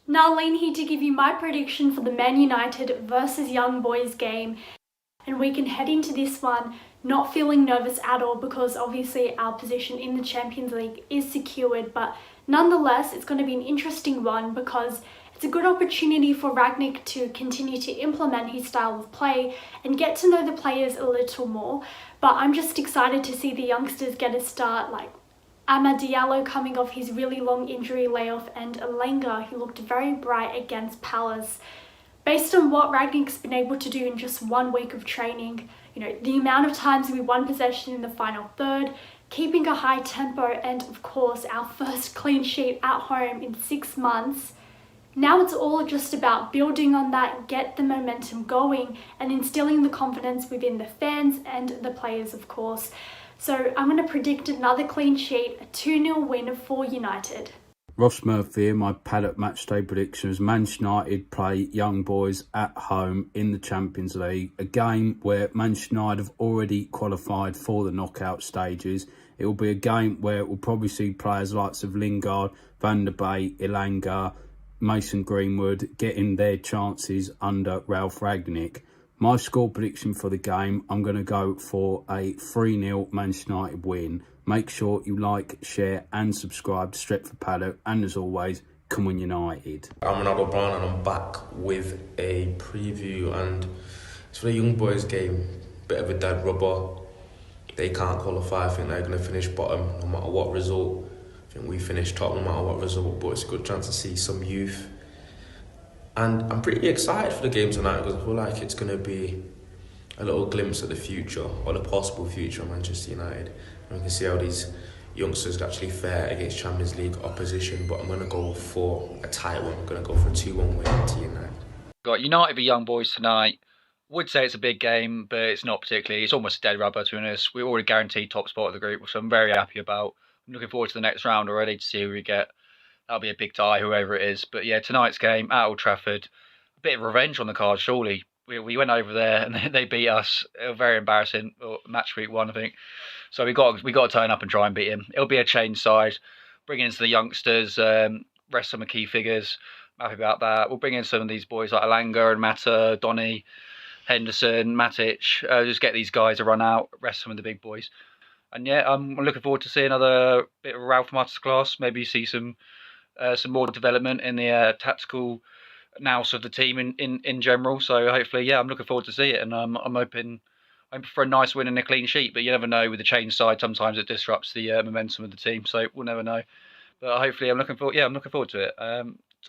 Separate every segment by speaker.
Speaker 1: Now Lean here to give you my prediction for the Man United versus Young Boys game, and we can head into this one not feeling nervous at all because obviously our position in the Champions League is secured, but nonetheless it's going to be an interesting one because it's a good opportunity for Rangnick to continue to implement his style of play and get to know the players a little more. But I'm just excited to see the youngsters get a start, like Amad Diallo coming off his really long injury layoff, and Alenga, who looked very bright against Palace. Based on what Rangnick's been able to do in just 1 week of training, the amount of times we won possession in the final third, keeping a high tempo, and of course our first clean sheet at home in 6 months. Now it's all just about building on that, get the momentum going, and instilling the confidence within the fans and the players, of course. So I'm going to predict another clean sheet, a 2-0 win for United.
Speaker 2: Ross Murphy here, my Paddock Matchday Predictions. Manchester United play Young Boys at home in the Champions League, a game where Manchester United have already qualified for the knockout stages. It will be a game where it will probably see players like of Lingard, Van der Beek, Ilanga, Mason Greenwood getting their chances under Ralph Rangnick. My score prediction for the game, I'm going to go for a 3-0 Manchester United win. Make sure you like, share and subscribe to Stretford Paddock. And as always, come on United.
Speaker 3: I'm Ronaldo Brown and I'm back with a preview, and it's for the Young Boys game. Bit of a dead rubber. They can't qualify. I think they're going to finish bottom no matter what result. I think we finish top no matter what result, but it's a good chance to see some youth. And I'm pretty excited for the game tonight because I feel like it's going to be a little glimpse at the future, or the possible future of Manchester United. And we can see how these youngsters actually fare against Champions League opposition. But I'm going to go for a tight one. I'm going to go for a 2-1 win to United.
Speaker 4: Got United v Young Boys tonight. Would say it's a big game, but it's not particularly. It's almost a dead rubber, to be honest. We're already guaranteed top spot of the group, which I'm very happy about. I'm looking forward to the next round already to see who we get. That'll be a big tie, whoever it is. But yeah, tonight's game at Old Trafford, a bit of revenge on the card, surely. We went over there and they beat us. It was very embarrassing. Match week 1, I think. So we got to turn up and try and beat him. It'll be a change side. Bring in some of the youngsters, rest some of the key figures. I'm happy about that. We'll bring in some of these boys like Alanga and Mata, Donny, Henderson, Matic. Just get these guys to run out, rest some of the big boys. And yeah, I'm looking forward to seeing another bit of Ralph masterclass. Maybe see some more development in the tactical nous of the team in general. So hopefully, yeah, I'm looking forward to see it, and I'm hoping for a nice win and a clean sheet. But you never know with the change side. Sometimes it disrupts the momentum of the team, so we'll never know. But hopefully, I'm looking forward to it.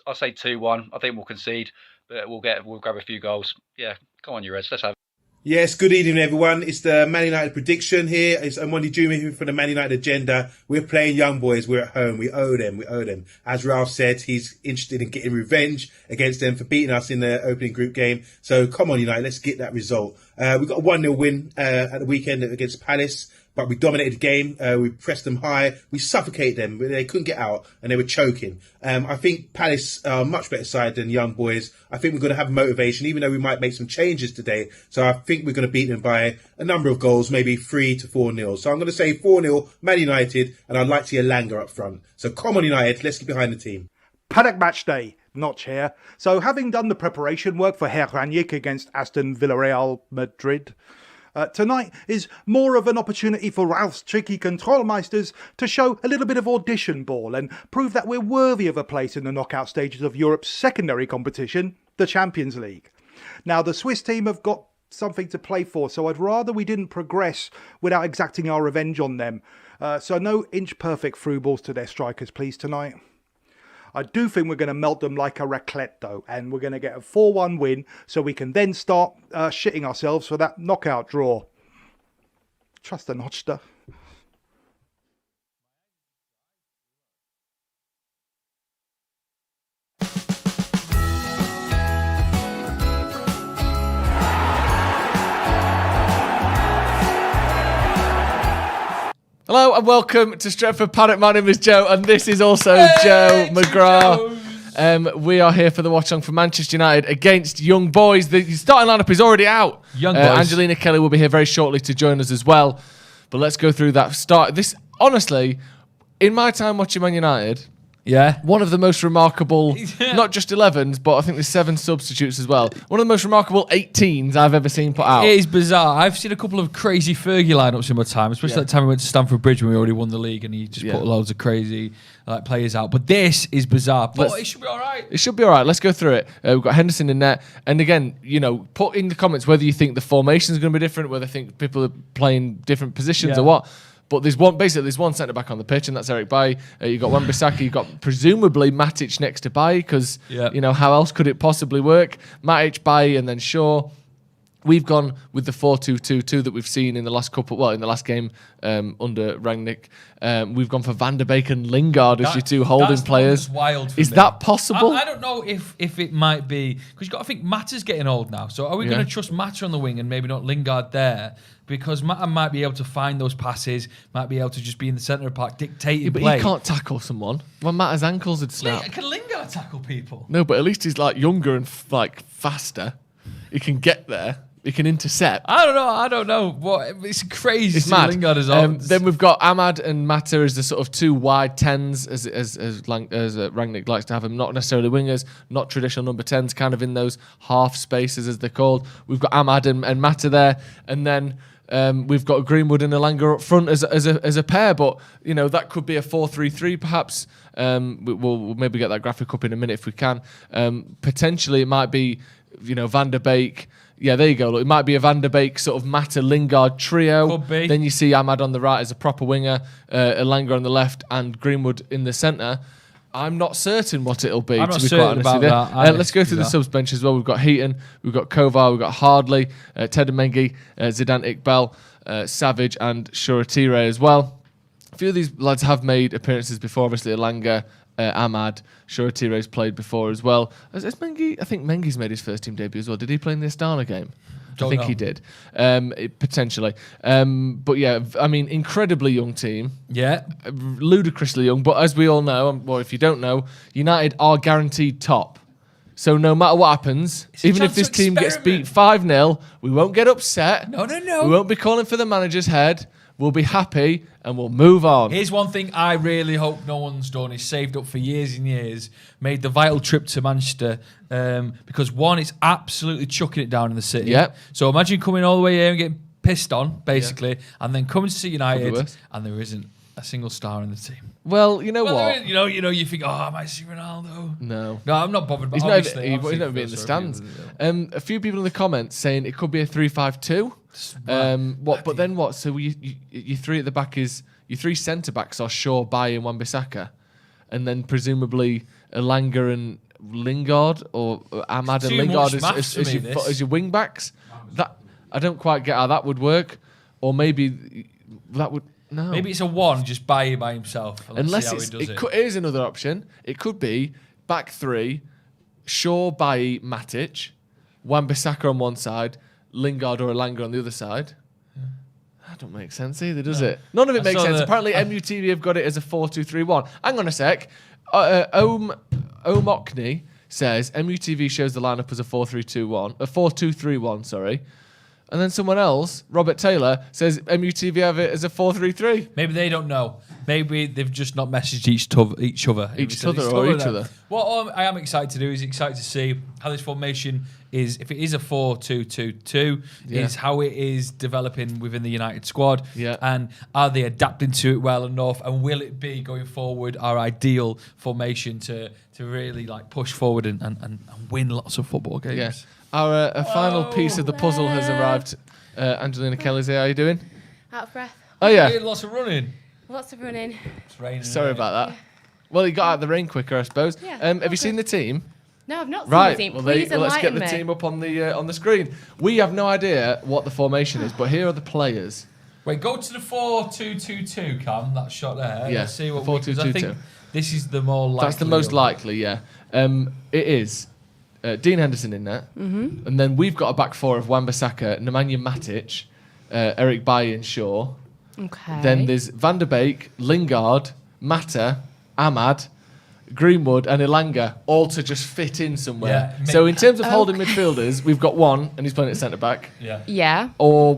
Speaker 4: I'll say 2-1. I think we'll concede, but we'll grab a few goals. Yeah, come on, you Reds, let's have it.
Speaker 5: Yes, good evening, everyone. It's the Man United prediction here. I'm Monty Junior here for the Man United agenda. We're playing Young Boys. We're at home. We owe them. As Ralph said, he's interested in getting revenge against them for beating us in the opening group game. So come on, United, let's get that result. We got a 1-0 win at the weekend against Palace. But we dominated the game. We pressed them high. We suffocated them. They couldn't get out and they were choking. I think Palace are a much better side than Young Boys. I think we're going to have motivation, even though we might make some changes today. So I think we're going to beat them by a number of goals, maybe 3 to 4-0. So I'm going to say 4-0 Man United, and I'd like to see Alanga up front. So come on, United. Let's get behind the team.
Speaker 6: Paddock Matchday, Notch here. So having done the preparation work for Herr Rangnick against Aston Villarreal Madrid, tonight is more of an opportunity for Ralph's tricky controlmeisters to show a little bit of audition ball and prove that we're worthy of a place in the knockout stages of Europe's secondary competition, the Champions League. Now, the Swiss team have got something to play for, so I'd rather we didn't progress without exacting our revenge on them. So no inch-perfect through balls to their strikers, please, tonight. I do think we're going to melt them like a raclette, though, and we're going to get a 4-1 win so we can then start shitting ourselves for that knockout draw. Trust the Notchster.
Speaker 7: Hello and welcome to Stretford Paddock. My name is Joe and this is also Joe McGrath. We are here for the watch-along for Manchester United against Young Boys. The starting lineup is already out.
Speaker 8: Young Boys.
Speaker 7: Angelina Kelly will be here very shortly to join us as well. But let's go through that start. This, honestly, in my time watching Man United,
Speaker 8: Yeah.
Speaker 7: One of the most remarkable, not just 11s, but I think there's 7 substitutes as well. One of the most remarkable 18s I've ever seen put out.
Speaker 8: It is bizarre. I've seen a couple of crazy Fergie lineups in my time, especially that time we went to Stamford Bridge when we already won the league and he just put loads of crazy players out. But this is bizarre. But it should be all right.
Speaker 7: It should be all right. Let's go through it. We've got Henderson in net. And again, put in the comments whether you think the formation is going to be different, whether you think people are playing different positions or what. But there's one centre back on the pitch, and that's Eric Bailly. You've got Wan-Bissaka, you've got presumably Matic next to Bailly, because how else could it possibly work? Matic, Bailly, and then Shaw. We've gone with the 4-2-2-2 that we've seen in the last game under Rangnick. We've gone for Van der Beek and Lingard as your 2 holding players.
Speaker 8: Wild.
Speaker 7: Is that possible?
Speaker 8: I don't know if it might be, because you've got to think Mata's getting old now. So are we going to trust Mata on the wing and maybe not Lingard there? Because Mata might be able to find those passes, might be able to just be in the centre of the park dictating
Speaker 7: but
Speaker 8: play.
Speaker 7: he can't tackle someone. When Mata's ankles would snap.
Speaker 8: Can Lingard tackle people?
Speaker 7: No, but at least he's younger and faster. He can get there. He can intercept.
Speaker 8: I don't know. It's crazy.
Speaker 7: It's mad.
Speaker 8: Lingard is on.
Speaker 7: Then we've got Ahmad and Mata as the sort of 2 wide 10s, as Rangnick likes to have them. Not necessarily wingers, not traditional number 10s, kind of in those half spaces as they're called. We've got Ahmad and Mata there, and then we've got Greenwood and Elanga up front as a pair. But that could be a 4-3-3 perhaps. We'll maybe get that graphic up in a minute if we can. Potentially it might be Van der Beek. Yeah, there you go. Look, it might be a Van der Beek sort of Mata Lingard trio.
Speaker 8: Could be.
Speaker 7: Then you see Ahmad on the right as a proper winger, Elanga on the left, and Greenwood in the centre. I'm not certain what it'll be.
Speaker 8: I'm not
Speaker 7: to be
Speaker 8: certain
Speaker 7: quite honest
Speaker 8: about
Speaker 7: with you.
Speaker 8: that.
Speaker 7: Let's go through the subs bench as well. We've got Heaton, we've got Kovar, we've got Hardley, Ted Mengi, Zidane Iqbal, Savage, and Shoretire as well. A few of these lads have made appearances before. Obviously, Elanga, Ahmad, Shoretire's played before as well. Has Mengi? I think Mengi's made his first team debut as well. Did he play in the Astana game? I think he did. Potentially. But yeah, I mean, incredibly young team.
Speaker 8: Yeah.
Speaker 7: Ludicrously young. But as we all know, or if you don't know, United are guaranteed top. So no matter what happens, even if this team gets beat 5-0, we won't get upset.
Speaker 8: No.
Speaker 7: We won't be calling for the manager's head. We'll be happy and we'll move on.
Speaker 8: Here's one thing I really hope no one's done is saved up for years and years, made the vital trip to Manchester, because one, it's absolutely chucking it down in the city.
Speaker 7: Yep.
Speaker 8: So imagine coming all the way here and getting pissed on, basically, and then coming to see United, and there isn't a single star in the team.
Speaker 7: Well, you know what?
Speaker 8: You think, I might see Ronaldo.
Speaker 7: No,
Speaker 8: I'm not bothered. But
Speaker 7: he's
Speaker 8: obviously,
Speaker 7: never been in the stands. A few people in the comments saying it could be a 3-5-2. But then what? So your 3 at the back is your 3 centre backs are Shaw, Bailly, and Wan-Bissaka, and then presumably Elanga and Lingard, or Ahmad and Lingard as your wing backs. That I don't quite get how that would work, or maybe that would. No.
Speaker 8: Maybe it's a 1, just by himself.
Speaker 7: Unless it is another option. It could be back 3, Shaw, Bailly, Matic, Wan-Bissaka on one side, Lingard or Elanga on the other side. Yeah. That don't make sense either, does it? None of it makes sense. Apparently MUTV have got it as a 4-2-3-1. Hang on a sec. Omokni says MUTV shows the lineup as a 4-2-3-1, sorry. And then someone else, Robert Taylor, says MUTV have it as a 4-3-3.
Speaker 8: Maybe they don't know. Maybe they've just not messaged each other. What I am excited to do is excited to see how this formation is, if it is a 4-2-2-2, is how it is developing within the United squad.
Speaker 7: Yeah.
Speaker 8: And are they adapting to it well enough? And will it be, going forward, our ideal formation to really push forward and win lots of football games?
Speaker 7: Yeah. Our final piece of the puzzle has arrived. Angelina Kelly's here. How are you doing?
Speaker 9: Out of breath.
Speaker 7: Oh, yeah.
Speaker 8: Lots of running.
Speaker 9: Lots of running.
Speaker 8: It's raining.
Speaker 7: Sorry about that. Yeah. Well, you got out of the rain quicker, I suppose.
Speaker 9: Yeah,
Speaker 7: have you seen the team?
Speaker 9: No, I've not seen the team.
Speaker 7: Well,
Speaker 9: Please
Speaker 7: let's get the
Speaker 9: me.
Speaker 7: team up on the screen. We have no idea what the formation is, but here are the players.
Speaker 8: Wait, go to the 4-2-2-2, Cam. That shot there.
Speaker 7: Yeah,
Speaker 8: Let's see what
Speaker 7: 4-2-2-2.
Speaker 8: I think this is the more likely.
Speaker 7: That's the most likely, yeah. It is Dean Henderson in there. Mm-hmm. And then we've got a back 4 of Wan-Bissaka, Nemanja Matic, Eric Bailly and Shaw.
Speaker 9: Okay.
Speaker 7: Then there's Van der Beek, Lingard, Mata, Ahmad, Greenwood and Elanga, all to just fit in somewhere. Yeah, so in terms of holding midfielders, we've got one, and he's playing at centre back.
Speaker 9: Yeah.
Speaker 7: Or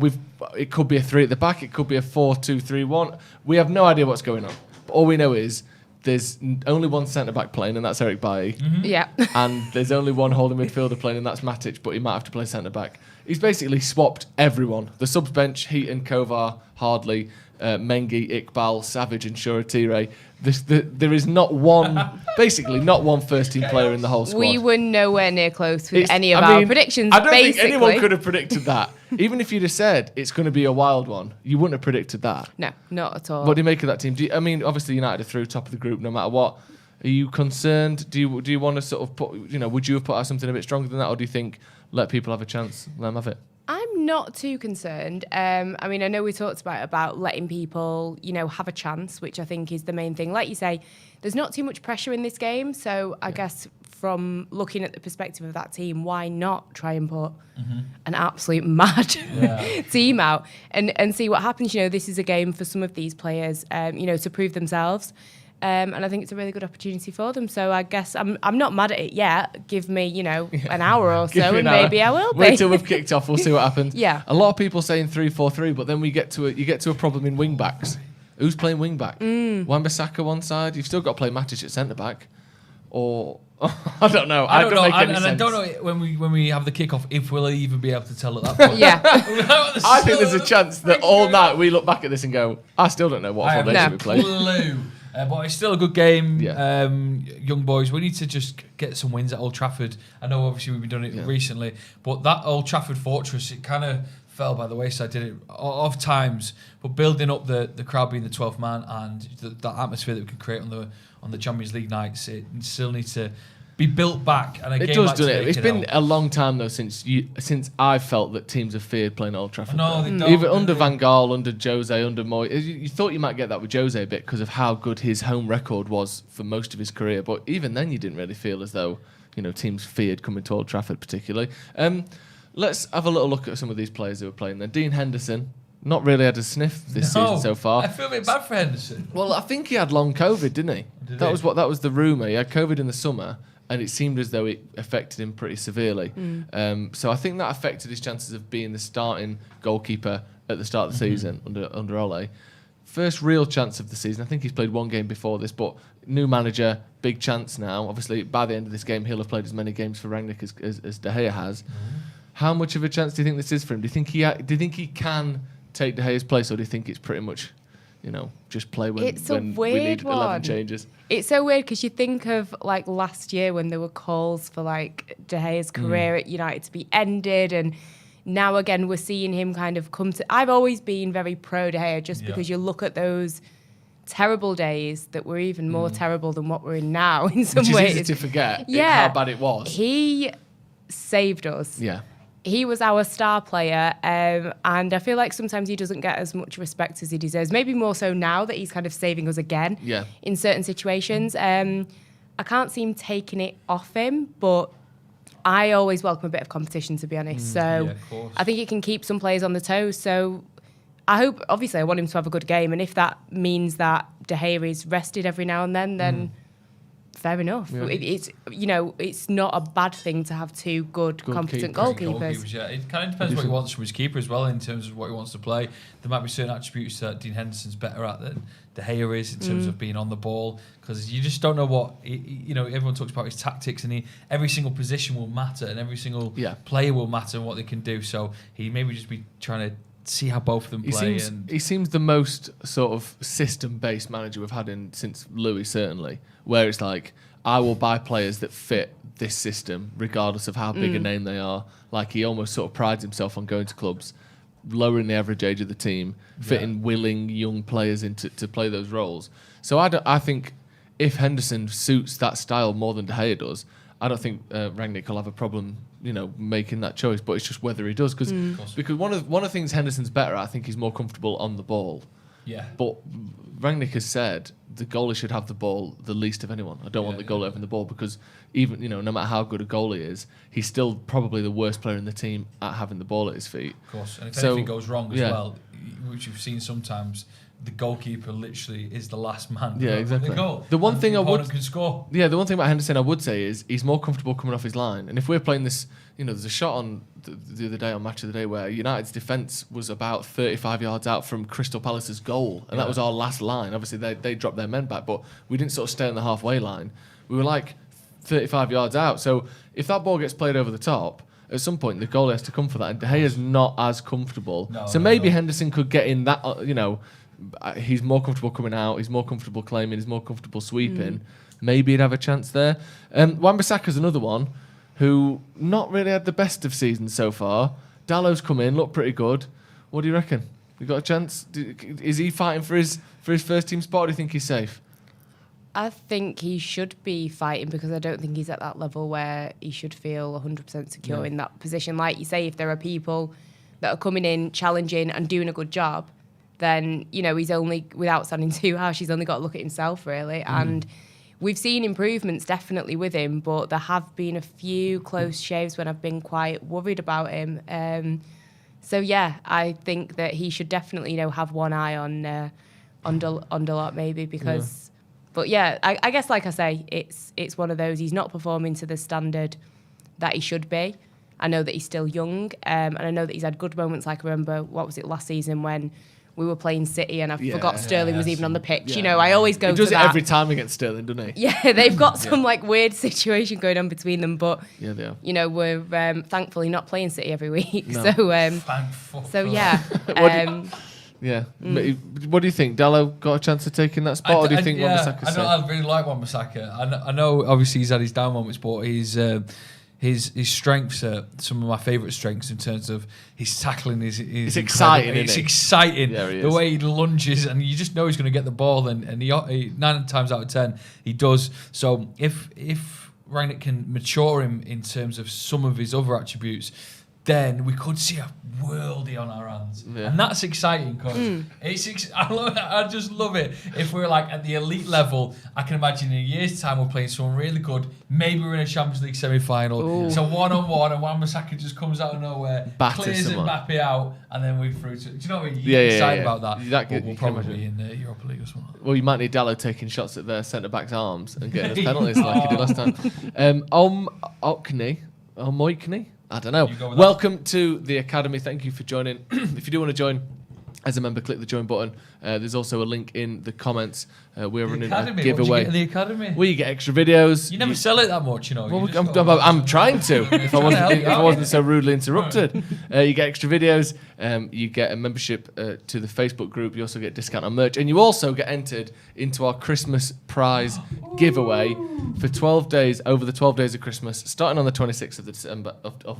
Speaker 7: it could be a 3 at the back. It could be a 4-2-3-1. We have no idea what's going on. But all we know is there's only one centre-back playing, and that's Eric Bailly.
Speaker 9: Yeah.
Speaker 7: And there's only one holding midfielder playing, and that's Matic, but he might have to play centre-back. He's basically swapped everyone. The subs bench, Heaton, Kovar, Hardley, Mengi, Iqbal, Savage and Shoretire. There is not one, basically not one first-team player in the whole squad.
Speaker 9: We were nowhere near close with any of our predictions,
Speaker 7: I don't
Speaker 9: basically.
Speaker 7: think anyone could have predicted that. Even if you'd have said it's going to be a wild one, you wouldn't have predicted that.
Speaker 9: No, not at all.
Speaker 7: What do you make of that team? Obviously United are through top of the group no matter what. Are you concerned? Do you want to sort of put, would you have put out something a bit stronger than that, or do you think let people have a chance, let them have it?
Speaker 9: I'm not too concerned. I know we talked about letting people, have a chance, which I think is the main thing. Like you say, there's not too much pressure in this game, so I guess from looking at the perspective of that team, why not try and put an absolute mad team out and see what happens? This is a game for some of these players, to prove themselves. And I think it's a really good opportunity for them. So I guess I'm not mad at it yet. Give me, an hour or so, and maybe I will be.
Speaker 7: Wait till we've kicked off. We'll see what happens.
Speaker 9: Yeah.
Speaker 7: A lot of people saying 3-4-3, but then you get to a problem in wing backs. Who's playing wing back? Wan-Bissaka one side. You've still got to play Matic at centre back, or I don't know. I don't know.
Speaker 8: I don't know when we have the kickoff if we'll even be able to tell at that point.
Speaker 9: Yeah.
Speaker 7: I think there's a chance that all night we look back at this and go, I still don't know what formation we played.
Speaker 8: Clue. But it's still a good game.
Speaker 7: Yeah.
Speaker 8: Young boys, we need to just get some wins at Old Trafford. I know obviously we've been doing it recently, but that Old Trafford fortress, it kind of fell by the wayside, did it? Off times, but building up the crowd being the 12th man and the atmosphere that we can create on the Champions League nights, it still needs to be built back. And
Speaker 7: it does, doesn't it? It's been a long time though since I felt that teams have feared playing Old Trafford.
Speaker 8: No, they don't.
Speaker 7: Even under Van Gaal, under Jose, under Moy, you thought you might get that with Jose a bit because of how good his home record was for most of his career. But even then, you didn't really feel as though teams feared coming to Old Trafford particularly. Let's have a little look at some of these players who were playing there. Dean Henderson. Not really had a sniff this season so far.
Speaker 8: I feel a bit bad for Henderson.
Speaker 7: Well, I think he had long COVID, didn't he? That was the rumour. He had COVID in the summer, and it seemed as though it affected him pretty severely. So I think that affected his chances of being the starting goalkeeper at the start of the season under Ole. First real chance of the season. I think he's played one game before this, but new manager, big chance now. Obviously, by the end of this game, he'll have played as many games for Rangnick as De Gea has. How much of a chance do you think this is for him? Do you think he can take De Gea's place, or do you think it's pretty much, just play when we need 11 changes?
Speaker 9: It's so weird because you think of like last year when there were calls for like De Gea's career at United to be ended, and now again we're seeing him kind of come to. I've always been very pro De Gea just because you look at those terrible days that were even more terrible than what we're in now in some ways.
Speaker 7: Which is easy to forget how bad it was.
Speaker 9: He saved us.
Speaker 7: Yeah.
Speaker 9: He was our star player, and I feel like sometimes he doesn't get as much respect as he deserves. Maybe more so now that he's kind of saving us again in certain situations. I can't seem taking it off him, but I always welcome a bit of competition, to be honest. So I think it can keep some players on the toes. So I want him to have a good game, and if that means that De Gea is rested every now and then fair enough. Yeah. It's not a bad thing to have two good competent goalkeepers.
Speaker 8: Yeah, it kind of depends what he wants from his keeper as well in terms of what he wants to play. There might be certain attributes that Dean Henderson's better at than De Gea is in terms of being on the ball, because you just don't know what everyone talks about his tactics, and every single position will matter and every single player will matter and what they can do. So he maybe just be trying to see how both of them play.
Speaker 7: He seems the most sort of system-based manager we've had since Louis, certainly, where it's like, I will buy players that fit this system regardless of how big a name they are. Like, he almost sort of prides himself on going to clubs, lowering the average age of the team, fitting willing young players into to play those roles. So I think if Henderson suits that style more than De Gea does, I don't think Rangnick will have a problem, making that choice. But it's just whether he does, because one of the things Henderson's better at, I think he's more comfortable on the ball.
Speaker 8: Yeah.
Speaker 7: But Rangnick has said the goalie should have the ball the least of anyone. I don't want the goalie having the ball, because even no matter how good a goalie is, he's still probably the worst player in the team at having the ball at his feet.
Speaker 8: Of course. And if anything goes wrong as well, which you've seen sometimes, the goalkeeper literally is the last man.
Speaker 7: Yeah, exactly.
Speaker 8: The goal.
Speaker 7: The one thing I would
Speaker 8: can score.
Speaker 7: Yeah, the one thing about Henderson I would say is he's more comfortable coming off his line. And if we're playing this, there's a shot on the other day on Match of the Day where United's defence was about 35 yards out from Crystal Palace's goal, and that was our last line. Obviously, they dropped their men back, but we didn't sort of stay on the halfway line. We were like 35 yards out. So if that ball gets played over the top, at some point the goal has to come for that. And De Gea's not as comfortable. Maybe Henderson could get in that, he's more comfortable coming out, he's more comfortable claiming, he's more comfortable sweeping. Maybe he'd have a chance there. Wan-Bissaka's another one who not really had the best of seasons so far. Dallow's come in, looked pretty good. What do you reckon? We got a chance? Is he fighting for his first team spot, or do you think he's safe?
Speaker 9: I think he should be fighting, because I don't think he's at that level where he should feel 100% secure in that position. Like you say, if there are people that are coming in, challenging and doing a good job, then, he's only, without sounding too harsh, he's only got to look at himself, really. And we've seen improvements definitely with him, but there have been a few close shaves when I've been quite worried about him. So, yeah, I think that he should definitely, have one eye on Underlot maybe, because... Yeah. But yeah, I guess, like I say, it's one of those, he's not performing to the standard that he should be. I know that he's still young, and I know that he's had good moments. Like, I remember, last season when we were playing City and I forgot Sterling was even on the pitch.
Speaker 7: Yeah.
Speaker 9: I always go to that.
Speaker 7: He does it every time against Sterling, doesn't he?
Speaker 9: Yeah, they've got some weird situation going on between them, but
Speaker 7: yeah, they are.
Speaker 9: We're thankfully not playing City every week.
Speaker 7: No.
Speaker 9: So yeah.
Speaker 7: Yeah. What do you think? Dallow got a chance of taking that spot, or do you think Wan-Bissaka's safe?
Speaker 8: I really like Wan-Bissaka. I know obviously he's had his down moments, but his strengths are some of my favourite strengths in terms of his tackling. It's
Speaker 7: exciting,
Speaker 8: It's
Speaker 7: isn't it?
Speaker 8: exciting.
Speaker 7: Yeah, he
Speaker 8: the
Speaker 7: is.
Speaker 8: way he lunges, and you just know he's going to get the ball, and he 9 times out of 10 he does. So if Rangnick can mature him in terms of some of his other attributes, then we could see a worldie on our hands. Yeah. And that's exciting, because I just love it. If we're like at the elite level, I can imagine in a year's time we're playing someone really good. Maybe we're in a Champions League semi-final. It's a one-on-one, and Wan-Bissaka just comes out of nowhere, clears Mbappe out, and then we're through to... Do you know what I mean? You're excited about that. We'll probably be in the Europa League or something.
Speaker 7: Well, you might need Dallow taking shots at their centre-back's arms and getting us penalties like he did last time. Moikney? I don't know. Welcome to the Academy. Thank you for joining. If you do want to join as a member, click the join button. There's also a link in the comments. We're running a giveaway.
Speaker 8: What do you get in the Academy?
Speaker 7: Well, you get extra videos.
Speaker 8: You never sell it that much,
Speaker 7: Well, I'm trying to. If I wasn't so rudely interrupted. You get extra videos. You get a membership to the Facebook group. You also get a discount on merch, and you also get entered into our Christmas prize giveaway for 12 days over the 12 days of Christmas, starting on the 26th of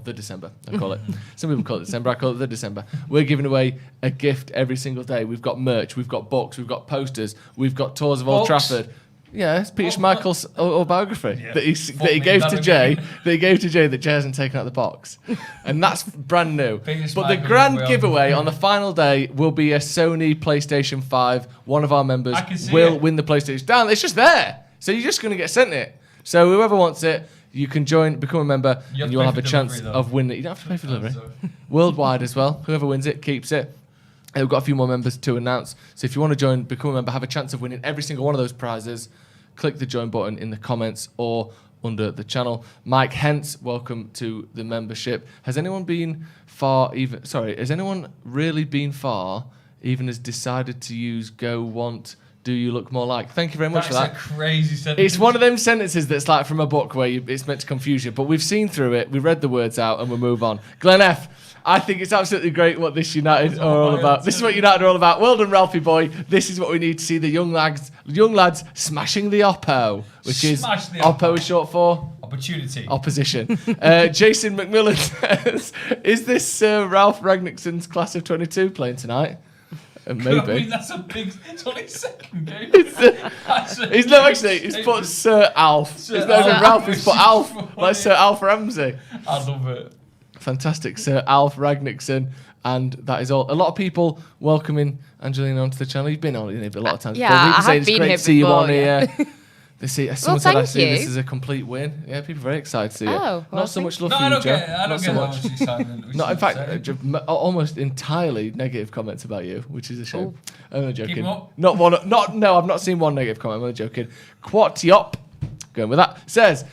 Speaker 7: the December. I call it. Some people call it December. I call it the December. We're giving away a gift every single day. We've got merch. We've got books. We've got posters. We've got tours of Old Trafford. Yeah, it's Peter Schmeichel's autobiography that he gave to Jay. That Jay hasn't taken out the box, and that's brand new. But the grand giveaway on the final day will be a Sony PlayStation 5. One of our members will win the PlayStation. Dan, it's just there, so you're just going to get sent it. So whoever wants it, you can join, become a member, and you'll have a chance of winning. You don't have to pay for delivery. Worldwide as well. Whoever wins it keeps it. We've got a few more members to announce. So if you want to join, become a member, have a chance of winning every single one of those prizes, click the join button in the comments or under the channel. Mike Hence, welcome to the membership. Has anyone been far even... Sorry, has anyone really been far even has decided to use go want... Do you look more like? Thank you very much for that.
Speaker 8: That's a crazy sentence.
Speaker 7: It's one of them sentences that's like from a book where it's meant to confuse you, but we've seen through it, we read the words out, and we'll move on. Glenn F., I think it's absolutely great what this United are all about. This is what United are all about. Well done, Ralphie boy. This is what we need to see the young lads smashing the Oppo, which is Oppo is short for opposition. Jason McMillan says, "Is this Ralph Ragnickson's class of 22 playing tonight?" Maybe.
Speaker 8: I mean, that's a big... It's only his second game.
Speaker 7: He's put Sir Alf. It's not even Ralph, he's put Alf. Like Sir Alf Ramsey.
Speaker 8: I love it.
Speaker 7: Fantastic, Sir Alf Ragnickson. And that is all. A lot of people welcoming Angelina onto the channel. You've been on it a lot of times.
Speaker 9: Yeah, I have been here before.
Speaker 7: See you on here. Someone said actually this is a complete win. Yeah, people are very excited to see it.
Speaker 9: Well,
Speaker 7: not so much love for
Speaker 8: I
Speaker 7: you,
Speaker 8: don't
Speaker 7: Joe.
Speaker 8: get it. I don't get that much excitement.
Speaker 7: Not in fact, almost entirely negative comments about you, which is a shame. I'm only joking.
Speaker 8: Keep 'em up.
Speaker 7: No, I've not seen one negative comment. I'm only joking. Quatiop, going with that, says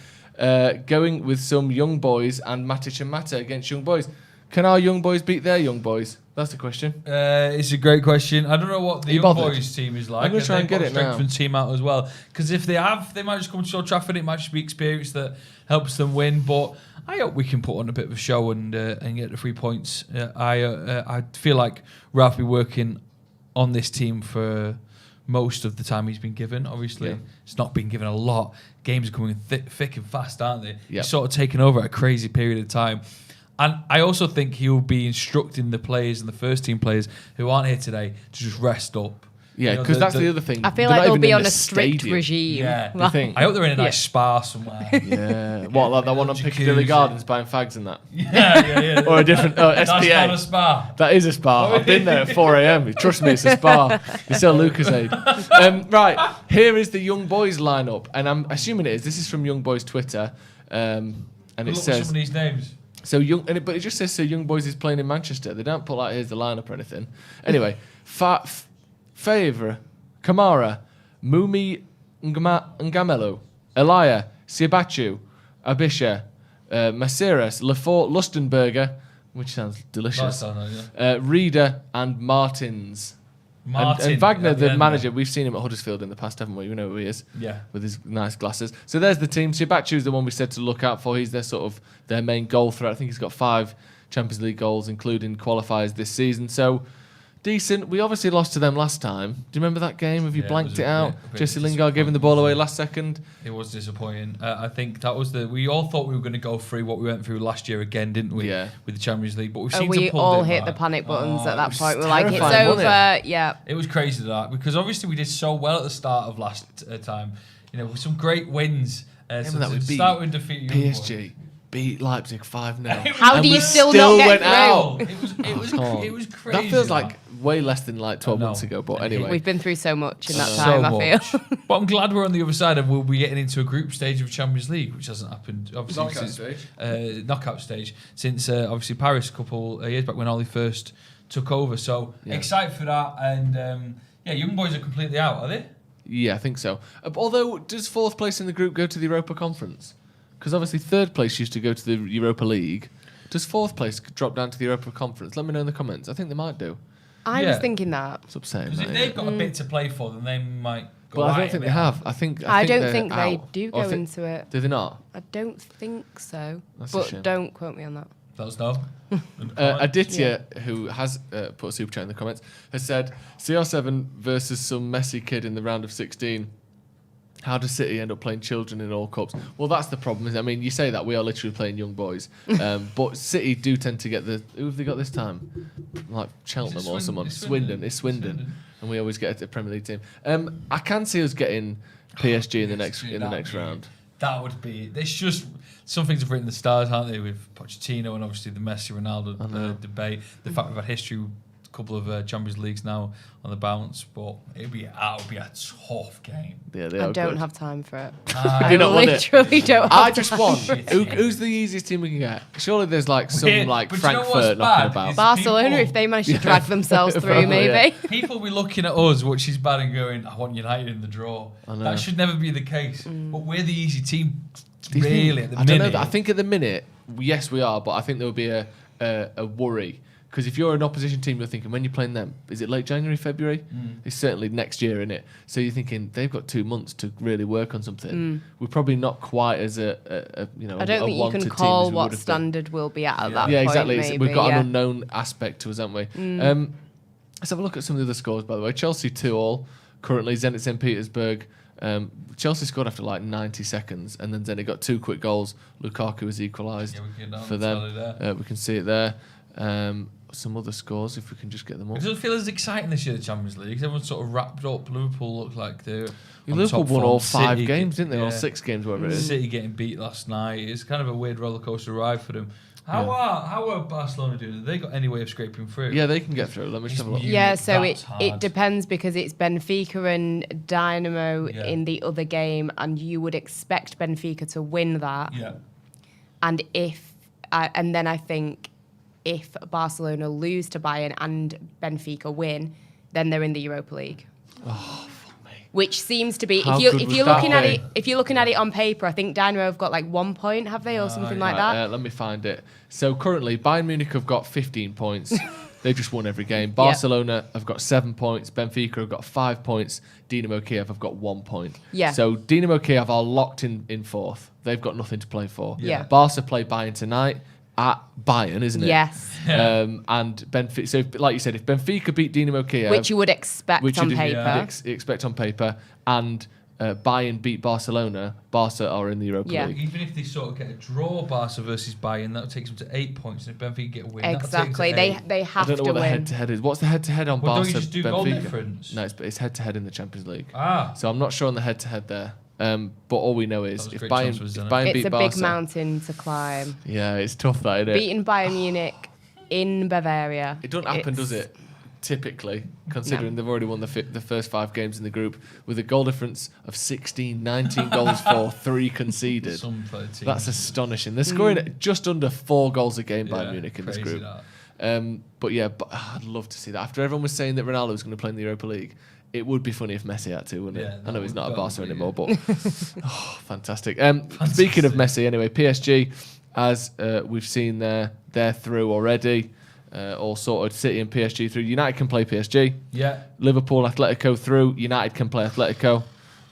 Speaker 7: going with some young boys and Matic and Mata against young boys. Can our young boys beat their young boys? That's the question.
Speaker 8: It's a great question. I don't know what the young boys team is like.
Speaker 7: I'm going to try and get it now.
Speaker 8: Strengthened team out as well. Because if they might just come to Old Trafford. It might just be experience that helps them win. But I hope we can put on a bit of a show and get the 3 points. I feel like Ralph will be working on this team for most of the time he's been given. Obviously, it's not been given a lot. Games are coming thick and fast, aren't they?
Speaker 7: Yep.
Speaker 8: He's sort of taken over at a crazy period of time. And I also think he'll be instructing the players and the first team players who aren't here today to just rest up.
Speaker 7: Yeah, because that's the other thing.
Speaker 9: I feel like they'll be on a strict regime.
Speaker 8: Yeah,
Speaker 7: I think.
Speaker 8: I hope they're in a nice spa somewhere.
Speaker 7: Yeah, what, like that one on Piccadilly Gardens buying fags and that?
Speaker 8: Yeah.
Speaker 7: Or a different SPA.
Speaker 8: That's not a spa.
Speaker 7: That is a spa. I've been there at 4 a.m. Trust me, it's a spa. You sell Lucozade. Right, here is the young boys lineup, and I'm assuming it is. This is from Young Boys Twitter, and it says
Speaker 8: some of these names.
Speaker 7: So but it just says so Young Boys is playing in Manchester. They don't put like here's the lineup or anything. Anyway, Favre, Kamara, Mumi Ngamelo, Elia, Siabachu, Abisha, Masiras, Lafort, Lustenberger, which sounds delicious, Reeder and Martins. And Wagner, the manager, we've seen him at Huddersfield in the past, haven't we? We know who he is.
Speaker 8: Yeah.
Speaker 7: With his nice glasses. So there's the team. Siabachu's the one we said to look out for. He's their main goal threat. I think he's got 5 Champions League goals, including qualifiers this season. So decent. We obviously lost to them last time. Do you remember that game? Have you blanked it out? Jesse Lingard giving the ball away last second.
Speaker 8: It was disappointing. I think that was we all thought we were going to go through what we went through last year again, didn't we?
Speaker 7: Yeah.
Speaker 8: With the Champions League, but
Speaker 9: we all hit the panic buttons at that point. We're like, it's over. Yeah.
Speaker 8: It was crazy that because obviously we did so well at the start of last time. With some great wins. So
Speaker 7: that we beat
Speaker 8: start with defeat
Speaker 7: PSG. Beat Leipzig 5-0.
Speaker 9: How do you still not get through?
Speaker 8: Out. It was crazy.
Speaker 7: That feels like way less than like 12 months ago, but anyway.
Speaker 9: We've been through so much in that time, I feel.
Speaker 8: But I'm glad we're on the other side and we'll be getting into a group stage of Champions League, which hasn't happened, obviously, knockout stage, since obviously Paris a couple of years back when Ollie first took over. So excited for that. And young boys are completely out, are they?
Speaker 7: Yeah, I think so. Although, does 4th place in the group go to the Europa Conference? Because obviously 3rd place used to go to the Europa League. Does 4th place drop down to the Europa Conference? Let me know in the comments. I think they might do.
Speaker 9: I was thinking that.
Speaker 7: It's upsetting.
Speaker 8: Because if they've got a bit to play for, then they might go.
Speaker 7: But I don't think they have. I
Speaker 9: don't think they do go into it.
Speaker 7: Do they not?
Speaker 9: I don't think so.
Speaker 7: That's
Speaker 9: but don't quote me on that.
Speaker 8: Let us know.
Speaker 7: Aditya, who has put a super chat in the comments, has said CR7 versus some messy kid in the round of 16. How does City end up playing children in all cups? Well, that's the problem. I mean, you say that we are literally playing young boys, but City do tend to get who have they got this time? Like Cheltenham or someone. Swindon. It's Swindon, and we always get a Premier League team. I can see us getting PSG in the next round.
Speaker 8: That would be. There's just some things have written the stars, aren't they? With Pochettino and obviously the Messi Ronaldo debate. The fact we've had history. Couple of Champions Leagues now on the bounce, but it'll be a tough game.
Speaker 7: Yeah,
Speaker 9: I don't have time for it.
Speaker 7: I
Speaker 9: literally don't.
Speaker 7: I just want. Who's the easiest team we can get? Surely there's like some Frankfurt knocking about.
Speaker 9: Barcelona, if they manage to drag themselves through, maybe.
Speaker 8: People will be looking at us, which is bad, and going, "I want United in the draw." That should never be the case. But we're the easy team, really. At the minute,
Speaker 7: I don't know. I think at the minute, yes, we are, but I think there will be a worry. Because if you're an opposition team, you're thinking, when you're playing them, is it late January, February? It's certainly next year, isn't it? So you're thinking, they've got 2 months to really work on something. We're probably not quite as
Speaker 9: I don't think you can call what standard we'll be at that point.
Speaker 7: Yeah, exactly.
Speaker 9: Maybe,
Speaker 7: we've got an unknown aspect to us, haven't we? Let's have a look at some of the other scores, by the way. Chelsea 2-2, currently. Zenit St. Petersburg. Chelsea scored after like 90 seconds, and then Zenit got 2 quick goals. Lukaku has equalised for them. We can see it there. Some other scores, if we can just get them up.
Speaker 8: It doesn't feel as exciting this year, the Champions League. Everyone's sort of wrapped up. Liverpool look like they're
Speaker 7: Liverpool won all 5 games, didn't they? All 6 games, whatever it is.
Speaker 8: City getting beat last night. It's kind of a weird rollercoaster ride for them. How are Barcelona doing? Have they got any way of scraping through?
Speaker 7: Yeah, they can get through. Let me just have a look.
Speaker 9: Yeah, so it depends because it's Benfica and Dynamo in the other game, and you would expect Benfica to win that.
Speaker 8: Yeah.
Speaker 9: And then I think if Barcelona lose to Bayern and Benfica win, then they're in the Europa League.
Speaker 7: Oh, fuck me.
Speaker 9: Which seems to be,
Speaker 7: How
Speaker 9: if
Speaker 7: good
Speaker 9: you're
Speaker 7: would
Speaker 9: looking
Speaker 7: that
Speaker 9: at
Speaker 7: be?
Speaker 9: it, if you're looking at it on paper, I think Dynamo have got like 1 point, have they, or something like that?
Speaker 7: Let me find it. So currently, Bayern Munich have got 15 points. They've just won every game. Barcelona have got 7 points. Benfica have got 5 points. Dinamo Kiev have got 1 point.
Speaker 9: Yeah.
Speaker 7: So Dinamo Kiev are locked in fourth. They've got nothing to play for.
Speaker 9: Yeah.
Speaker 7: Barca play Bayern tonight at Bayern, isn't it?
Speaker 9: Yes.
Speaker 7: And Benfica. So, like you said, if Benfica beat Dinamo Kiev,
Speaker 9: Which you would expect on paper.
Speaker 7: Expect on paper, and Bayern beat Barcelona, Barca are in the Europa League.
Speaker 8: Even if they sort of get a draw, Barca versus Bayern, that takes them to 8 points. And if Benfica get a win,
Speaker 9: exactly, they have to win.
Speaker 7: I don't know what the head-to-head is. What's the head-to-head on Barca?
Speaker 8: Don't you just do
Speaker 7: Benfica?
Speaker 8: goal difference?
Speaker 7: No, it's head-to-head in the Champions League.
Speaker 8: So
Speaker 7: I'm not sure on the head-to-head there. But all we know is if Bayern beat
Speaker 9: it's a
Speaker 7: Barca,
Speaker 9: big mountain to climb.
Speaker 7: Yeah, it's tough, that, isn't it?
Speaker 9: Beating Bayern Munich in Bavaria.
Speaker 7: It doesn't happen, does it? Typically, considering they've already won the first 5 games in the group with a goal difference of 16, 19 goals for, 3 conceded. That's astonishing. They're scoring just under 4 goals a game by Munich in this group. But I'd love to see that. After everyone was saying that Ronaldo was going to play in the Europa League, it would be funny if Messi had to, wouldn't it? I know he's not a Barca anymore, but fantastic. Speaking of Messi, anyway, PSG, as we've seen there, they're through already. All sorted. City and PSG through. United can play PSG.
Speaker 8: Yeah.
Speaker 7: Liverpool, Atletico through. United can play Atletico.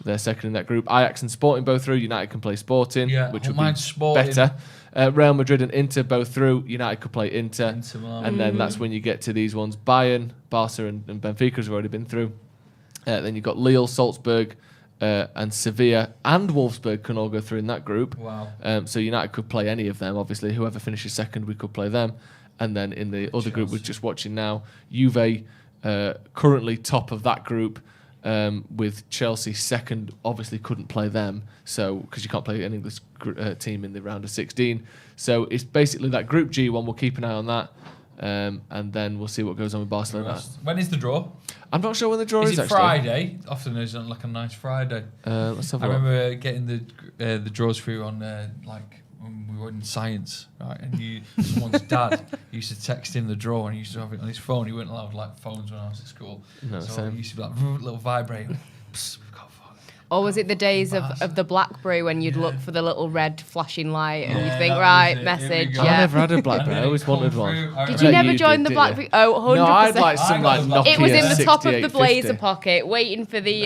Speaker 7: They're second in that group. Ajax and Sporting both through. United can play Sporting, which would be better. Real Madrid and Inter both through. United could play Inter. And then that's when you get to these ones. Bayern, Barca and Benfica have already been through. Then you've got Lille, Salzburg, and Sevilla and Wolfsburg can all go through in that group.
Speaker 8: Wow.
Speaker 7: So United could play any of them, obviously. Whoever finishes second, we could play them. And then in the other group we're just watching now, Juve currently top of that group with Chelsea second. Obviously couldn't play them, so because you can't play an English team in the round of 16. So it's basically that Group G one. We'll keep an eye on that. And then we'll see what goes on with Barcelona.
Speaker 8: When is the draw?
Speaker 7: I'm not sure when the draw is.
Speaker 8: Is it Friday? Often it's on like a nice Friday.
Speaker 7: Let's have a
Speaker 8: I
Speaker 7: look.
Speaker 8: remember getting the draws through on like when we were in science, right? And someone's dad used to text him the draw, and he used to have it on his phone. He wasn't allowed like phones when I was at school.
Speaker 7: No,
Speaker 8: so
Speaker 7: same.
Speaker 8: it used to be like little vibrator.
Speaker 9: Or was it the days of the BlackBerry when you'd look for the little red flashing light and you think, right, message,
Speaker 7: I never had a BlackBerry. I always wanted one.
Speaker 9: Did you never join the BlackBerry? Oh, 100%.
Speaker 7: No, I'd like some like Nokia.
Speaker 9: It was in the top of the
Speaker 7: 6850.
Speaker 9: blazer pocket, waiting for the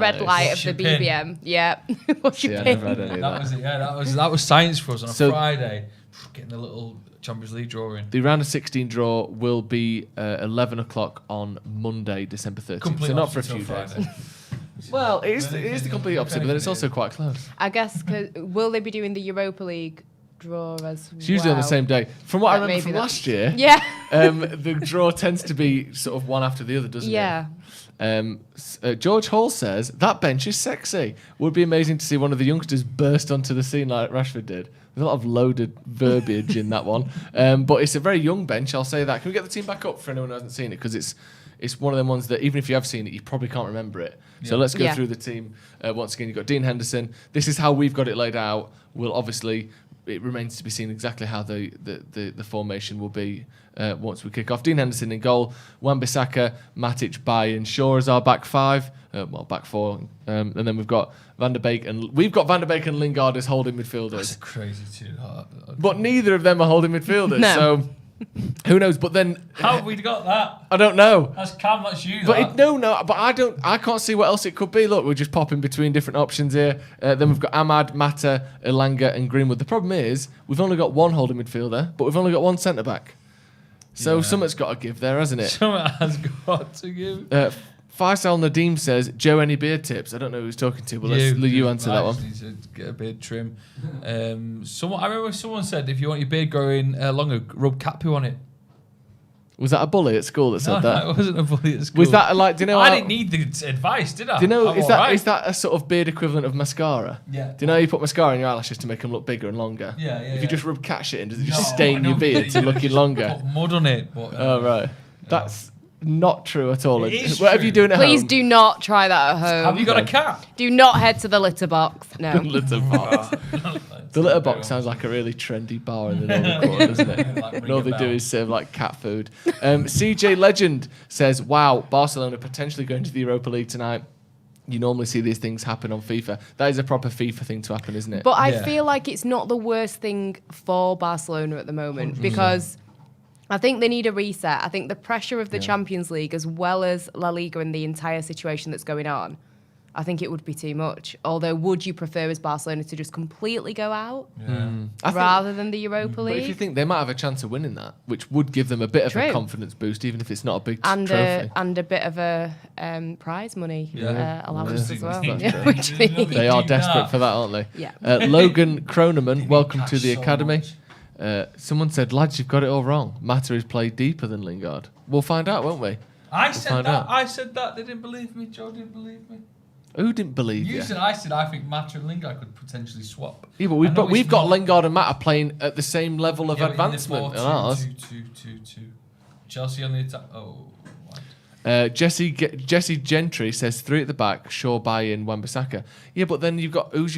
Speaker 9: red light of the BBM. Yeah. What's your pin?
Speaker 7: I never had any of
Speaker 8: That was it. Yeah, that was science for us on a Friday. Getting the little Champions League draw in.
Speaker 7: The round of 16 draw will be 11 o'clock on Monday, December 13th.
Speaker 8: Complete
Speaker 7: so not for a few
Speaker 8: Friday.
Speaker 7: days. Well, it is the complete opposite, but then it's also quite close.
Speaker 9: I guess, will they be doing the Europa League draw as well?
Speaker 7: It's usually on the same day. From what I remember from last year, the draw tends to be sort of one after the other, doesn't it? George Hall says, that bench is sexy. Would be amazing to see one of the youngsters burst onto the scene like Rashford did. There's a lot of loaded verbiage in that one. But it's a very young bench, I'll say that. Can we get the team back up for anyone who hasn't seen it? Because it's one of them ones that even if you have seen it, you probably can't remember it. So let's go through the team once again. You've got Dean Henderson. This is how we've got it laid out. We'll obviously, it remains to be seen exactly how the formation will be once we kick off. Dean Henderson in goal. Wan-Bissaka, Matic, Bayern, Shaw as our back five. Back four. And then we've got Van der Beek and Lingard as holding midfielders.
Speaker 8: That's crazy too.
Speaker 7: But neither of them are holding midfielders.
Speaker 9: No.
Speaker 7: So who knows? But then
Speaker 8: how have we got that?
Speaker 7: I don't know.
Speaker 8: That's Cam, that's you.
Speaker 7: But I can't see what else it could be. Look, we're just popping between different options here. Then we've got Ahmad, Mata, Elanga, and Greenwood. The problem is we've only got one holding midfielder, but we've only got one centre back. So something's got to give there, hasn't it?
Speaker 8: Something has got to give.
Speaker 7: Faisal Nadeem says, Joe, any beard tips? I don't know who he's talking to, but let's let you answer that one.
Speaker 8: Need to get a beard trim. I remember someone said if you want your beard growing longer, rub cat poo on it.
Speaker 7: Was that a bully at school that said that?
Speaker 8: No, it wasn't a bully at school.
Speaker 7: Was that like? Do you know?
Speaker 8: I didn't need the advice, did I?
Speaker 7: Do you know?
Speaker 8: I'm
Speaker 7: Is
Speaker 8: alright.
Speaker 7: that a sort of beard equivalent of mascara?
Speaker 8: Yeah.
Speaker 7: Do you know you put mascara in your eyelashes to make them look bigger and longer?
Speaker 8: Yeah.
Speaker 7: If you just rub cat shit in, does it just
Speaker 8: No,
Speaker 7: stain
Speaker 8: I
Speaker 7: your
Speaker 8: don't
Speaker 7: beard
Speaker 8: think
Speaker 7: to
Speaker 8: you
Speaker 7: looking longer?
Speaker 8: Put mud on it. But,
Speaker 7: Oh right, that's not true at all.
Speaker 8: It is
Speaker 7: Whatever
Speaker 8: true.
Speaker 7: you doing at
Speaker 9: Please
Speaker 7: home?
Speaker 9: do not try that at home.
Speaker 8: Have you got a cat?
Speaker 9: Do not head to the litter box. No.
Speaker 7: Litter box. The litter box sounds like a really trendy bar in the Northern Quarter, doesn't it?
Speaker 8: Like
Speaker 7: And all
Speaker 8: ring
Speaker 7: they
Speaker 8: a
Speaker 7: do
Speaker 8: bell.
Speaker 7: is serve like cat food. CJ Legend says, "Wow, Barcelona potentially going to the Europa League tonight." You normally see these things happen on FIFA. That is a proper FIFA thing to happen, isn't it?
Speaker 9: But I
Speaker 8: Yeah.
Speaker 9: feel like it's not the worst thing for Barcelona at the moment because I think they need a reset. I think the pressure of the Champions League as well as La Liga and the entire situation that's going on, I think it would be too much. Although, would you prefer as Barcelona to just completely go out rather than the Europa
Speaker 7: But if you
Speaker 9: League?
Speaker 7: think they might have a chance of winning that, which would give them a bit of a
Speaker 9: True.
Speaker 7: confidence boost, even if it's not a big
Speaker 9: And
Speaker 7: trophy.
Speaker 9: a bit of a prize money allowance
Speaker 7: Yeah.
Speaker 9: as well.
Speaker 7: That's
Speaker 9: Yeah,
Speaker 7: true.
Speaker 9: which they need.
Speaker 7: They are desperate for that, aren't they?
Speaker 9: Yeah.
Speaker 7: Logan Kroneman, welcome to
Speaker 8: cash
Speaker 7: the
Speaker 8: so
Speaker 7: academy.
Speaker 8: much.
Speaker 7: Someone said, lads, you've got it all wrong. Mata is played deeper than Lingard. We'll find out, won't we?
Speaker 8: I said
Speaker 7: find
Speaker 8: that.
Speaker 7: out.
Speaker 8: I said that. They didn't believe me. Joe didn't believe me.
Speaker 7: Who didn't believe you?
Speaker 8: You said. I said. I think Mata and Lingard could potentially swap.
Speaker 7: Yeah, but
Speaker 8: I
Speaker 7: we've
Speaker 8: know
Speaker 7: we've
Speaker 8: it's
Speaker 7: got
Speaker 8: not-
Speaker 7: Lingard and Mata playing at the same level of
Speaker 8: Yeah, but in the
Speaker 7: advancement than ours.
Speaker 8: 4-2-2-2-2. Chelsea on the attack. Oh.
Speaker 7: Jesse Gentry says 3 at the back, Shaw, Bain, Wan-Bissaka. Yeah, but then you've got who's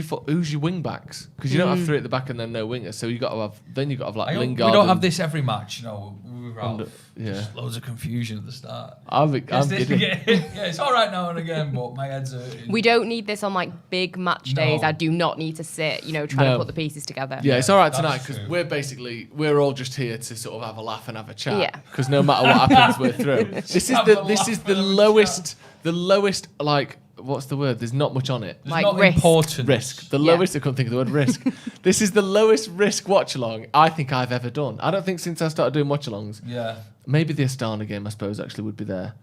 Speaker 7: your wing backs? Because you don't have 3 at the back and then no wingers. So you've got to have like Lingard.
Speaker 8: We don't
Speaker 7: and-
Speaker 8: have this every match. You know, we were out.
Speaker 7: yeah.
Speaker 8: Just loads of confusion at the start.
Speaker 7: I'm
Speaker 8: Yes, this
Speaker 7: kidding.
Speaker 8: yeah, it's all right now and again, but my head's hurting.
Speaker 9: We don't need this on like big match days.
Speaker 8: No.
Speaker 9: I do not need to sit, trying
Speaker 7: No.
Speaker 9: to put the pieces together.
Speaker 7: Yeah, it's all right
Speaker 8: that's
Speaker 7: tonight because
Speaker 8: true.
Speaker 7: we're all just here to sort of have a laugh and have a chat.
Speaker 9: Yeah.
Speaker 7: Because no matter what happens, we're through. This is
Speaker 8: Have
Speaker 7: the
Speaker 8: a
Speaker 7: this
Speaker 8: laugh
Speaker 7: is
Speaker 8: and
Speaker 7: the
Speaker 8: have a
Speaker 7: lowest like what's the word? There's not much on it.
Speaker 8: It's
Speaker 9: like
Speaker 8: not
Speaker 9: risk.
Speaker 8: important.
Speaker 7: Risk. The
Speaker 9: Yeah.
Speaker 7: lowest. I couldn't think of the word risk. This is the lowest risk watch along I think I've ever done. I don't think since I started doing watch alongs.
Speaker 8: Yeah.
Speaker 7: Maybe the Astana game, I suppose, actually would be there.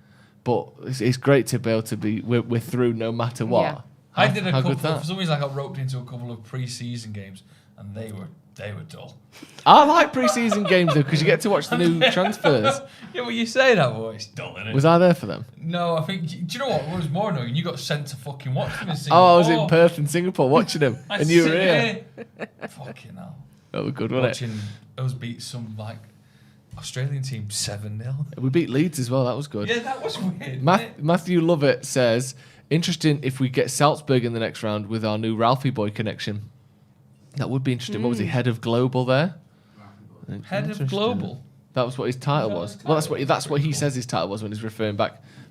Speaker 7: But it's great to be able to be. We're through no matter what.
Speaker 9: Yeah.
Speaker 8: I did a
Speaker 7: how
Speaker 8: couple.
Speaker 7: good's that?
Speaker 8: For some reason, I got roped into a couple of pre-season games, and they were dull.
Speaker 7: I like pre-season games though because you get to watch the new transfers.
Speaker 8: Yeah, well, you say that, but it's dull, isn't it?
Speaker 7: Was I there for them?
Speaker 8: No, I think. Do you know what was more annoying? You got sent to fucking watch them in Singapore.
Speaker 7: Oh, I was in Perth and Singapore watching them,
Speaker 8: I
Speaker 7: and you were
Speaker 8: sit
Speaker 7: here.
Speaker 8: Fucking hell.
Speaker 7: That was good, wasn't
Speaker 8: Watching us beat some like Australian team 7-0.
Speaker 7: it? We beat Leeds as well. That was good.
Speaker 8: Yeah, that was weird. wasn't it?
Speaker 7: Matthew Lovett says, interesting if we get Salzburg in the next round with our new Ralphie boy connection. That would be interesting. What was he, head of global there?
Speaker 8: Head of
Speaker 7: Interesting.
Speaker 8: global.
Speaker 7: That was what his title
Speaker 8: that
Speaker 7: was.
Speaker 8: his
Speaker 7: Well,
Speaker 8: title
Speaker 7: that's what he says his title was when he's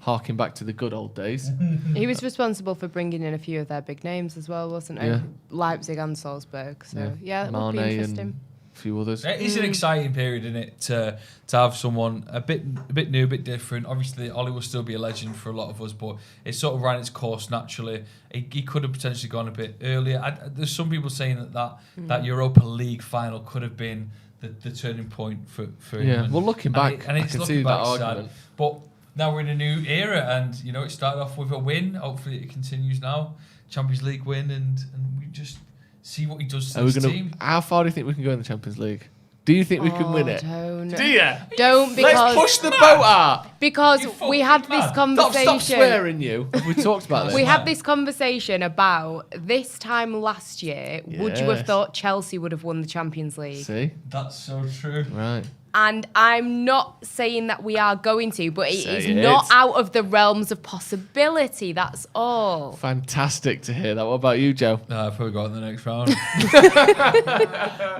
Speaker 7: harking back to the good old days.
Speaker 9: He was responsible for bringing in a few of their big names as well, wasn't he?
Speaker 7: Yeah.
Speaker 9: Leipzig and Salzburg. So, yeah, that would be
Speaker 7: Mane
Speaker 9: interesting.
Speaker 7: and a few others.
Speaker 8: It's an exciting period, isn't it, to have someone a bit new, a bit different. Obviously, Ollie will still be a legend for a lot of us, but it's sort of ran its course naturally. He could have potentially gone a bit earlier. There's some people saying that Europa League final could have been the turning point for him.
Speaker 7: Yeah,
Speaker 8: And-
Speaker 7: well, looking
Speaker 8: and
Speaker 7: back, I
Speaker 8: it's
Speaker 7: can
Speaker 8: looking
Speaker 7: see that
Speaker 8: back sad.
Speaker 7: argument.
Speaker 8: But now we're in a new era, and it started off with a win. Hopefully, it continues now. Champions League win, and we just see what he does to this team.
Speaker 7: How far do you think we can go in the Champions League? Do you think we can win it?
Speaker 9: Don't.
Speaker 7: Do you?
Speaker 9: Don't, because
Speaker 7: Let's push the boat out.
Speaker 9: because
Speaker 8: You
Speaker 9: we
Speaker 8: fucking
Speaker 9: had this
Speaker 8: mad.
Speaker 9: conversation.
Speaker 7: Stop swearing, you. We talked about this.
Speaker 9: We had this conversation about this time last year. Would you have
Speaker 7: Yes.
Speaker 9: thought Chelsea would have won the Champions League?
Speaker 7: See?
Speaker 8: That's so true.
Speaker 7: Right.
Speaker 9: And I'm not saying that we are going to, but it
Speaker 7: Say
Speaker 9: is
Speaker 7: it.
Speaker 9: not out of the realms of possibility. That's all.
Speaker 7: Fantastic to hear that. What about you, Joe?
Speaker 8: No, I'll probably go on the next round.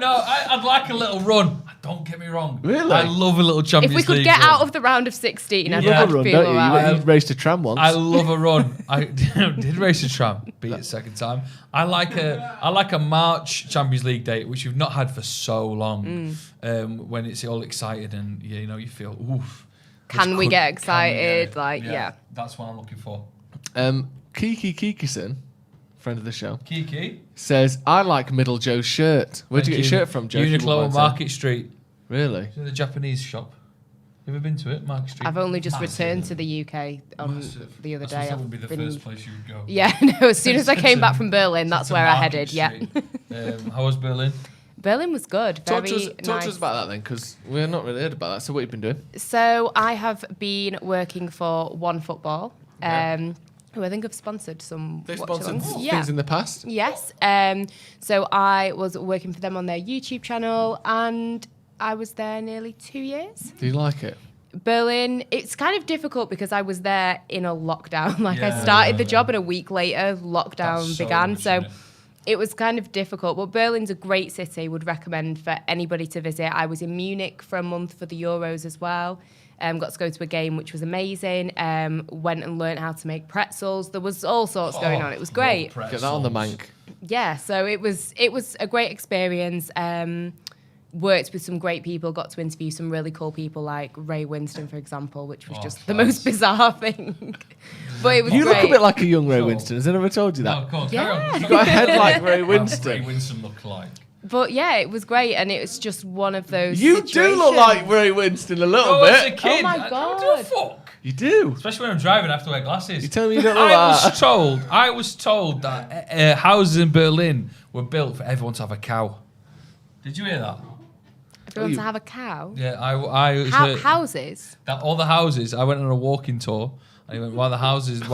Speaker 8: No, I'd like a little run. Don't get me wrong.
Speaker 7: Really?
Speaker 8: I love a little Champions
Speaker 9: If we could
Speaker 8: League
Speaker 9: get
Speaker 8: run.
Speaker 9: out of the round of 16, I'd
Speaker 8: Yeah.
Speaker 7: Love a run,
Speaker 9: feel
Speaker 7: don't you?
Speaker 9: alright.
Speaker 7: You raced a tram once.
Speaker 8: I love a run. I did race a tram, beat it second time. I like a March Champions League date, which you've not had for so long. When it's all excited and you feel oof.
Speaker 9: Can we get excited? Yeah.
Speaker 8: That's what I'm looking for.
Speaker 7: Kiki Kikison, friend of the show,
Speaker 8: Kiki.
Speaker 7: says, I like Middle Joe's shirt. Where'd you get your shirt from, Joe? if you
Speaker 8: Uniqlo
Speaker 7: wouldn't
Speaker 8: on
Speaker 7: mind
Speaker 8: Market Street.
Speaker 7: saying? Really?
Speaker 8: It's in the Japanese shop. You ever been to it, Market Street?
Speaker 9: I've only just
Speaker 8: Massive.
Speaker 9: returned to the UK on
Speaker 8: Massive.
Speaker 9: the other
Speaker 8: I
Speaker 9: day.
Speaker 8: suppose that
Speaker 9: I've
Speaker 8: would be the
Speaker 9: been-
Speaker 8: first place you would go.
Speaker 9: Yeah, no, as soon as I came back from Berlin, that's
Speaker 8: To
Speaker 9: where I
Speaker 8: Market
Speaker 9: headed. Yeah.
Speaker 8: Street. How was Berlin?
Speaker 9: Berlin was good.
Speaker 7: Talk to us about that then, because we're not really heard about that. So what have you been doing?
Speaker 9: So I have been working for One Football, who I think have sponsored some
Speaker 7: They've sponsored
Speaker 9: Watchalongs.
Speaker 7: things in the past?
Speaker 9: Yes. So I was working for them on their YouTube channel, and I was there nearly 2 years.
Speaker 7: Do you like it?
Speaker 9: Berlin, it's kind of difficult because I was there in a lockdown. I started the job and a week later lockdown began. So it was kind of difficult. But Berlin's a great city, would recommend for anybody to visit. I was in Munich for a month for the Euros as well. Got to go to a game which was amazing. Went and learned how to make pretzels. There was all sorts going on. It was great.
Speaker 7: Get that on the mank.
Speaker 9: Yeah, so it was a great experience. Worked with some great people, got to interview some really cool people like Ray Winston, for example, which was just the most bizarre thing. But it was
Speaker 7: You
Speaker 9: great.
Speaker 7: look a bit like a young Ray Winston. Has anyone told you that?
Speaker 8: No, come on,
Speaker 9: Yeah.
Speaker 8: carry
Speaker 7: You got a head like Ray Winston.
Speaker 8: Ray Winston look like.
Speaker 9: But yeah, it was great, and it was just one of those
Speaker 7: You do look
Speaker 9: situations.
Speaker 7: like Ray Winston a little
Speaker 8: As a
Speaker 7: bit.
Speaker 8: kid,
Speaker 9: Oh my
Speaker 8: I don't give a
Speaker 9: God.
Speaker 8: fuck.
Speaker 7: You do.
Speaker 8: Especially when I'm driving, I have to wear glasses.
Speaker 7: You tell me you don't look like that.
Speaker 8: I was told that houses in Berlin were built for everyone to have a cow. Did you hear that?
Speaker 9: Everyone to have a cow.
Speaker 8: Yeah, I
Speaker 9: Houses.
Speaker 8: that all the houses. I went on a walking tour. And I went, why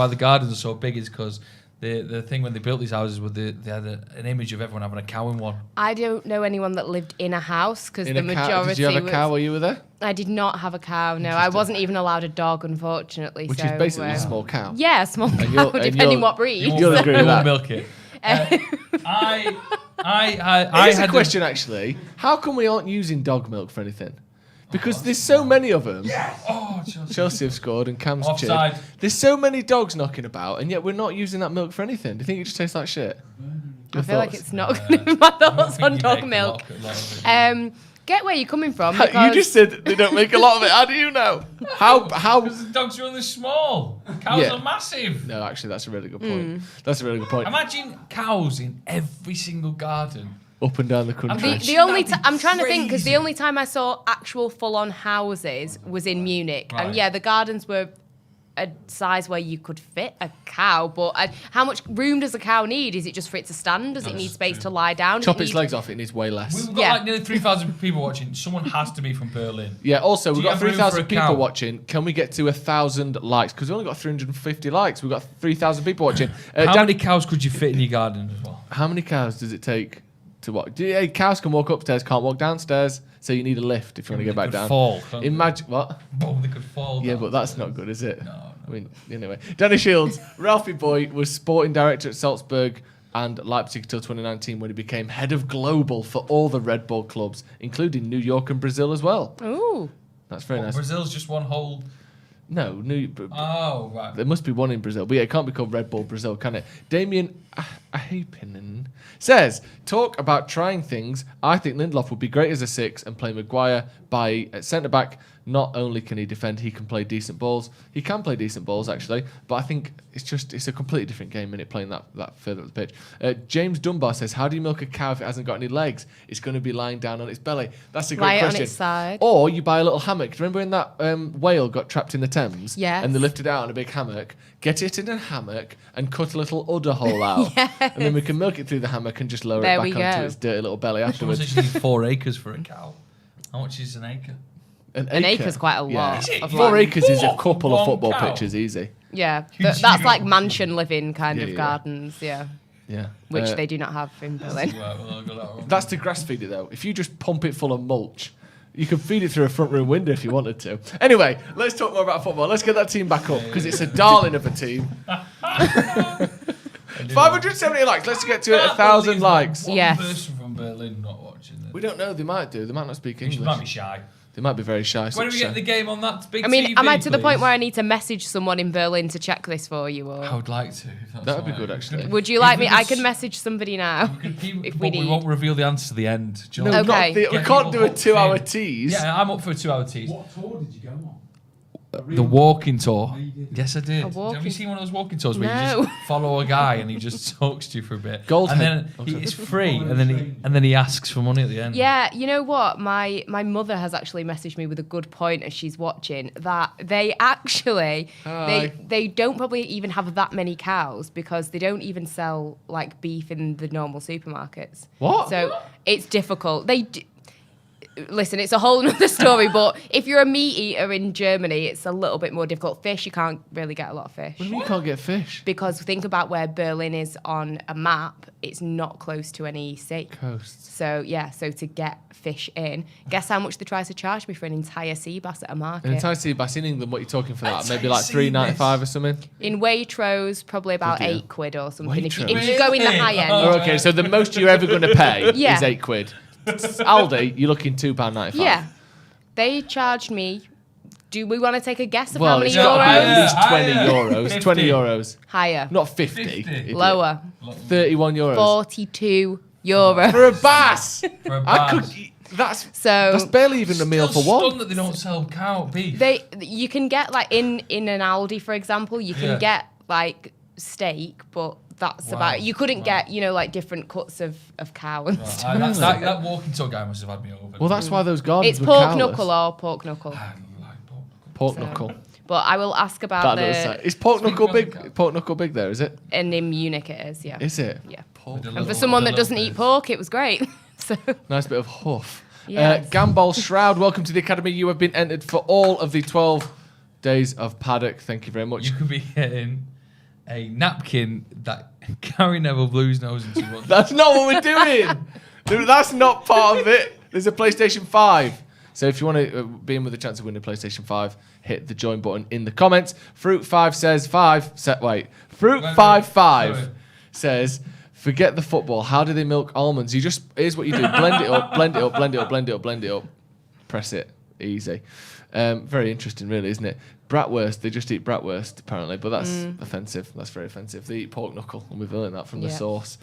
Speaker 8: the gardens are so big is because the thing when they built these houses was they had an image of everyone having a cow in one.
Speaker 9: I don't know anyone that lived in a house because
Speaker 7: In
Speaker 9: the
Speaker 7: a cow-
Speaker 9: majority.
Speaker 7: Did you have a cow while you were there?
Speaker 9: I did not have a cow. No, I wasn't even allowed a dog, unfortunately.
Speaker 7: Which
Speaker 9: so,
Speaker 7: is basically a small cow.
Speaker 9: Yeah, a small cow,
Speaker 7: you'll- and
Speaker 9: depending
Speaker 7: you'll-
Speaker 9: what breed.
Speaker 7: You'll agree with that.
Speaker 8: Milk it. I
Speaker 7: Here's a
Speaker 8: had
Speaker 7: question, actually. How come we aren't using dog milk for anything? Because there's so many of them.
Speaker 8: Oh,
Speaker 7: Chelsea have scored and Cam's cheered.
Speaker 8: Offside.
Speaker 7: There's so many dogs knocking about, and yet we're not using that milk for anything. Do you think it just tastes like shit?
Speaker 9: I feel like it's not going to be my thoughts on dog milk. Get where you're coming from.
Speaker 7: You
Speaker 9: because-
Speaker 7: just said they don't make a lot of it. How do you know? How?
Speaker 8: Because the dogs are only small. Cows
Speaker 7: Yeah.
Speaker 8: are massive.
Speaker 7: No, actually, that's a really good point. That's a really good point.
Speaker 8: Imagine cows in every single garden.
Speaker 7: Up and down the country.
Speaker 9: The only
Speaker 8: That'd be
Speaker 9: I'm trying to think because the
Speaker 8: crazy.
Speaker 9: only time I saw actual full-on houses was in Munich,
Speaker 8: Right.
Speaker 9: and yeah, the gardens were a size where you could fit a cow. But how much room does a cow need? Is it just for it to stand? Does it need space to lie down? Does
Speaker 7: Chop
Speaker 9: it
Speaker 7: its
Speaker 9: need-
Speaker 7: legs off, it needs way less.
Speaker 8: We've got
Speaker 9: Yeah.
Speaker 8: like nearly 3,000 people watching. Someone has to be from Berlin.
Speaker 7: Yeah, also,
Speaker 8: Do
Speaker 7: we've
Speaker 8: you
Speaker 7: got
Speaker 8: have room for
Speaker 7: 3,000
Speaker 8: a
Speaker 7: people
Speaker 8: cow?
Speaker 7: watching. Can we get to 1,000 likes? Because we only got 350 likes. We've got 3,000 people watching.
Speaker 8: How
Speaker 7: Dan,
Speaker 8: many cows could you fit in your garden as well?
Speaker 7: how many cows does it take to walk? Cows can walk upstairs, can't walk downstairs, so you need a lift if you want to
Speaker 8: They
Speaker 7: get back
Speaker 8: could
Speaker 7: down.
Speaker 8: fall, can't they?
Speaker 7: Imagine what?
Speaker 8: Boom, they could fall.
Speaker 7: Yeah,
Speaker 8: down.
Speaker 7: but that's not good, is it?
Speaker 8: No.
Speaker 7: I mean, anyway. Danny Shields, Ralphie Boy was sporting director at Salzburg and Leipzig until 2019 when he became head of global for all the Red Bull clubs, including New York and Brazil as well.
Speaker 9: Ooh.
Speaker 7: That's very nice.
Speaker 8: Brazil's just one whole.
Speaker 7: No,
Speaker 8: Oh, right.
Speaker 7: there must be one in Brazil. But yeah, it can't be called Red Bull Brazil, can it? Damien Ahapinen says, talk about trying things. I think Lindelof would be great as a 6 and play Maguire by centre-back. Not only can he defend, he can play decent balls. He can play decent balls, actually. But I think it's a completely different game, innit, playing that further up the pitch. James Dunbar says, how do you milk a cow if it hasn't got any legs? It's going to be lying down on its belly. That's a great
Speaker 9: Lie it on
Speaker 7: question.
Speaker 9: its side.
Speaker 7: Or you buy a little hammock. Do you remember when that whale got trapped in the Thames?
Speaker 9: Yes.
Speaker 7: And they lifted it out in a big hammock. Get it in a hammock and cut a little udder hole out.
Speaker 9: Yes.
Speaker 7: And then we can milk it through the hammock and just lower
Speaker 9: There
Speaker 7: it
Speaker 9: we
Speaker 7: back onto
Speaker 9: go.
Speaker 7: its dirty little belly
Speaker 8: Someone
Speaker 7: afterwards.
Speaker 8: says you need 4 acres for a cow. How much is an acre?
Speaker 9: An acre's quite a lot.
Speaker 8: Is it?
Speaker 9: of
Speaker 7: 4
Speaker 9: land.
Speaker 7: acres is a
Speaker 8: What?
Speaker 7: couple of
Speaker 8: One
Speaker 7: football
Speaker 8: cow?
Speaker 7: pitches, easy.
Speaker 9: Yeah,
Speaker 8: Huge.
Speaker 9: that's like mansion living kind
Speaker 7: Yeah,
Speaker 9: of
Speaker 7: yeah.
Speaker 9: gardens. Yeah,
Speaker 7: Yeah.
Speaker 9: which they do not have in Berlin.
Speaker 8: Right, well, I'll go that one.
Speaker 7: That's to grass feed it though. If you just pump it full of mulch, you can feed it through a front room window if you wanted to. Anyway, let's talk more about football. Let's get that team back up because it's a darling of a team. 570 likes. Let's get to 1,000 likes.
Speaker 8: One
Speaker 9: Yes.
Speaker 8: person from Berlin not watching it.
Speaker 7: We don't know. They might do. They might not speak
Speaker 8: She
Speaker 7: English.
Speaker 8: might be shy.
Speaker 7: They might be very shy.
Speaker 8: When do we
Speaker 7: so-
Speaker 8: get the game on that big
Speaker 9: I mean,
Speaker 8: TV,
Speaker 9: am I to the point
Speaker 8: please?
Speaker 9: where I need to message someone in Berlin to check this for you? Or
Speaker 8: I would like to. if that's
Speaker 7: That would be
Speaker 8: all
Speaker 7: good,
Speaker 8: right.
Speaker 7: actually.
Speaker 9: would you
Speaker 8: If
Speaker 9: like
Speaker 8: we
Speaker 9: me?
Speaker 8: could
Speaker 9: I can
Speaker 8: s-
Speaker 9: message somebody now if we
Speaker 8: But we
Speaker 9: need.
Speaker 8: won't reveal the answer to the end. Do you
Speaker 7: No,
Speaker 8: know?
Speaker 9: Okay.
Speaker 7: we
Speaker 8: Get
Speaker 7: can't
Speaker 8: people
Speaker 7: do a
Speaker 8: hooked
Speaker 7: 2-hour
Speaker 8: in.
Speaker 7: tease.
Speaker 8: Yeah, I'm up for a 2-hour tease.
Speaker 2: What tour did you go on?
Speaker 8: the walking tour. Yes, I did.
Speaker 9: walking-
Speaker 8: Have you seen one of those walking tours where you
Speaker 9: No.
Speaker 8: just follow a guy and he just talks to you for a bit?
Speaker 7: Gold
Speaker 8: and
Speaker 7: head.
Speaker 8: then it's free, and then he asks for money at the end.
Speaker 9: Yeah, you know what? My mother has actually messaged me with a good point as she's watching that they actually they don't probably even have that many cows because they don't even sell like beef in the normal supermarkets.
Speaker 7: What?
Speaker 9: So it's difficult. Listen, it's a whole other story, but if you're a meat eater in Germany, it's a little bit more difficult. Fish, you can't really get a lot of fish.
Speaker 7: What do you mean you can't get fish?
Speaker 9: Because think about where Berlin is on a map, it's not close to any sea.
Speaker 7: Coasts.
Speaker 9: So, so to get fish in, guess how much they try to charge me for an entire sea bass at a market?
Speaker 7: An entire sea bass in England, what are you talking for that? Maybe like $3.95 or something?
Speaker 9: In Waitrose, probably about £8 or something. If you
Speaker 7: Waitrose?
Speaker 9: go in the high end.
Speaker 7: Oh, okay, so the most you're ever going to pay
Speaker 9: Yeah.
Speaker 7: is £8. Aldi, you're looking £2.95.
Speaker 9: Yeah. They charged me. Do we want to take a guess of
Speaker 7: Well,
Speaker 9: how many
Speaker 7: it's got to be
Speaker 9: euros?
Speaker 7: at least 20
Speaker 8: Higher.
Speaker 7: euros.
Speaker 8: 50.
Speaker 7: 20 euros.
Speaker 9: Higher.
Speaker 7: Not 50.
Speaker 8: 50.
Speaker 7: idiot.
Speaker 9: Lower.
Speaker 7: 31 euros.
Speaker 9: 42 euros.
Speaker 7: For a bass!
Speaker 8: For a
Speaker 7: I
Speaker 8: bass.
Speaker 7: could. That's
Speaker 9: So
Speaker 7: barely even a meal for
Speaker 8: Still
Speaker 7: one.
Speaker 8: stunned that they don't sell cow beef.
Speaker 9: you can get like in an Aldi, for example, you can
Speaker 8: Yeah.
Speaker 9: get like steak, but that's
Speaker 8: Wow.
Speaker 9: about it. You couldn't get, like different cuts of cow and stuff.
Speaker 8: That walking tour guy must have had me over.
Speaker 7: Well, that's why those gardens
Speaker 9: It's
Speaker 7: were
Speaker 9: pork
Speaker 7: cowless.
Speaker 9: knuckle or pork knuckle.
Speaker 8: I like pork.
Speaker 7: Pork
Speaker 9: So-
Speaker 7: knuckle.
Speaker 9: But I will ask about
Speaker 7: That does say. Is pork knuckle big? Pork knuckle big there, is it?
Speaker 9: and in Munich it is, yeah.
Speaker 7: Is it?
Speaker 9: Yeah.
Speaker 7: Pork.
Speaker 9: And for someone that doesn't eat pork, it was great. So
Speaker 7: Nice bit of hoof.
Speaker 9: Yes.
Speaker 7: Gambol Shroud, welcome to the Academy. You have been entered for all of the 12 days of Paddock. Thank you very much.
Speaker 8: You could be getting a napkin that Gary Neville blew his nose into once.
Speaker 7: That's not what we're doing. Dude, that's not part of it. There's a PlayStation 5. So if you want to be in with a chance of winning a PlayStation 5, hit the join button in the comments. Fruit5 says Fruit55 says, forget the football. How do they milk almonds? Here's what you do. Blend it up, blend it up, blend it up, blend it up, blend it up. Press it. Easy. Very interesting, really, isn't it? Bratwurst, they just eat bratwurst, apparently, but that's offensive. That's very offensive. They eat pork knuckle, and we've learned that from the source.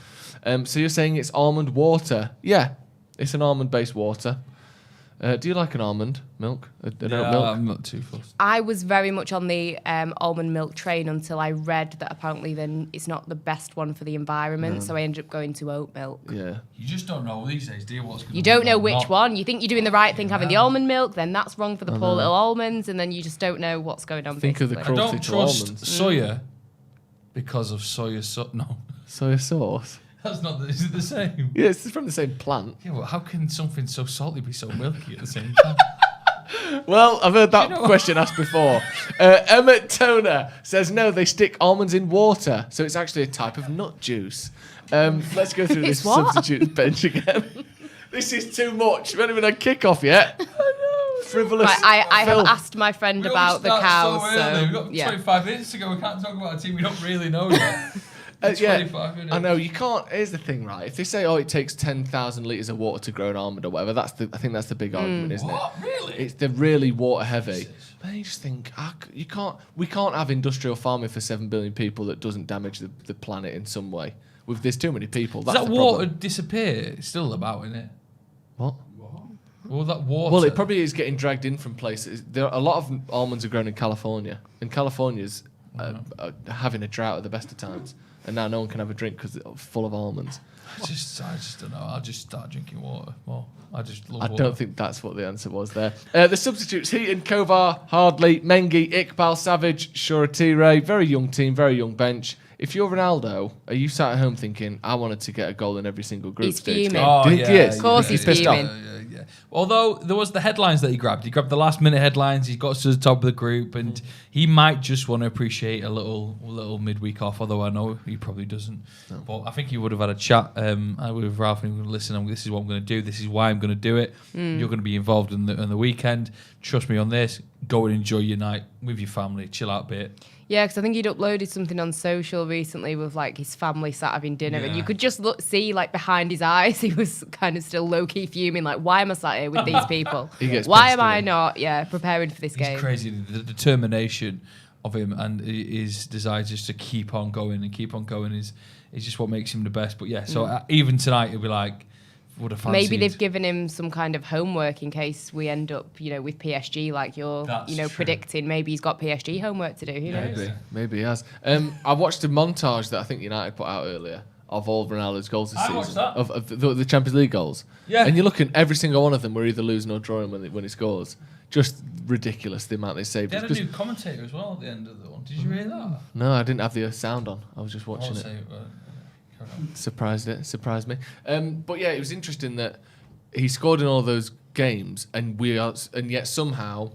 Speaker 7: So you're saying it's almond water? Yeah, it's an almond-based water. Do you like an almond milk? Milk?
Speaker 8: I'm not too fussed.
Speaker 9: I was very much on the almond milk train until I read that apparently then it's not the best one for the environment, so I ended up going to oat milk.
Speaker 7: Yeah.
Speaker 8: You just don't know these days, do you? What's going
Speaker 9: You don't know which one. You think you're doing the right thing having the almond milk, then that's wrong for the poor little almonds, and then you just don't know what's going on.
Speaker 7: Think of the
Speaker 9: basically.
Speaker 8: I
Speaker 7: cruelty
Speaker 8: don't
Speaker 7: to
Speaker 8: trust
Speaker 7: almonds.
Speaker 8: soya because of soya sauce. No,
Speaker 7: Soya sauce?
Speaker 8: that's not. Is it the same?
Speaker 7: Yeah, it's from the same plant.
Speaker 8: Yeah, well, how can something so salty be so milky at the same time?
Speaker 7: Well, I've heard that question asked before. Emmett Toner says, no, they stick almonds in water. So it's actually a type of nut juice. Let's go through this
Speaker 9: It's what?
Speaker 7: substitute bench again. This is too much. We haven't even had kick-off yet. Frivolous
Speaker 9: Right, I have
Speaker 7: filth.
Speaker 9: asked my friend
Speaker 8: We
Speaker 9: about the
Speaker 8: always start
Speaker 9: cows,
Speaker 8: so early. We've
Speaker 9: so
Speaker 8: got
Speaker 9: yeah.
Speaker 8: 25 minutes to go. We can't talk about a team we don't really know yet.
Speaker 7: Yeah,
Speaker 8: 25 minutes.
Speaker 7: I know, you can't. Here's the thing, right? If they say, oh, it takes 10,000 litres of water to grow an almond or whatever, I think that's the big argument, isn't
Speaker 8: What?
Speaker 7: it?
Speaker 8: Really?
Speaker 7: They're really water heavy. But then you just think, we can't have industrial farming for 7 billion people that doesn't damage the planet in some way. There's too many people.
Speaker 8: Does
Speaker 7: That's
Speaker 8: that
Speaker 7: the
Speaker 8: water
Speaker 7: problem.
Speaker 8: disappear? It's still about, isn't it?
Speaker 7: What?
Speaker 8: Well, that water.
Speaker 7: Well, it probably is getting dragged in from places. A lot of almonds are grown in California, and California's having a drought at the best of times. And now no one can have a drink because it's full of almonds.
Speaker 8: I just don't know. I'll just start drinking water more. I just love
Speaker 7: I
Speaker 8: water.
Speaker 7: don't think that's what the answer was there. The substitutes, Heaton, Kovar, Hardley, Mengi, Iqbal, Savage, Shoretire. Very young team, very young bench. If you're Ronaldo, are you sat at home thinking, I wanted to get a goal in every single group
Speaker 9: He's
Speaker 7: stage
Speaker 9: fuming.
Speaker 7: game?
Speaker 8: Oh,
Speaker 7: Do you think he is?
Speaker 9: Of course he's
Speaker 7: pissed off.
Speaker 9: fuming.
Speaker 8: Yeah. Although there was the headlines that he grabbed. He grabbed the last minute headlines. He got to the top of the group, and he might just want to appreciate a little midweek off. Although I know he probably doesn't. No. But I think he would have had a chat with Ralph and he would listen. This is what I'm going to do. This is why I'm going to do it. You're going to be involved in the weekend. Trust me on this. Go and enjoy your night with your family. Chill out a bit.
Speaker 9: Yeah, because I think he'd uploaded something on social recently with like his family sat having dinner, and you could just see like behind his eyes, he was kind of still low key fuming. Like, why am I sat here with these people? Why am I not? Yeah, preparing for this game.
Speaker 8: It's crazy the determination of him and his desire just to keep on going is just what makes him the best. But yeah, so even tonight it'll be like fancied.
Speaker 9: Maybe they've given him some kind of homework in case we end up, with PSG like you're, predicting. Maybe he's got PSG homework to do. Who knows?
Speaker 7: Maybe he has. I watched a montage that I think United put out earlier of all Ronaldo's goals this season. Of the Champions League goals.
Speaker 8: Yeah.
Speaker 7: And you look at every single one of them, we're either losing or drawing when he scores. Just ridiculous the amount they saved.
Speaker 8: They had a new commentator as well at the end of the one. Did you hear that?
Speaker 7: No, I didn't have the sound on. I was just watching it. Surprised me. But yeah, it was interesting that he scored in all those games, and yet somehow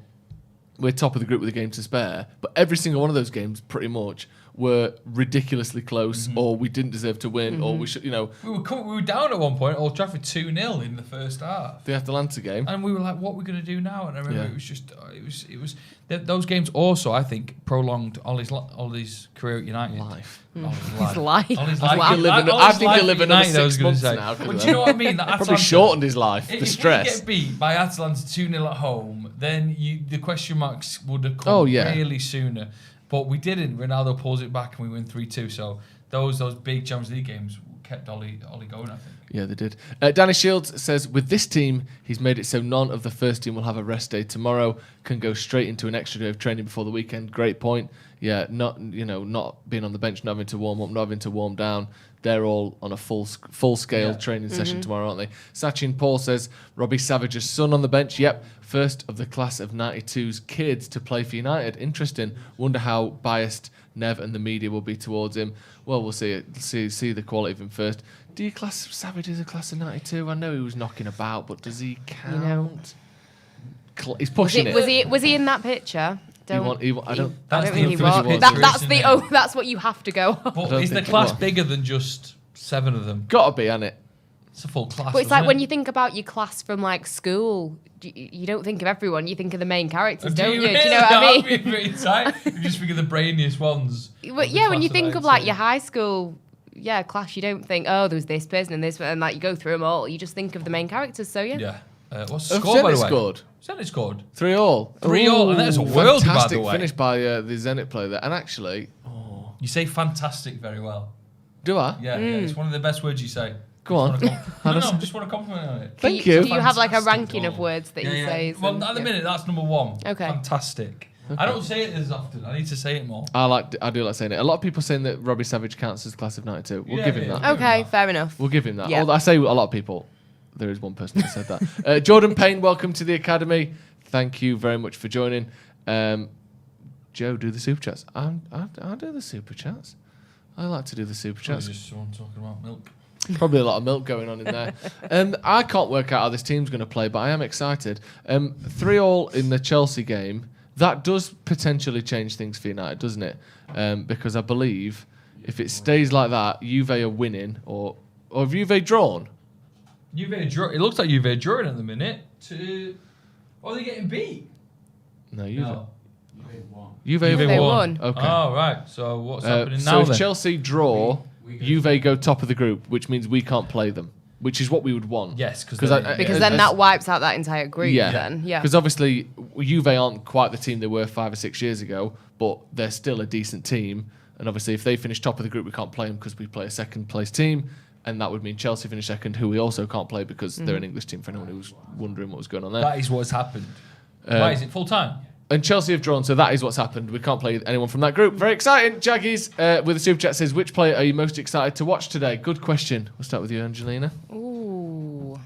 Speaker 7: we're top of the group with a game to spare. But every single one of those games, pretty much, were ridiculously close, or we didn't deserve to win, or we should,
Speaker 8: We were down at one point, Old Trafford 2-0 in the first half.
Speaker 7: The Atalanta game.
Speaker 8: And we were like, what are we going to do now? And I remember it was those games also, I think, prolonged Ollie's career at United.
Speaker 9: His life.
Speaker 7: I think he'll live another 6 months now.
Speaker 8: But do you know what I mean? That
Speaker 7: probably shortened his life, the stress.
Speaker 8: If you get beat by Atalanta 2-0 at home, then the question marks would have come really sooner. But we didn't. Ronaldo pulls it back and we win 3-2. So those big Champions League games kept Ollie going, I think.
Speaker 7: Yeah, they did. Danny Shields says, with this team, he's made it so none of the first team will have a rest day tomorrow, can go straight into an extra day of training before the weekend. Great point. Yeah, not being on the bench, not having to warm up, not having to warm down. They're all on a full-scale training session tomorrow, aren't they? Sachin Paul says, Robbie Savage's son on the bench. Yep, first of the class of 92's kids to play for United. Interesting. Wonder how biased Nev and the media will be towards him. Well, we'll see the quality of him first. Do you class Savage as a class of 92? I know he was knocking about, but does he count? He's pushing it.
Speaker 9: Was he in that picture?
Speaker 7: I don't
Speaker 9: think he was. That's what you have to go on.
Speaker 8: But is the class bigger than just 7 of them?
Speaker 7: Gotta be, hasn't it?
Speaker 8: It's a full class.
Speaker 9: But it's like when you think about your class from like school, you don't think of everyone. You think of the main characters, don't you? Do you know what I mean?
Speaker 8: You just think of the brainiest ones.
Speaker 9: But yeah, when you think of like your high school class, you don't think, oh, there was this person and this, and like you go through them all. You just think of the main characters. So yeah.
Speaker 8: Yeah. What's the score, by the way? Zenit scored
Speaker 7: 3-3,
Speaker 8: 3-3, and that's a world, by the way.
Speaker 7: Finish by the Zenit player there, and actually,
Speaker 8: you say fantastic very well.
Speaker 7: Do I?
Speaker 8: Yeah, it's one of the best words you say.
Speaker 7: Go on.
Speaker 8: I just want to compliment on it.
Speaker 7: Thank you.
Speaker 9: Do you have like a ranking of words that you say?
Speaker 8: Well, at the minute, that's number 1.
Speaker 9: Okay.
Speaker 8: Fantastic. Okay. I don't say it as often. I need to say it more.
Speaker 7: I do like saying it. A lot of people saying that Robbie Savage counts as class of 92. We'll give him that.
Speaker 9: Okay, fair enough.
Speaker 7: We'll give him that. Yeah. I say a lot of people. There is one person that said that. Jordan Payne, welcome to the Academy. Thank you very much for joining. Joe, do the super chats. I'll do the super chats. I like to do the super chats.
Speaker 8: Just someone talking about milk.
Speaker 7: Probably a lot of milk going on in there. I can't work out how this team's going to play, but I am excited. 3-3 in the Chelsea game. That does potentially change things for United, doesn't it? Because I believe if it stays like that, Juve are winning, or have Juve drawn?
Speaker 8: It looks like Juve drawing at the minute. Are they getting beat?
Speaker 7: No, Juve.
Speaker 8: No.
Speaker 7: Juve won. Okay.
Speaker 8: Oh, right. So what's happening now then?
Speaker 7: So if Chelsea draw, Juve go top of the group, which means we can't play them, which is what we would want.
Speaker 8: Yes,
Speaker 9: because then that wipes out that entire group.
Speaker 7: Yeah, because obviously Juve aren't quite the team they were 5 or 6 years ago, but they're still a decent team. And obviously, if they finish top of the group, we can't play them because we play a second place team. And that would mean Chelsea finish second, who we also can't play because they're an English team, for anyone who was wondering what was going on there.
Speaker 8: That is what's happened. Why is it full time?
Speaker 7: And Chelsea have drawn, so that is what's happened. We can't play anyone from that group. Very exciting. Jaggies with the super chat says, which player are you most excited to watch today? Good question. We'll start with you, Angelina.
Speaker 9: Ooh,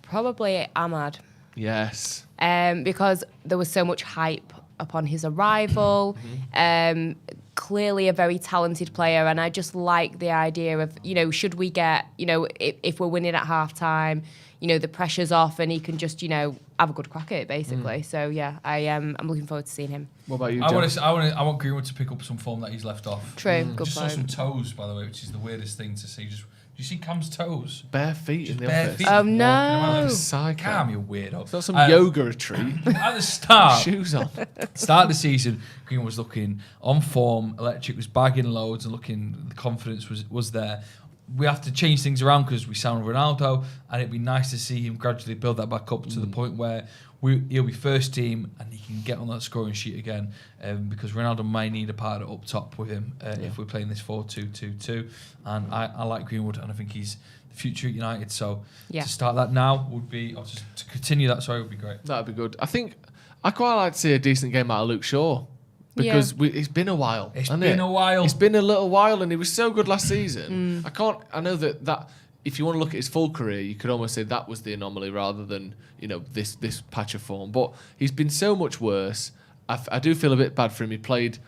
Speaker 9: probably Ahmad.
Speaker 7: Yes.
Speaker 9: Because there was so much hype upon his arrival. Clearly a very talented player, and I just like the idea of, should we get, if we're winning at half time, the pressure's off and he can just, have a good crack at it, basically. So yeah, I'm looking forward to seeing him.
Speaker 7: What about you,
Speaker 8: Joe? I want Greenwood to pick up some form that he's left off.
Speaker 9: True, good
Speaker 8: just
Speaker 9: point.
Speaker 8: Saw some toes, by the way, which is the weirdest thing to see. Do you see Cam's toes?
Speaker 7: Bare feet
Speaker 8: just
Speaker 7: in the office.
Speaker 9: Oh no!
Speaker 7: Psycho.
Speaker 8: Cam, you weirdo.
Speaker 7: It's not some yoga retreat.
Speaker 8: At the start,
Speaker 7: shoes on.
Speaker 8: Start of the season, Green was looking on form. Electric was bagging loads and the confidence was there. we have to change things around because we signed Ronaldo, and it'd be nice to see him gradually build that back up to the point where he'll be first team and he can get on that scoring sheet again, because Ronaldo may need a partner up top with him if we're playing this 4-2-2-2. And I like Greenwood, and I think he's the future at United. So to start that now would be, or to continue that, would be great.
Speaker 7: That'd be good. I think I quite like to see a decent game out of Luke Shaw. Because it's been a while.
Speaker 8: It's been a while.
Speaker 7: It's been a little while, and he was so good last season. I know that if you want to look at his full career, you could almost say that was the anomaly rather than this patch of form. But he's been so much worse. I do feel a bit bad for him. He played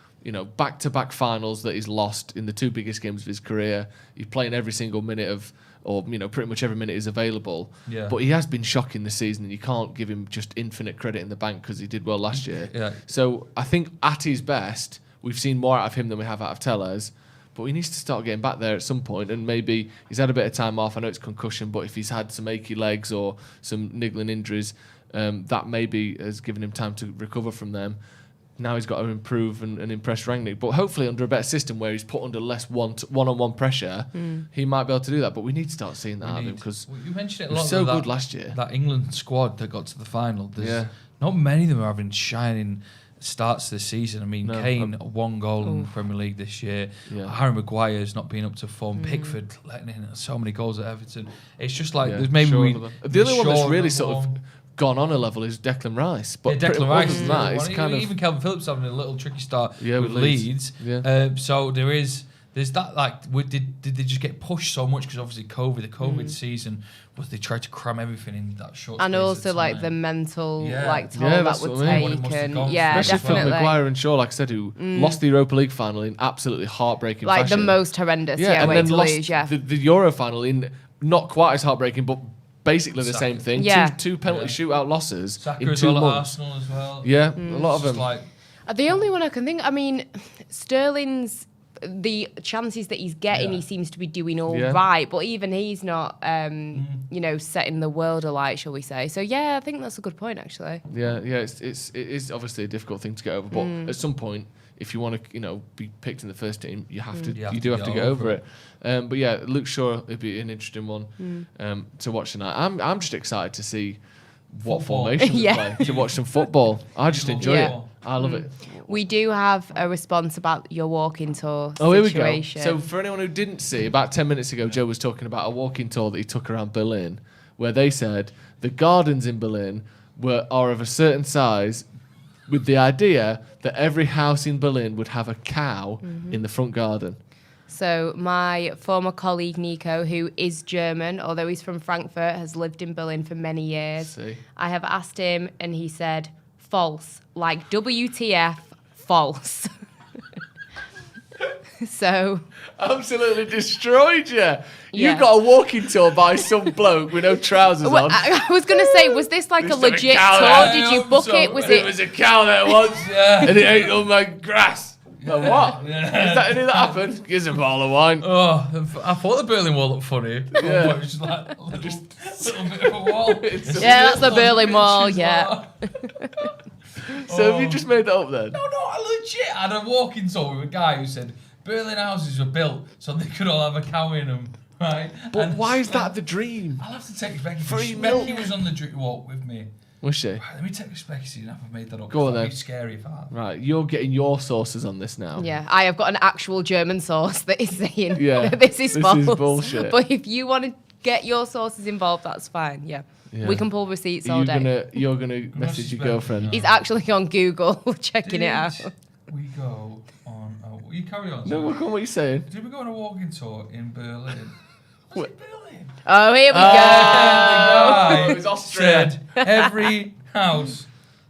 Speaker 7: back-to-back finals that he's lost in the 2 biggest games of his career. He's playing every single minute of. Or pretty much every minute is available. Yeah. But he has been shocking this season, and you can't give him just infinite credit in the bank because he did well last year. Yeah. So I think at his best, we've seen more out of him than we have out of Tellez. But he needs to start getting back there at some point, and maybe he's had a bit of time off. I know it's concussion, but if he's had some achy legs or some niggling injuries, that maybe has given him time to recover from them. Now he's got to improve and impress Rangnick. But hopefully under a better system where he's put under less one-on-one pressure, he might be able to do that. But we need to start seeing that out of him because
Speaker 8: you mentioned it
Speaker 7: a lot. So good last year.
Speaker 8: That England squad that got to the final. Not many of them are having shining starts this season. I mean, Kane 1 goal in the Premier League this year. Harry Maguire's not been up to form. Pickford letting in so many goals at Everton. It's just like there's maybe
Speaker 7: the only one that's really sort of gone on a level is Declan Rice, but
Speaker 8: Declan Rice
Speaker 7: is that. It's kind of
Speaker 8: even Calvin Phillips having a little tricky start with Leeds. So there's that. Like, did they just get pushed so much because obviously the COVID season was they tried to cram everything in that short.
Speaker 9: And
Speaker 8: space
Speaker 9: also like the mental toll that would take, and
Speaker 7: especially
Speaker 9: definitely.
Speaker 7: for Maguire and Shaw, like I said, who lost the Europa League final in absolutely heartbreaking
Speaker 9: like
Speaker 7: fashion.
Speaker 9: the most horrendous
Speaker 7: and
Speaker 9: way
Speaker 7: then
Speaker 9: to
Speaker 7: lost
Speaker 9: lose.
Speaker 7: The Euro final in not quite as heartbreaking, but basically the same thing. Two penalty shootout losses
Speaker 8: Saka
Speaker 7: in 2 months.
Speaker 8: Arsenal as well.
Speaker 7: Yeah, a lot of them.
Speaker 8: Like,
Speaker 9: the only one I can think. I mean, Sterling's the chances that he's getting, he seems to be doing all right, but even he's not, setting the world alight, shall we say? So I think that's a good point, actually.
Speaker 7: It is obviously a difficult thing to get over, but at some point, if you want to, be picked in the first team, you have to. You do have to get over it. But Luke Shaw would be an interesting one to watch tonight. I'm just excited to see what formation they play, to watch some football. I just enjoy it. I love it.
Speaker 9: We do have a response about your walking tour situation.
Speaker 7: Here we go. So for anyone who didn't see, about 10 minutes ago, Joe was talking about a walking tour that he took around Berlin, where they said the gardens in Berlin are of a certain size, with the idea that every house in Berlin would have a cow in the front garden.
Speaker 9: So my former colleague Nico, who is German, although he's from Frankfurt, has lived in Berlin for many years. I have asked him, and he said, false. Like WTF, false. So
Speaker 7: absolutely destroyed you. You got a walking tour by some bloke with no trousers on.
Speaker 9: I was going to say, was this like a legit tour? Did you book it?
Speaker 7: It was a cow there once, and it ate all my grass. What? Is that anything that happened? Gives a bottle of wine.
Speaker 8: Oh, I thought the Berlin Wall looked funny. Yeah. It was just like a little bit of a wall.
Speaker 9: That's the Berlin Wall,
Speaker 7: So have you just made that up then?
Speaker 8: No, I legit had a walking tour with a guy who said Berlin houses were built so they could all have a cow in them, right?
Speaker 7: But why is that the dream?
Speaker 8: I'll have to text Becky. Becky was on the walk with me.
Speaker 7: Was she?
Speaker 8: Right, let me text Becky see if I've made that up.
Speaker 7: Go on then.
Speaker 8: It'd be scary if I have.
Speaker 7: Right, you're getting your sources on this now.
Speaker 9: Yeah, I have got an actual German source that is saying that this is false.
Speaker 7: This is bullshit.
Speaker 9: But if you want to get your sources involved, that's fine. Yeah. We can pull receipts all day.
Speaker 7: You're gonna message your girlfriend.
Speaker 9: He's actually on Google checking it out.
Speaker 8: We go on. You carry on.
Speaker 7: No, look on what you're saying.
Speaker 8: Did we go on a walking tour in Berlin? Was it Berlin?
Speaker 9: Oh, here we go.
Speaker 8: The guy
Speaker 7: it was Austria.
Speaker 8: said every house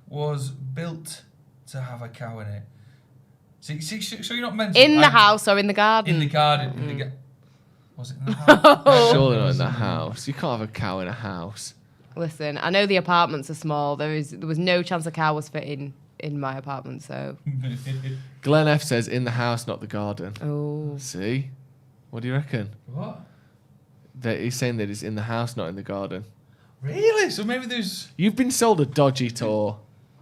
Speaker 8: was built to have a cow in it. So you're not meant to.
Speaker 9: In the house or in the garden?
Speaker 8: In the garden. Was it in the house?
Speaker 7: Surely not in the house. You can't have a cow in a house.
Speaker 9: Listen, I know the apartments are small. There was no chance a cow was fitting in my apartment, so.
Speaker 7: Glenn F says in the house, not the garden.
Speaker 9: Oh.
Speaker 7: See? What do you reckon?
Speaker 8: What?
Speaker 7: He's saying that it's in the house, not in the garden.
Speaker 8: Really? So maybe there's...
Speaker 7: You've been sold a dodgy tour.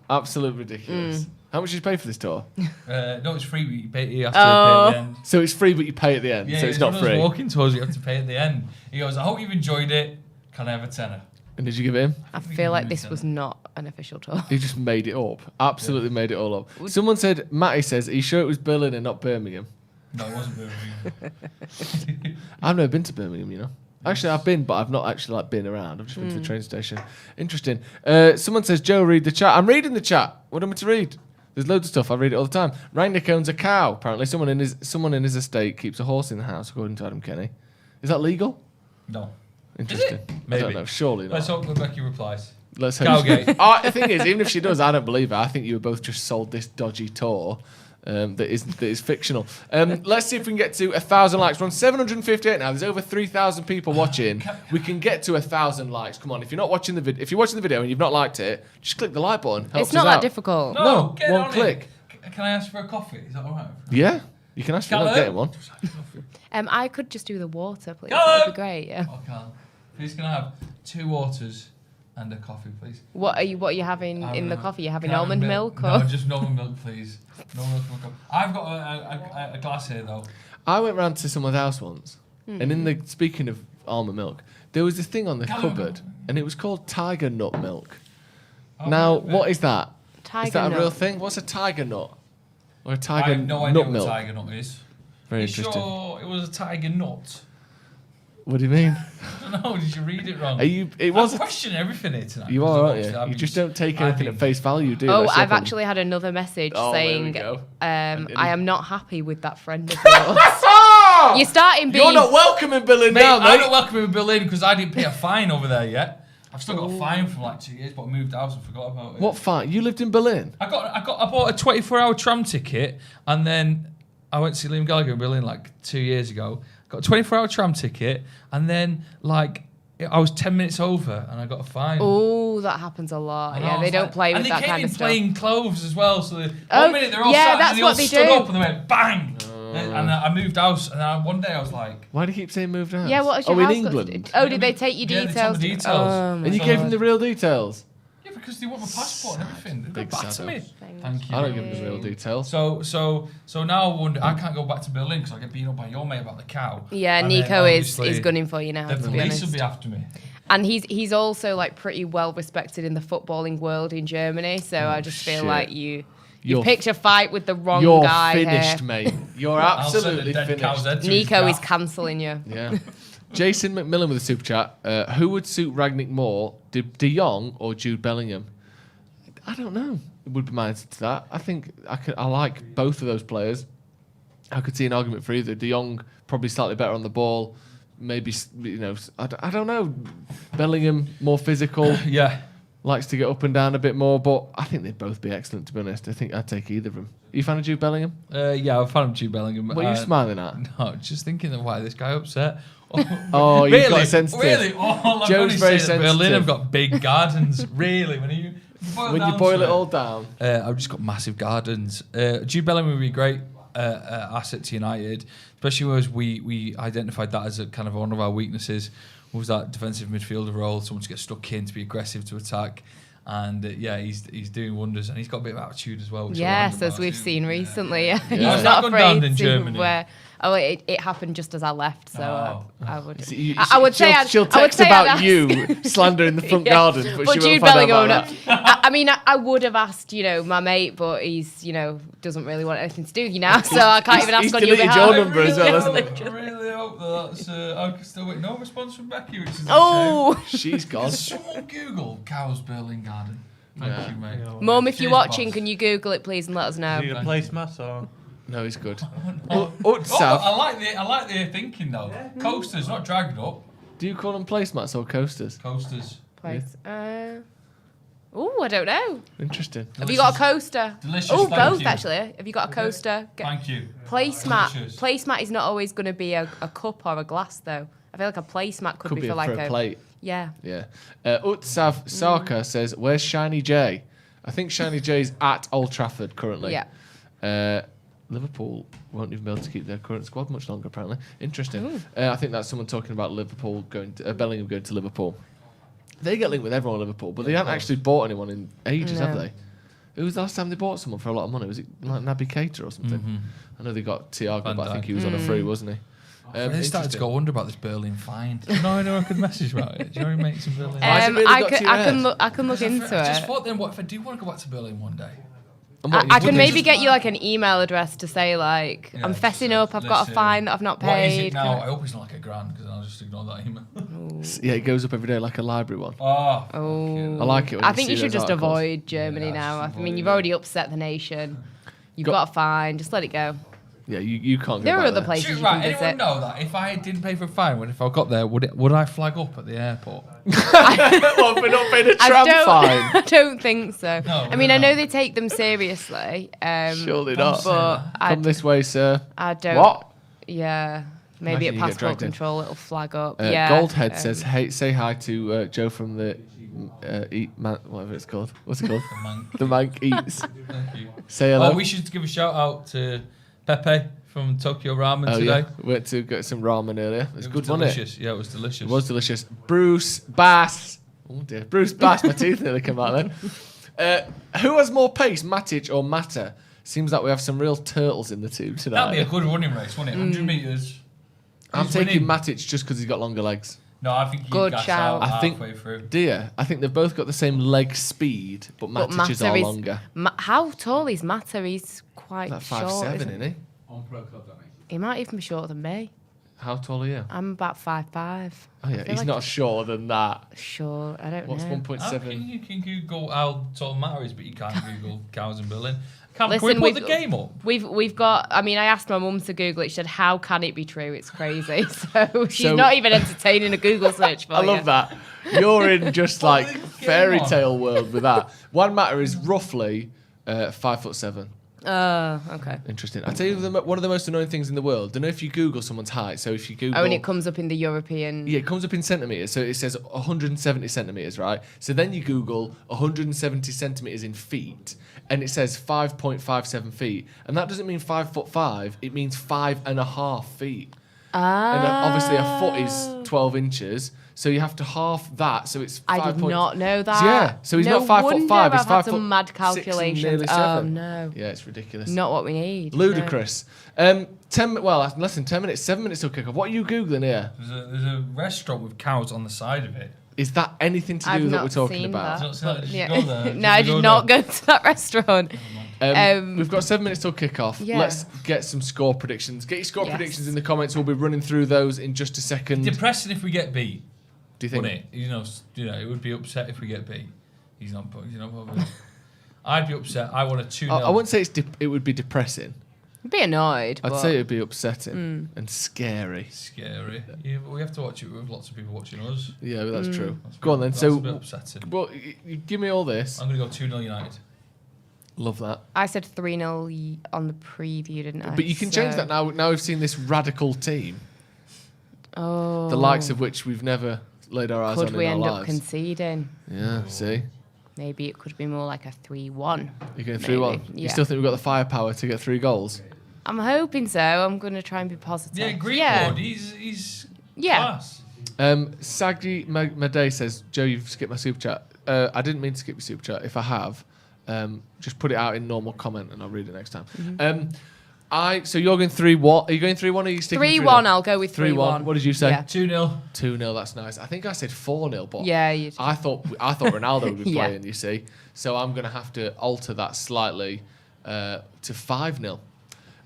Speaker 7: Absolute ridiculous. How much did you pay for this tour?
Speaker 8: No, it's free, but you have to pay at the end.
Speaker 7: So it's free, but you pay at the end.
Speaker 8: Yeah,
Speaker 7: so it's not free.
Speaker 8: Walking tours, you have to pay at the end. He goes, I hope you've enjoyed it. Can I have a tenner?
Speaker 7: And did you give it him?
Speaker 9: I feel like this was not an official tour.
Speaker 7: He just made it up. Absolutely made it all up. Someone said, Matty says, are you sure it was Berlin and not Birmingham?
Speaker 8: No, it wasn't Birmingham.
Speaker 7: I've never been to Birmingham, you know. Actually, I've been, but I've not actually been around. I've just been to the train station. Interesting. Someone says, Joe, read the chat. I'm reading the chat. What am I to read? There's loads of stuff. I read it all the time. Rangnick owns a cow. Apparently, someone in his estate keeps a horse in the house, according to Adam Kenny. Is that legal?
Speaker 8: No.
Speaker 7: Interesting.
Speaker 8: Maybe.
Speaker 7: I don't know. Surely not.
Speaker 8: Let's hope Rebecca replies.
Speaker 7: Let's hope. The thing is, even if she does, I don't believe her. I think you were both just sold this dodgy tour. That is fictional. Let's see if we can get to 1,000 likes. We're on 758 now. There's over 3,000 people watching. We can get to 1,000 likes. Come on, if you're not watching the video, if you're watching the video and you've not liked it, just click the like button. Helps
Speaker 9: it's not
Speaker 7: us
Speaker 9: that
Speaker 7: out.
Speaker 9: difficult.
Speaker 7: No, one click.
Speaker 8: Can I ask for a coffee? Is that all right?
Speaker 7: Yeah, you can ask for getting one.
Speaker 9: I could just do the water, please.
Speaker 8: Hello?
Speaker 9: That'd be great. Yeah.
Speaker 8: Okay. Please, can I have 2 waters and a coffee, please?
Speaker 9: What are you having in the coffee? You having
Speaker 8: Can I have
Speaker 9: almond milk?
Speaker 8: No,
Speaker 9: Or?
Speaker 8: just almond milk, please. No milk for a cup. I've got a glass here though.
Speaker 7: I went round to someone's house once, and speaking of almond milk, there was this thing on the cupboard, and it was called tiger nut milk. Now, what is that? Is that a real thing? What's a tiger nut? Or a tiger
Speaker 8: I have no idea
Speaker 7: nut
Speaker 8: what
Speaker 7: milk?
Speaker 8: a tiger nut is.
Speaker 7: Very
Speaker 8: You
Speaker 7: interesting.
Speaker 8: sure it was a tiger nut?
Speaker 7: What do you mean?
Speaker 8: I don't know. Did you read it wrong?
Speaker 7: It was.
Speaker 8: I'm questioning everything here tonight.
Speaker 7: You are, aren't you? You just don't take anything at face value, do you?
Speaker 9: Oh,
Speaker 7: That's your
Speaker 9: I've
Speaker 7: problem.
Speaker 9: actually had another message
Speaker 7: Oh,
Speaker 9: saying,
Speaker 7: there we go.
Speaker 9: I am not happy with that friend of yours. You're starting being...
Speaker 7: You're not welcome in Berlin
Speaker 8: Mate,
Speaker 7: now, mate.
Speaker 8: I'm not welcome in Berlin because I didn't pay a fine over there yet. I've still got a fine from like 2 years, but I moved house and forgot about it.
Speaker 7: What fine? You lived in Berlin?
Speaker 8: I bought a 24-hour tram ticket, and then I went to see Liam Gallagher in Berlin like 2 years ago. Got a 24-hour tram ticket, and then like I was 10 minutes over, and I got a fine.
Speaker 9: Oh, that happens a lot. Yeah, they don't play with that kind of stuff.
Speaker 8: And they came in plain clothes as well. So one minute they're all
Speaker 9: yeah,
Speaker 8: sat
Speaker 9: that's
Speaker 8: and they
Speaker 9: what
Speaker 8: all
Speaker 9: they
Speaker 8: stood
Speaker 9: do.
Speaker 8: up and they went bang. And I moved house, and one day I was like,
Speaker 7: Why do you keep saying moved house?
Speaker 9: Yeah, what was your
Speaker 7: in
Speaker 9: house
Speaker 7: England?
Speaker 9: Oh, did they take your
Speaker 8: Yeah, they
Speaker 9: details?
Speaker 8: took my details.
Speaker 9: Oh,
Speaker 7: And you gave them the real details?
Speaker 8: yeah, because they want my passport and everything. They
Speaker 7: Big
Speaker 8: got back to me.
Speaker 7: saddo.
Speaker 8: Thank you.
Speaker 7: I don't give them the real details.
Speaker 8: So now I wonder, I can't go back to Berlin because I get beaten up by your mate about the cow.
Speaker 9: Yeah,
Speaker 8: And then
Speaker 9: Nico is
Speaker 8: obviously
Speaker 9: gunning for you now,
Speaker 8: The
Speaker 9: to be
Speaker 8: police
Speaker 9: honest.
Speaker 8: will be after me.
Speaker 9: And he's also like pretty well respected in the footballing world in Germany. So I just feel
Speaker 7: shit.
Speaker 9: like you
Speaker 7: You're-
Speaker 9: picked a fight with the wrong
Speaker 7: You're
Speaker 9: guy
Speaker 7: finished,
Speaker 9: here.
Speaker 7: mate. You're
Speaker 8: I'll send
Speaker 7: absolutely
Speaker 8: a dead cow's
Speaker 7: finished.
Speaker 8: head to his
Speaker 9: Nico is
Speaker 8: gaff.
Speaker 9: cancelling you.
Speaker 7: Yeah. Jason McMillan with a super chat. Who would suit Rangnick more, De Jong or Jude Bellingham? I don't know. It would be my answer to that. I think I like both of those players. I could see an argument for either. De Jong probably slightly better on the ball. Maybe, I don't know. Bellingham more physical.
Speaker 8: Yeah.
Speaker 7: Likes to get up and down a bit more, but I think they'd both be excellent, to be honest. I think I'd take either of them. Are you a fan of Jude Bellingham?
Speaker 8: Yeah, I'm a fan of Jude Bellingham.
Speaker 7: What are you smiling at?
Speaker 8: No, just thinking of why this guy upset.
Speaker 7: Oh, you've
Speaker 8: really,
Speaker 7: got sensitive.
Speaker 8: Really, all I'm
Speaker 7: Joe's
Speaker 8: going to
Speaker 7: very
Speaker 8: say that Berlin
Speaker 7: sensitive.
Speaker 8: have got big gardens. Really, when you
Speaker 7: boil it all down.
Speaker 8: I've just got massive gardens. Jude Bellingham would be a great asset to United, especially as we identified that as a kind of one of our weaknesses. Was that defensive midfielder role, someone to get stuck in, to be aggressive, to attack. And he's doing wonders, and he's got a bit of attitude as well. Which
Speaker 9: Yes, as we've seen recently. He's
Speaker 8: How's that
Speaker 9: not
Speaker 8: gone down
Speaker 9: afraid
Speaker 8: in
Speaker 9: to
Speaker 8: Germany?
Speaker 9: wear. Oh, it happened just as I left, so I would.
Speaker 7: See,
Speaker 9: I would say
Speaker 7: she'll
Speaker 9: I would
Speaker 7: text
Speaker 9: say
Speaker 7: about
Speaker 9: I'd ask-
Speaker 7: you slandering the front
Speaker 9: Yeah.
Speaker 7: garden, but she
Speaker 9: Jude
Speaker 7: won't find out
Speaker 9: Bellingham,
Speaker 7: about that.
Speaker 9: I mean, I would have asked, my mate, but he's, doesn't really want anything to do with you now, so I can't even ask
Speaker 7: he's
Speaker 9: on your
Speaker 7: deleted
Speaker 9: behalf.
Speaker 7: your number as well, hasn't he?
Speaker 8: I really hope that's. I can still wait no response from Becky, which is
Speaker 9: Oh,
Speaker 7: She's gone.
Speaker 8: someone Google Cow's Berlin Garden. Thank you, mate.
Speaker 9: Mum, if you're
Speaker 8: Cheers,
Speaker 9: watching,
Speaker 8: boss.
Speaker 9: can you Google it, please, and let us know?
Speaker 10: Need a placemat or?
Speaker 7: No, he's good.
Speaker 8: Oh,
Speaker 7: Utsav,
Speaker 8: I like the thinking though. Coasters, not dragged up.
Speaker 7: do you call them placemats or coasters?
Speaker 8: Coasters.
Speaker 9: Place. Oh, I don't know.
Speaker 7: Interesting.
Speaker 9: Have you got a coaster?
Speaker 8: Delicious,
Speaker 9: Oh,
Speaker 8: thank
Speaker 9: both
Speaker 8: you.
Speaker 9: actually. Have you got a coaster?
Speaker 8: Thank you.
Speaker 9: Placemat.
Speaker 8: Delicious.
Speaker 9: Placemat is not always going to be a cup or a glass, though. I feel like a placemat could be for like
Speaker 7: a plate.
Speaker 9: Yeah.
Speaker 7: Yeah. Utsav Sarka says, "Where's Shiny J?" I think Shiny J's at Old Trafford currently.
Speaker 9: Yeah.
Speaker 7: Liverpool won't even be able to keep their current squad much longer, apparently. Interesting. I think that's someone talking about Liverpool Bellingham going to Liverpool. They get linked with everyone at Liverpool, but they haven't actually bought anyone in ages, have they? Who was the last time they bought someone for a lot of money? Was it like Naby Keita or something?
Speaker 8: Mm-hmm.
Speaker 7: I know they got Thiago, but I think he was on a free, wasn't he?
Speaker 8: I started to go wonder about this Berlin fine. Do you know anyone I could message about it? Do you know any mates in Berlin?
Speaker 9: I can look into
Speaker 8: I just
Speaker 9: it.
Speaker 8: thought then, what if I do want to go back to Berlin one day?
Speaker 9: I can maybe get you like an email address to say like, I'm fessing up, I've got a fine that I've not paid.
Speaker 8: What is it now? I hope it's not like $1,000 because I'll just ignore that email.
Speaker 7: Yeah, it goes up every day like a library one.
Speaker 8: Oh.
Speaker 7: I like it when
Speaker 9: I think you should just
Speaker 7: articles.
Speaker 9: avoid Germany now. I mean, you've already upset the nation. You've got a fine, just let it go.
Speaker 7: Yeah, you can't go
Speaker 9: There are
Speaker 7: back
Speaker 9: other
Speaker 7: there.
Speaker 9: places you
Speaker 8: Right,
Speaker 9: can
Speaker 8: anyone
Speaker 9: visit.
Speaker 8: know that if I didn't pay for a fine, if I got there, would I flag up at the airport?
Speaker 7: Well, for not paying a tram fine.
Speaker 9: I don't think so.
Speaker 8: No,
Speaker 9: I mean, I know they take them seriously.
Speaker 7: Surely not.
Speaker 9: But
Speaker 7: Come this way, sir.
Speaker 9: I don't.
Speaker 7: What?
Speaker 9: Yeah. Maybe
Speaker 7: Imagine
Speaker 9: at
Speaker 7: you get
Speaker 9: passport
Speaker 7: dragged in.
Speaker 9: control it'll flag up.
Speaker 7: Goldhead says, "Hey, say hi to Joe from the whatever it's called. What's it called? The Mank Eats. Say hello."
Speaker 8: Oh, we should give a shout out to Pepe from Tokyo Ramen today.
Speaker 7: Yeah. We went to get some ramen earlier. It was good, wasn't
Speaker 8: delicious. Yeah, it was delicious.
Speaker 7: It was delicious. Bruce Bass. Oh dear. Bruce Bass, my teeth nearly come out then. Who has more pace, Matic or Mata? Seems like we have some real turtles in the tube tonight.
Speaker 8: That'd be a good running race, wouldn't it? 100 metres.
Speaker 7: I'm
Speaker 8: Who's
Speaker 7: taking
Speaker 8: winning?
Speaker 7: Matic just because he's got longer legs.
Speaker 8: No, I think he'd
Speaker 9: Good
Speaker 8: gas
Speaker 9: shout.
Speaker 8: out
Speaker 7: I think-
Speaker 8: halfway through.
Speaker 7: Dear, I think they've both got the same leg speed, but
Speaker 9: But
Speaker 7: Matic's
Speaker 9: Mata
Speaker 7: are
Speaker 9: is
Speaker 7: longer.
Speaker 9: How tall is Mata? He's quite
Speaker 7: Like
Speaker 9: short.
Speaker 7: 5'7",
Speaker 9: isn't
Speaker 7: isn't he?
Speaker 9: he might even be shorter than me.
Speaker 7: How tall are you?
Speaker 9: I'm about 5'5".
Speaker 7: Oh yeah,
Speaker 9: feel
Speaker 7: he's
Speaker 9: like
Speaker 7: not shorter than that.
Speaker 9: Sure, I don't
Speaker 7: What's
Speaker 9: know.
Speaker 7: 1.7?
Speaker 8: You can Google how tall Matter is, but you can't Google cows in Berlin. Can
Speaker 9: Listen,
Speaker 8: we put
Speaker 9: we've-
Speaker 8: the game up?
Speaker 9: We've got. I mean, I asked my mum to Google it. She said, "How can it be true? It's crazy." So she's
Speaker 7: So-
Speaker 9: not even entertaining a Google search for
Speaker 7: I love that. You're in just like
Speaker 8: What is the game
Speaker 7: fairy
Speaker 8: on?
Speaker 7: tale world with that. One Matter is roughly 5'7".
Speaker 9: Okay.
Speaker 7: Interesting. I tell you, one of the most annoying things in the world. Don't know if you Google someone's height. So if you Google,
Speaker 9: Oh, and it comes up in the European.
Speaker 7: yeah, it comes up in centimeters. So it says 170 centimeters, right? So then you Google 170 centimeters in feet, and it says 5.57 feet, and that doesn't mean 5'5". It means 5.5 feet. And obviously a foot is 12 inches, so you have to half that. So it's 5.
Speaker 9: I did not know that.
Speaker 7: Yeah, so he's
Speaker 9: no
Speaker 7: not 5'5". He's
Speaker 9: wonder I've
Speaker 7: 5
Speaker 9: had some
Speaker 7: foot
Speaker 9: mad
Speaker 7: 6 and
Speaker 9: calculations.
Speaker 7: nearly
Speaker 9: Oh
Speaker 7: 7.
Speaker 9: no,
Speaker 7: Yeah, it's ridiculous.
Speaker 9: not what we need.
Speaker 7: Ludicrous. 10. Well, less than 10 minutes. 7 minutes till kick off. What are you googling here?
Speaker 8: There's a restaurant with cows on the side of it.
Speaker 7: Is that anything to
Speaker 9: I've
Speaker 7: do with what
Speaker 9: not
Speaker 7: we're talking
Speaker 9: seen
Speaker 7: about?
Speaker 9: that.
Speaker 8: So, did you
Speaker 9: Yeah.
Speaker 8: go there?
Speaker 9: No, I did not go to that restaurant.
Speaker 7: We've got 7 minutes till kick off.
Speaker 9: Yeah.
Speaker 7: Let's get some score predictions. Get your score
Speaker 9: Yes.
Speaker 7: predictions in the comments. We'll be running through those in just a second.
Speaker 8: Depressing if we get beat.
Speaker 7: Do you think?
Speaker 8: Wouldn't it? It would be upset if we get beat. He's not. Probably. I'd be upset. I want a 2-0.
Speaker 7: I wouldn't say it would be depressing.
Speaker 9: I'd be annoyed.
Speaker 7: I'd
Speaker 9: but
Speaker 7: say it would be upsetting and scary.
Speaker 8: Scary. Yeah, but we have to watch it with lots of people watching us.
Speaker 7: Yeah, but that's true. Go on then.
Speaker 8: That's a bit
Speaker 7: So,
Speaker 8: upsetting.
Speaker 7: well, you give me all this.
Speaker 8: I'm going to go 2-0 United.
Speaker 7: Love that.
Speaker 9: I said 3-0 on the preview, didn't I?
Speaker 7: But you can change that now. Now we've seen this radical team,
Speaker 9: Oh.
Speaker 7: the likes of which we've never laid our eyes on
Speaker 9: Could we
Speaker 7: in our
Speaker 9: end up
Speaker 7: lives.
Speaker 9: conceding?
Speaker 7: Yeah, see?
Speaker 9: Maybe it could be more like a 3-1.
Speaker 7: You're going
Speaker 9: Maybe,
Speaker 7: 3-1. You
Speaker 9: yeah.
Speaker 7: still think we've got the firepower to get 3 goals?
Speaker 9: I'm hoping so. I'm going to try and be positive.
Speaker 8: Yeah, Greenwood. He's class.
Speaker 7: Saggy Madej says, Joe, you've skipped my super chat. I didn't mean to skip your super chat. If I have, just put it out in normal comment and I'll read it next time. So you're going 3-1. Are you going 3-1 or are you sticking
Speaker 9: 3-1. I'll go with
Speaker 7: 3-1. What did you say?
Speaker 9: Yeah.
Speaker 8: 2-0.
Speaker 7: 2-0. That's nice. I think I said 4-0, but
Speaker 9: Yeah, you
Speaker 7: I thought Ronaldo would be
Speaker 9: Yeah.
Speaker 7: playing. You see, so I'm going to have to alter that slightly to 5-0.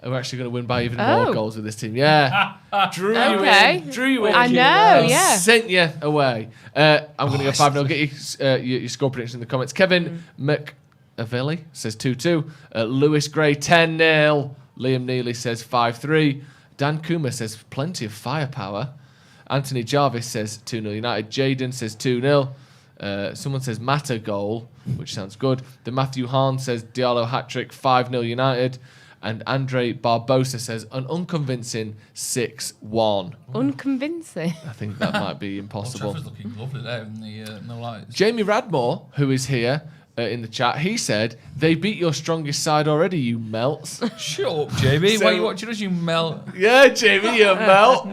Speaker 7: And we're actually going to win by even more
Speaker 9: Oh.
Speaker 7: goals with this team. Yeah, drew
Speaker 9: Okay.
Speaker 7: you in. Drew you in.
Speaker 9: I know,
Speaker 7: And
Speaker 9: yeah.
Speaker 7: Sent you away. I'm going to go 5-0. Get your score prediction in the comments. Kevin McAvelli says 2-2. Lewis Gray 10-0. Liam Neely says 5-3. Dan Kuma says plenty of firepower. Anthony Jarvis says 2-0 United. Jaden says 2-0. Someone says Mata goal, which sounds good. The Matthew Hahn says Diallo hat-trick, 5-0 United. And Andre Barbosa says an unconvincing 6-1.
Speaker 9: Unconvincing.
Speaker 7: I think that might be
Speaker 8: Well,
Speaker 7: impossible.
Speaker 8: Trevor's looking lovely there in the lights.
Speaker 7: Jamie Radmore, who is here in the chat, he said, they beat your strongest side already, you melts.
Speaker 8: Shut up, Jamie.
Speaker 7: So-
Speaker 8: Why are you watching us, you melt?
Speaker 7: Yeah, Jamie, you melt.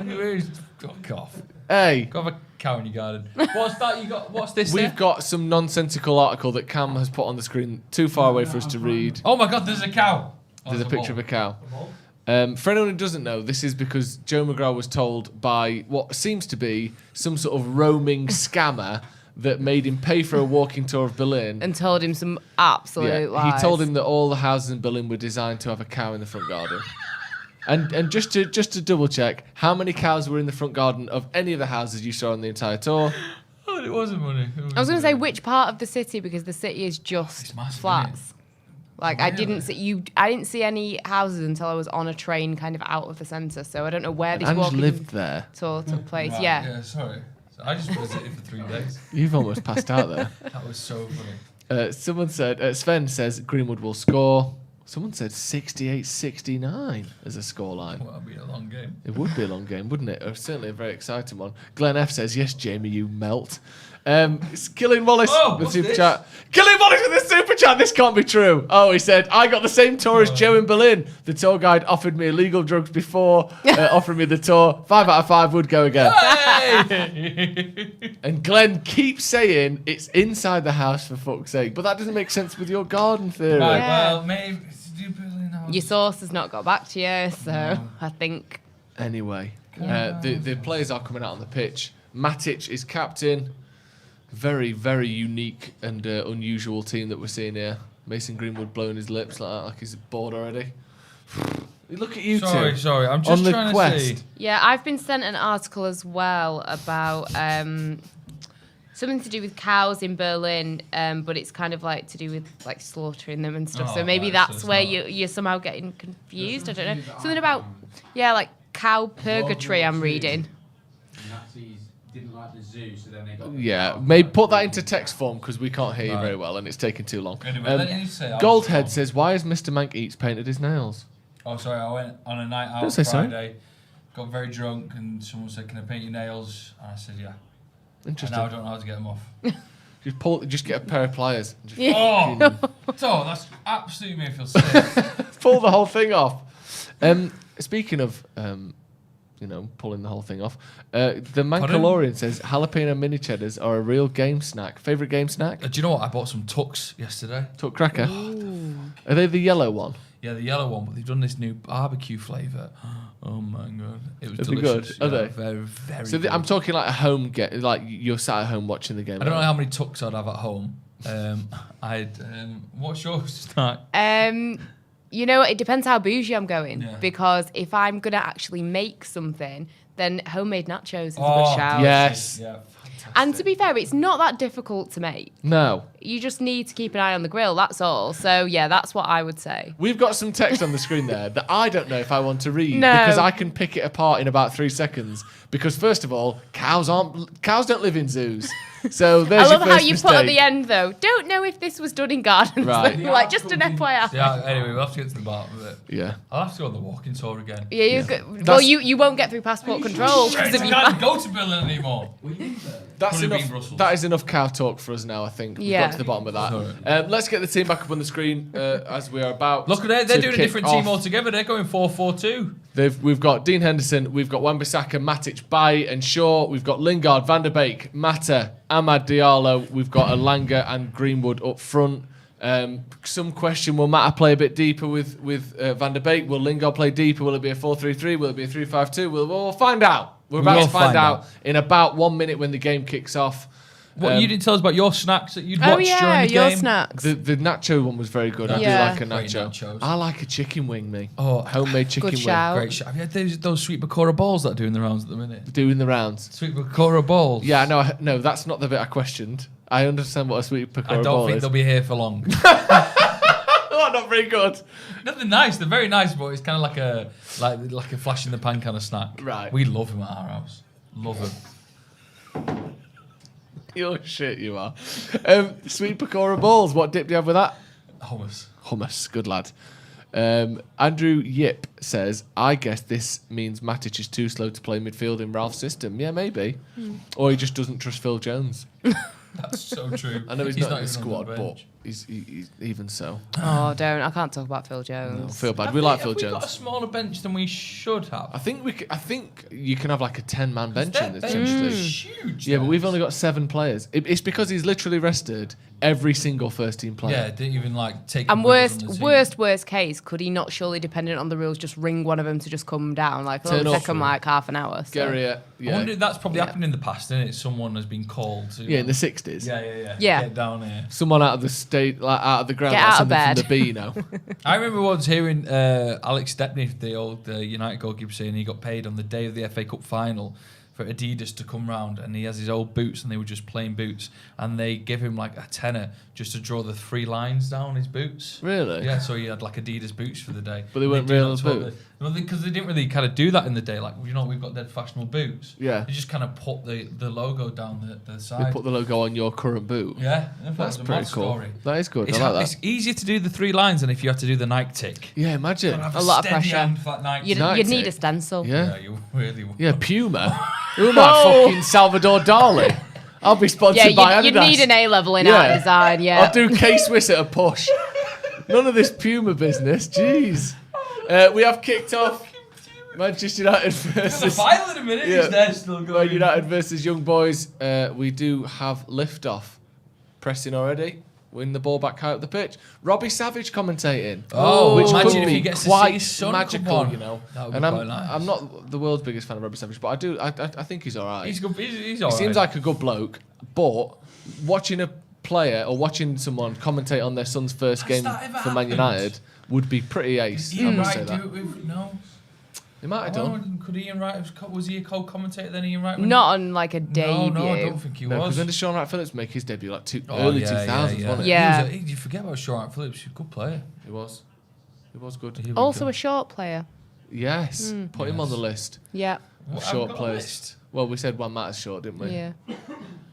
Speaker 8: Fuck off.
Speaker 7: Hey.
Speaker 8: Go have a Cow in your garden. What's that you got? What's this?
Speaker 7: We've got some nonsensical article that Cam has put on the screen, too far away for us to read.
Speaker 8: Oh my God, there's a cow.
Speaker 7: There's a picture of a cow. For anyone who doesn't know, this is because Joe McGrath was told by what seems to be some sort of roaming scammer that made him pay for a walking tour of Berlin.
Speaker 9: And told him some absolute lies.
Speaker 7: He told him that all the houses in Berlin were designed to have a cow in the front garden. And just to double check, how many cows were in the front garden of any of the houses you saw on the entire tour?
Speaker 8: Oh, it wasn't money.
Speaker 9: I was going to say which part of the city, because the city is just
Speaker 8: massive,
Speaker 9: flats. Like I didn't see any houses until I was on a train kind of out of the centre, so I don't know where this walking
Speaker 7: lived there.
Speaker 9: tour took place.
Speaker 8: Right,
Speaker 9: yeah,
Speaker 8: sorry. So I just visited for 3 days.
Speaker 7: You've almost passed out there.
Speaker 8: That was so funny.
Speaker 7: Someone said, Sven says Greenwood will score. Someone said 68-69 as a scoreline.
Speaker 8: Well, that'd be a long game.
Speaker 7: It would be a long game, wouldn't it? Certainly a very exciting one. Glenn F says, yes, Jamie, you melt. Killing Wallace with the super chat. Killing Wallace with the super chat. This can't be true. Oh, he said, I got the same tour as Joe in Berlin. The tour guide offered me illegal drugs before offering me the tour. 5 out of 5 would go again.
Speaker 8: Hey!
Speaker 7: And Glenn keeps saying it's inside the house for fuck's sake. But that doesn't make sense with your garden theory.
Speaker 8: Right,
Speaker 9: Yeah.
Speaker 8: well, maybe.
Speaker 9: your source has not got back to you, so I think.
Speaker 7: Anyway, the players are coming out on the pitch. Matic is captain. Very, very unique and unusual team that we're seeing here. Mason Greenwood blowing his lips like that, like he's bored already. Look at you two.
Speaker 8: Sorry, I'm just
Speaker 7: on
Speaker 8: trying
Speaker 7: the
Speaker 8: to
Speaker 7: quest.
Speaker 8: see.
Speaker 9: Yeah, I've been sent an article as well about something to do with cows in Berlin, but it's kind of like to do with like slaughtering them and stuff. So maybe that's where you're somehow getting confused. I don't know. Something about like cow purgatory. I'm reading.
Speaker 2: Didn't like the zoo, so then they got
Speaker 7: Maybe put that into text form because we can't hear you very well and it's taking too long.
Speaker 8: Anyway,
Speaker 7: Goldhead says, why has Mr. Mank Eats painted his nails?
Speaker 8: Oh, sorry, I went on a night out
Speaker 7: Don't say so.
Speaker 8: Friday, got very drunk, and someone said, can I paint your nails? And I said, yeah.
Speaker 7: Interesting.
Speaker 8: And now I don't know how to get them off.
Speaker 7: Just get a pair of pliers. And just
Speaker 8: So that's absolutely made me feel sick.
Speaker 7: pull the whole thing off. Speaking of pulling the whole thing off. The Mancalorian says jalapeno mini cheddars are a real game snack. Favourite game snack?
Speaker 8: Do you know what? I bought some Tucks yesterday.
Speaker 7: Tuck cracker. Are they the yellow one?
Speaker 8: Yeah, the yellow one, but they've done this new barbecue flavour. Oh my God. It was
Speaker 7: Are they
Speaker 8: delicious.
Speaker 7: good? Are they?
Speaker 8: Very, very
Speaker 7: So
Speaker 8: good.
Speaker 7: I'm talking like a home game, like you're sat at home watching the game.
Speaker 8: I don't know how many Tucks I'd have at home. What's your snack?
Speaker 9: You know, it depends how bougie I'm going.
Speaker 8: Yeah.
Speaker 9: Because if I'm going to actually make something, then homemade nachos is a good shout.
Speaker 7: Yes.
Speaker 8: Yeah.
Speaker 9: And to be fair, it's not that difficult to make.
Speaker 7: No.
Speaker 9: You just need to keep an eye on the grill, that's all. So, yeah, that's what I would say.
Speaker 7: We've got some text on the screen there that I don't know if I want to read
Speaker 9: No.
Speaker 7: because I can pick it apart in about 3 seconds. Because first of all, cows don't live in zoos. So there's
Speaker 9: I love
Speaker 7: your
Speaker 9: how
Speaker 7: first
Speaker 9: you
Speaker 7: mistake.
Speaker 9: put at the end, though, don't know if this was done in gardens.
Speaker 7: Right.
Speaker 9: Like, just an FYI.
Speaker 8: Yeah, anyway, we'll have to get to the bottom of it.
Speaker 7: Yeah.
Speaker 8: I'll have to go on the walking tour again.
Speaker 9: Yeah, well, you won't get through passport control.
Speaker 8: I can't go to Berlin anymore.
Speaker 7: That's
Speaker 8: Could have been
Speaker 7: enough.
Speaker 8: Brussels.
Speaker 7: That is enough cow talk for us now, I think. We've
Speaker 9: Yeah.
Speaker 7: got to the bottom of that. Let's get the team back up on the screen as we are about.
Speaker 8: Look, they're
Speaker 7: to
Speaker 8: doing a
Speaker 7: kick
Speaker 8: different
Speaker 7: off.
Speaker 8: team altogether. They're going 4-4-2.
Speaker 7: We've got Dean Henderson, we've got Wan-Bissaka, Matic, Baye and Shaw, we've got Lingard, Van der Beek, Mata, Amad Diallo, we've got Elanga and Greenwood up front. Some question, will Mata play a bit deeper with Van der Beek? Will Lingard play deeper? Will it be a 4-3-3? Will it be a 3-5-2? We'll find out. We're about to find out in about 1 minute when the game kicks off.
Speaker 8: What you didn't tell us about your snacks that you'd watched during the
Speaker 9: your
Speaker 8: game?
Speaker 9: snacks.
Speaker 7: The nacho one was very good. I do
Speaker 9: Yeah.
Speaker 7: like a
Speaker 8: Great
Speaker 7: nacho.
Speaker 8: nachos.
Speaker 7: I like a chicken wing, me.
Speaker 8: Oh,
Speaker 7: Homemade chicken
Speaker 9: Good
Speaker 7: wing.
Speaker 9: shout.
Speaker 8: great shot. Have you had those sweet pakora balls that are doing the rounds at the minute?
Speaker 7: Doing the rounds.
Speaker 8: Sweet pakora balls?
Speaker 7: Yeah, no, that's not the bit I questioned. I understand what a sweet pakora
Speaker 8: I don't
Speaker 7: ball
Speaker 8: think
Speaker 7: is.
Speaker 8: they'll be here for long.
Speaker 7: Oh, not very good.
Speaker 8: Nothing nice. They're very nice, but it's kind of like a flash in the pan kind of snack.
Speaker 7: Right.
Speaker 8: We love them at our house. Love them.
Speaker 7: You're shit, you are. Sweet pakora balls. What dip do you have with that? Hummus. Good lad. Andrew Yip says, I guess this means Matic is too slow to play midfield in Ralph's system. Yeah, maybe. Or he just doesn't trust Phil Jones.
Speaker 8: That's so true.
Speaker 7: I know he's not in the
Speaker 8: even
Speaker 7: squad,
Speaker 8: on the
Speaker 7: but
Speaker 8: bench.
Speaker 7: he's even so.
Speaker 9: Oh, don't. I can't talk about Phil Jones.
Speaker 7: No, feel bad. We like Phil
Speaker 8: Have we
Speaker 7: Jones.
Speaker 8: got a smaller bench than we should have?
Speaker 7: I think you can have like a 10-man bench in this
Speaker 8: bench
Speaker 7: Champions League.
Speaker 8: is huge.
Speaker 7: Yeah, but we've only got 7 players. It's because he's literally rested every single first team player.
Speaker 8: Yeah, didn't even like take.
Speaker 9: And worst case, could he not surely, dependent on the rules, just ring one of them to just come down? Like, it'll take him like half an hour. So.
Speaker 7: Gary,
Speaker 8: I wonder if that's probably happened in the past, isn't it? Someone has been called to.
Speaker 7: Yeah, in the 60s.
Speaker 8: Yeah. Get down here.
Speaker 7: Someone out of the state, like out of the ground,
Speaker 9: Get
Speaker 7: like
Speaker 9: out of
Speaker 7: something
Speaker 9: bed.
Speaker 7: from the B, you know.
Speaker 8: I remember once hearing Alex Stepney, the old United goalkeeper, saying he got paid on the day of the FA Cup final for Adidas to come round, and he has his old boots, and they were just plain boots, and they give him like a tenner just to draw the 3 lines down his boots.
Speaker 7: Really?
Speaker 8: Yeah, so he had like Adidas boots for the day.
Speaker 7: But they weren't real boots?
Speaker 8: Well, because they didn't really kind of do that in the day. Like, we've got dead fashionable boots.
Speaker 7: Yeah.
Speaker 8: They just kind of put the logo down the side.
Speaker 7: They put the logo on your current boot.
Speaker 8: Yeah,
Speaker 7: that's pretty cool.
Speaker 8: Story.
Speaker 7: That is good.
Speaker 8: It's,
Speaker 7: I like that.
Speaker 8: It's easier to do the 3 lines than if you had to do the Nike tick.
Speaker 7: Yeah, imagine.
Speaker 9: A lot of pressure. You'd need a stencil.
Speaker 7: Yeah,
Speaker 8: you really would.
Speaker 7: Yeah, Puma. Who am I? Fucking Salvador Dali. I'll be sponsored by Adidas.
Speaker 9: You'd need an A-level in art and design, yeah.
Speaker 7: I'll do K-Swiss at a push. None of this Puma business. Jeez. We have kicked off Manchester United versus...
Speaker 8: The final in a minute, is there still going?
Speaker 7: Man United versus Young Boys. We do have lift-off pressing already. Win the ball back high up the pitch. Robbie Savage commentating.
Speaker 8: Which
Speaker 7: could
Speaker 8: imagine if
Speaker 7: be
Speaker 8: he gets
Speaker 7: quite
Speaker 8: to see his son
Speaker 7: magical, you know.
Speaker 8: That would be
Speaker 7: And
Speaker 8: quite nice.
Speaker 7: I'm not the world's biggest fan of Robbie Savage, but I think he's all right.
Speaker 8: He's good. He's
Speaker 7: He
Speaker 8: all right.
Speaker 7: seems like a good bloke, but watching a player or watching someone commentate on their son's first game
Speaker 8: that ever
Speaker 7: for Man
Speaker 8: happened?
Speaker 7: United would be pretty ace. I
Speaker 8: Ian
Speaker 7: must say
Speaker 8: Wright
Speaker 7: that.
Speaker 8: do it with... No.
Speaker 7: He might have done.
Speaker 8: Could Ian Wright... Was he a co-commentator then, Ian Wright?
Speaker 9: Not on like a debut.
Speaker 8: No, I don't think he
Speaker 7: No,
Speaker 8: was.
Speaker 7: because when did Sean Wright Phillips make his debut? Like early 2000s, wasn't it?
Speaker 9: Yeah.
Speaker 8: You forget about Sean Wright Phillips. He's a good player.
Speaker 7: He was. He was good.
Speaker 9: Also a short player.
Speaker 7: Yes. Put him on the list.
Speaker 9: Yeah.
Speaker 7: Short players. Well, we said one Matt's short, didn't we?
Speaker 9: Yeah.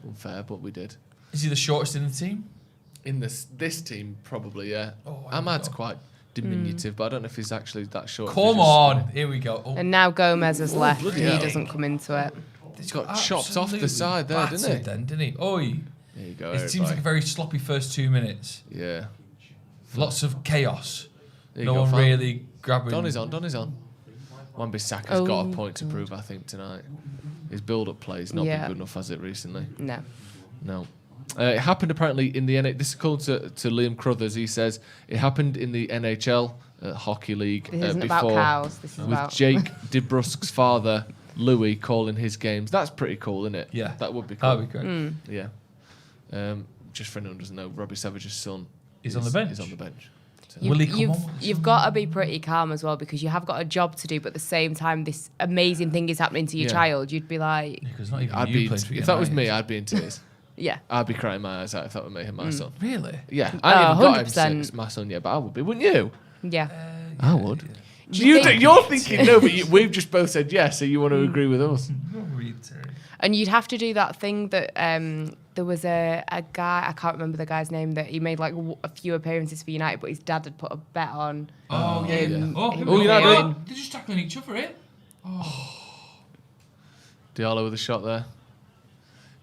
Speaker 7: Unfair, but we did.
Speaker 8: Is he the shortest in the team?
Speaker 7: In this team, probably, yeah.
Speaker 8: Oh,
Speaker 7: Ahmad's quite diminutive, but I don't know if he's actually that short.
Speaker 8: Come on. Here we go. Oh.
Speaker 9: And now Gomez has left.
Speaker 7: bloody
Speaker 9: He
Speaker 7: hell.
Speaker 9: doesn't come into it.
Speaker 7: He's got chopped off the side there, didn't he?
Speaker 8: Then, didn't he? Oi.
Speaker 7: There you go.
Speaker 8: It seems like a very sloppy first 2 minutes.
Speaker 7: Yeah.
Speaker 8: Lots of chaos.
Speaker 7: There you
Speaker 8: No
Speaker 7: go,
Speaker 8: one
Speaker 7: fam.
Speaker 8: really grabbing.
Speaker 7: Don is on. Wan-Bissaka's got a point to prove, I think, tonight. His build-up play's not been good enough, has it, recently?
Speaker 9: No.
Speaker 7: It happened apparently in the this is called to Liam Crothers. He says it happened in the NHL Hockey League
Speaker 9: This isn't
Speaker 7: before
Speaker 9: about cows. This is
Speaker 7: with
Speaker 9: about
Speaker 7: Jake DeBrusque's father Louis calling his games. That's pretty cool, isn't it?
Speaker 8: Yeah.
Speaker 7: That would be cool.
Speaker 8: That'd be great.
Speaker 7: Yeah. Just for anyone who doesn't know, Robbie Savage's son
Speaker 8: He's on the bench.
Speaker 7: He's on the bench. So.
Speaker 8: Will he come on?
Speaker 9: You've got to be pretty calm as well, because you have got a job to do, but at the same time, this amazing thing is happening to your child. You'd be like,
Speaker 8: Because not even
Speaker 7: I'd
Speaker 8: you
Speaker 7: be
Speaker 8: played for
Speaker 7: if that was me,
Speaker 8: United.
Speaker 7: I'd be in tears.
Speaker 9: yeah.
Speaker 7: I'd be crying my eyes out if that were me and my son.
Speaker 8: Really?
Speaker 7: Yeah, I haven't got him
Speaker 9: 100%.
Speaker 7: since my son yet, but I would be, wouldn't you?
Speaker 9: Yeah.
Speaker 7: I would.
Speaker 9: You
Speaker 7: You're thinking no, but we've just both said yes, so you want to agree with us.
Speaker 9: And you'd have to do that thing that there was a guy, I can't remember the guy's name, that he made like a few appearances for United, but his dad had put a bet on.
Speaker 8: Oh, yeah.
Speaker 9: him.
Speaker 8: They're just tackling each other, eh?
Speaker 7: Diallo with a shot there.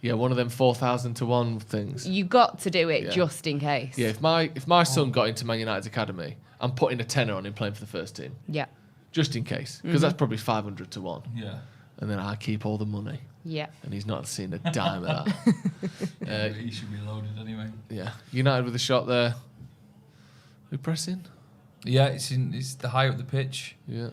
Speaker 7: Yeah, one of them 4,000 to 1 things.
Speaker 9: You got to do it just in case.
Speaker 7: Yeah, if my son got into Man United's academy, I'm putting a tenner on him playing for the first team.
Speaker 9: Yeah.
Speaker 7: Just in case, because that's probably 500 to 1.
Speaker 8: Yeah.
Speaker 7: And then I keep all the money.
Speaker 9: Yeah.
Speaker 7: And he's not seen a dime of that.
Speaker 8: He should be loaded anyway.
Speaker 7: Yeah. United with a shot there. Who pressing?
Speaker 8: Yeah, it's the high up the pitch.
Speaker 7: Yeah.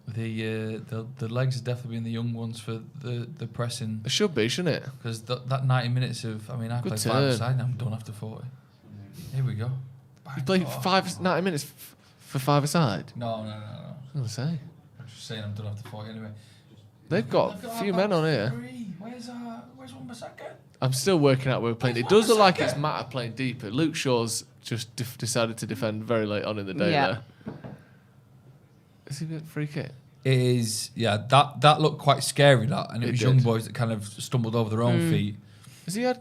Speaker 8: The legs are definitely been the young ones for the pressing.
Speaker 7: It should be, shouldn't it?
Speaker 8: Because that 90 minutes of, I mean, I
Speaker 7: Good
Speaker 8: played
Speaker 7: turn.
Speaker 8: 5-a-side, I'm done after 40. Here we go.
Speaker 7: You played 90 minutes for 5-a-side?
Speaker 8: No.
Speaker 7: I was going to say.
Speaker 8: I'm just saying I'm done after 40 anyway.
Speaker 7: They've got a few men on here.
Speaker 8: Where's Wan-Bissaka?
Speaker 7: I'm still working out where we're playing. It does look like it's Matt playing deeper. Luke Shaw's just decided to defend very late on in the day there. Is he a free kick?
Speaker 8: It is, yeah, that looked quite scary, that. And it was
Speaker 7: did.
Speaker 8: young boys that kind of stumbled over their own feet.
Speaker 7: He's had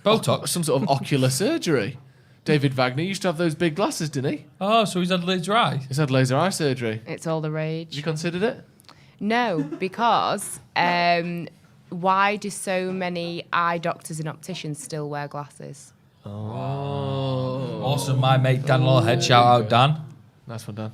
Speaker 8: Botox?
Speaker 7: some sort of ocular surgery. David Wagner used to have those big glasses, didn't he?
Speaker 8: Oh, so he's had laser eye?
Speaker 7: He's had laser eye surgery.
Speaker 9: It's all the rage.
Speaker 7: Have you considered it?
Speaker 9: No, because why do so many eye doctors and opticians still wear glasses?
Speaker 8: Also, my mate Dan Lawhead, shout out Dan.
Speaker 7: Nice one, Dan.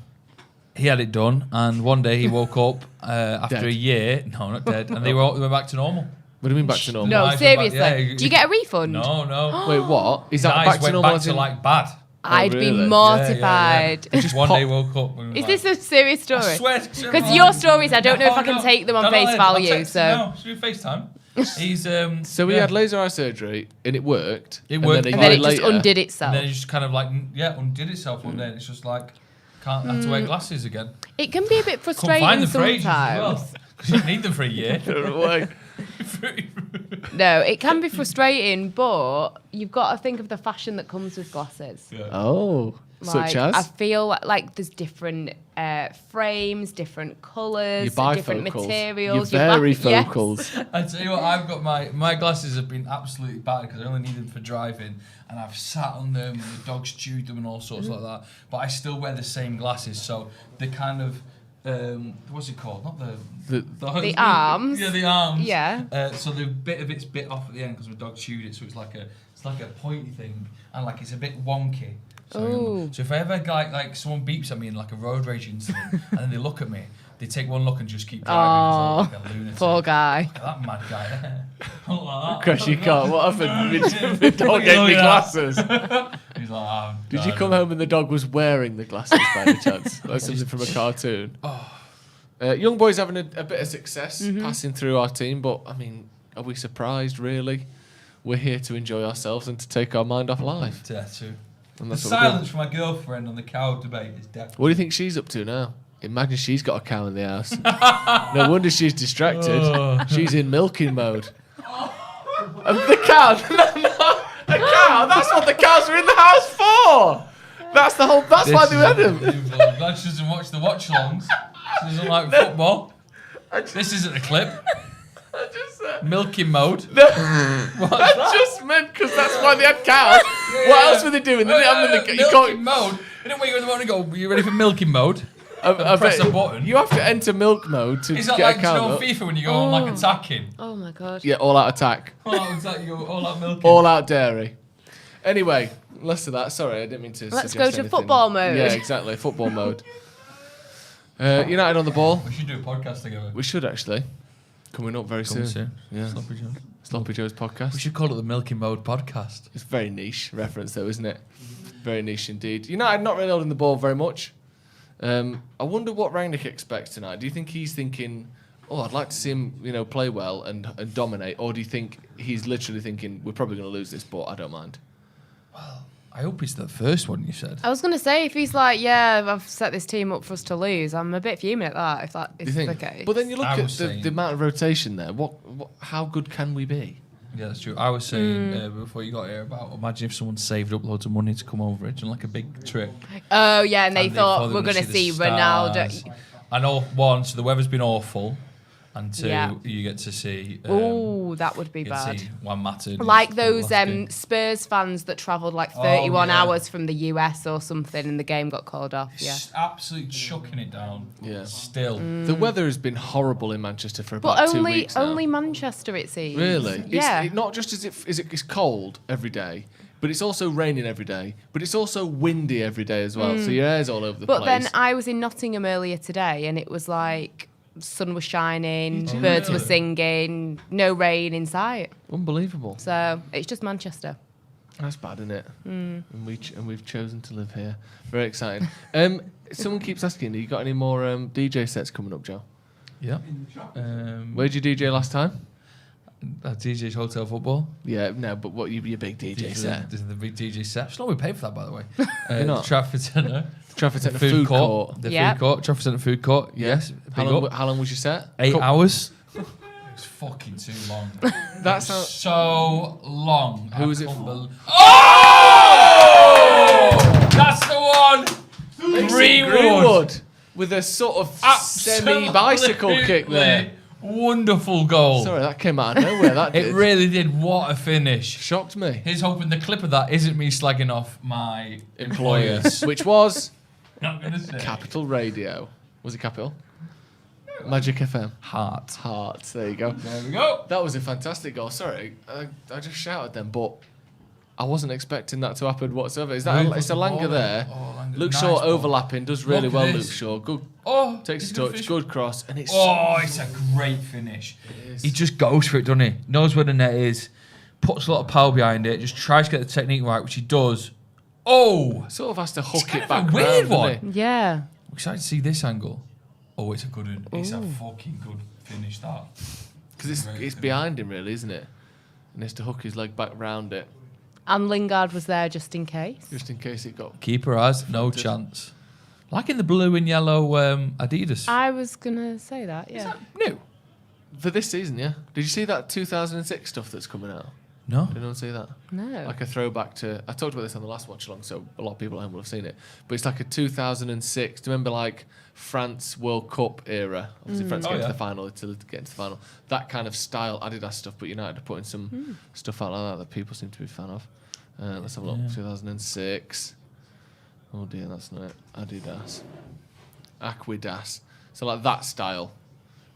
Speaker 8: He had it done, and one day he woke up after
Speaker 7: Dead.
Speaker 8: a year. No, not dead. And they went back to normal.
Speaker 7: What do you mean back to normal?
Speaker 9: No,
Speaker 8: Eyes went
Speaker 9: seriously.
Speaker 8: back- yeah,
Speaker 9: Do you get a refund?
Speaker 8: No.
Speaker 7: Wait, what? Is that
Speaker 8: His
Speaker 7: back
Speaker 8: eyes
Speaker 7: to
Speaker 8: went
Speaker 7: normal?
Speaker 8: back
Speaker 7: as
Speaker 8: to
Speaker 7: in-
Speaker 8: like bad.
Speaker 9: I'd
Speaker 7: really?
Speaker 9: be mortified.
Speaker 8: Just one day woke up. And
Speaker 9: Is
Speaker 8: like,
Speaker 9: this a serious story?
Speaker 8: I swear.
Speaker 9: Because your stories, I don't know if I can take them on face value. So
Speaker 8: No, should we FaceTime? He's
Speaker 7: So he had laser eye surgery and it worked.
Speaker 8: It worked.
Speaker 7: And
Speaker 9: and
Speaker 7: then,
Speaker 9: then
Speaker 7: a
Speaker 9: it
Speaker 7: year
Speaker 9: just
Speaker 7: later,
Speaker 9: undid itself.
Speaker 8: And then he just kind of like undid itself one day. And it's just like can't have to wear glasses again.
Speaker 9: It can be a bit
Speaker 8: Couldn't
Speaker 9: frustrating
Speaker 8: find them for ages as
Speaker 9: sometimes.
Speaker 8: well. Because you need them for a year.
Speaker 9: No, it can be frustrating, but you've got to think of the fashion that comes with glasses.
Speaker 7: Oh, such
Speaker 9: I
Speaker 7: as?
Speaker 9: feel like there's different frames, different colours, different
Speaker 7: bifocals.
Speaker 9: materials.
Speaker 7: Your varifocals.
Speaker 9: Yes.
Speaker 8: I tell you what, I've got my glasses have been absolutely bad because I only need them for driving, and I've sat on them and the dog's chewed them and all sorts like that. But I still wear the same glasses, so the kind of what's it called? Not
Speaker 9: The arms.
Speaker 8: Yeah, the arms.
Speaker 9: Yeah.
Speaker 8: So the bit of it's bit off at the end because my dog chewed it, so it's like a pointy thing, and like it's a bit wonky. So if I ever like someone beeps at me in like a road rage incident, and then they look at me, they take one look and just keep driving. Like a lunatic.
Speaker 9: Poor guy.
Speaker 8: Look at that mad guy there. Look like that.
Speaker 7: Crash your car. What happened? The dog gave me glasses.
Speaker 8: He's like,
Speaker 7: Did you come home and the dog was wearing the glasses by any chance? Like something from a cartoon. Young boys having a bit of success passing through our team, but I mean, are we surprised really? We're here to enjoy ourselves and to take our mind off life.
Speaker 8: Yeah, too.
Speaker 7: And
Speaker 8: The
Speaker 7: that's what we're doing.
Speaker 8: silence from my girlfriend on the cow debate is death.
Speaker 7: What do you think she's up to now? Imagine she's got a cow in the house. No wonder she's distracted. She's in milking mode. The cow? No, a cow? That's what the cows are in the house for! That's the whole. That's why they had them.
Speaker 8: Glad she doesn't watch the watchalongs. She doesn't like football. This isn't a clip. Milking mode.
Speaker 7: I just meant because that's why they had cows. What else were they doing? They didn't have them in the. You
Speaker 8: Milking
Speaker 7: can't.
Speaker 8: mode. They didn't wake you in the morning and go, "Are you ready for milking mode?"
Speaker 7: I
Speaker 8: press
Speaker 7: bet
Speaker 8: a button.
Speaker 7: You have to enter milk mode to
Speaker 8: Is
Speaker 7: get
Speaker 8: that like
Speaker 7: a cow.
Speaker 8: on FIFA when you go on like attacking?
Speaker 9: Oh my god.
Speaker 7: Yeah, all out attack,
Speaker 8: All out attack, you go all out milking.
Speaker 7: all out dairy. Anyway, less of that. Sorry, I didn't mean to.
Speaker 9: Let's
Speaker 7: suggest
Speaker 9: go to
Speaker 7: anything.
Speaker 9: football mode.
Speaker 7: Yeah, exactly, football mode. United on the ball.
Speaker 8: We should do a podcast together.
Speaker 7: We should actually. Coming up very soon. Yeah.
Speaker 8: Sloppy Joe.
Speaker 7: Sloppy Joe's podcast.
Speaker 8: We should call it the Milking Mode podcast.
Speaker 7: It's a very niche reference, though, isn't it? Very niche indeed. United not really holding the ball very much. I wonder what Rangnick expects tonight. Do you think he's thinking, "Oh, I'd like to see him, play well and dominate," or do you think he's literally thinking, "We're probably going to lose this, but I don't mind"?
Speaker 8: I hope it's the first one you said.
Speaker 9: I was going to say, if he's like, yeah, I've set this team up for us to lose, I'm a bit fuming at that, if that
Speaker 7: Do
Speaker 9: is
Speaker 7: you
Speaker 9: the
Speaker 7: think?
Speaker 9: case.
Speaker 7: But then you look
Speaker 8: I
Speaker 7: at
Speaker 8: was saying-
Speaker 7: the amount of rotation there. What? How good can we be?
Speaker 8: Yeah, that's true. I was saying before you got here about imagine if someone saved up loads of money to come over it, and like a big trip.
Speaker 9: Oh, yeah, and they thought
Speaker 8: they
Speaker 9: we're
Speaker 8: were
Speaker 9: going to
Speaker 8: the
Speaker 9: see
Speaker 8: stars.
Speaker 9: Ronaldo.
Speaker 8: And one, so the weather's been awful, and two,
Speaker 9: Yeah.
Speaker 8: you get to see.
Speaker 9: Oh, that would be
Speaker 8: you get to
Speaker 9: bad.
Speaker 8: see Juan Mata. in his
Speaker 9: Like those
Speaker 8: last game.
Speaker 9: Spurs fans that travelled like 31
Speaker 8: yeah.
Speaker 9: hours from the US or something and the game got called off. Yeah.
Speaker 8: Absolutely chucking it down.
Speaker 7: Yeah.
Speaker 8: Still.
Speaker 7: The weather has been horrible in Manchester for
Speaker 9: But
Speaker 7: about 2
Speaker 9: only
Speaker 7: weeks now.
Speaker 9: only Manchester, it seems.
Speaker 7: Really?
Speaker 9: Yeah.
Speaker 7: It's not just it's cold every day, but it's also raining every day, but it's also windy every day as well. So your hair's all over the
Speaker 9: But
Speaker 7: place.
Speaker 9: then I was in Nottingham earlier today and it was like sun was shining, birds were singing, no rain in sight.
Speaker 7: Unbelievable.
Speaker 9: So it's just Manchester.
Speaker 7: That's bad, isn't it? And we've chosen to live here. Very exciting. Someone keeps asking, you got any more DJ sets coming up, Joe?
Speaker 8: Yeah.
Speaker 7: Where'd you DJ last time?
Speaker 8: DJ's Hotel Football.
Speaker 7: Yeah, no, but what your big DJ set?
Speaker 8: This is the big DJ set. Should not be paid for that, by the way.
Speaker 7: You're not?
Speaker 8: Trafford Centre.
Speaker 7: Trafford Centre food court.
Speaker 8: The
Speaker 9: Yeah.
Speaker 8: food court. Trafford Centre food court. Yes.
Speaker 7: How long was your set?
Speaker 8: 8 hours. It was fucking too long.
Speaker 7: That's how.
Speaker 8: So long.
Speaker 7: Who was it
Speaker 8: can't
Speaker 7: for?
Speaker 8: bel- Oh! That's the one. Greenwood.
Speaker 7: With a sort of semi-bicycle kick there.
Speaker 8: Wonderful goal.
Speaker 7: Sorry, that came out of nowhere. That did.
Speaker 8: It really did. What a finish.
Speaker 7: Shocked me.
Speaker 8: Here's hoping the clip of that isn't me slagging off my employers.
Speaker 7: Which was
Speaker 8: Not gonna say.
Speaker 7: Capital Radio. Was it Capital? Magic FM.
Speaker 8: Heart.
Speaker 7: There you go.
Speaker 8: There we go.
Speaker 7: That was a fantastic goal. Sorry, I just shouted then, but I wasn't expecting that to happen whatsoever. Is that it's a Langer there? Luke
Speaker 8: nice
Speaker 7: Shaw
Speaker 8: ball.
Speaker 7: overlapping, does really
Speaker 8: Look at
Speaker 7: well.
Speaker 8: this.
Speaker 7: Luke Shaw, good. Takes a touch, good cross, and it's.
Speaker 8: It's a great finish. He just goes for it, doesn't he? Knows where the net is, puts a lot of power behind it, just tries to get the technique right, which he does.
Speaker 7: Sort of has to hook
Speaker 8: kind
Speaker 7: it
Speaker 8: of
Speaker 7: back.
Speaker 8: a weird
Speaker 7: round,
Speaker 8: one.
Speaker 7: doesn't
Speaker 9: Yeah.
Speaker 8: I'm excited to see this angle. It's a good one. It's a fucking good finish, that.
Speaker 7: Because it's behind him, really, isn't it? And he has to hook his leg back round it.
Speaker 9: And Lingard was there just in case.
Speaker 7: Just in case it got.
Speaker 8: Keeper has no chance. Like in the blue and yellow Adidas.
Speaker 9: I was going to say that, yeah.
Speaker 8: Is that new?
Speaker 7: For this season, yeah. Did you see that 2006 stuff that's coming out?
Speaker 8: No.
Speaker 7: Did anyone see that?
Speaker 9: No.
Speaker 7: Like a throwback to. I talked about this on the last watch along, so a lot of people at home will have seen it. But it's like a 2006. Do you remember like France World Cup era? Obviously, France get to the final, Italy to get into the final. That kind of style Adidas stuff, but United are putting some stuff out like that people seem to be a fan of. Let's have a look. 2006. Oh dear, that's not it. Adidas. Aquidas. So like that style.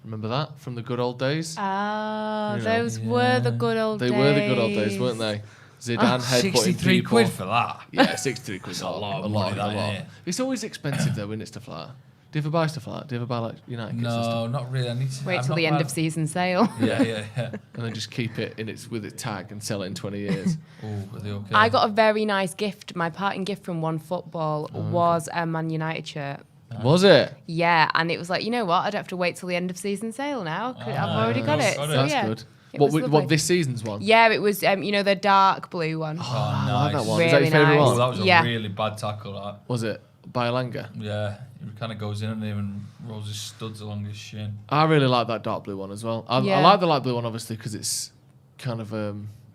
Speaker 7: Remember that from the good old days?
Speaker 9: Those were the good old days.
Speaker 7: They were the good old days, weren't they? Zidane headbutting
Speaker 8: 63
Speaker 7: people.
Speaker 8: quid for that.
Speaker 7: Yeah, 63 quid.
Speaker 8: It's a lot of money, that, isn't it?
Speaker 7: It's always expensive though, isn't it, stuff like that? Do you ever buy stuff like that? Do you ever buy like United kits and
Speaker 8: No,
Speaker 7: stuff?
Speaker 8: not really. I need to
Speaker 9: Wait till the end of season sale.
Speaker 8: Yeah.
Speaker 7: And then just keep it with its tag and sell it in 20 years.
Speaker 8: Are they okay?
Speaker 9: I got a very nice gift. My parting gift from One Football was a Man United shirt.
Speaker 7: Was it?
Speaker 9: Yeah, and it was like, you know what? I don't have to wait till the end of season sale now. I've already got it. So,
Speaker 7: That's
Speaker 9: yeah,
Speaker 7: good.
Speaker 9: it was lovely.
Speaker 7: What this season's one?
Speaker 9: Yeah, it was, the dark blue one.
Speaker 7: I
Speaker 8: nice.
Speaker 7: like that one.
Speaker 9: Really
Speaker 7: Is that your favourite
Speaker 9: nice.
Speaker 7: one?
Speaker 8: That was
Speaker 9: Yeah.
Speaker 8: a really bad tackle, that.
Speaker 7: Was it? By Langer?
Speaker 8: Yeah. He kind of goes in on him and rolls his studs along his shin.
Speaker 7: I really like that dark blue one as well. I like the light blue one, obviously, because it's kind of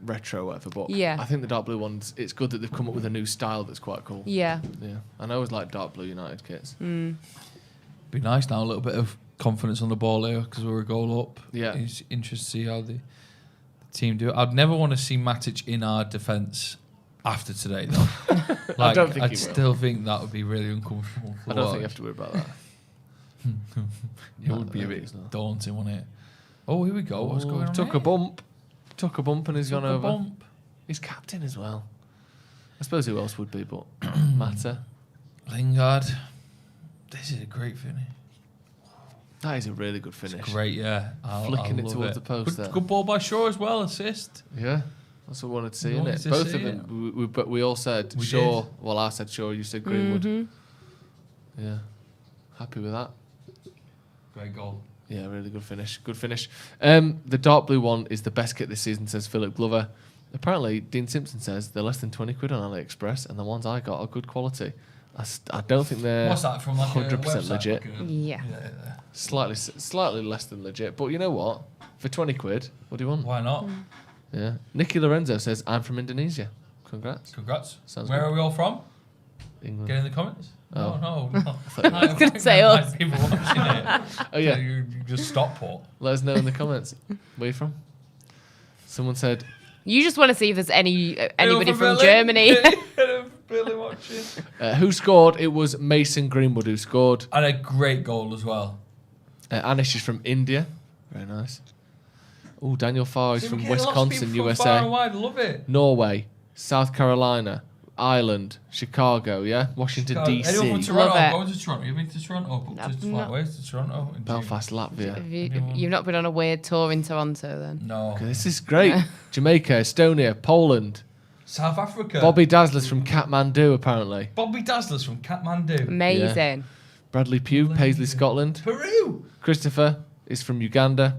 Speaker 7: retro, whatever. But
Speaker 9: Yeah.
Speaker 7: I think the dark blue ones, it's good that they've come up with a new style that's quite cool.
Speaker 9: Yeah.
Speaker 7: Yeah. And I always like dark blue United kits.
Speaker 8: Be nice now, a little bit of confidence on the ball here because we're a goal up.
Speaker 7: Yeah.
Speaker 8: It's interesting to see how the team do it. I'd never want to see Matic in our defence after today, though.
Speaker 7: I don't think
Speaker 8: I'd
Speaker 7: he will.
Speaker 8: still think that would be really uncomfortable.
Speaker 7: I don't think you have to worry about that.
Speaker 8: It would be a bit daunting, wouldn't it? Oh, here we go. What's going on?
Speaker 7: Took a bump. Took a bump and he's gone over.
Speaker 8: Bump.
Speaker 7: He's captain as well. I suppose who else would be, but Mata.
Speaker 8: Lingard. This is a great finish.
Speaker 7: That is a really good finish.
Speaker 8: It's great, yeah.
Speaker 7: Flicking it
Speaker 8: love
Speaker 7: towards the post there.
Speaker 8: Good ball by Shaw as well, assist.
Speaker 7: Yeah, that's what we wanted to see,
Speaker 8: We
Speaker 7: isn't
Speaker 8: wanted
Speaker 7: it?
Speaker 8: to
Speaker 7: Both
Speaker 8: see
Speaker 7: of them. But we all said
Speaker 8: We
Speaker 7: Shaw.
Speaker 8: did.
Speaker 7: Well, I said Shaw. You said Greenwood. Yeah, happy with that.
Speaker 8: Great goal.
Speaker 7: Yeah, really good finish. Good finish. The dark blue one is the best kit this season, says Philip Glover. Apparently, Dean Simpson says they're less than 20 quid on AliExpress, and the ones I got are good quality. I don't think they're
Speaker 8: What's that from? Like
Speaker 7: 100%
Speaker 8: a website?
Speaker 7: legit.
Speaker 8: Like
Speaker 9: Yeah.
Speaker 7: Slightly less than legit, but you know what? For 20 quid, what do you want?
Speaker 8: Why not?
Speaker 7: Yeah. Nicky Lorenzo says, I'm from Indonesia. Congrats.
Speaker 8: Congrats.
Speaker 7: Sounds
Speaker 8: Where
Speaker 7: good.
Speaker 8: are we all from?
Speaker 7: England.
Speaker 8: Get in the comments.
Speaker 7: Oh.
Speaker 8: No.
Speaker 9: I was gonna say us.
Speaker 8: People watching it.
Speaker 7: Oh, yeah.
Speaker 8: You just stop, Paul.
Speaker 7: Let us know in the comments. Where you from? Someone said,
Speaker 9: You just want to see if there's anybody from
Speaker 8: Berlin?
Speaker 9: Germany.
Speaker 8: Berlin watching.
Speaker 7: who scored? It was Mason Greenwood who scored.
Speaker 8: And a great goal as well.
Speaker 7: Anish is from India. Very nice. Oh, Daniel Farr is
Speaker 8: See,
Speaker 7: from
Speaker 8: we get lots of
Speaker 7: Wisconsin,
Speaker 8: people from far and
Speaker 7: USA.
Speaker 8: wide. Love it.
Speaker 7: Norway, South Carolina, Ireland, Chicago, yeah? Washington,
Speaker 8: Anyone from
Speaker 7: DC,
Speaker 8: Toronto?
Speaker 9: Love it.
Speaker 8: Going to Toronto. You've been to Toronto?
Speaker 9: I've
Speaker 8: Just
Speaker 9: not.
Speaker 8: flat ways to Toronto. in June.
Speaker 7: Belfast, Latvia.
Speaker 9: You've not been on a weird tour in Toronto then?
Speaker 8: No.
Speaker 7: Okay, this is great. Jamaica, Estonia, Poland.
Speaker 8: South Africa.
Speaker 7: Bobby Dazzler's from Kathmandu, apparently.
Speaker 8: Bobby Dazzler's from Kathmandu.
Speaker 9: Amazing.
Speaker 7: Bradley Pugh, Paisley, Scotland.
Speaker 8: Peru.
Speaker 7: Christopher is from Uganda.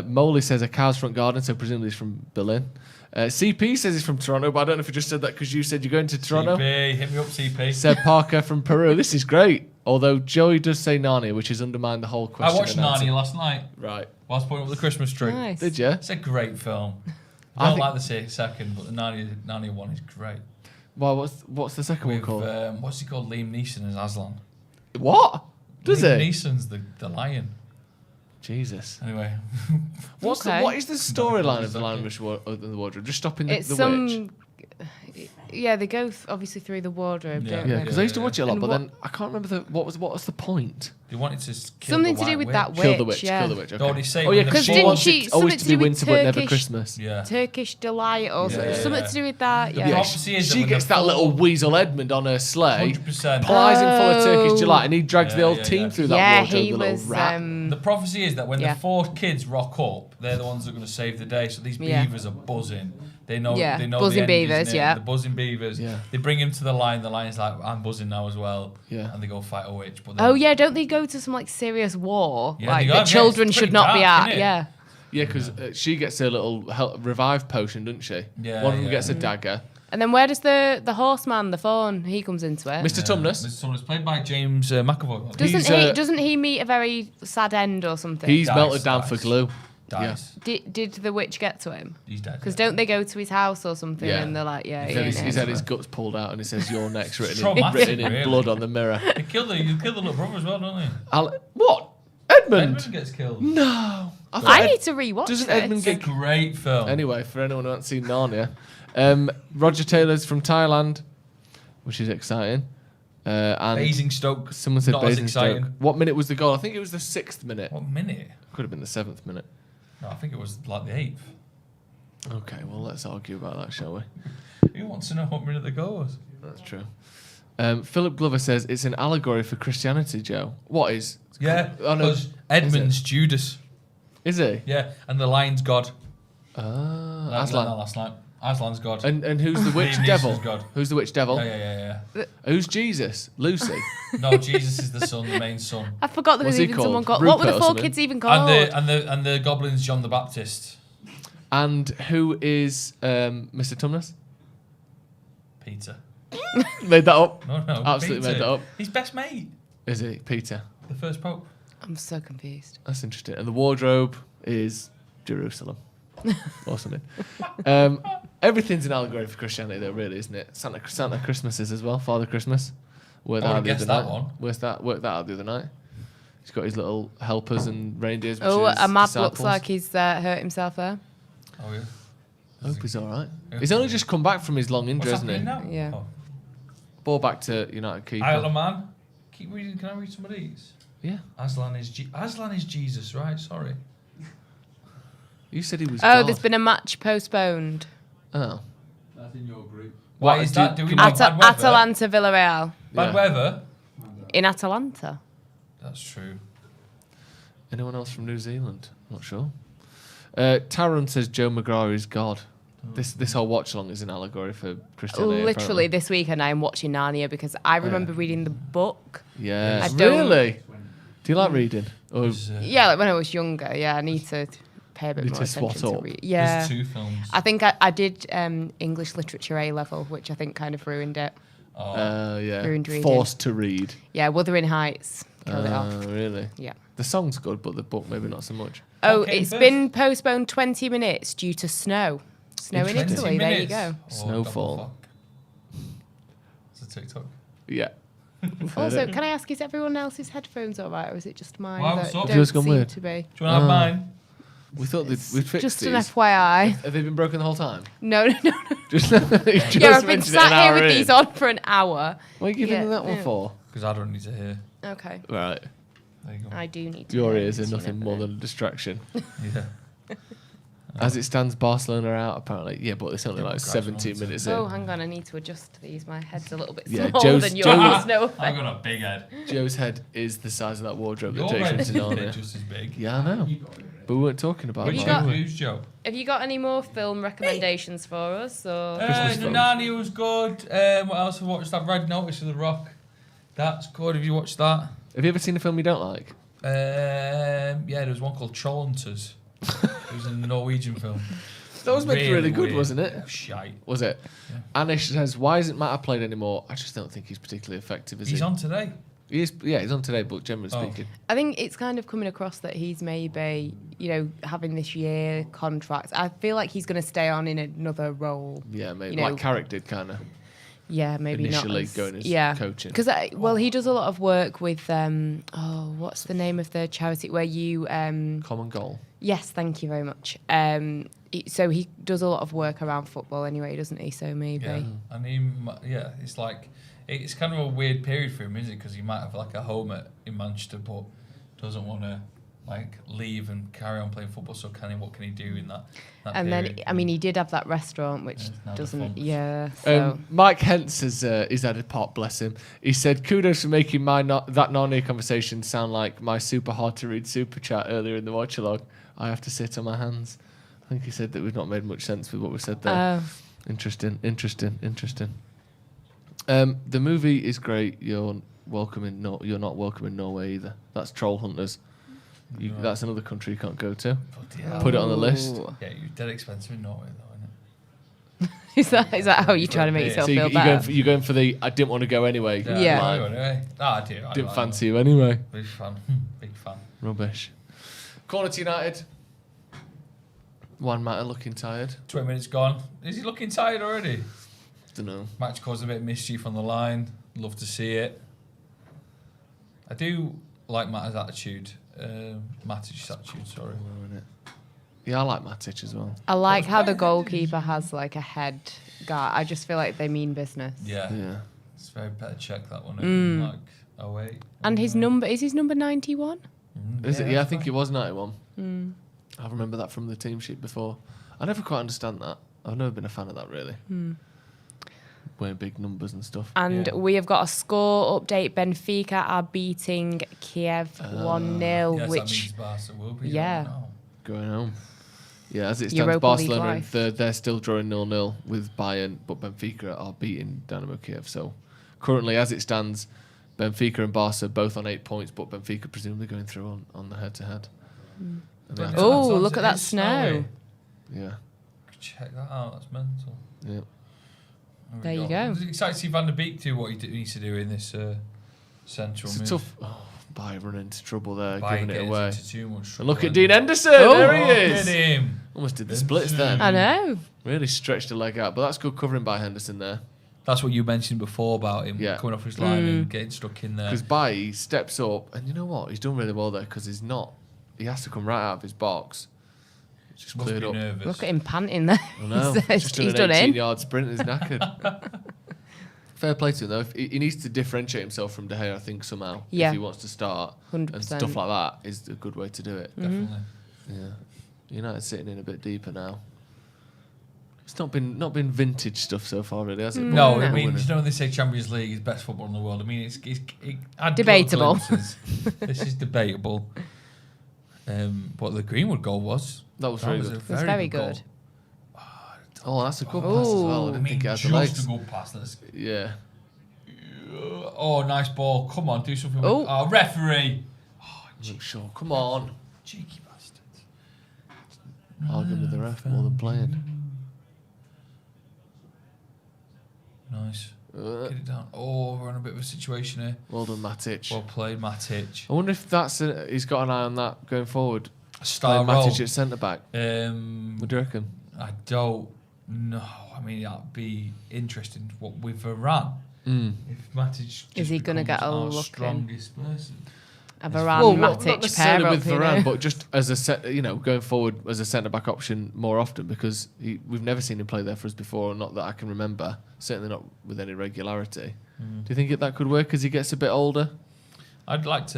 Speaker 7: Moley says a cow's front garden, so presumably he's from Berlin. CP says he's from Toronto, but I don't know if you just said that because you said you're going to Toronto.
Speaker 8: CP, hit me up, CP.
Speaker 7: Seb Parker from Peru. This is great. Although Joey does say Narnia, which has undermined the whole
Speaker 8: I
Speaker 7: question.
Speaker 8: watched
Speaker 7: and answer.
Speaker 8: Narnia last night
Speaker 7: Right.
Speaker 8: whilst putting up the Christmas tree.
Speaker 9: Nice.
Speaker 7: Did you?
Speaker 8: It's a great film.
Speaker 7: I
Speaker 8: I don't
Speaker 7: think-
Speaker 8: like the second, but the Narnia one is great.
Speaker 7: Well, what's the second one
Speaker 8: With,
Speaker 7: called?
Speaker 8: what's he called? Liam Neeson as Aslan.
Speaker 7: What? Does
Speaker 8: Liam
Speaker 7: it?
Speaker 8: Neeson's the lion.
Speaker 7: Jesus.
Speaker 8: Anyway.
Speaker 7: What is the storyline of the Lion in the Wardrobe? Just stopping the
Speaker 9: It's
Speaker 7: witch.
Speaker 9: some. they go obviously through the wardrobe, don't they?
Speaker 7: Because I used to watch it a lot, but then I can't remember what was the point.
Speaker 8: They wanted to kill
Speaker 9: something
Speaker 8: the
Speaker 9: to do with
Speaker 8: witch.
Speaker 9: that witch.
Speaker 7: Kill the witch.
Speaker 9: Yeah.
Speaker 7: Kill the witch. Okay.
Speaker 8: No, they say
Speaker 7: Oh yeah,
Speaker 8: when
Speaker 7: because
Speaker 8: the
Speaker 7: she
Speaker 8: four-
Speaker 7: wants it always to be winter, but never
Speaker 9: Turkish-
Speaker 7: Christmas.
Speaker 8: Yeah.
Speaker 9: Turkish delight or
Speaker 8: Yeah.
Speaker 9: something to do with that.
Speaker 8: The
Speaker 9: Yeah.
Speaker 8: prophecy is
Speaker 7: She
Speaker 8: when
Speaker 7: gets
Speaker 8: the
Speaker 7: that little
Speaker 8: four-
Speaker 7: weasel Edmund on her sleigh,
Speaker 8: 100%.
Speaker 7: plies him full of Turkish
Speaker 9: Oh.
Speaker 7: delight, and he drags the
Speaker 8: Yeah,
Speaker 7: old
Speaker 8: yeah,
Speaker 7: team
Speaker 8: yeah.
Speaker 7: through that
Speaker 9: Yeah,
Speaker 7: wardrobe.
Speaker 9: he
Speaker 7: the little
Speaker 9: was.
Speaker 7: rat.
Speaker 8: The prophecy is that when
Speaker 9: Yeah.
Speaker 8: the 4 kids rock up, they're the ones that are going to save the day. So these
Speaker 9: Yeah.
Speaker 8: beavers are buzzing. They know.
Speaker 9: Yeah,
Speaker 8: They know
Speaker 9: buzzing
Speaker 8: the end is
Speaker 9: beavers,
Speaker 8: near.
Speaker 9: yeah.
Speaker 8: The buzzing beavers.
Speaker 7: Yeah.
Speaker 8: They bring him to the lion. The lion's like, I'm buzzing now as well.
Speaker 7: Yeah.
Speaker 8: And they go fight a witch. But then,
Speaker 9: Oh yeah, don't they go to some like serious war
Speaker 8: Yeah,
Speaker 9: like
Speaker 8: they go,
Speaker 9: that
Speaker 8: yeah,
Speaker 9: children
Speaker 8: it's
Speaker 9: should
Speaker 8: pretty
Speaker 9: not be
Speaker 8: dark,
Speaker 9: at?
Speaker 8: innit?
Speaker 9: Yeah.
Speaker 7: Yeah, because she gets a little revive potion, doesn't she?
Speaker 8: Yeah,
Speaker 7: One of them
Speaker 8: yeah.
Speaker 7: gets a dagger.
Speaker 9: And then where does the horseman, the fawn, he comes into it?
Speaker 7: Mr. Tumnus.
Speaker 8: This one is played by James McAvoy.
Speaker 9: Doesn't he meet a very sad end or something?
Speaker 7: He's
Speaker 8: Dies,
Speaker 7: melted down
Speaker 8: dies.
Speaker 7: for glue.
Speaker 8: Dies.
Speaker 9: Did the witch get to him?
Speaker 8: He's dead.
Speaker 9: Because don't they go to his house or something
Speaker 7: Yeah.
Speaker 9: and they're like, yeah,
Speaker 7: He's had his guts pulled out and it says "You're next" written
Speaker 8: Traumatic,
Speaker 7: in
Speaker 8: really.
Speaker 7: blood on the mirror.
Speaker 8: You kill the little brother as well, don't you?
Speaker 7: What? Edmund?
Speaker 8: Edmund gets killed.
Speaker 7: No.
Speaker 9: I need to rewatch
Speaker 7: Doesn't
Speaker 9: this.
Speaker 7: Edmund
Speaker 8: It's a great film.
Speaker 7: Anyway, for anyone who hasn't seen Narnia, Roger Taylor's from Thailand, which is exciting. And
Speaker 8: Basingstoke.
Speaker 7: someone said
Speaker 8: not as
Speaker 7: Basingstoke.
Speaker 8: exciting.
Speaker 7: What minute was the goal? I think it was the 6th minute.
Speaker 8: What minute?
Speaker 7: Could have been the 7th minute.
Speaker 8: No, I think it was like the 8th.
Speaker 7: Okay, well, let's argue about that, shall we?
Speaker 8: Who wants to know what minute the goal was?
Speaker 7: That's true. Philip Glover says it's an allegory for Christianity, Joe. What is?
Speaker 8: Yeah,
Speaker 7: Oh, no.
Speaker 8: because Edmund's Judas.
Speaker 7: Is he?
Speaker 8: Yeah, and the lion's God.
Speaker 7: Ah,
Speaker 8: I learned that
Speaker 7: Aslan.
Speaker 8: last night. Aslan's God.
Speaker 7: And who's the witch
Speaker 8: Liam
Speaker 7: devil?
Speaker 8: Neeson's God.
Speaker 7: Who's the witch devil?
Speaker 8: Yeah.
Speaker 7: Who's Jesus? Lucy.
Speaker 8: No, Jesus is the son, the main son.
Speaker 9: I forgot there was
Speaker 7: What's he
Speaker 9: even someone
Speaker 7: called?
Speaker 9: called. What were
Speaker 7: Rupert
Speaker 9: the
Speaker 7: or
Speaker 9: 4
Speaker 7: something?
Speaker 9: kids even called?
Speaker 8: And the goblin's John the Baptist.
Speaker 7: And who is Mr. Tumnus?
Speaker 8: Peter.
Speaker 7: Made that up.
Speaker 8: No,
Speaker 7: Absolutely
Speaker 8: Peter.
Speaker 7: made that up.
Speaker 8: His best mate.
Speaker 7: Is he Peter?
Speaker 8: The first pope.
Speaker 9: I'm so confused.
Speaker 7: That's interesting. And the wardrobe is Jerusalem. Or something. Everything's an allegory for Christianity, though, really, isn't it? Santa Christmases as well. Father Christmas. Worked
Speaker 8: I
Speaker 7: that out
Speaker 8: would've
Speaker 7: the other
Speaker 8: guessed that
Speaker 7: night.
Speaker 8: one.
Speaker 7: Worked that out the other night. He's got his little helpers and reindeers. Which
Speaker 9: Oh,
Speaker 7: is
Speaker 9: Ahmad
Speaker 7: disciples.
Speaker 9: looks like he's hurt himself there.
Speaker 8: Oh, yeah.
Speaker 7: I hope he's all right.
Speaker 8: Yeah.
Speaker 7: He's only just come back from his long injury,
Speaker 8: What's
Speaker 7: hasn't he?
Speaker 8: happening now?
Speaker 9: Yeah.
Speaker 8: Oh.
Speaker 7: Ball back to United keeper.
Speaker 8: Isle of Man. Keep reading. Can I read some of these?
Speaker 7: Yeah.
Speaker 8: Aslan is Jesus, right? Sorry.
Speaker 7: You said he was.
Speaker 9: Oh,
Speaker 7: God.
Speaker 9: there's been a match postponed.
Speaker 7: Oh.
Speaker 2: That's in your group.
Speaker 8: Why
Speaker 7: What,
Speaker 8: is
Speaker 7: do-
Speaker 8: that? Do we know bad weather?
Speaker 9: Atalanta Villarreal.
Speaker 8: Bad
Speaker 7: Yeah.
Speaker 8: weather.
Speaker 9: In Atalanta.
Speaker 8: That's true.
Speaker 7: Anyone else from New Zealand? Not sure. Taron says Joe McGrath is God. This whole watch along is an allegory for Christianity.
Speaker 9: Literally
Speaker 7: apparently.
Speaker 9: this weekend I am watching Narnia because I remember reading the book.
Speaker 7: Yeah.
Speaker 9: I don't-
Speaker 7: Really? Do you like reading? Or
Speaker 9: Yeah, like when I was younger. Yeah, I need to pay a bit
Speaker 7: Need
Speaker 9: more
Speaker 7: to
Speaker 9: attention
Speaker 7: swat
Speaker 9: to
Speaker 7: up.
Speaker 9: read. Yeah.
Speaker 8: There's 2 films.
Speaker 9: I think I did English literature A level, which I think kind of ruined it.
Speaker 7: yeah.
Speaker 9: Ruined reading.
Speaker 7: Forced to read.
Speaker 9: Yeah, Wuthering Heights killed it off.
Speaker 7: Really?
Speaker 9: Yeah.
Speaker 7: The song's good, but the book maybe not so much.
Speaker 9: Oh,
Speaker 8: Okay,
Speaker 9: it's
Speaker 8: first.
Speaker 9: been postponed 20 minutes due to snow. Snow in
Speaker 8: 20
Speaker 9: Italy. There you
Speaker 8: minutes.
Speaker 9: go.
Speaker 8: Oh,
Speaker 7: Snowfall.
Speaker 8: double fuck. It's a TikTok.
Speaker 7: Yeah.
Speaker 9: Also, can I ask, is everyone else's headphones all right, or is it just mine
Speaker 8: Why,
Speaker 9: that
Speaker 8: what's up?
Speaker 9: don't
Speaker 7: Yours gone
Speaker 9: seem
Speaker 7: weird?
Speaker 9: to be?
Speaker 8: Do you want to have mine?
Speaker 7: We thought we'd fixed
Speaker 9: Just
Speaker 7: these.
Speaker 9: an FYI.
Speaker 7: Have they been broken the whole time?
Speaker 9: No.
Speaker 7: Just
Speaker 9: Yeah, I've been
Speaker 7: mentioned it an
Speaker 9: sat here
Speaker 7: hour
Speaker 9: with
Speaker 7: in.
Speaker 9: these on for an hour.
Speaker 7: What are you giving
Speaker 9: Yeah,
Speaker 7: me that one
Speaker 9: yeah.
Speaker 7: for?
Speaker 8: Because I don't need to hear.
Speaker 9: Okay.
Speaker 7: Right.
Speaker 8: There you go.
Speaker 9: I do need to.
Speaker 7: Your
Speaker 9: know
Speaker 7: ears are
Speaker 9: this, you
Speaker 7: nothing
Speaker 9: never
Speaker 7: more
Speaker 9: know.
Speaker 7: than a distraction.
Speaker 8: Yeah.
Speaker 7: As it stands, Barcelona are out apparently. Yeah, but it's only
Speaker 8: Yeah,
Speaker 7: like
Speaker 8: but
Speaker 7: 17 minutes
Speaker 9: Oh,
Speaker 7: in.
Speaker 9: hang on, I need to adjust these. My head's a little bit
Speaker 7: Yeah,
Speaker 9: smaller
Speaker 7: Joe's-
Speaker 9: than yours.
Speaker 7: Joe-
Speaker 9: No
Speaker 8: I've
Speaker 9: offense.
Speaker 8: got a big head.
Speaker 7: Joe's head is the size of that wardrobe
Speaker 8: Your
Speaker 7: that takes
Speaker 8: head
Speaker 7: him
Speaker 8: is
Speaker 7: to Narnia.
Speaker 8: just as big.
Speaker 7: Yeah, I know. But we weren't talking about
Speaker 8: Which
Speaker 9: you
Speaker 7: mine.
Speaker 9: got-
Speaker 8: who's Joe?
Speaker 9: Have you got any more film recommendations for us? Or
Speaker 7: Christmas
Speaker 8: The
Speaker 7: films.
Speaker 8: Narnia was good. What else have I watched? That Red Notice of the Rock. That's good. Have you watched that?
Speaker 7: Have you ever seen a film you don't like?
Speaker 8: Yeah, there was one called Trollhunters. It was a Norwegian film.
Speaker 7: That was meant to be really good,
Speaker 8: weird.
Speaker 7: wasn't it?
Speaker 8: Oh, shite.
Speaker 7: Was it?
Speaker 8: Yeah.
Speaker 7: Anish says, why isn't Matt played anymore? I just don't think he's particularly effective, is
Speaker 8: He's
Speaker 7: he?
Speaker 8: on today.
Speaker 7: He is, yeah, he's on today, but generally
Speaker 8: Oh.
Speaker 7: speaking.
Speaker 9: I think it's kind of coming across that he's maybe, having this year contract. I feel like he's going to stay on in another role.
Speaker 7: Yeah, maybe.
Speaker 9: You know-
Speaker 7: Like Carrick did, kind of.
Speaker 9: maybe
Speaker 7: initially
Speaker 9: not
Speaker 7: going as coaching.
Speaker 9: Because he does a lot of work with what's the name of the charity where you
Speaker 7: Common Goal.
Speaker 9: Yes, thank you very much. So he does a lot of work around football anyway, doesn't he? So maybe.
Speaker 8: Yeah, I mean, it's like it's kind of a weird period for him, isn't it? Because he might have like a home in Manchester, but doesn't want to like leave and carry on playing football. So what can he do in that
Speaker 9: and
Speaker 8: period?
Speaker 9: Then, I mean, he did have that restaurant, which doesn't. Yeah. So.
Speaker 7: Mike Hentz he's had a pot, bless him. He said, "Kudos for making that Narnia conversation sound like my super hard to read super chat earlier in the Watchalong. I have to sit on my hands." I think he said that we've not made much sense with what we said there. Interesting. The movie is great. You're not welcome in Norway either. That's Troll Hunters. That's another country you can't go to. Put it on the list.
Speaker 8: Yeah, you're dead expensive in Norway, though,
Speaker 9: isn't it? Is that how you're trying to make yourself feel better?
Speaker 7: You're going for the I didn't want to go anyway.
Speaker 9: Yeah.
Speaker 8: I do.
Speaker 7: Didn't fancy you anyway.
Speaker 8: Big fan.
Speaker 7: Rubbish. Corner to United. Juan Mata looking tired.
Speaker 8: 20 minutes gone. Is he looking tired already?
Speaker 7: Don't know.
Speaker 8: Match caused a bit of mischief on the line. Love to see it. I do like Mata's attitude. Matic's attitude, sorry.
Speaker 7: Yeah, I like Matic as well.
Speaker 9: I like how the goalkeeper has like a head guard. I just feel like they mean business.
Speaker 8: Yeah. It's very better check that one. Like, wait.
Speaker 9: And his number, is his number 91?
Speaker 7: Is it? Yeah, I think it was 91. I remember that from the team sheet before. I never quite understand that. I've never been a fan of that, really. Wearing big numbers and stuff.
Speaker 9: And we have got a score update. Benfica are beating Kiev 1-0.
Speaker 8: Which that means Barca will be
Speaker 7: going home. Yeah, as it stands,
Speaker 9: Europa
Speaker 7: Barcelona in third. They're still drawing 0-0 with Bayern, but Benfica are beating Dynamo Kiev. So currently, as it stands, Benfica and Barca both on 8 points, but Benfica presumably going through on the head-to-head.
Speaker 9: Oh, look at that snow.
Speaker 7: Yeah.
Speaker 8: Check that out. That's mental.
Speaker 7: Yeah.
Speaker 9: There you go.
Speaker 8: I'm excited to see Van der Beek do what he needs to do in this central move.
Speaker 7: It's a tough... Bayern running into trouble there, giving it away.
Speaker 8: Too much
Speaker 7: and look at Dean Henderson. There he is.
Speaker 8: Look at him.
Speaker 7: Almost did the splits then.
Speaker 9: I know.
Speaker 7: Really stretched the leg out, but that's good covering by Henderson there.
Speaker 8: That's what you mentioned before about him coming off his line and getting stuck in there.
Speaker 7: Because Bailly steps up, and you know what? He's done really well there because he's not... He has to come right out of his box. It's just cleared up.
Speaker 8: Nervous.
Speaker 9: Look at him panting there.
Speaker 7: I know. He's done an 18-yard sprint and he's knackered. Fair play to him, though. He needs to differentiate himself from De Gea, I think, somehow.
Speaker 9: Yeah.
Speaker 7: If he wants to start.
Speaker 9: 100%.
Speaker 7: And stuff like that is a good way to do it.
Speaker 8: Definitely.
Speaker 7: Yeah. United sitting in a bit deeper now. It's not been vintage stuff so far, really, has it?
Speaker 8: No, I mean, you know, when they say Champions League is best football in the world, I mean, it's
Speaker 9: debatable.
Speaker 8: This is debatable. But the Greenwood goal was.
Speaker 7: That was very good.
Speaker 9: It was very good.
Speaker 7: Oh, that's a good pass as well. I didn't think it had the legs.
Speaker 8: Just a good pass.
Speaker 7: Yeah.
Speaker 8: Oh, nice ball. Come on, do something. Oh, referee.
Speaker 7: Oh, sure. Come on.
Speaker 8: Cheeky bastard.
Speaker 7: Arguing with the ref more than playing.
Speaker 8: Nice. Get it down. Oh, we're in a bit of a situation here.
Speaker 7: Well done, Matic.
Speaker 8: Well played, Matic.
Speaker 7: I wonder if he's got an eye on that going forward.
Speaker 8: Star
Speaker 7: role. Matic
Speaker 8: at
Speaker 7: centre back. What do you reckon?
Speaker 8: I don't know. I mean, that'd be interesting. What with Varane, if Matic
Speaker 9: is he going to get a look
Speaker 8: strongest person?
Speaker 9: A Varane Matic
Speaker 7: not necessarily
Speaker 9: pair
Speaker 7: with
Speaker 9: up,
Speaker 7: Varane, but just as a going forward as a centre back option more often because we've never seen him play there for us before, not that I can remember. Certainly not with any regularity. Do you think that could work as he gets a bit older?
Speaker 8: I like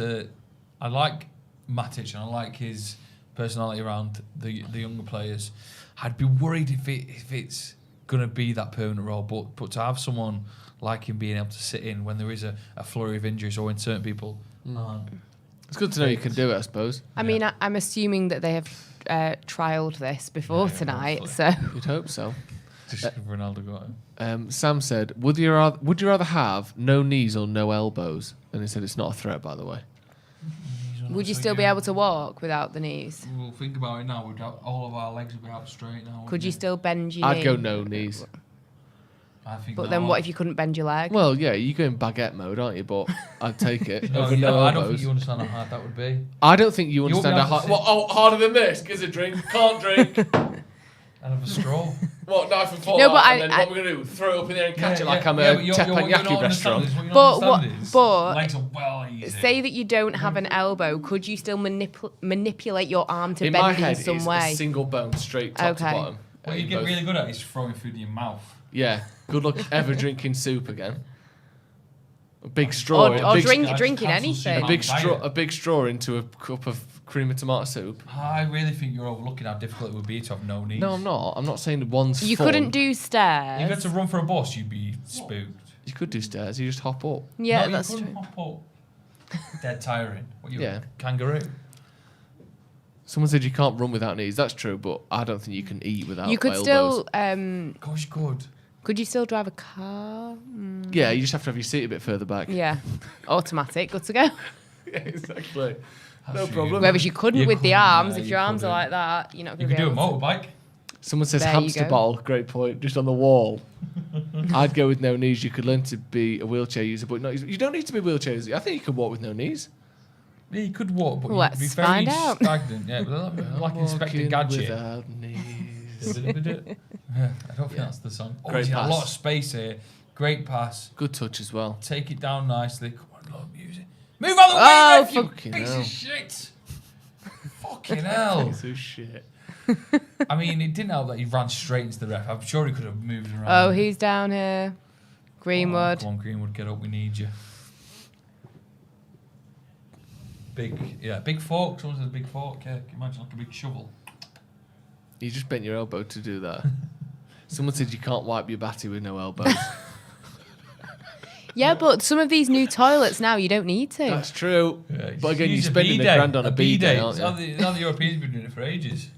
Speaker 8: Matic and I like his personality around the younger players. I'd be worried if it's going to be that permanent role, but to have someone like him being able to sit in when there is a flurry of injuries or when certain people aren't.
Speaker 7: It's good to know you can do it, I suppose.
Speaker 9: I mean, I'm assuming that they have trialled this before tonight,
Speaker 7: hopefully. So you'd hope so.
Speaker 8: Just Ronaldo got him.
Speaker 7: Sam said, "Would you rather have no knees or no elbows?" And he said, "It's not a threat, by the way."
Speaker 9: Would you still be able to walk without the knees?
Speaker 8: We'll think about it now. All of our legs would be out straight now.
Speaker 9: Could you still bend your knee?
Speaker 7: I'd go no knees.
Speaker 9: But then what if you couldn't bend your leg?
Speaker 7: Well, yeah, you go in baguette mode, aren't you? But I'd take it.
Speaker 8: I don't think you understand how hard that would be.
Speaker 7: I don't think you understand how hard... harder than this? Gives a drink. Can't drink.
Speaker 8: And have a straw.
Speaker 7: What, knife and fork?
Speaker 9: No, but
Speaker 7: and then what we're going to do? Throw it up in there and catch it like I'm a teppanyaki restaurant.
Speaker 9: But
Speaker 8: legs are well easy.
Speaker 9: Say that you don't have an elbow, could you still manipulate your arm to
Speaker 7: in
Speaker 9: bend
Speaker 7: my head,
Speaker 9: in some
Speaker 7: it's
Speaker 9: way?
Speaker 7: A single bone, straight top to bottom.
Speaker 8: What you get really good at is throwing food in your mouth.
Speaker 7: Yeah. Good luck ever drinking soup again. A big straw.
Speaker 9: Or drinking anything.
Speaker 7: A big straw into a cup of cream of tomato soup.
Speaker 8: I really think you're overlooking how difficult it would be to have no knees.
Speaker 7: No, I'm not. I'm not saying one's
Speaker 9: You
Speaker 7: fun.
Speaker 9: couldn't do stairs.
Speaker 8: If you had to run for a bus, you'd be spooked.
Speaker 7: You could do stairs. You just hop up.
Speaker 9: Yeah,
Speaker 8: no,
Speaker 9: that's
Speaker 8: you couldn't
Speaker 9: true.
Speaker 8: hop up. Dead tiring. What you?
Speaker 7: Yeah.
Speaker 8: Kangaroo.
Speaker 7: Someone said you can't run without knees. That's true, but I don't think you can eat without
Speaker 9: You could
Speaker 7: elbows.
Speaker 9: still.
Speaker 8: Gosh, good.
Speaker 9: Could you still drive a car?
Speaker 7: Yeah, you just have to have your seat a bit further back.
Speaker 9: Yeah. Automatic. Good to go.
Speaker 7: Yeah, exactly. No problem.
Speaker 9: Whereas you couldn't with the arms. If your arms are like that, you're not going to be
Speaker 8: able
Speaker 9: to.
Speaker 8: You could do a motorbike.
Speaker 7: Someone says
Speaker 9: There you
Speaker 7: hamster
Speaker 9: go.
Speaker 7: ball. Great point. Just on the wall. I'd go with no knees. You could learn to be a wheelchair user, but no, you don't need to be a wheelchair user. I think you could walk with no knees.
Speaker 8: Yeah, you could walk, but
Speaker 9: Let's
Speaker 8: you'd be very
Speaker 9: find out.
Speaker 8: stagnant. Yeah, but like Inspector Gadget.
Speaker 7: Without knees.
Speaker 8: Yeah, I don't think that's the song. Oh,
Speaker 7: Great
Speaker 8: he's got
Speaker 7: pass.
Speaker 8: a lot of space here. Great pass.
Speaker 7: Good touch as well.
Speaker 8: Take it down nicely. Come on, Lord, music. Move out of the way,
Speaker 9: Oh,
Speaker 8: ref, you
Speaker 7: fucking
Speaker 8: piece
Speaker 7: hell.
Speaker 8: of shit. Fucking hell.
Speaker 7: Piece of shit.
Speaker 8: I mean, it didn't help that he ran straight into the ref. I'm sure he could have moved around.
Speaker 9: Oh, who's down here? Greenwood.
Speaker 8: Come on, Greenwood, get up. We need you. Big fork. Someone says big fork. Yeah, can you imagine like a big shovel?
Speaker 7: You just bent your elbow to do that. Someone said you can't wipe your batty with no elbows.
Speaker 9: Yeah, but some of these new toilets now, you don't need to.
Speaker 7: That's true.
Speaker 8: Yeah,
Speaker 7: But again, you're
Speaker 8: use a
Speaker 7: spending
Speaker 8: bidet.
Speaker 7: a grand on a bidet, aren't
Speaker 8: Now
Speaker 7: you?
Speaker 8: the Europeans have been doing it for ages.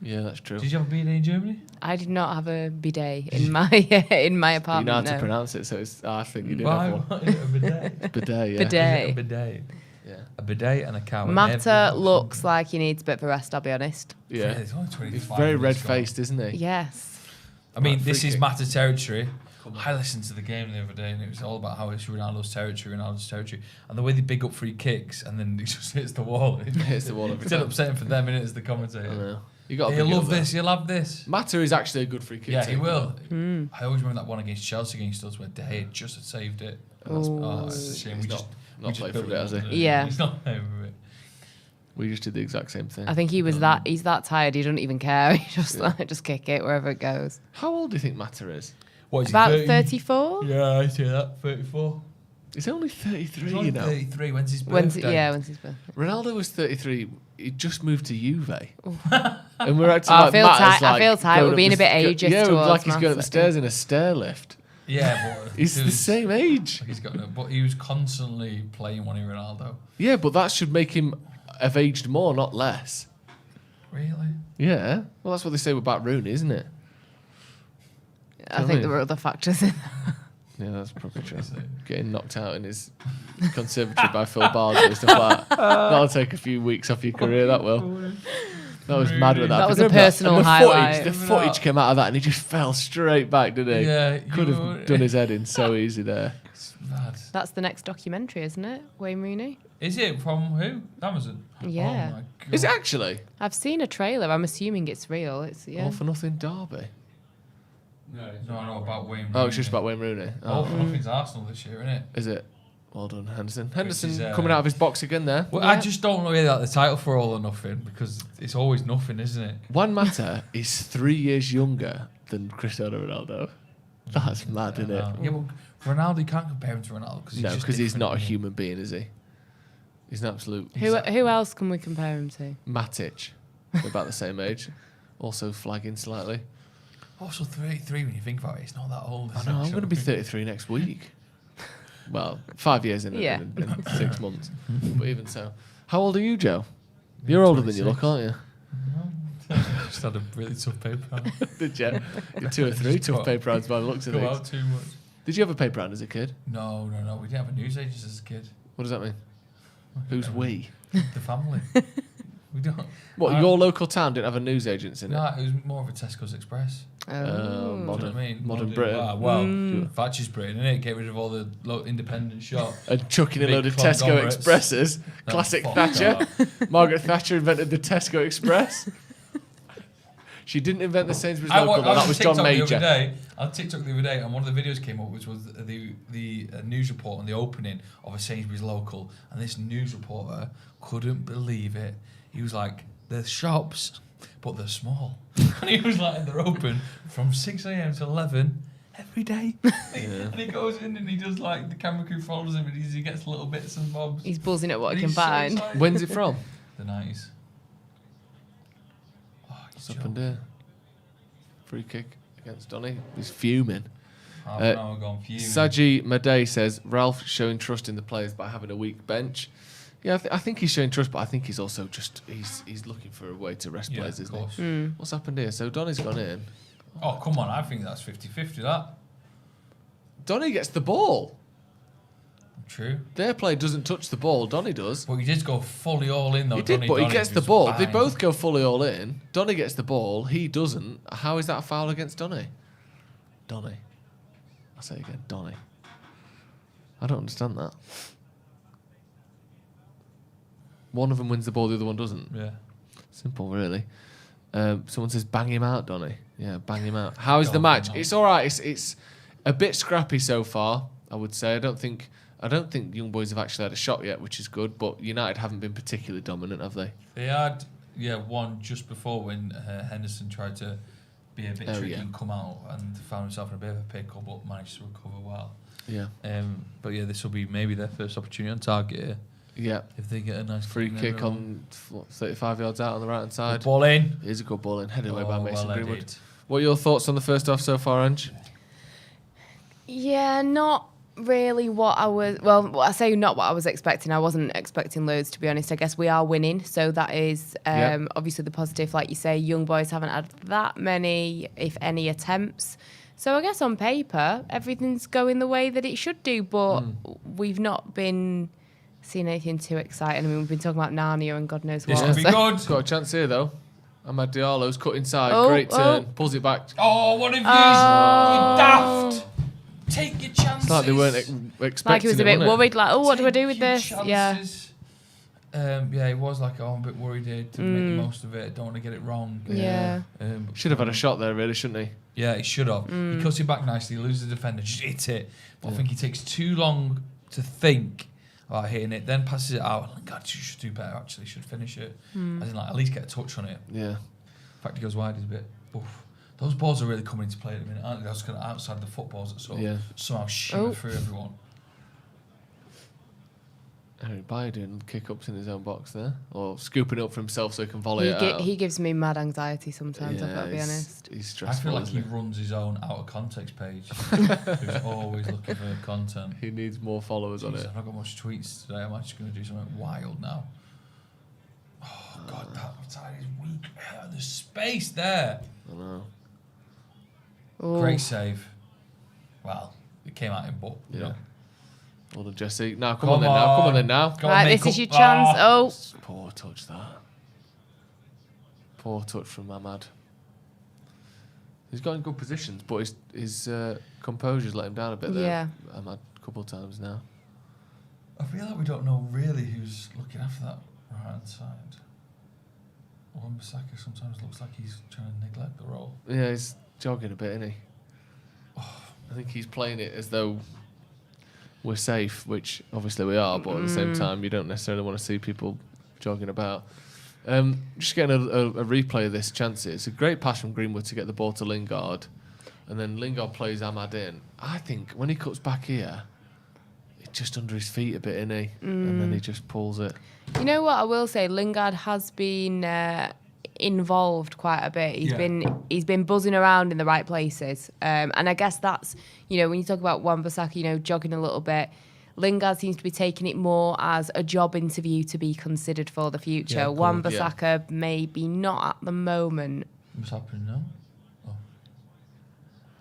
Speaker 7: Yeah, that's true.
Speaker 8: Did you have a bidet in Germany?
Speaker 9: I did not have a bidet in my apartment.
Speaker 7: You know how to
Speaker 9: no.
Speaker 7: pronounce it, so it's, I think you did have one.
Speaker 8: A bidet.
Speaker 7: Bidet, yeah.
Speaker 9: Bidet.
Speaker 8: A bidet.
Speaker 7: Yeah.
Speaker 8: A bidet and a cow.
Speaker 9: Matter looks like he needs a bit of a rest, I'll be honest.
Speaker 7: Yeah.
Speaker 8: It's only 25
Speaker 7: He's very
Speaker 8: minutes gone.
Speaker 7: red-faced, isn't he?
Speaker 9: Yes.
Speaker 8: I mean,
Speaker 7: Right,
Speaker 8: this
Speaker 7: free
Speaker 8: is
Speaker 7: kick.
Speaker 8: Matter territory. I listened to the game the other day, and it was all about how it's Ronaldo's territory, and the way they big up free kicks, and then it just hits the wall. It
Speaker 7: hits the wall every
Speaker 8: It's
Speaker 7: time.
Speaker 8: upsetting for them, innit, as the commentator.
Speaker 7: I know. You got.
Speaker 8: He'll love this. He'll have this.
Speaker 7: Matter is actually a good free kick.
Speaker 8: Yeah, he
Speaker 7: team.
Speaker 8: will. I always remember that one against Chelsea against us where De Gea just had saved it. Oh, it's a shame.
Speaker 7: He's
Speaker 8: We just
Speaker 7: not played for
Speaker 8: built
Speaker 7: it, has he?
Speaker 8: up.
Speaker 9: Yeah.
Speaker 8: He's not playing for it.
Speaker 7: We just did the exact same thing.
Speaker 9: I think he's that tired, he doesn't even care. He just kick it wherever it goes.
Speaker 7: How old do you think Matter is?
Speaker 8: What is
Speaker 9: About
Speaker 8: he,
Speaker 9: 34?
Speaker 8: Yeah, I see that. 34.
Speaker 7: He's only 33,
Speaker 8: He's only
Speaker 7: you know.
Speaker 8: 33. When's his birthday?
Speaker 9: When's his birthday?
Speaker 7: Ronaldo was 33. He just moved to Juve. And we're acting
Speaker 9: I
Speaker 7: like
Speaker 9: feel
Speaker 7: Matt is
Speaker 9: tight. I feel tight.
Speaker 7: going
Speaker 9: We're
Speaker 7: up
Speaker 9: being
Speaker 7: the
Speaker 9: a bit
Speaker 7: st-
Speaker 9: ageist
Speaker 7: Yeah,
Speaker 9: towards
Speaker 7: like he's going up the
Speaker 9: Matt.
Speaker 7: stairs in a stair lift.
Speaker 8: Yeah, but
Speaker 7: He's the same age.
Speaker 8: He's got no, but he was constantly playing one in Ronaldo.
Speaker 7: Yeah, but that should make him have aged more, not less.
Speaker 8: Really?
Speaker 7: Yeah. Well, that's what they say about Rooney, isn't it?
Speaker 9: I think there were other factors in that.
Speaker 7: Yeah, that's probably true. Getting knocked out in his conservatory by Phil Bardsley and stuff like that. That'll take a few weeks off your career, that will. That was mad with that.
Speaker 9: That was a
Speaker 7: Remember
Speaker 9: personal
Speaker 7: and the
Speaker 9: highlight.
Speaker 7: The footage came out of that and he just fell straight back, didn't he?
Speaker 8: Yeah.
Speaker 7: Could have done his head in so easy there.
Speaker 8: It's mad.
Speaker 9: That's the next documentary, isn't it? Wayne Rooney?
Speaker 8: Is it from who? Amazon?
Speaker 9: Yeah.
Speaker 8: Oh my God.
Speaker 7: Is it actually?
Speaker 9: I've seen a trailer. I'm assuming it's real. It's
Speaker 7: All for nothing Derby.
Speaker 8: No, about Wayne Rooney.
Speaker 7: Oh, it's just about Wayne Rooney.
Speaker 8: All
Speaker 7: Oh,
Speaker 8: for nothing's Arsenal this year, isn't it?
Speaker 7: is it? Well done, Henderson. Henderson
Speaker 8: is,
Speaker 7: coming out of his box again there.
Speaker 8: Well, I just don't know really like the title for All or Nothing because it's always nothing, isn't it?
Speaker 7: Juan Mata is 3 years younger than Cristiano Ronaldo. That's mad, isn't it?
Speaker 8: Yeah, well, Ronaldo, you can't compare him to Ronaldo because
Speaker 7: No, because he's not a human being, is he? He's an absolute
Speaker 9: Who else can we compare him to?
Speaker 7: Matic. They're about the same age. Also flagging slightly.
Speaker 8: Also 33 when you think about it. It's not that old.
Speaker 7: I know, I'm going to be 33 next week. Well, 5 years in,
Speaker 9: Yeah.
Speaker 7: in 6 months. But even so. How old are you, Joe? You're older than you look, aren't you?
Speaker 8: Just had a really tough paper round.
Speaker 7: Did you? You're 2 or 3 tough paper rounds by the looks of
Speaker 8: Go
Speaker 7: things.
Speaker 8: out too much.
Speaker 7: Did you have a paper round as a kid?
Speaker 8: No. We didn't have a newsagent as a kid.
Speaker 7: What does that mean? Who's we?
Speaker 8: The family. We don't.
Speaker 7: What, your local town didn't have a newsagents in it?
Speaker 8: No, it was more of a Tesco's Express.
Speaker 7: Modern,
Speaker 8: Do you know what I mean?
Speaker 7: modern Britain.
Speaker 8: Well, Thatcher's Britain, innit? Get rid of all the independent shops.
Speaker 7: And chucking a
Speaker 8: Big
Speaker 7: load of Tesco
Speaker 8: conglomerates.
Speaker 7: Expresses. Classic
Speaker 8: fuck
Speaker 7: Thatcher. Margaret Thatcher invented the Tesco Express. She didn't invent the Sainsbury's
Speaker 8: I
Speaker 7: local. That was John Major.
Speaker 8: On TikTok the other day, and one of the videos came up, which was the news report on the opening of a Sainsbury's local, and this news reporter couldn't believe it. He was like, "They're shops, but they're small," and he was like, "They're open from 6 a.m. to 11." Every day. And he goes in and he does like, the camera crew follows him and he gets little bits and bobs.
Speaker 9: He's buzzing at what he can find.
Speaker 7: When's it from?
Speaker 8: The 90s. Oh,
Speaker 7: it's up and there. Free kick against Donny. He's fuming.
Speaker 8: Half an hour gone fuming.
Speaker 7: Saji Madej says, Ralph showing trust in the players by having a weak bench. Yeah, I think he's showing trust, but I think he's also just, he's looking for a way to rest players, isn't he? What's happened here? So Donny's gone in.
Speaker 8: Oh, come on. I think that's 50-50, that.
Speaker 7: Donny gets the ball.
Speaker 8: True.
Speaker 7: Their play doesn't touch the ball. Donny does.
Speaker 8: But he did go fully all in, though.
Speaker 7: He did, but he gets the ball. They both go fully all in. Donny gets the ball. He doesn't. How is that a foul against Donny? Donny. I'll say it again. Donny. I don't understand that. One of them wins the ball, the other one doesn't.
Speaker 8: Yeah.
Speaker 7: Simple, really. Someone says, bang him out, Donny. Yeah, bang him out. How is the match? It's all right. It's a bit scrappy so far, I would say. I don't think Young Boys have actually had a shot yet, which is good, but United haven't been particularly dominant, have they?
Speaker 8: They had, one just before when Henderson tried to be a bit tricky and come out and found himself in a bit of a pickle, but managed to recover well.
Speaker 7: Yeah.
Speaker 8: But this will be maybe their first opportunity on target here.
Speaker 7: Yeah.
Speaker 8: If they get a nice
Speaker 7: free kick on 35 yards out on the right-hand side.
Speaker 8: Good ball in.
Speaker 7: It is a good ball in. Headed away by Mason Greenwood.
Speaker 8: Edited.
Speaker 7: What are your thoughts on the first half so far, Ange?
Speaker 9: Yeah, not really what I was... Well, I say not what I was expecting. I wasn't expecting loads, to be honest. I guess we are winning, so that is obviously the positive. Like you say, Young Boys haven't had that many, if any, attempts. So I guess on paper, everything's going the way that it should do, but we've not been... seen anything too exciting. I mean, we've been talking about Narnia and God knows what.
Speaker 8: This could be good.
Speaker 7: Got a chance here, though. Amad Diallo's cut inside. Great turn. Pulls it back.
Speaker 8: Oh, what have you? You daft. Take your chances.
Speaker 7: It's like they weren't expecting
Speaker 9: like he was a bit worried, like, what do I do with this?
Speaker 8: Chances. He was like, I'm a bit worried here to make the most of it. Don't want to get it wrong.
Speaker 9: Yeah.
Speaker 7: Should have had a shot there, really, shouldn't he?
Speaker 8: Yeah, he should have. He cuts it back nicely, loses the defender, just hits it. But I think he takes too long to think about hitting it, then passes it out. God, you should do better, actually. Should finish it. As in, at least get a touch on it.
Speaker 7: Yeah.
Speaker 8: In fact, he goes wide, he's a bit... Oof. Those balls are really coming into play at the minute, aren't they? Those kind of outside the footballs that sort of somehow shimmer through everyone.
Speaker 7: Eric Bayer doing kick-ups in his own box there. Or scooping up for himself so he can volley it out.
Speaker 9: He gives me mad anxiety sometimes, I've got to be honest.
Speaker 7: He's stressful.
Speaker 8: I feel like he runs his own out-of-context page. Who's always looking for content.
Speaker 7: He needs more followers on it.
Speaker 8: I've not got much tweets today. I'm actually going to do something wild now. Oh, God, that side is weak. There's space there.
Speaker 7: I know.
Speaker 9: Ooh.
Speaker 8: Great save. Well, it came at him, but, you know.
Speaker 7: Well done, Jesse. Now, come on then now.
Speaker 9: Right, this is your chance. Oh.
Speaker 7: Poor touch, that. Poor touch from Ahmad. He's got in good positions, but his composure's let him down a bit there.
Speaker 9: Yeah.
Speaker 7: Ahmad, a couple of times now.
Speaker 8: I feel like we don't know really who's looking after that right-hand side. Wan-Bissaka sometimes looks like he's trying to neglect the role.
Speaker 7: Yeah, he's jogging a bit, isn't he? I think he's playing it as though we're safe, which obviously we are, but at the same time, you don't necessarily want to see people jogging about. Just getting a replay of this chance. It's a great pass from Greenwood to get the ball to Lingard, and then Lingard plays Ahmad in. I think when he cuts back here, it's just under his feet a bit, isn't he? And then he just pulls it.
Speaker 9: You know what I will say? Lingard has been involved quite a bit. He's been buzzing around in the right places, and I guess that's, you know, when you talk about Wan-Bissaka, you know, jogging a little bit, Lingard seems to be taking it more as a job interview to be considered for the future.
Speaker 8: Yeah,
Speaker 9: Wan-Bissaka maybe not at the moment.
Speaker 8: What's happening now?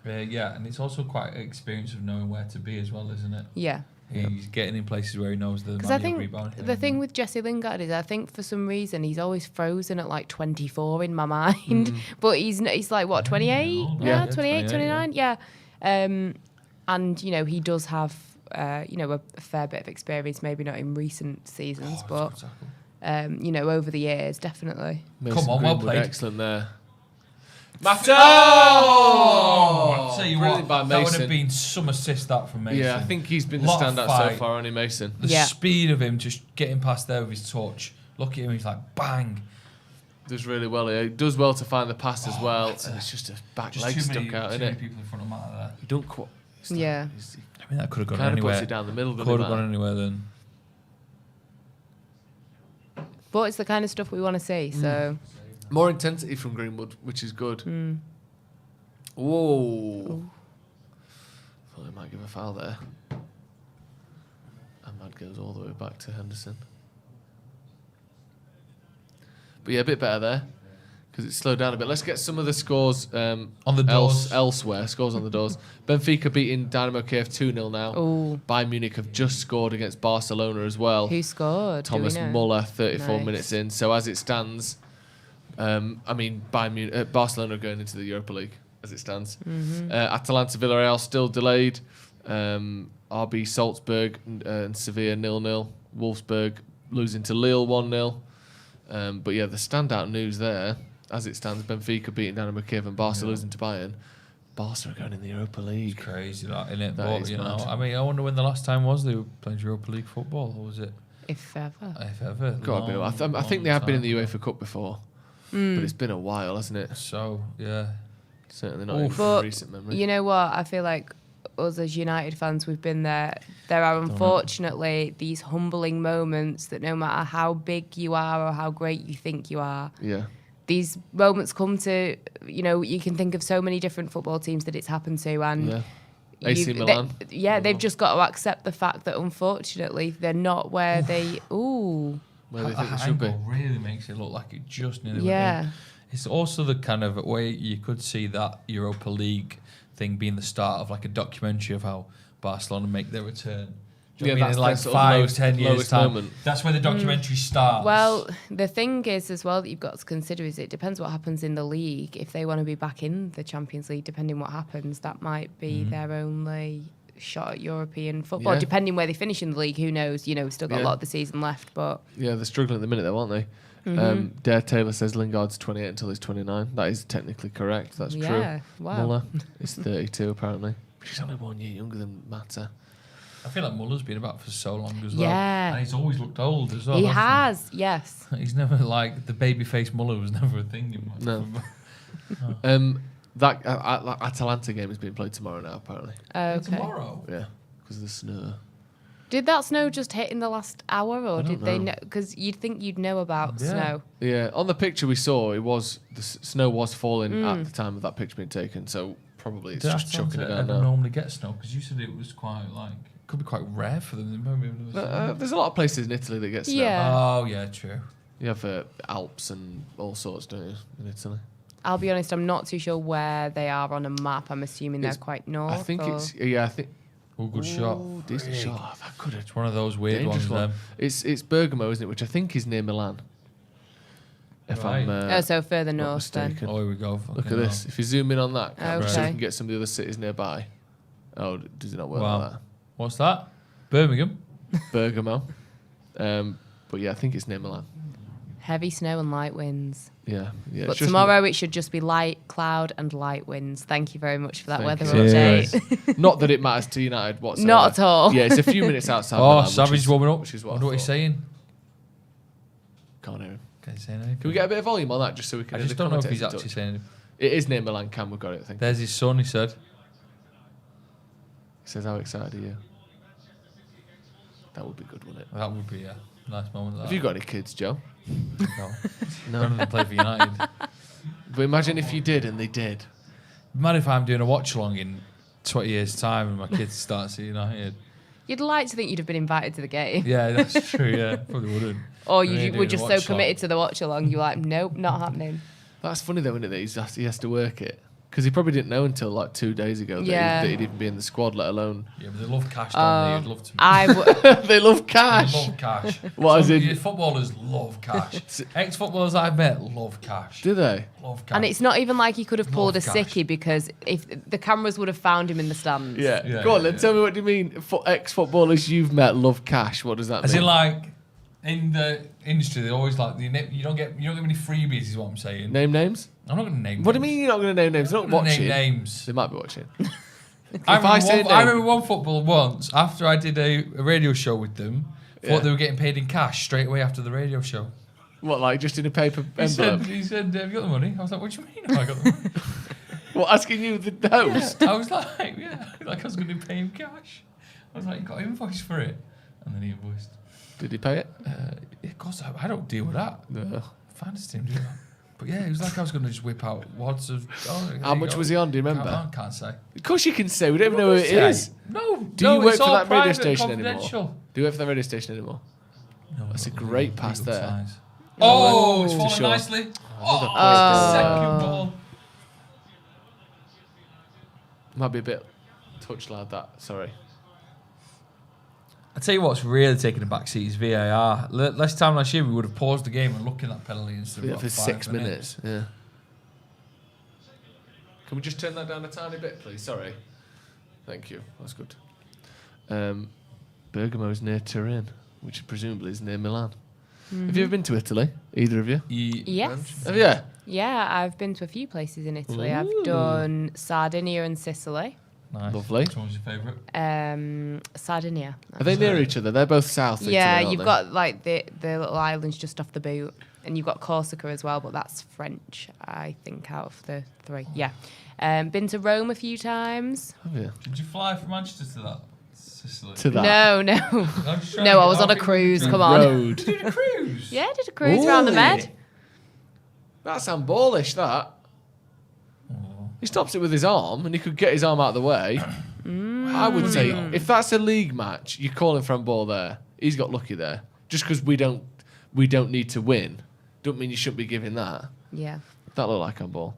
Speaker 8: And it's also quite an experience of knowing where to be as well, isn't it?
Speaker 9: Yeah.
Speaker 8: He's getting in places where he knows the
Speaker 9: Because I think the thing with Jesse Lingard is I think for some reason he's always frozen at like 24 in my mind. But he's like, what, 28? Yeah, 28, 29? Yeah. And, you know, he does have, you know, a fair bit of experience, maybe not in recent seasons, but, you know, over the years, definitely.
Speaker 7: Mason
Speaker 8: Come on,
Speaker 7: Greenwood,
Speaker 8: well played.
Speaker 7: Excellent there. Matter!
Speaker 8: I'll tell you
Speaker 7: Brilliant
Speaker 8: what,
Speaker 7: by
Speaker 8: that would
Speaker 7: Mason.
Speaker 8: have been some assist that from Mason.
Speaker 7: Yeah, I think he's been the
Speaker 8: Lot of
Speaker 7: standout
Speaker 8: fight.
Speaker 7: so far, hasn't he, Mason?
Speaker 8: The speed of him just getting past there with his touch. Look at him, he's like, bang.
Speaker 7: Does really well here. He does well to find the pass as well. And it's just a back leg stuck out, isn't it?
Speaker 8: People in front of Matt there.
Speaker 7: He don't quite.
Speaker 9: Yeah.
Speaker 8: I mean, that could have gone
Speaker 7: Kind of
Speaker 8: anywhere.
Speaker 7: puts it down the middle.
Speaker 8: Could have gone anywhere then.
Speaker 9: But it's the kind of stuff we want to see, so...
Speaker 7: More intensity from Greenwood, which is good. Whoa. Thought he might give a foul there. Ahmad goes all the way back to Henderson. But yeah, a bit better there. Because it's slowed down a bit. Let's get some of the scores
Speaker 8: on the doors.
Speaker 7: elsewhere. Scores on the doors. Benfica beating Dynamo Kiev 2-0 now.
Speaker 9: Ooh.
Speaker 7: Bayern Munich have just scored against Barcelona as well.
Speaker 9: Who scored?
Speaker 7: Thomas Muller, 34 minutes in. So as it stands, Barcelona are going into the Europa League as it stands. Atalanta Villarreal still delayed. RB Salzburg and Sevilla 0-0. Wolfsburg losing to Lille 1-0. But yeah, the standout news there, as it stands, Benfica beating Dynamo Kiev and Barca losing to Bayern. Barca are going in the Europa League.
Speaker 8: It's crazy, that, isn't it?
Speaker 7: That
Speaker 8: But,
Speaker 7: is
Speaker 8: you know,
Speaker 7: mad.
Speaker 8: I mean, I wonder when the last time was they were playing Europa League football, or was it?
Speaker 9: If ever.
Speaker 8: If ever.
Speaker 7: Gotta be. I think they have been in the UEFA Cup before, but it's been a while, hasn't it?
Speaker 8: So, yeah.
Speaker 7: Certainly not in
Speaker 9: But
Speaker 7: recent memory.
Speaker 9: you know what? I feel like us as United fans, we've been there. There are unfortunately these humbling moments that no matter how big you are or how great you think you are, these moments come to, you know, you can think of so many different football teams that it's happened to, and
Speaker 7: AC Milan.
Speaker 9: they've just got to accept the fact that unfortunately they're not where they.
Speaker 7: Where they think they should be.
Speaker 8: Really makes it look like it just nearly
Speaker 9: Yeah.
Speaker 8: went in. It's also the kind of way you could see that Europa League thing being the start of like a documentary of how Barcelona make their return. Do you know what I mean? In like 5-10 years time.
Speaker 7: Moment.
Speaker 8: That's where the documentary starts.
Speaker 9: Well, the thing is as well that you've got to consider is it depends what happens in the league. If they want to be back in the Champions League, depending what happens, that might be their only shot at European football.
Speaker 7: Yeah.
Speaker 9: Depending where they finish in the league, who knows? You know, we've still got a lot of the season left, but
Speaker 7: Yeah, they're struggling at the minute though, aren't they? Dare Taylor says Lingard's 28 until he's 29. That is technically correct. That's
Speaker 9: yeah,
Speaker 7: true.
Speaker 9: wow.
Speaker 7: Muller is 32 apparently. She's only 1 year younger than Mata.
Speaker 8: I feel like Muller's been about for so long as well.
Speaker 9: Yeah.
Speaker 8: And he's always looked old as well.
Speaker 9: He
Speaker 8: hasn't
Speaker 9: has, yes.
Speaker 8: He's never like the baby-faced Muller was never a thing.
Speaker 7: No. That Atalanta game is being played tomorrow now apparently.
Speaker 9: Okay.
Speaker 8: Tomorrow.
Speaker 7: Yeah, because of the snow.
Speaker 9: Did that snow just hit in the last hour, or did they
Speaker 7: know.
Speaker 9: know? Because you'd think you'd know about snow.
Speaker 7: Yeah, on the picture we saw, it was the snow was falling at the time of that picture being taken, so probably it's just chucking it down now.
Speaker 8: Normally get snow because you said it was quite like could be quite rare for them.
Speaker 7: There's a lot of places in Italy that get snow.
Speaker 9: Yeah.
Speaker 8: Oh yeah, true.
Speaker 7: You have Alps and all sorts, don't you, in Italy?
Speaker 9: I'll be honest, I'm not too sure where they are on a map. I'm assuming they're quite north.
Speaker 7: I think
Speaker 9: or...
Speaker 7: I think.
Speaker 8: Oh, good shot.
Speaker 7: Decent shot. That could have.
Speaker 8: It's one of those weird ones.
Speaker 7: One. It's Bergamo, isn't it? Which I think is near Milan. If I'm
Speaker 9: so further
Speaker 7: not
Speaker 9: north
Speaker 7: mistaken.
Speaker 8: Oh, here we go.
Speaker 7: Look at this. If you zoom in on that, camera, so you
Speaker 9: Okay.
Speaker 7: can get some of the other cities nearby. Oh, does it not work like that?
Speaker 8: What's that? Birmingham.
Speaker 7: Bergamo. But yeah, I think it's near Milan.
Speaker 9: Heavy snow and light winds.
Speaker 7: Yeah.
Speaker 9: But
Speaker 7: it's just-
Speaker 9: tomorrow it should just be light cloud and light winds. Thank you very much for that
Speaker 7: Thank
Speaker 9: weather
Speaker 7: you.
Speaker 9: update.
Speaker 7: Not that it matters to United whatsoever.
Speaker 9: Not at all.
Speaker 7: Yeah, it's a few minutes outside.
Speaker 8: Oh,
Speaker 7: Milan,
Speaker 8: Savage warming up.
Speaker 7: Which is
Speaker 8: I
Speaker 7: what
Speaker 8: wonder what he's saying.
Speaker 7: Can't hear him.
Speaker 8: Can't say anything.
Speaker 7: Can we get a bit of volume on that just so we can?
Speaker 8: I
Speaker 7: hear
Speaker 8: just
Speaker 7: the
Speaker 8: don't know if
Speaker 7: commentators
Speaker 8: he's
Speaker 7: in
Speaker 8: actually
Speaker 7: touch?
Speaker 8: saying anything.
Speaker 7: It is near Milan. Cam, we've got it. I think.
Speaker 8: There's his son. He said.
Speaker 7: He says, "How excited are you?" That would be good, wouldn't it?
Speaker 8: That would be a nice moment.
Speaker 7: Have you got any kids, Joe?
Speaker 8: No. None of them play for United.
Speaker 7: But imagine if you did and they did.
Speaker 8: Mad if I'm doing a watch along in 20 years' time and my kids start seeing United.
Speaker 9: You'd like to think you'd have been invited to the game.
Speaker 8: Yeah, that's true. Yeah, probably wouldn't.
Speaker 9: Or
Speaker 8: I mean,
Speaker 9: you
Speaker 8: doing
Speaker 9: were
Speaker 8: a
Speaker 9: just so
Speaker 8: watch-along.
Speaker 9: committed to the watch along, you're like, nope, not happening.
Speaker 7: That's funny though, isn't it? That he has to work it because he probably didn't know until like 2 days ago that he'd even be in the squad, let alone.
Speaker 8: Yeah, but they love cash, don't they? You'd love to.
Speaker 7: They love cash.
Speaker 8: They love cash.
Speaker 7: What is it?
Speaker 8: Footballers love cash. Ex-footballers I've met love cash.
Speaker 7: Do they?
Speaker 8: Love cash.
Speaker 9: And it's not even like he could have pulled a
Speaker 8: Love cash.
Speaker 9: sickie because if the cameras would have found him in the stands.
Speaker 7: Yeah. Go on, then tell me what do you mean? Ex-footballers you've met love cash. What does that
Speaker 8: As
Speaker 7: mean?
Speaker 8: in, like, in the industry, they always like you don't get many freebies. Is what I'm saying.
Speaker 7: Name names.
Speaker 8: I'm not going to name.
Speaker 7: What do you mean you're not going to name names? They're not watching.
Speaker 8: Name names.
Speaker 7: They might be watching.
Speaker 8: I remember one football once after I did a radio show with them. Thought they were getting paid in cash straight away after the radio show.
Speaker 7: What, like just in a paper envelope?
Speaker 8: He said, have you got the money? I was like, what do you mean? I got the money.
Speaker 7: What, asking you the host?
Speaker 8: Yeah. I was like I was going to pay him cash. I was like, you got an invoice for it, and then he invoiced.
Speaker 7: Did he pay it?
Speaker 8: Of course, I don't deal with that.
Speaker 7: No.
Speaker 8: Fantasy team do that. But yeah, it was like I was going to just whip out wads of.
Speaker 7: How much was he on? Do you remember?
Speaker 8: Can't say.
Speaker 7: Of course you can say. We don't even know who it is.
Speaker 8: No.
Speaker 7: Do you work
Speaker 8: it's
Speaker 7: for
Speaker 8: all
Speaker 7: that radio
Speaker 8: private,
Speaker 7: station
Speaker 8: confidential.
Speaker 7: anymore? Do you work for that radio station anymore?
Speaker 8: No.
Speaker 7: That's a great pass there.
Speaker 8: Size. Oh, it's fallen nicely.
Speaker 7: Second
Speaker 8: ball.
Speaker 7: Might be a bit touch like that. Sorry.
Speaker 8: I tell you what's really taking a back seat is VAR. Last time last year we would have paused the game and looked at that penalty instead of
Speaker 7: for 6 minutes. Yeah. Can we just turn that down a tiny bit, please? Sorry. Thank you. That's good. Bergamo's near Turin, which presumably is near Milan. Mm-hmm. Have you ever been to Italy? Either of you?
Speaker 9: Yes.
Speaker 7: Have you?
Speaker 9: Yeah, I've been to a few places in Italy. Ooh. I've done Sardinia and Sicily.
Speaker 8: Nice.
Speaker 7: Lovely.
Speaker 8: Which one was your favourite?
Speaker 9: Sardinia.
Speaker 7: Are they near each other? They're both south.
Speaker 9: Yeah,
Speaker 7: Italy,
Speaker 9: you've got like the little islands just off the boot, and you've got Corsica as well, but that's French, I think, out of the three. Yeah. Been to Rome a few times.
Speaker 7: Have you?
Speaker 8: Did you fly from Manchester to that? Sicily?
Speaker 7: To that?
Speaker 9: No. No, I was on a cruise. Come on.
Speaker 7: Road.
Speaker 8: You did a cruise?
Speaker 9: Yeah, I did a cruise around the Med.
Speaker 7: That's amballish, that. He stops it with his arm, and he could get his arm out of the way. I would say, if that's a league match, you're calling for handball there. He's got lucky there. Just because we don't need to win, don't mean you shouldn't be giving that.
Speaker 9: Yeah.
Speaker 7: That looked like handball.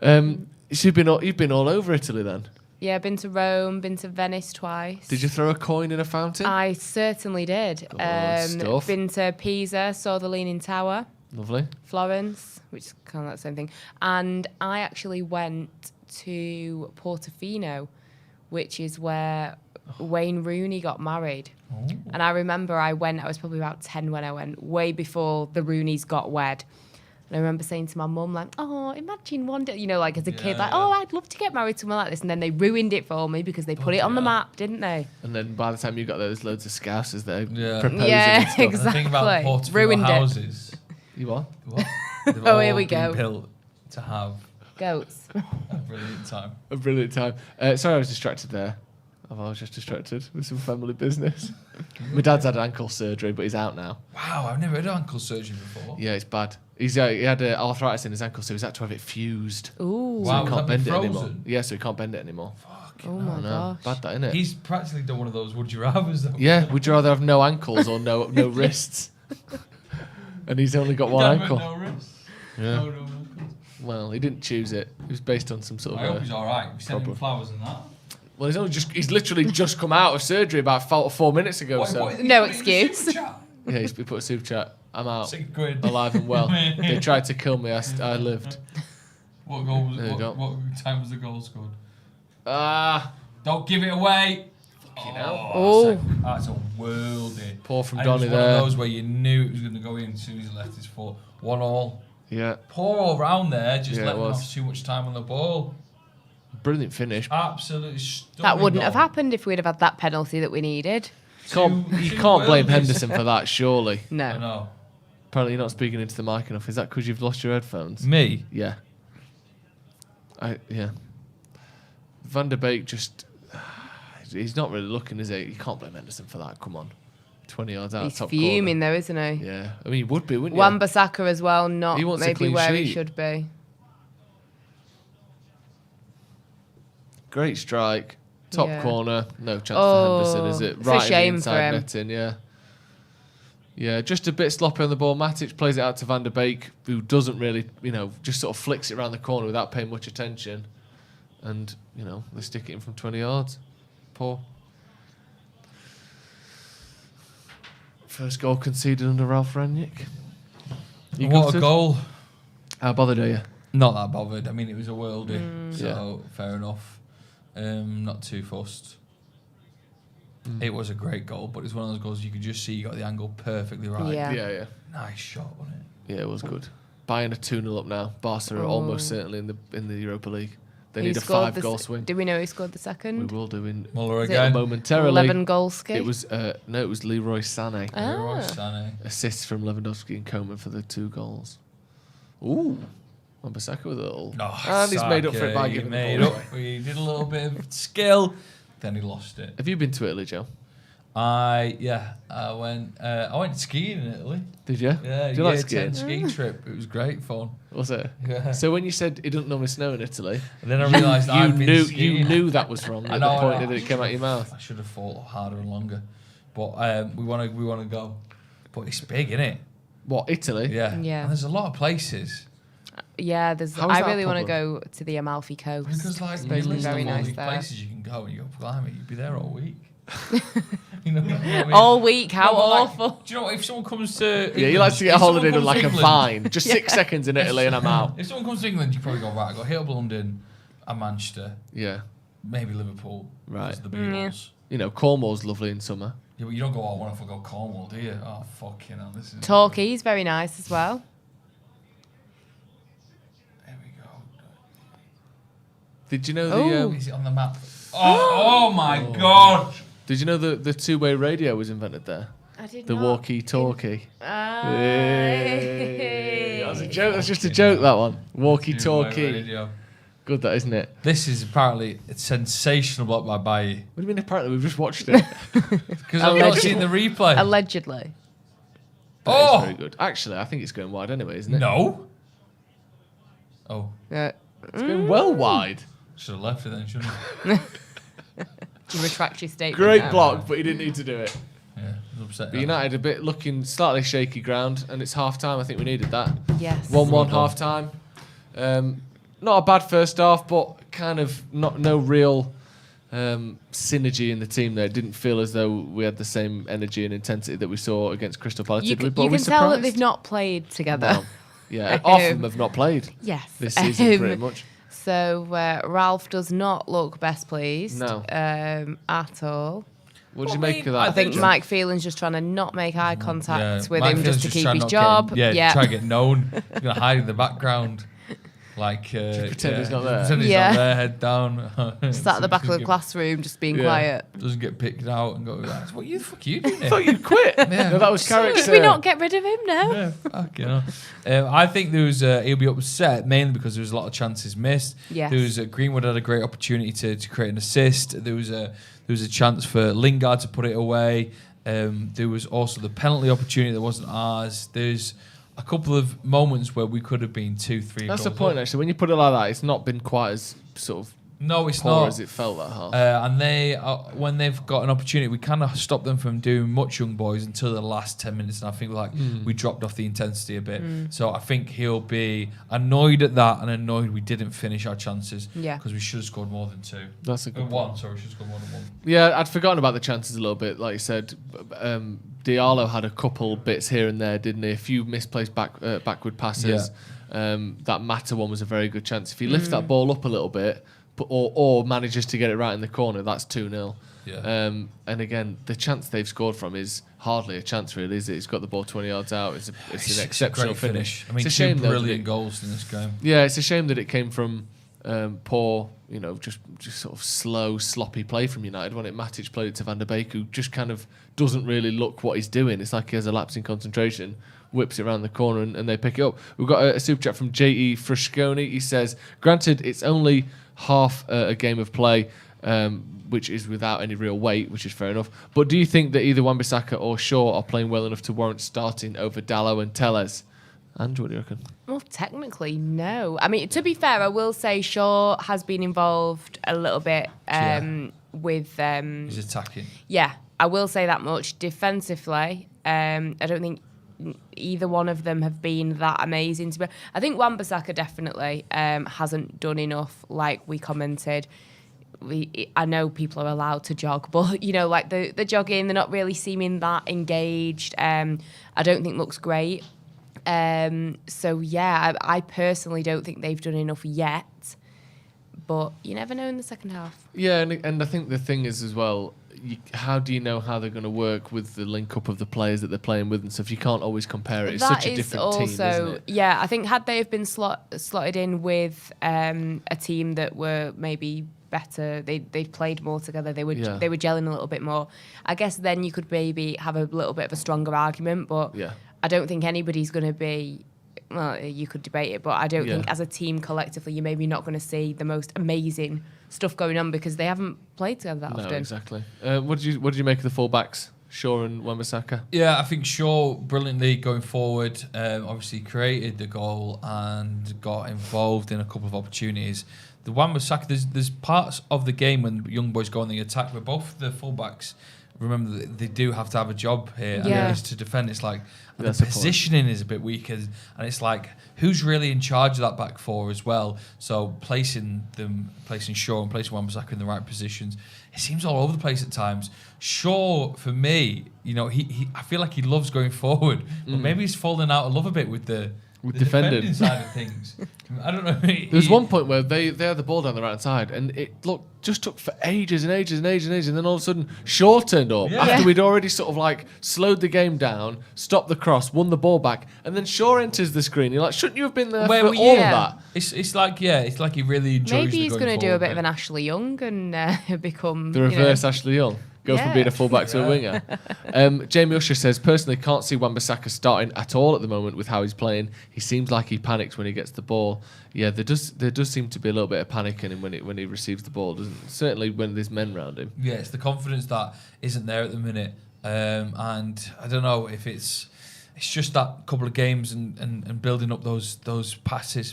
Speaker 7: So you've been all over Italy then?
Speaker 9: Yeah, been to Rome, been to Venice twice.
Speaker 7: Did you throw a coin in a fountain?
Speaker 9: I certainly did.
Speaker 7: Stuff.
Speaker 9: Been to Pisa, saw the Leaning Tower.
Speaker 7: Lovely.
Speaker 9: Florence, which is kind of that same thing. And I actually went to Portofino, which is where Wayne Rooney got married. Oh. And I remember I was probably about 10 when I went, way before the Rooneys got wed. And I remember saying to my mum, like, oh, imagine one day, like as a kid, like, oh, I'd love to get married to someone like this. And then they ruined it for me because they put it on the map, didn't they?
Speaker 7: And then by the time you got there, there's loads of scousers there proposing.
Speaker 9: Yeah,
Speaker 7: and stuff.
Speaker 9: exactly.
Speaker 8: The thing about Portofino
Speaker 9: ruined
Speaker 8: houses.
Speaker 7: You what?
Speaker 9: Oh, here we go.
Speaker 8: Built to have
Speaker 9: goats.
Speaker 8: A brilliant time.
Speaker 7: A brilliant time. Sorry, I was distracted there. I was just distracted with some family business. My dad's had ankle surgery, but he's out now.
Speaker 8: Wow, I've never had ankle surgery before.
Speaker 7: Yeah, it's bad. He had arthritis in his ankle, so he's had to have it fused.
Speaker 9: Ooh.
Speaker 7: So
Speaker 8: wow,
Speaker 7: he can't bend it anymore.
Speaker 8: Frozen?
Speaker 7: Yeah, so he can't bend it anymore.
Speaker 9: Oh my gosh.
Speaker 7: Bad that, innit?
Speaker 8: He's practically done one of those would you rathers though.
Speaker 7: Yeah, would you rather have no ankles or no wrists? And he's only got one ankle.
Speaker 8: No wrists.
Speaker 7: Yeah.
Speaker 8: No ankles.
Speaker 7: Well, he didn't choose it. It was based on some sort of.
Speaker 8: I hope he's all right. We sent him flowers and that.
Speaker 7: Well, he's literally just come out of surgery about 4 minutes ago.
Speaker 9: No excuse.
Speaker 7: Yeah, he put a super chat. I'm out,
Speaker 8: £6.
Speaker 7: alive and well. They tried to kill me. I lived.
Speaker 8: What goal was it? What time was the goal scored?
Speaker 7: Don't
Speaker 8: give it away.
Speaker 7: Fucking hell.
Speaker 9: Oh,
Speaker 8: that's a worldie.
Speaker 7: Poor from
Speaker 8: and
Speaker 7: Donny
Speaker 8: it was
Speaker 7: there.
Speaker 8: One of those where you knew it was going to go in as soon as he left his foot. 1-1.
Speaker 7: Yeah.
Speaker 8: Poor all round there, just letting
Speaker 7: was.
Speaker 8: off too much time on the ball.
Speaker 7: Brilliant finish.
Speaker 8: Absolutely stunning.
Speaker 9: that wouldn't
Speaker 8: goal.
Speaker 9: have happened if we'd have had that penalty that we needed.
Speaker 7: You can't blame Henderson for that, surely.
Speaker 8: I
Speaker 9: No.
Speaker 8: know.
Speaker 7: Apparently you're not speaking into the mic enough. Is that because you've lost your headphones?
Speaker 8: Me?
Speaker 7: Yeah. Yeah. Van der Beek just... he's not really looking, is he? You can't blame Henderson for that. Come on. 20 yards out,
Speaker 9: He's
Speaker 7: top
Speaker 9: fuming
Speaker 7: corner.
Speaker 9: though, isn't he?
Speaker 7: Yeah. I mean, he would be, wouldn't you?
Speaker 9: Wan-Bissaka as well, not
Speaker 7: He wants a
Speaker 9: maybe
Speaker 7: clean
Speaker 9: where he
Speaker 7: sheet.
Speaker 9: should be.
Speaker 7: Great strike. Top
Speaker 9: Yeah.
Speaker 7: corner. No chance for Henderson, is it?
Speaker 9: It's a
Speaker 7: Right
Speaker 9: shame
Speaker 7: in the
Speaker 9: for
Speaker 7: inside
Speaker 9: him.
Speaker 7: netting, yeah. Yeah, just a bit sloppy on the ball. Matic plays it out to Van der Beek, who doesn't really, just sort of flicks it around the corner without paying much attention. And, they stick it in from 20 yards. Poor. First goal conceded under Ralph Rangnick.
Speaker 8: What a goal.
Speaker 7: How bothered are you?
Speaker 8: Not that bothered. I mean, it was a worldie, so fair enough. Not too fussed. It was a great goal, but it's one of those goals you could just see you got the angle perfectly right.
Speaker 9: Yeah.
Speaker 8: Nice shot, wasn't it?
Speaker 7: Yeah, it was good. Bayern are 2-0 up now. Barca are almost certainly in the Europa League. They need a 5-goal swing.
Speaker 9: Do we know who scored the second?
Speaker 7: We will do in
Speaker 8: Muller again.
Speaker 7: Momentarily.
Speaker 9: 11 goal-ski?
Speaker 7: It was Leroy Sané.
Speaker 8: Leroy Sané.
Speaker 7: Assists from Lewandowski and Koeman for the 2 goals. Ooh. Wan-Bissaka with a little... and he's made up for it by giving the ball away.
Speaker 8: He did a little bit of skill, then he lost it.
Speaker 7: Have you been to Italy, Joe?
Speaker 8: I went skiing in Italy.
Speaker 7: Did you?
Speaker 8: Yeah,
Speaker 7: Did you like skiing?
Speaker 8: skiing trip. It was great fun.
Speaker 7: Was it?
Speaker 8: Yeah.
Speaker 7: So when you said it doesn't normally snow in Italy,
Speaker 8: and then I realised
Speaker 7: you knew that was wrong at the point that it came out your mouth.
Speaker 8: I should have thought harder and longer, but we want to go. But it's big, isn't it?
Speaker 7: What, Italy?
Speaker 9: Yeah.
Speaker 8: And there's a lot of places.
Speaker 9: Yeah, I really want to go to the Amalfi Coast.
Speaker 8: Because like
Speaker 9: it's supposed to be very
Speaker 8: all
Speaker 9: nice
Speaker 8: these
Speaker 9: there.
Speaker 8: places you can go and you go climbing, you'd be there all week. You know what I mean?
Speaker 9: All week, how awful.
Speaker 8: Like, do you know what, if someone comes to England,
Speaker 7: you like to get a holiday done like a vine. Just 6 seconds in Italy and I'm out.
Speaker 8: If someone comes to England, you probably go, right, go hit up London and Manchester.
Speaker 7: Yeah.
Speaker 8: Maybe Liverpool.
Speaker 7: Right.
Speaker 8: The Beatles.
Speaker 7: You know, Cornwall's lovely in summer.
Speaker 8: Yeah, but you don't go, I want to go Cornwall, do you? Oh, fucking hell, this is...
Speaker 9: Torquay's very nice as well.
Speaker 8: There we go.
Speaker 7: Did you know
Speaker 8: Is it on the map? Oh my God!
Speaker 7: Did you know the two-way radio was invented there?
Speaker 9: I did
Speaker 7: the
Speaker 9: not.
Speaker 7: walkie-talkie.
Speaker 9: Hey.
Speaker 7: That was a joke. That's just a joke, that one. Walkie-talkie.
Speaker 8: Radio.
Speaker 7: Good, that, isn't it?
Speaker 8: This is apparently a sensational block by Bailly.
Speaker 7: What do you mean apparently? We've just watched it.
Speaker 8: Because I've not seen the replay.
Speaker 9: Allegedly.
Speaker 7: That is very good. Actually, I think it's going wide anyway, isn't it?
Speaker 8: No. Oh.
Speaker 9: Yeah.
Speaker 7: It's going well wide.
Speaker 8: Should have left it then, shouldn't I?
Speaker 9: To retract your statement.
Speaker 7: Great
Speaker 9: now.
Speaker 7: block, but he didn't need to do it.
Speaker 8: Yeah, I was upset.
Speaker 7: But United a bit looking slightly shaky ground, and it's half time. I think we needed that.
Speaker 9: Yes.
Speaker 7: 1-1 half time. Not a bad first half, but kind of no real synergy in the team there. It didn't feel as though we had the same energy and intensity that we saw against Crystal Palace.
Speaker 9: You can tell that they've not played together.
Speaker 7: Well, yeah, half of them have not played.
Speaker 9: Yes.
Speaker 7: This season, pretty much.
Speaker 9: So Ralph does not look best pleased.
Speaker 7: No.
Speaker 9: At all.
Speaker 7: What did you make of that?
Speaker 9: I think Mike Phelan's just trying to not make eye contact with
Speaker 8: Mike
Speaker 9: him
Speaker 8: Phelan's
Speaker 9: just to keep his
Speaker 8: not
Speaker 9: job.
Speaker 8: try to get known. He's going to hide in the background. Like,
Speaker 7: just pretend he's not there.
Speaker 8: Pretend he's not there, head down.
Speaker 9: Sat at the back of the classroom, just being quiet.
Speaker 8: Doesn't get picked out and go, what the fuck are you doing here?
Speaker 7: I thought you'd quit.
Speaker 8: Yeah.
Speaker 7: No, that was Carrick's.
Speaker 9: Did we not get rid of him now?
Speaker 8: Yeah, fuck, you know. I think there was he'll be upset mainly because there was a lot of chances missed.
Speaker 9: Yes.
Speaker 8: There was Greenwood had a great opportunity to create an assist. There was a chance for Lingard to put it away. There was also the penalty opportunity that wasn't ours. There's a couple of moments where we could have been 2-3.
Speaker 7: That's the point, actually. When you put it like that, it's not been quite as sort of
Speaker 8: it's
Speaker 7: poor
Speaker 8: not
Speaker 7: as it felt that half.
Speaker 8: and they, when they've got an opportunity, we kind of stop them from doing much, young boys, until the last 10 minutes. And I think we dropped off the intensity a bit. So I think he'll be annoyed at that and annoyed we didn't finish our chances.
Speaker 9: Yeah.
Speaker 8: Because we should have scored more than 2.
Speaker 7: That's a good
Speaker 8: one. Sorry, we should have scored more than 1.
Speaker 7: Yeah, I'd forgotten about the chances a little bit. Like you said, Diallo had a couple bits here and there, didn't he? A few misplaced backward passes.
Speaker 8: Yeah.
Speaker 7: That Mata one was a very good chance. If he lifts that ball up a little bit, or manages to get it right in the corner, that's 2-0.
Speaker 8: Yeah.
Speaker 7: And again, the chance they've scored from is hardly a chance, really, is it? He's got the ball 20 yards out. It's an exceptional
Speaker 8: finish. I mean,
Speaker 7: it's a shame,
Speaker 8: brilliant goals in this game.
Speaker 7: Yeah, it's a shame that it came from poor, just sort of slow, sloppy play from United. When Matic played it to Van der Beek, who just kind of doesn't really look what he's doing. It's like he has a lapse in concentration, whips it around the corner and they pick it up. We've got a super chat from J.E. Frasconi. He says, granted, it's only half a game of play, which is without any real weight, which is fair enough. But do you think that either Wan-Bissaka or Shaw are playing well enough to warrant starting over Dalot and Telles? Andrew, what do you reckon?
Speaker 9: Well, technically, no. I mean, to be fair, I will say Shaw has been involved a little bit with...
Speaker 8: He's attacking.
Speaker 9: Yeah, I will say that much. Defensively, I don't think either one of them have been that amazing. I think Wan-Bissaka definitely hasn't done enough, like we commented. I know people are allowed to jog, but, like the jogging, they're not really seeming that engaged. I don't think looks great. So, yeah, I personally don't think they've done enough yet. But you never know in the second half.
Speaker 7: Yeah, and I think the thing is as well, how do you know how they're going to work with the link up of the players that they're playing with and stuff? You can't always compare it. It's such a different team, isn't it?
Speaker 9: Yeah, I think had they have been slotted in with a team that were maybe better, they played more together, they were gelling a little bit more, I guess then you could maybe have a little bit of a stronger argument, but I don't think anybody's going to be, well, you could debate it, but I don't think as a team collectively you're maybe not going to see the most amazing stuff going on because they haven't played together that often.
Speaker 7: No, exactly. What did you make of the fullbacks, Shaw and Wan-Bissaka?
Speaker 8: Yeah, I think Shaw brilliantly going forward. Obviously created the goal and got involved in a couple of opportunities. The Wan-Bissaka, there's parts of the game when young boys go on the attack where both the fullbacks, remember that they do have to have a job here, and it is to defend. It's like the positioning is a bit weaker, and it's like who's really in charge of that back four as well. So placing Shaw and placing Wan-Bissaka in the right positions, it seems all over the place at times. Shaw, for me, he I feel like he loves going forward, but maybe he's falling out of love a bit with the defending side of things. I don't know.
Speaker 7: There was one point where they had the ball down the right side, and it just took for ages and ages and ages and ages, and then all of a sudden Shaw turned up after we'd already sort of like slowed the game down, stopped the cross, won the ball back, and then Shaw enters the screen. You're like, shouldn't you have been there for all of that?
Speaker 8: It's like he really enjoys.
Speaker 9: Maybe he's going to do a bit of an Ashley Young and become
Speaker 7: the reverse Ashley Young. Go from being a fullback to a winger. Jamie Usher says, personally, can't see Wan-Bissaka starting at all at the moment with how he's playing. He seems like he panics when he gets the ball. Yeah, there does seem to be a little bit of panic in him when he receives the ball, doesn't it? Certainly when there's men around him.
Speaker 8: Yeah, it's the confidence that isn't there at the minute. And I don't know if it's just that couple of games and building up those passages,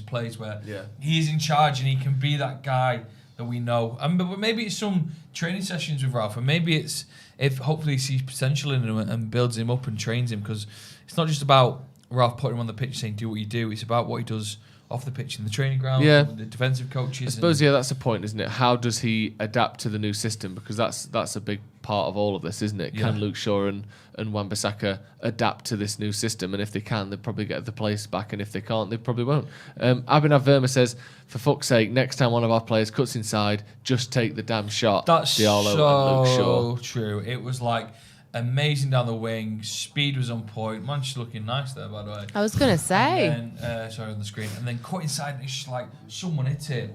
Speaker 8: plays where he's in charge and he can be that guy that we know. But maybe it's some training sessions with Ralph, and maybe it's if hopefully he sees potential in him and builds him up and trains him, because it's not just about Ralph putting him on the pitch saying do what you do. It's about what he does off the pitch in the training ground with the defensive coaches.
Speaker 7: I suppose that's the point, isn't it? How does he adapt to the new system? Because that's a big part of all of this, isn't it? Can Luke Shaw and Wan-Bissaka adapt to this new system? And if they can, they'll probably get the place back, and if they can't, they probably won't. Abhinav Verma says, for fuck's sake, next time one of our players cuts inside, just take the damn shot.
Speaker 8: That's
Speaker 7: Diallo and Luke Shaw.
Speaker 8: True. It was like amazing down the wing. Speed was on point. Manchester looking nice there, by the way.
Speaker 9: I was going to say.
Speaker 8: And then, sorry, on the screen. And then cut inside, and it's just like, someone hit it.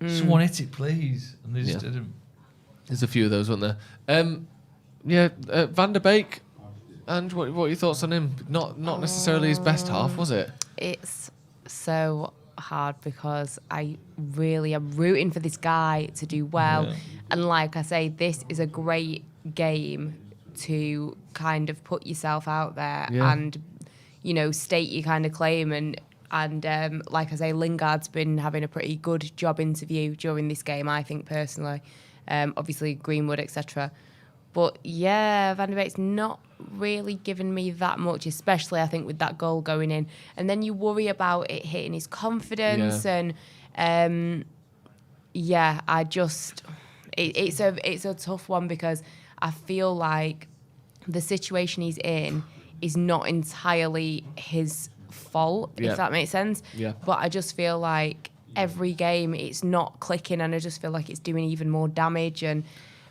Speaker 8: Someone hit it, please. And they just didn't.
Speaker 7: There's a few of those, weren't there? Van der Beek. And what are your thoughts on him? Not necessarily his best half, was it?
Speaker 9: It's so hard because I really am rooting for this guy to do well. Yeah. And like I say, this is a great game to kind of put yourself out there and, state your kind of claim. And like I say, Lingard's been having a pretty good job interview during this game, I think, personally. Obviously, Greenwood, etc. But Van der Beek's not really given me that much, especially I think with that goal going in. And then you worry about it hitting his confidence, and it's a tough one because I feel like the situation he's in is not entirely his fault, if that makes sense. Yeah. But I just feel like every game it's not clicking, and I just feel like it's doing even more damage, and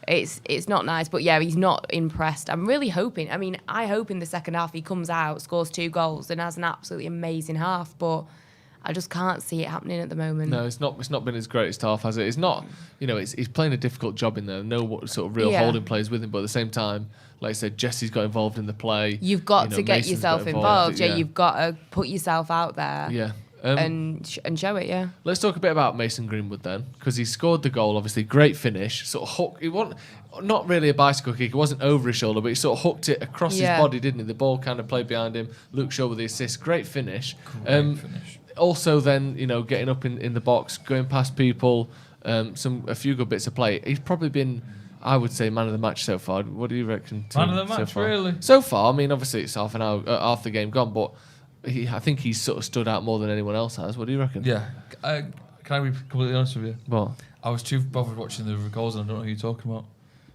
Speaker 9: it's not nice. But he's not impressed. I'm really hoping. I mean, I hope in the second half he comes out, scores 2 goals, and has an absolutely amazing half. But I just can't see it happening at the moment.
Speaker 7: No, it's not been his greatest half, has it? It's not. He's playing a difficult job in there. No sort of real holding plays with him, but at the same time, like I said, Jesse's got involved in the play.
Speaker 9: You've got to get yourself involved. You've got to put yourself out there.
Speaker 7: Yeah.
Speaker 9: And show it,
Speaker 7: Let's talk a bit about Mason Greenwood then, because he scored the goal, obviously, great finish, sort of hook. He wasn't, not really a bicycle kick, it wasn't over his shoulder, but he sort of hooked it across his body, didn't he? The ball kind of played behind him. Luke Shaw with the assist, great finish. Also then, getting up in the box, going past people, a few good bits of play. He's probably been, I would say, man of the match so far. What do you reckon?
Speaker 8: Man of the match, really?
Speaker 7: So far, I mean, obviously it's half an hour, half the game gone, but I think he's sort of stood out more than anyone else has. What do you reckon?
Speaker 8: Yeah. Can I be completely honest with you?
Speaker 7: What?
Speaker 8: I was too bothered watching the goals and I don't know who you're talking about.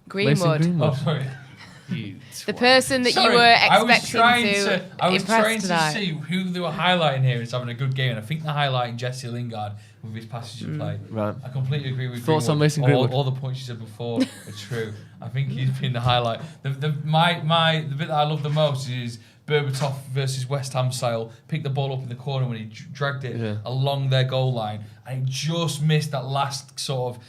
Speaker 9: Greenwood.
Speaker 8: Oh, sorry.
Speaker 9: The person that you were expecting
Speaker 8: I was trying to
Speaker 9: tonight.
Speaker 8: see who they were highlighting here as having a good game, and I think they're highlighting Jesse Lingard with his passage of play.
Speaker 7: Right.
Speaker 8: I completely agree with
Speaker 7: Thoughts on
Speaker 8: Greenwood.
Speaker 7: Mason Greenwood?
Speaker 8: All the points you said before are true. I think he's been the highlight. The bit that I love the most is Berbatov versus West Ham style. Picked the ball up in the corner when he dragged it along their goal line, and he just missed that last sort of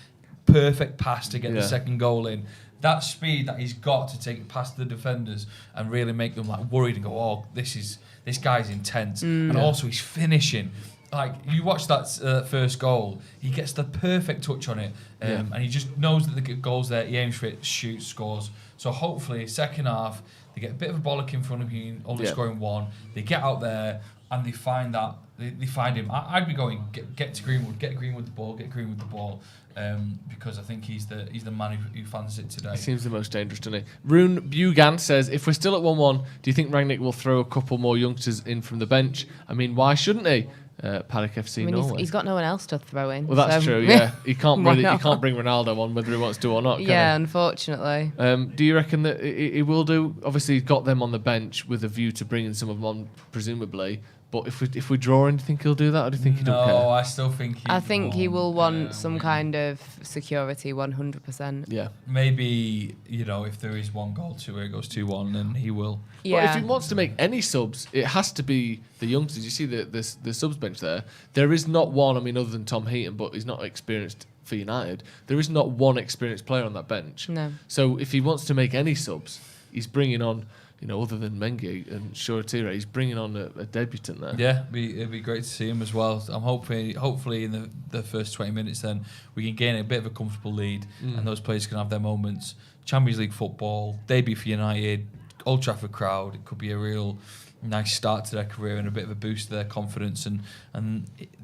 Speaker 8: perfect pass to get the second goal in. That speed that he's got to take it past the defenders and really make them like worried and go, oh, this guy's intense. And also he's finishing. Like, you watch that first goal, he gets the perfect touch on it, and he just knows that the goal's there. He aims for it, shoots, scores. So hopefully, second half, they get a bit of a bollock in front of him, only scoring one. They get out there and they find that they find him. I'd be going get to Greenwood, get Greenwood the ball, because I think he's the man who fancies it today.
Speaker 7: He seems the most dangerous, doesn't he? Rune Bugan says, if we're still at 1-1, do you think Rangnick will throw a couple more youngsters in from the bench? I mean, why shouldn't he? Paddock FC Norway.
Speaker 9: He's got no one else to throw in.
Speaker 7: Well, that's true. Yeah, he can't bring Ronaldo on whether he wants to or not. Can he?
Speaker 9: Unfortunately.
Speaker 7: Do you reckon that he will do? Obviously, he's got them on the bench with a view to bringing some of them on, presumably. But if we draw in, do you think he'll do that, or do you think he don't care?
Speaker 8: No, I still think
Speaker 9: he will want some kind of security, 100%.
Speaker 7: Yeah.
Speaker 8: Maybe, if there is one goal to where it goes 2-1, then he will.
Speaker 7: Yeah. But if he wants to make any subs, it has to be the youngsters. You see the subs bench there. There is not one, other than Tom Heaton, but he's not experienced for United. There is not one experienced player on that bench.
Speaker 9: No.
Speaker 7: So if he wants to make any subs, he's bringing on, other than Mengi and Shoretire, he's bringing on a debutant there.
Speaker 8: Yeah, it'd be great to see him as well. I'm hopefully in the first 20 minutes then we can gain a bit of a comfortable lead and those players can have their moments. Champions League football, debut for United, Old Trafford crowd, it could be a real nice start to their career and a bit of a boost to their confidence and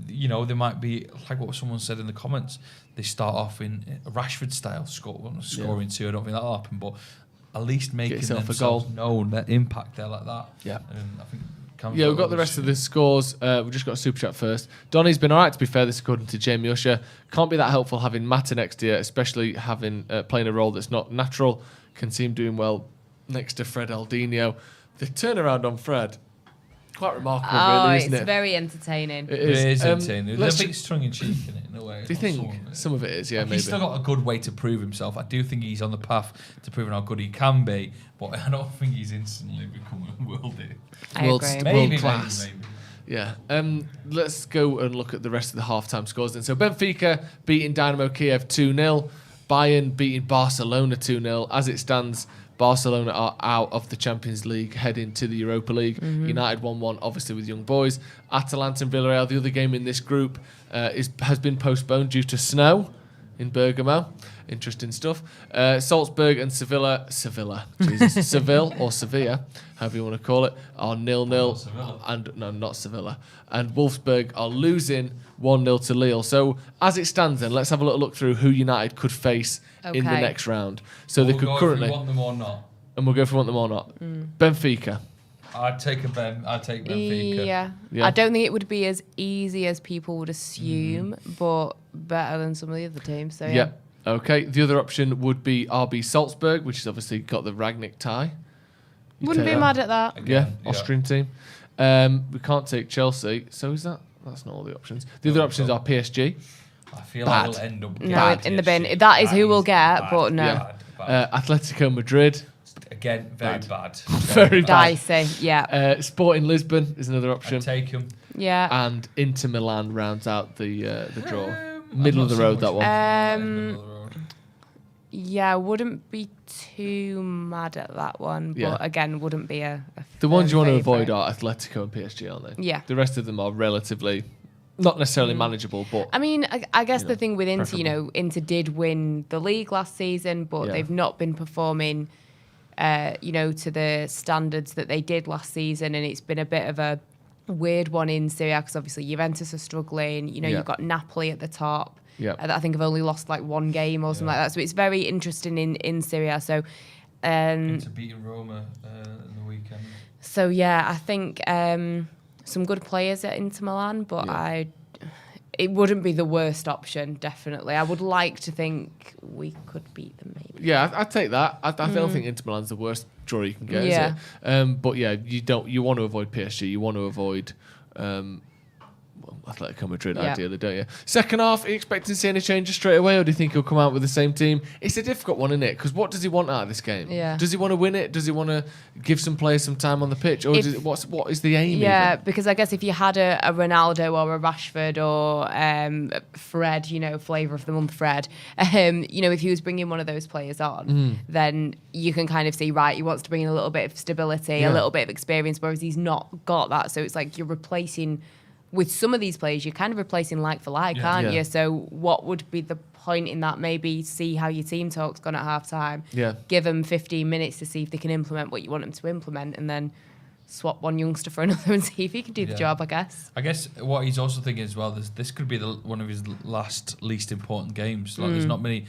Speaker 8: they might be, like what someone said in the comments, they start off in a Rashford style scoring two. I don't think that'll happen, but at least making themselves known, their impact there like that.
Speaker 7: Yeah.
Speaker 8: I think
Speaker 7: we've got the rest of the scores. We've just got a super chat first. Donny's been all right, to be fair, this according to Jamie Usher. Can't be that helpful having Mata next year, especially having playing a role that's not natural. Can see him doing well next to Fred Aldinho. The turnaround on Fred, quite remarkable, really, isn't it?
Speaker 9: It's very entertaining.
Speaker 8: It is entertaining. There's a big tongue in cheek in it, in a way.
Speaker 7: Do you think some of it is? Yeah, maybe.
Speaker 8: He's still got a good way to prove himself. I do think he's on the path to proving how good he can be, but I don't think he's instantly becoming
Speaker 7: world class.
Speaker 8: Maybe.
Speaker 7: Yeah. Let's go and look at the rest of the halftime scores then. So Benfica beating Dynamo Kiev 2-0. Bayern beating Barcelona 2-0. As it stands, Barcelona are out of the Champions League, heading to the Europa League. United 1-1, obviously with young boys. Atalanta and Villarreal, the other game in this group, has been postponed due to snow in Bergamo. Interesting stuff. Salzburg and Sevilla, Seville or Sevilla, however you want to call it, are 0-0. And no, not Sevilla. And Wolfsburg are losing 1-0 to Lille. So as it stands, then let's have a little look through who United could face in the next round. So they could currently.
Speaker 8: If we want them or not.
Speaker 7: And we'll go for want them or not. Benfica.
Speaker 8: I'd take Benfica.
Speaker 9: Yeah. I don't think it would be as easy as people would assume, but better than some of the other teams. So yeah.
Speaker 7: Okay. The other option would be RB Salzburg, which has obviously got the Rangnick tie.
Speaker 9: Wouldn't be mad at that.
Speaker 7: Again, Austrian team. We can't take Chelsea. So is that? That's not all the options. The other options are PSG.
Speaker 8: I feel like we'll end up
Speaker 9: in the bin. That is who we'll get, but no.
Speaker 7: Atletico Madrid.
Speaker 8: Again, very bad.
Speaker 7: Very bad.
Speaker 9: Dicey, yeah.
Speaker 7: Sporting Lisbon is another option.
Speaker 8: I'd take them.
Speaker 9: Yeah.
Speaker 7: And Inter Milan rounds out the draw. Middle of the road, that one.
Speaker 9: Yeah, I wouldn't be too mad at that one, but again, wouldn't be a
Speaker 7: the ones you want to avoid are Atletico and PSG, aren't they?
Speaker 9: Yeah.
Speaker 7: The rest of them are relatively, not necessarily manageable, but...
Speaker 9: I mean, I guess the thing with Inter, Inter did win the league last season, but they've not been performing, to the standards that they did last season, and it's been a bit of a weird one in Serie A, because obviously Juventus are struggling, you've got Napoli at the top.
Speaker 7: Yeah,
Speaker 9: I think I've only lost like one game or something like that. So it's very interesting in Serie A. So,
Speaker 8: Inter beating Roma in the weekend.
Speaker 9: So yeah, I think some good players at Inter Milan, but it wouldn't be the worst option, definitely. I would like to think we could beat them, maybe.
Speaker 7: Yeah, I'd take that. I don't think Inter Milan's the worst draw you can get, is it? But yeah, you want to avoid PSG. You want to avoid Atletico Madrid, ideally, don't you? Second half, are you expecting to see any changes straight away, or do you think he'll come out with the same team? It's a difficult one, isn't it? Because what does he want out of this game?
Speaker 9: Yeah.
Speaker 7: Does he want to win it? Does he want to give some players some time on the pitch? Or what is the aim?
Speaker 9: Yeah,
Speaker 7: even?
Speaker 9: because I guess if you had a Ronaldo or a Rashford or Fred, flavour of the month Fred, if he was bringing one of those players on, then you can kind of see, right, he wants to bring in a little bit of stability, a little bit of experience, whereas he's not got that. So it's like you're replacing... With some of these players, you're kind of replacing like for like, aren't you? So what would be the point in that? Maybe see how your team talk's gone at half time.
Speaker 7: Yeah.
Speaker 9: Give them 15 minutes to see if they can implement what you want them to implement, and then swap one youngster for another and see if he can do the job, I guess.
Speaker 8: I guess what he's also thinking as well is this could be one of his least important games. Like, there's not many.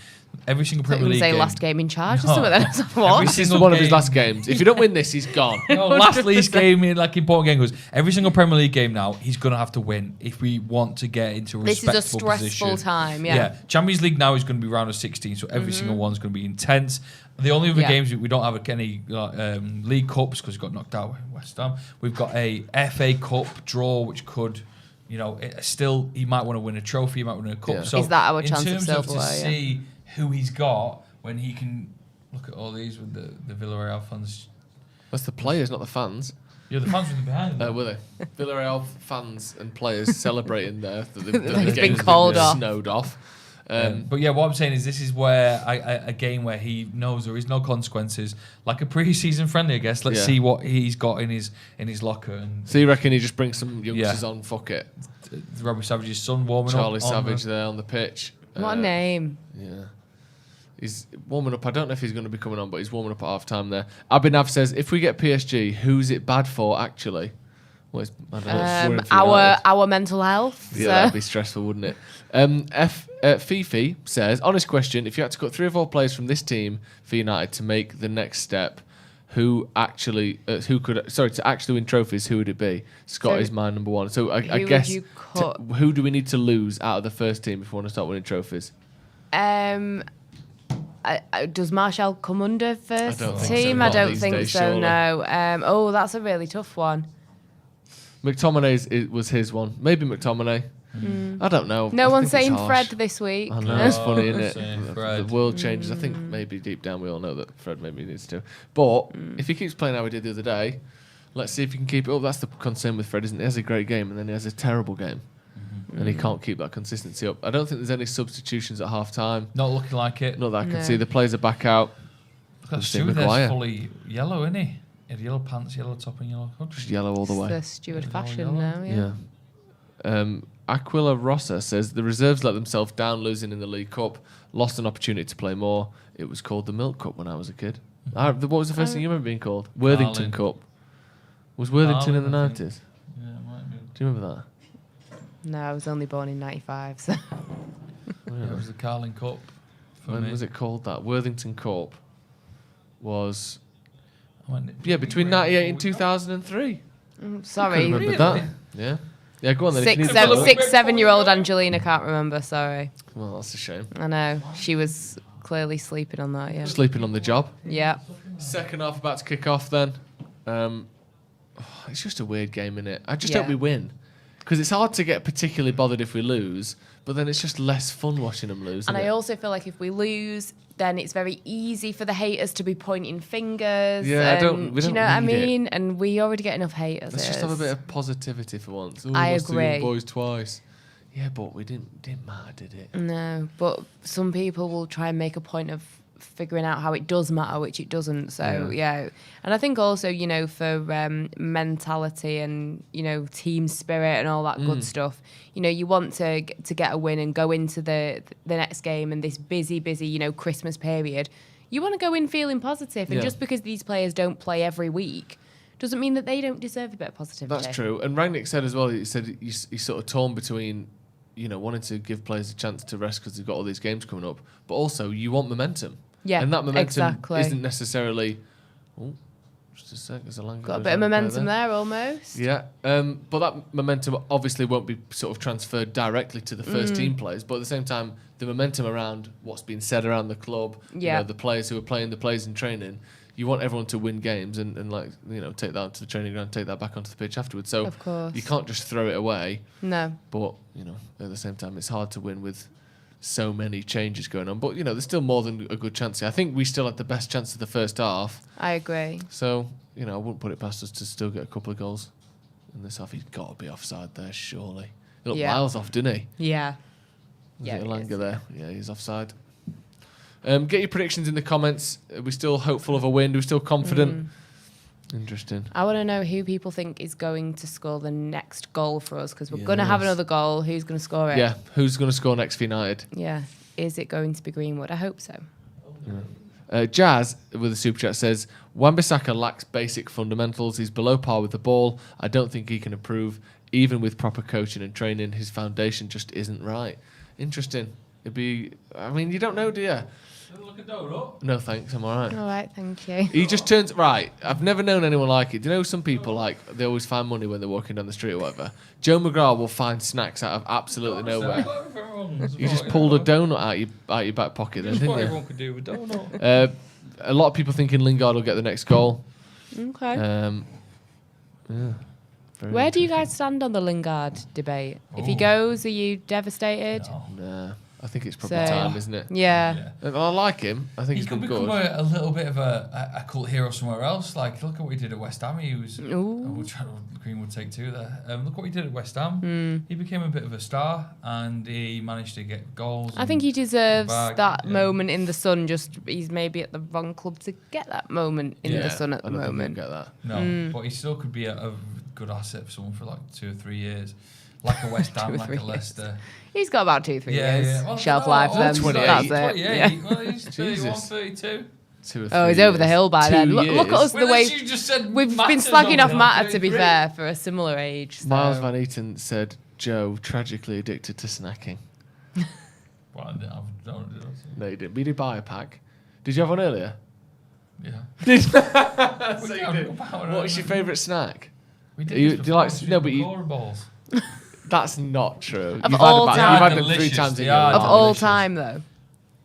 Speaker 8: Every single Premier League game.
Speaker 9: Last game in charge or something. Then what?
Speaker 8: Every single
Speaker 7: one of his last games. If you don't win this, he's gone.
Speaker 8: No, last least game in important game was every single Premier League game now. He's going to have to win if we want to get into a respectable
Speaker 9: position. This is a stressful
Speaker 8: position.
Speaker 9: time. Yeah.
Speaker 8: Champions League now is going to be round of 16, so every single one's going to be intense. The only other games we don't have any League Cups because we got knocked out in West Ham. We've got a FA Cup draw, which could, still he might want to win a trophy, he might win a cup.
Speaker 7: Yeah.
Speaker 8: So
Speaker 9: is that our chance of silverware?
Speaker 8: To see who he's got when he can look at all these with the Villarreal fans.
Speaker 7: That's the players, not the fans.
Speaker 8: Yeah, the fans were behind them.
Speaker 7: Were they? Villarreal fans and players celebrating there.
Speaker 9: They've been called off.
Speaker 7: Snowed off.
Speaker 8: But yeah, what I'm saying is this is where a game where he knows there is no consequences, like a pre-season friendly, I guess. Let's see what he's got in his locker. And
Speaker 7: so you reckon he just brings some youngsters on? Fuck it.
Speaker 8: Robbie Savage's son warming up.
Speaker 7: Charlie Savage there on the pitch.
Speaker 9: What a name.
Speaker 7: Yeah. He's warming up. I don't know if he's going to be coming on, but he's warming up at half time there. Abhinav says, if we get PSG, who's it bad for, actually? Well, I don't know,
Speaker 9: our mental health.
Speaker 7: Yeah, that'd be stressful, wouldn't it? Fifi says, honest question, if you had to cut 3 or 4 players from this team for United to make the next step, to actually win trophies, who would it be? Scott is my number one. So I guess, who do we need to lose out of the first team if we want to start winning trophies?
Speaker 9: Does Martial come under first team?
Speaker 7: So.
Speaker 9: I don't think
Speaker 7: days,
Speaker 9: so,
Speaker 7: surely.
Speaker 9: no. That's a really tough one.
Speaker 7: McTominay's was his one. Maybe McTominay. I don't know.
Speaker 9: No one's saying Fred this week.
Speaker 7: I know, it's funny, isn't it?
Speaker 8: Fred.
Speaker 7: The world changes. I think maybe deep down we all know that Fred maybe needs to. But if he keeps playing how he did the other day, let's see if he can keep it up. That's the concern with Fred, isn't it? He has a great game and then he has a terrible game. And he can't keep that consistency up. I don't think there's any substitutions at half time.
Speaker 8: Not looking like it.
Speaker 7: Not that I can see. The players are back out.
Speaker 8: Look at Stuart, there's fully yellow, isn't he? He had yellow pants, yellow top and yellow coat.
Speaker 7: Just yellow all the way.
Speaker 9: It's the Stuart fashion now,
Speaker 7: Aquila Rossa says, the reserves let themselves down losing in the League Cup, lost an opportunity to play more. It was called the Milk Cup when I was a kid. What was the first thing you remember being called? Worthington Cup. Was Worthington in the 90s?
Speaker 8: Yeah, it might be.
Speaker 7: Do you remember that?
Speaker 9: No, I was only born in 95, so...
Speaker 8: It was the Carling Cup.
Speaker 7: When was it called that? Worthington Cup was... between 98 and 2003.
Speaker 9: Sorry.
Speaker 7: I remember that. Yeah. Yeah, go on then.
Speaker 9: 7-year-old Angelina can't remember, sorry.
Speaker 7: Well, that's a shame.
Speaker 9: I know. She was clearly sleeping on that, yeah.
Speaker 7: Sleeping on the job.
Speaker 9: Yeah.
Speaker 7: Second half about to kick off then. It's just a weird game, innit? I just hope we win. Because it's hard to get particularly bothered if we lose, but then it's just less fun watching them lose.
Speaker 9: And I also feel like if we lose, then it's very easy for the haters to be pointing fingers.
Speaker 7: Yeah,
Speaker 9: do you know what I mean?
Speaker 7: It.
Speaker 9: And we already get enough haters.
Speaker 7: Let's just have a bit of positivity for once.
Speaker 9: I agree.
Speaker 7: The boys twice. Yeah, but we didn't matter, did it?
Speaker 9: No, but some people will try and make a point of figuring out how it does matter, which it doesn't. So yeah. And I think also, for mentality and team spirit and all that good stuff, you want to get a win and go into the next game and this busy Christmas period. You want to go in feeling positive, and just because these players don't play every week doesn't mean that they don't deserve a bit of positivity.
Speaker 7: That's true. And Rangnick said as well, he said he's sort of torn between wanting to give players a chance to rest because they've got all these games coming up, but also you want momentum.
Speaker 9: Yeah,
Speaker 7: and that momentum
Speaker 9: exactly.
Speaker 7: isn't necessarily Just a sec.
Speaker 9: Got a bit of momentum there almost.
Speaker 7: Yeah, but that momentum obviously won't be sort of transferred directly to the first team players. But at the same time, the momentum around what's been said around the club, the players who are playing, the players in training, you want everyone to win games and take that to the training ground, take that back onto the pitch afterwards. So
Speaker 9: of course.
Speaker 7: You can't just throw it away.
Speaker 9: No.
Speaker 7: But, at the same time, it's hard to win with so many changes going on. But, there's still more than a good chance here. I think we still had the best chance of the first half.
Speaker 9: I agree.
Speaker 7: So, I wouldn't put it past us to still get a couple of goals in this half. He's got to be offside there, surely. He looked miles off, didn't he?
Speaker 9: Yeah.
Speaker 7: Was it Elanga there? Yeah, he's offside. Get your predictions in the comments. Are we still hopeful of a win? Are we still confident? Interesting.
Speaker 9: I want to know who people think is going to score the next goal for us, because we're going to have another goal. Who's going to score it?
Speaker 7: Yeah, who's going to score next for United?
Speaker 9: Yeah. Is it going to be Greenwood? I hope so.
Speaker 7: Jazz, with a super chat, says, Wan-Bissaka lacks basic fundamentals. He's below par with the ball. I don't think he can improve. Even with proper coaching and training, his foundation just isn't right. Interesting. You don't know, do you?
Speaker 8: Look at Dodo.
Speaker 7: No, thanks. I'm all right.
Speaker 9: All right, thank you.
Speaker 7: He just turns... Right, I've never known anyone like it. Do you know some people, they always find money when they're walking down the street or whatever? Joe McGrath will find snacks out of absolutely nowhere. You just pulled a donut out your back pocket then, didn't you?
Speaker 8: Everyone could do with donut.
Speaker 7: A lot of people thinking Lingard will get the next goal.
Speaker 9: Okay.
Speaker 7: Yeah.
Speaker 9: Where do you guys stand on the Lingard debate? If he goes, are you devastated?
Speaker 7: Nah. I think it's probably time, isn't it?
Speaker 9: Yeah.
Speaker 7: I like him. I think he's been good.
Speaker 8: He could become a little bit of a cult hero somewhere else. Look at what he did at West Ham. He was... We'll try to Greenwood take two there. Look what he did at West Ham. He became a bit of a star and he managed to get goals.
Speaker 9: I think he deserves that moment in the sun. He's maybe at the wrong club to get that moment in the sun at the moment.
Speaker 7: Get that.
Speaker 8: No, but he still could be a good asset for someone for 2 or 3 years. Like a West Ham, like a Leicester.
Speaker 9: He's got about 2 or 3 years.
Speaker 8: Yeah. Well,
Speaker 9: shelf life then.
Speaker 7: 28.
Speaker 9: That's it.
Speaker 8: 28.
Speaker 9: Yeah.
Speaker 8: Well, he's 31, 32.
Speaker 7: 2 or 3
Speaker 9: he's over the hill by then. Look at us, the way
Speaker 8: you just said
Speaker 9: we've been
Speaker 8: Matta's
Speaker 9: slagging off
Speaker 8: over
Speaker 9: Matta, to
Speaker 8: 33.
Speaker 9: be fair, for a similar age. So.
Speaker 7: Miles Van Eaton said, Joe, tragically addicted to snacking.
Speaker 8: Well,
Speaker 7: No, you didn't. We did buy a pack. Did you have one earlier?
Speaker 8: Yeah.
Speaker 7: So you did. What's your favourite snack?
Speaker 8: We did.
Speaker 7: Do you like... No, but
Speaker 8: Glory balls.
Speaker 7: That's not true.
Speaker 9: Of all time.
Speaker 7: You've had them 3 times a year.
Speaker 9: Of all time, though.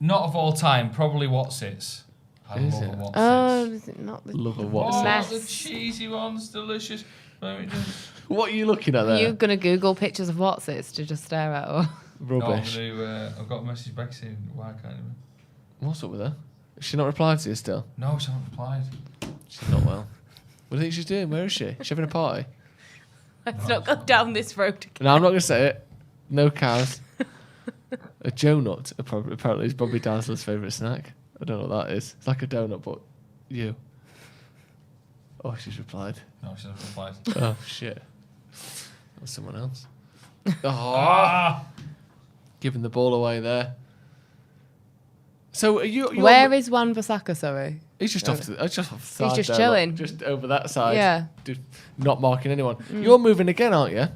Speaker 8: Not of all time. Probably Watsits. I
Speaker 7: Is
Speaker 8: love
Speaker 7: it?
Speaker 8: a Watsits.
Speaker 9: Oh, is it not the
Speaker 7: Love a
Speaker 8: Oh,
Speaker 7: Watsits.
Speaker 8: the cheesy ones, delicious.
Speaker 7: What are you looking at there?
Speaker 9: You're going to Google pictures of Watsits to just stare at? Or?
Speaker 7: Rubbish.
Speaker 8: No, I've got a message back saying, why can't you?
Speaker 7: What's up with her? Has she not replied to you still?
Speaker 8: No, she hasn't replied.
Speaker 7: She's not well. What do you think she's doing? Where is she? Is she having a party?
Speaker 9: Let's not go down this road again.
Speaker 7: No, I'm not going to say it. No cows. A Joe nut apparently is Bobby Dazzler's favourite snack. I don't know what that is. It's like a donut, but you. Oh, she's replied.
Speaker 8: No, she hasn't replied.
Speaker 7: Oh, shit. That was someone else. Oh. Giving the ball away there. So are you...
Speaker 9: Where is Wan-Bissaka, sorry?
Speaker 7: He's just off to the side.
Speaker 9: He's just
Speaker 7: there,
Speaker 9: chilling.
Speaker 7: Look, just over that side.
Speaker 9: Yeah.
Speaker 7: Just not marking anyone. You're moving again, aren't you?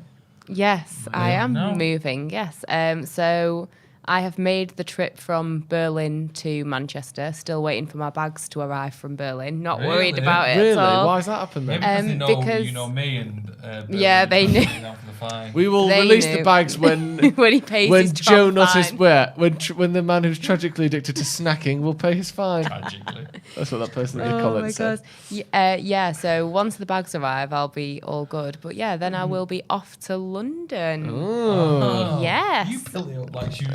Speaker 9: Yes, I am moving, yes. So I have made the trip from Berlin to Manchester, still waiting for my bags to arrive from Berlin. Not worried about it at all.
Speaker 7: Why has that happened then?
Speaker 8: Maybe because you know me and
Speaker 9: they knew.
Speaker 7: We will release the bags when
Speaker 9: when he pays
Speaker 7: when
Speaker 9: his
Speaker 7: Joe
Speaker 9: fine.
Speaker 7: Nutt is when the man who's tragically addicted to snacking will pay his fine.
Speaker 8: Tragically.
Speaker 7: That's what that person in the comments said.
Speaker 9: Yeah, so once the bags arrive, I'll be all good. But yeah, then I will be off to London.
Speaker 7: Oh.
Speaker 9: Yes.
Speaker 8: You built it up like you.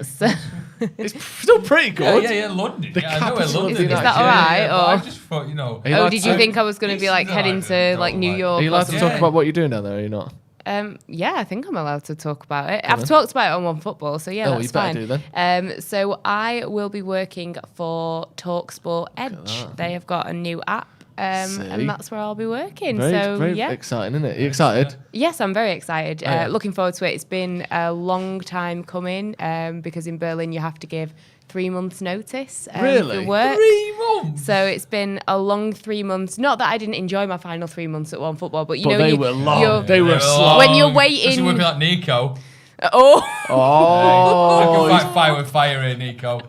Speaker 7: It's still pretty good.
Speaker 8: Yeah, London.
Speaker 7: The
Speaker 8: I know where
Speaker 7: capital of
Speaker 8: London
Speaker 7: the
Speaker 8: is.
Speaker 9: Is that alright?
Speaker 8: I
Speaker 9: Or
Speaker 8: just thought,
Speaker 9: did you think I was going to be like heading to like New York?
Speaker 7: Are you
Speaker 9: or
Speaker 7: allowed to
Speaker 9: something?
Speaker 7: talk about what you're doing down there? Or you're not?
Speaker 9: Yeah, I think I'm allowed to talk about it. I've talked about it on OneFootball, so yeah, that's
Speaker 7: you better
Speaker 9: fine.
Speaker 7: do then.
Speaker 9: So I will be working for TalkSport Edge. They have got a new app, and that's where I'll be working.
Speaker 7: Very
Speaker 9: yeah,
Speaker 7: exciting, isn't it? Are you excited?
Speaker 9: yes, I'm very excited.
Speaker 7: yeah.
Speaker 9: Looking forward to it. It's been a long time coming because in Berlin you have to give 3 months notice
Speaker 7: Really?
Speaker 9: for work.
Speaker 8: 3 months.
Speaker 9: So it's been a long 3 months. Not that I didn't enjoy my final 3 months at OneFootball, but
Speaker 7: They were long. They were slow.
Speaker 9: When you're waiting,
Speaker 8: Especially working like Nico.
Speaker 9: oh.
Speaker 7: Oh,
Speaker 8: I can fight fire with fire here, Nico.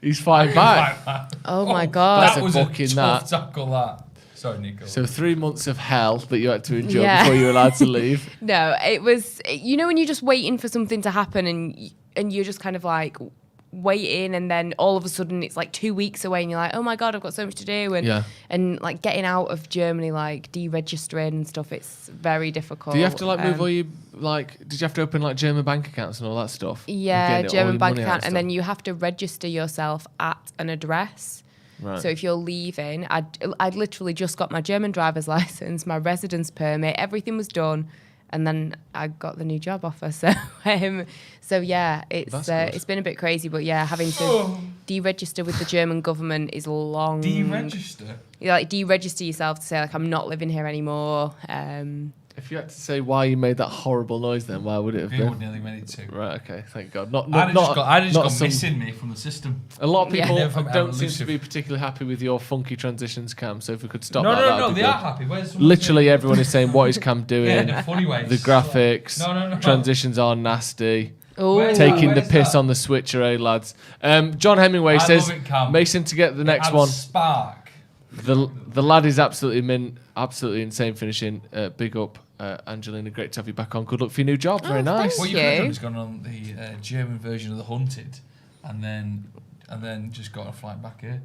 Speaker 7: he's fighting back.
Speaker 9: Oh my God.
Speaker 8: That was a
Speaker 7: booking,
Speaker 8: tough
Speaker 7: that.
Speaker 8: tackle, that. Sorry, Nico.
Speaker 7: So 3 months of hell that you had to endure before you were allowed to leave.
Speaker 9: No, it was, when you're just waiting for something to happen and you're just kind of like waiting, and then all of a sudden it's like 2 weeks away and you're like, oh my God, I've got so much to do. And like getting out of Germany, like deregistering and stuff, it's very difficult.
Speaker 7: Do you have to move all you, did you have to open German bank accounts and all that stuff?
Speaker 9: Yeah, German bank account. And then you have to register yourself at an address. Right. So if you're leaving, I'd literally just got my German driver's license, my residence permit, everything was done. And then I got the new job offer. So, it's been a bit crazy. But yeah, having to deregister with the German government is long.
Speaker 8: Deregister?
Speaker 9: You deregister yourself to say I'm not living here anymore.
Speaker 7: If you had to say why you made that horrible noise, then why would it have been?
Speaker 8: Would nearly made it too.
Speaker 7: Right. Okay. Thank God.
Speaker 8: I just got missing me from the system.
Speaker 7: A lot of people don't seem to be particularly happy with your funky transitions, Cam. So if we could stop that.
Speaker 8: No, they are happy.
Speaker 7: Literally everyone is saying, "What is Cam doing?"
Speaker 8: In a funny way.
Speaker 7: The graphics, transitions are nasty. Taking the piss on the switcher, lads. John Hemingway says, Mason to get the next one.
Speaker 8: Spark.
Speaker 7: The lad is absolutely insane finishing. Big up, Angelina. Great to have you back on. Good luck for your new job. Very nice.
Speaker 8: What you could have done is gone on the German version of The Hunted, and then just got a flight back here.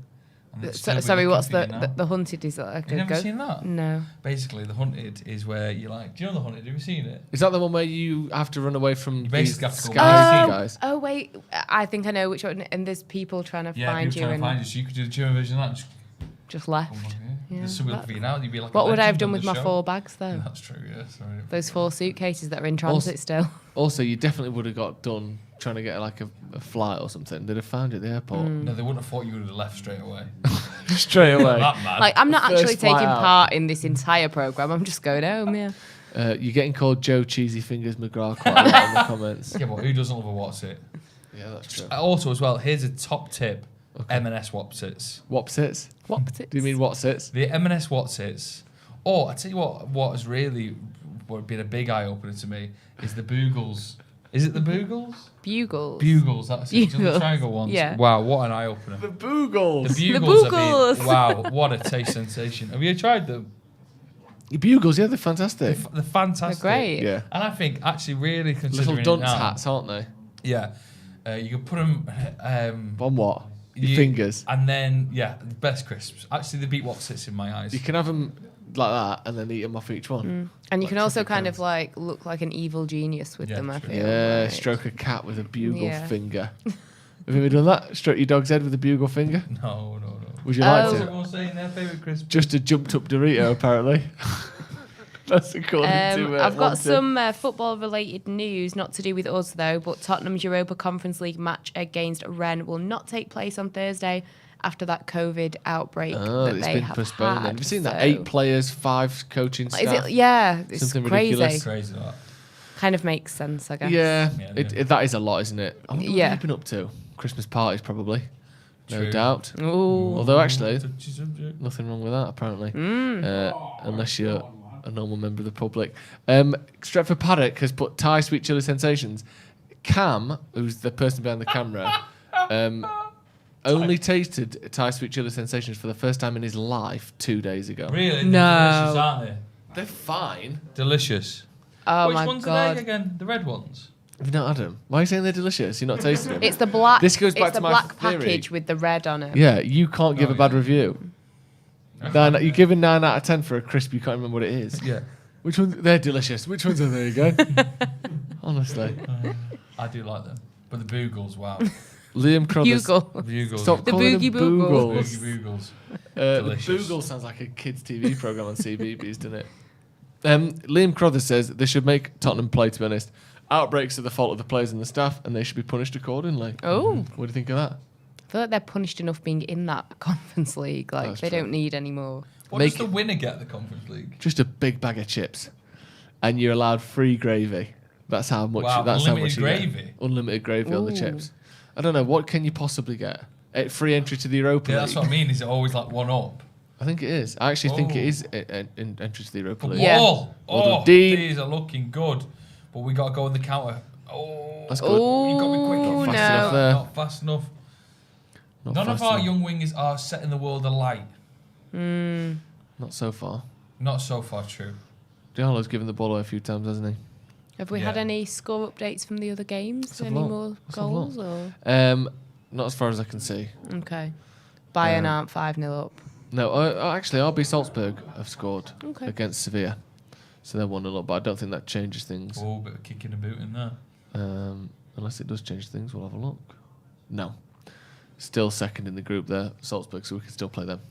Speaker 9: Sorry, what's the Hunted? Is that
Speaker 8: you never seen that?
Speaker 9: No.
Speaker 8: Basically, The Hunted is where you do you know The Hunted? Have you seen it?
Speaker 7: Is that the one where you have to run away from
Speaker 8: these
Speaker 7: guys?
Speaker 9: Oh wait, I think I know which one. And there's people trying to find you.
Speaker 8: So you could do the German version of that.
Speaker 9: Just left.
Speaker 8: There's something looking for you now. You'd be like,
Speaker 9: what would I have done with my 4 bags though?
Speaker 8: Yeah, that's true. Yeah, sorry.
Speaker 9: Those 4 suitcases that are in transit still.
Speaker 7: Also, you definitely would have got done trying to get a flight or something. They'd have found you at the airport.
Speaker 8: No, they wouldn't have thought you would have left straight away.
Speaker 7: Straight away.
Speaker 9: I'm not actually taking part in this entire program. I'm just going home. Yeah.
Speaker 7: You're getting called Joe Cheesy Fingers McGrath quite a lot in the comments.
Speaker 8: Yeah, but who doesn't love a what's it?
Speaker 7: Yeah, that's true.
Speaker 8: Also, as well, here's a top tip. Okay. M&S Wopsits.
Speaker 7: Wopsits?
Speaker 9: Wopsits?
Speaker 7: Do you mean Wopsits?
Speaker 8: The M&S Wopsits. Or, I tell you what has really been a big eye-opener to me is the Boogles. Is it the Boogles?
Speaker 9: Bugles,
Speaker 8: that's it. The triangle ones.
Speaker 9: Yeah.
Speaker 8: Wow, what an eye-opener.
Speaker 7: The Boogles.
Speaker 8: The Boogles. Wow, what a taste sensation. Have you tried them?
Speaker 7: The Bugles, yeah, they're fantastic.
Speaker 8: They're fantastic.
Speaker 9: They're great.
Speaker 7: Yeah.
Speaker 8: And I think, actually, really considering
Speaker 7: little dunce hats, aren't they?
Speaker 8: Yeah. You can put them...
Speaker 7: on what? Your fingers.
Speaker 8: And then, the best crisps. Actually, they beat Wopsits in my eyes.
Speaker 7: You can have them like that and then eat them off each one.
Speaker 9: And you can also kind of look like an evil genius with them, I feel.
Speaker 7: Yeah, stroke a cat with a bugle finger. Have you ever done that? Stroke your dog's head with a bugle finger?
Speaker 8: No.
Speaker 7: Would you like to?
Speaker 8: What's everyone saying their favourite crisp?
Speaker 7: Just a jumped up Dorito, apparently. That's according to
Speaker 9: I've got some football-related news, not to do with us though, but Tottenham's Europa Conference League match against Rennes will not take place on Thursday after that COVID outbreak that they have
Speaker 7: postponed.
Speaker 9: had.
Speaker 7: Have you seen that? 8 players, 5 coaching staff.
Speaker 9: Is it? Yeah, it's
Speaker 7: something
Speaker 9: crazy.
Speaker 7: Ridiculous.
Speaker 8: Crazy that.
Speaker 9: Kind of makes sense, I guess.
Speaker 7: Yeah, that is a lot, isn't it? I wonder what they've been up to. Christmas parties, probably. No doubt.
Speaker 9: Ooh.
Speaker 7: Although, actually, nothing wrong with that, apparently. Unless you're a normal member of the public. Stretford Paddock has put Thai Sweet Chili Sensations. Cam, who's the person behind the camera, only tasted Thai Sweet Chili Sensations for the first time in his life 2 days ago.
Speaker 8: Really?
Speaker 9: No.
Speaker 8: They're delicious, aren't they?
Speaker 7: They're fine.
Speaker 8: Delicious.
Speaker 9: Oh,
Speaker 8: Which
Speaker 9: my
Speaker 8: ones
Speaker 9: God.
Speaker 8: are they again? The red ones?
Speaker 7: Have you not had them? Why are you saying they're delicious? You're not tasting them?
Speaker 9: It's the black.
Speaker 7: This goes back
Speaker 9: it's
Speaker 7: to
Speaker 9: the
Speaker 7: my
Speaker 9: black
Speaker 7: theory.
Speaker 9: package with the red on it.
Speaker 7: Yeah, you can't give a bad review. You're giving 9 out of 10 for a crisp you can't remember what it is.
Speaker 8: Yeah.
Speaker 7: Which ones? They're delicious. Which ones are they again? Honestly.
Speaker 8: I do like them. But the Boogles, wow.
Speaker 7: Liam Crothers.
Speaker 8: Bugles.
Speaker 7: Stop
Speaker 9: The
Speaker 7: calling
Speaker 9: Boogie
Speaker 7: them
Speaker 9: Boogles.
Speaker 8: Boogie Boogles.
Speaker 7: The
Speaker 8: Delicious.
Speaker 7: Boogle sounds like a kids' TV program on CBeebies, doesn't it? Liam Crothers says they should make Tottenham play, to be honest. Outbreaks are the fault of the players and the staff, and they should be punished accordingly.
Speaker 9: Oh.
Speaker 7: What do you think of that?
Speaker 9: I feel like they're punished enough being in that Conference League. Like, they don't need any more.
Speaker 8: What does the winner get at the Conference League?
Speaker 7: Just a big bag of chips. And you're allowed free gravy. That's how much.
Speaker 8: Wow,
Speaker 7: that's
Speaker 8: unlimited
Speaker 7: how much you
Speaker 8: gravy?
Speaker 7: get. Unlimited gravy on the chips. I don't know. What can you possibly get? Free entry to the Europa League.
Speaker 8: Yeah, that's what I mean. Is it always like one up?
Speaker 7: I think it is. I actually think it is an entry to the Europa League.
Speaker 9: Yeah.
Speaker 8: Oh, these are looking good. But we got to go on the counter. Oh,
Speaker 7: that's good.
Speaker 8: You got to be quick.
Speaker 7: Not fast enough there.
Speaker 8: Not fast enough. None of our young wingers are setting the world alight.
Speaker 7: Not so far.
Speaker 8: Not so far true.
Speaker 7: Diallo's given the ball away a few times, hasn't he?
Speaker 9: Have we had any score updates from the other games? Any more goals? Or?
Speaker 7: Not as far as I can see.
Speaker 9: Okay. Bayern aren't 5-0 up.
Speaker 7: No, actually, RB Salzburg have scored against Sevilla. So they're 1-0 up, but I don't think that changes things.
Speaker 8: Oh, bit of kicking a boot in there.
Speaker 7: Unless it does change things, we'll have a look. No. Still second in the group there, Salzburg, so we can still play them,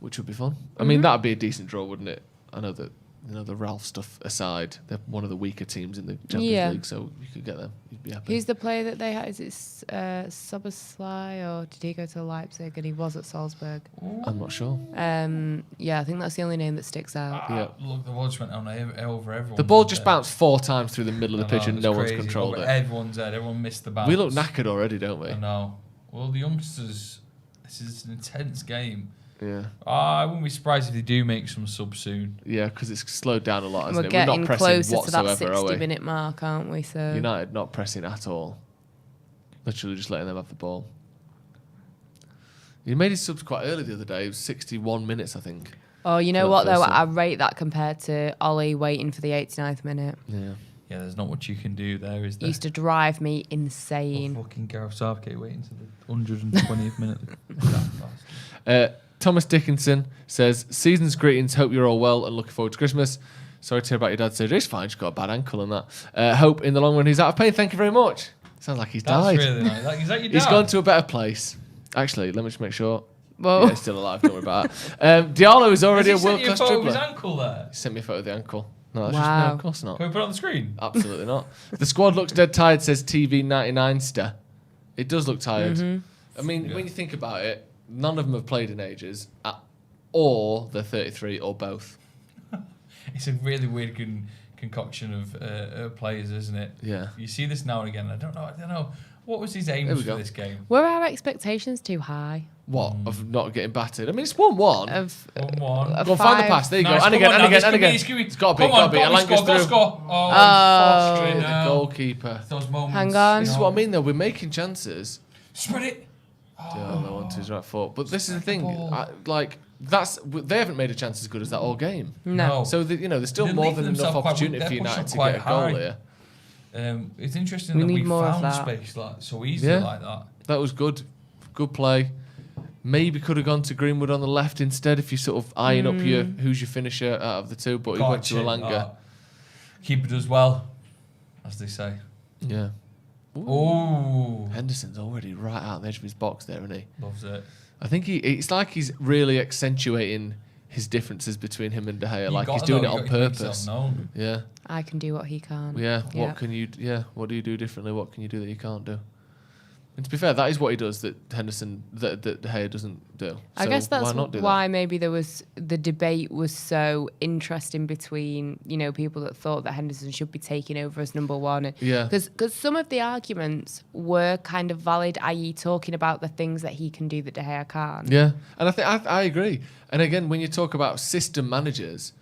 Speaker 7: which would be fun. I mean, that would be a decent draw, wouldn't it? I know that, the Ralph stuff aside, they're one of the weaker teams in the Champions League, so you could get them. You'd be happy.
Speaker 9: Who's the player that they had? Is it Soboslai, or did he go to Leipzig and he was at Salzburg?
Speaker 7: I'm not sure.
Speaker 9: Yeah, I think that's the only name that sticks out.
Speaker 8: Look, the ball just went over everyone.
Speaker 7: The ball just bounced 4 times through the middle of the pitch and no one's controlled it.
Speaker 8: Everyone's dead. Everyone missed the bounce.
Speaker 7: We look knackered already, don't we?
Speaker 8: I know. Well, the youngsters, this is an intense game.
Speaker 7: Yeah.
Speaker 8: I wouldn't be surprised if they do make some subs soon.
Speaker 7: Yeah, because it's slowed down a lot, hasn't
Speaker 9: We're
Speaker 7: it?
Speaker 9: getting
Speaker 7: We're not pressing
Speaker 9: closer
Speaker 7: whatsoever,
Speaker 9: to that 60-minute mark, aren't we? So
Speaker 7: United not pressing at all. Literally just letting them have the ball. He made his subs quite early the other day. It was 61 minutes, I think.
Speaker 9: Oh, you know what, though? I rate that compared to Ollie waiting for the 89th minute.
Speaker 7: Yeah.
Speaker 8: Yeah, there's not much you can do there, is there?
Speaker 9: Used to drive me insane.
Speaker 8: Fucking Gareth Southgate waiting to the 120th minute.
Speaker 7: Thomas Dickinson says, season's greetings, hope you're all well and looking forward to Christmas. Sorry to hear about your dad's surgery. It's fine, just got a bad ankle and that. Hope in the long run he's out of pain. Thank you very much. Sounds like he's died.
Speaker 8: That's really nice. Is that your dad?
Speaker 7: He's gone to a better place. Actually, let me just make sure.
Speaker 9: Whoa.
Speaker 7: Yeah, he's still alive, don't worry about that. Diallo is already a world-class dribbler.
Speaker 8: Has he sent you a photo of his ankle there?
Speaker 7: He sent me a photo of the ankle. No, that's
Speaker 9: Wow.
Speaker 7: no, of course not.
Speaker 8: Can we put it on the screen?
Speaker 7: Absolutely not. The squad looks dead tired, says TV99ster. It does look tired. I mean, when you think about it, none of them have played in ages, or they're 33, or both.
Speaker 8: It's a really weird concoction of players, isn't it?
Speaker 7: Yeah.
Speaker 8: You see this now and again. I don't know. What was his aim for this game?
Speaker 9: Were our expectations too high?
Speaker 7: What? Of not getting battered? I mean, it's 1-1.
Speaker 8: 1-1.
Speaker 7: Go find the pass. There you
Speaker 8: Nice.
Speaker 7: go. And again. It's got to be. Alanga's through.
Speaker 8: Score.
Speaker 7: The goalkeeper.
Speaker 8: Those moments.
Speaker 9: Hang on.
Speaker 7: This is what I mean, though. We're making chances.
Speaker 8: Spread it.
Speaker 7: No one to his right foot. But this is the thing. They haven't made a chance as good as that all game.
Speaker 9: No.
Speaker 7: So there's still more than enough opportunity for United to get a goal here.
Speaker 8: It's interesting that we found space so easily like that.
Speaker 7: That was good. Good play. Maybe could have gone to Greenwood on the left instead if you sort of eyeing up who's your finisher out of the two, but he went to Alanga.
Speaker 8: Keeper does well, as they say.
Speaker 7: Yeah.
Speaker 8: Oh,
Speaker 7: Henderson's already right out on the edge of his box there, isn't he?
Speaker 8: Loves it.
Speaker 7: I think it's like he's really accentuating his differences between him and De Gea. Like he's doing it on purpose. Yeah.
Speaker 9: I can do what he can't.
Speaker 7: Yeah. What can you? Yeah. What do you do differently? What can you do that you can't do? And to be fair, that is what he does that Henderson, that De Gea doesn't do.
Speaker 9: I guess that's
Speaker 7: why
Speaker 9: maybe the debate was so interesting between, people that thought that Henderson should be taking over as number one.
Speaker 7: Yeah.
Speaker 9: Because some of the arguments were kind of valid, i.e. talking about the things that he can do that De Gea can't.
Speaker 7: Yeah. And I agree. And again, when you talk about system managers,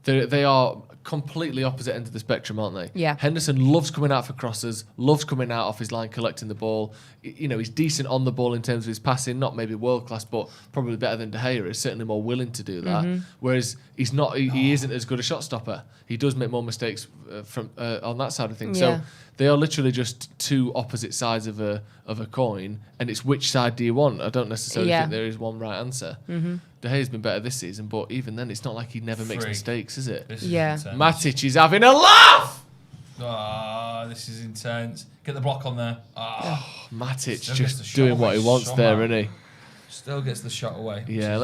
Speaker 7: they are completely opposite ends of the spectrum, aren't they?
Speaker 9: Yeah.
Speaker 7: Henderson loves coming out for crosses, loves coming out off his line, collecting the ball. He's decent on the ball in terms of his passing, not maybe world class, but probably better than De Gea is. Certainly more willing to do that. Whereas he's not, he isn't as good a shot stopper. He does make more mistakes from on that side of things.
Speaker 9: Yeah.
Speaker 7: So they are literally just two opposite sides of a coin, and it's which side do you want? I don't necessarily think there is one right answer. De Gea's been better this season, but even then, it's not like he never makes mistakes, is it? Matic is having a laugh!
Speaker 8: This is intense. Get the block on there.
Speaker 7: Matic just doing what he wants there, isn't he?
Speaker 8: Still gets the shot away.
Speaker 7: Yeah,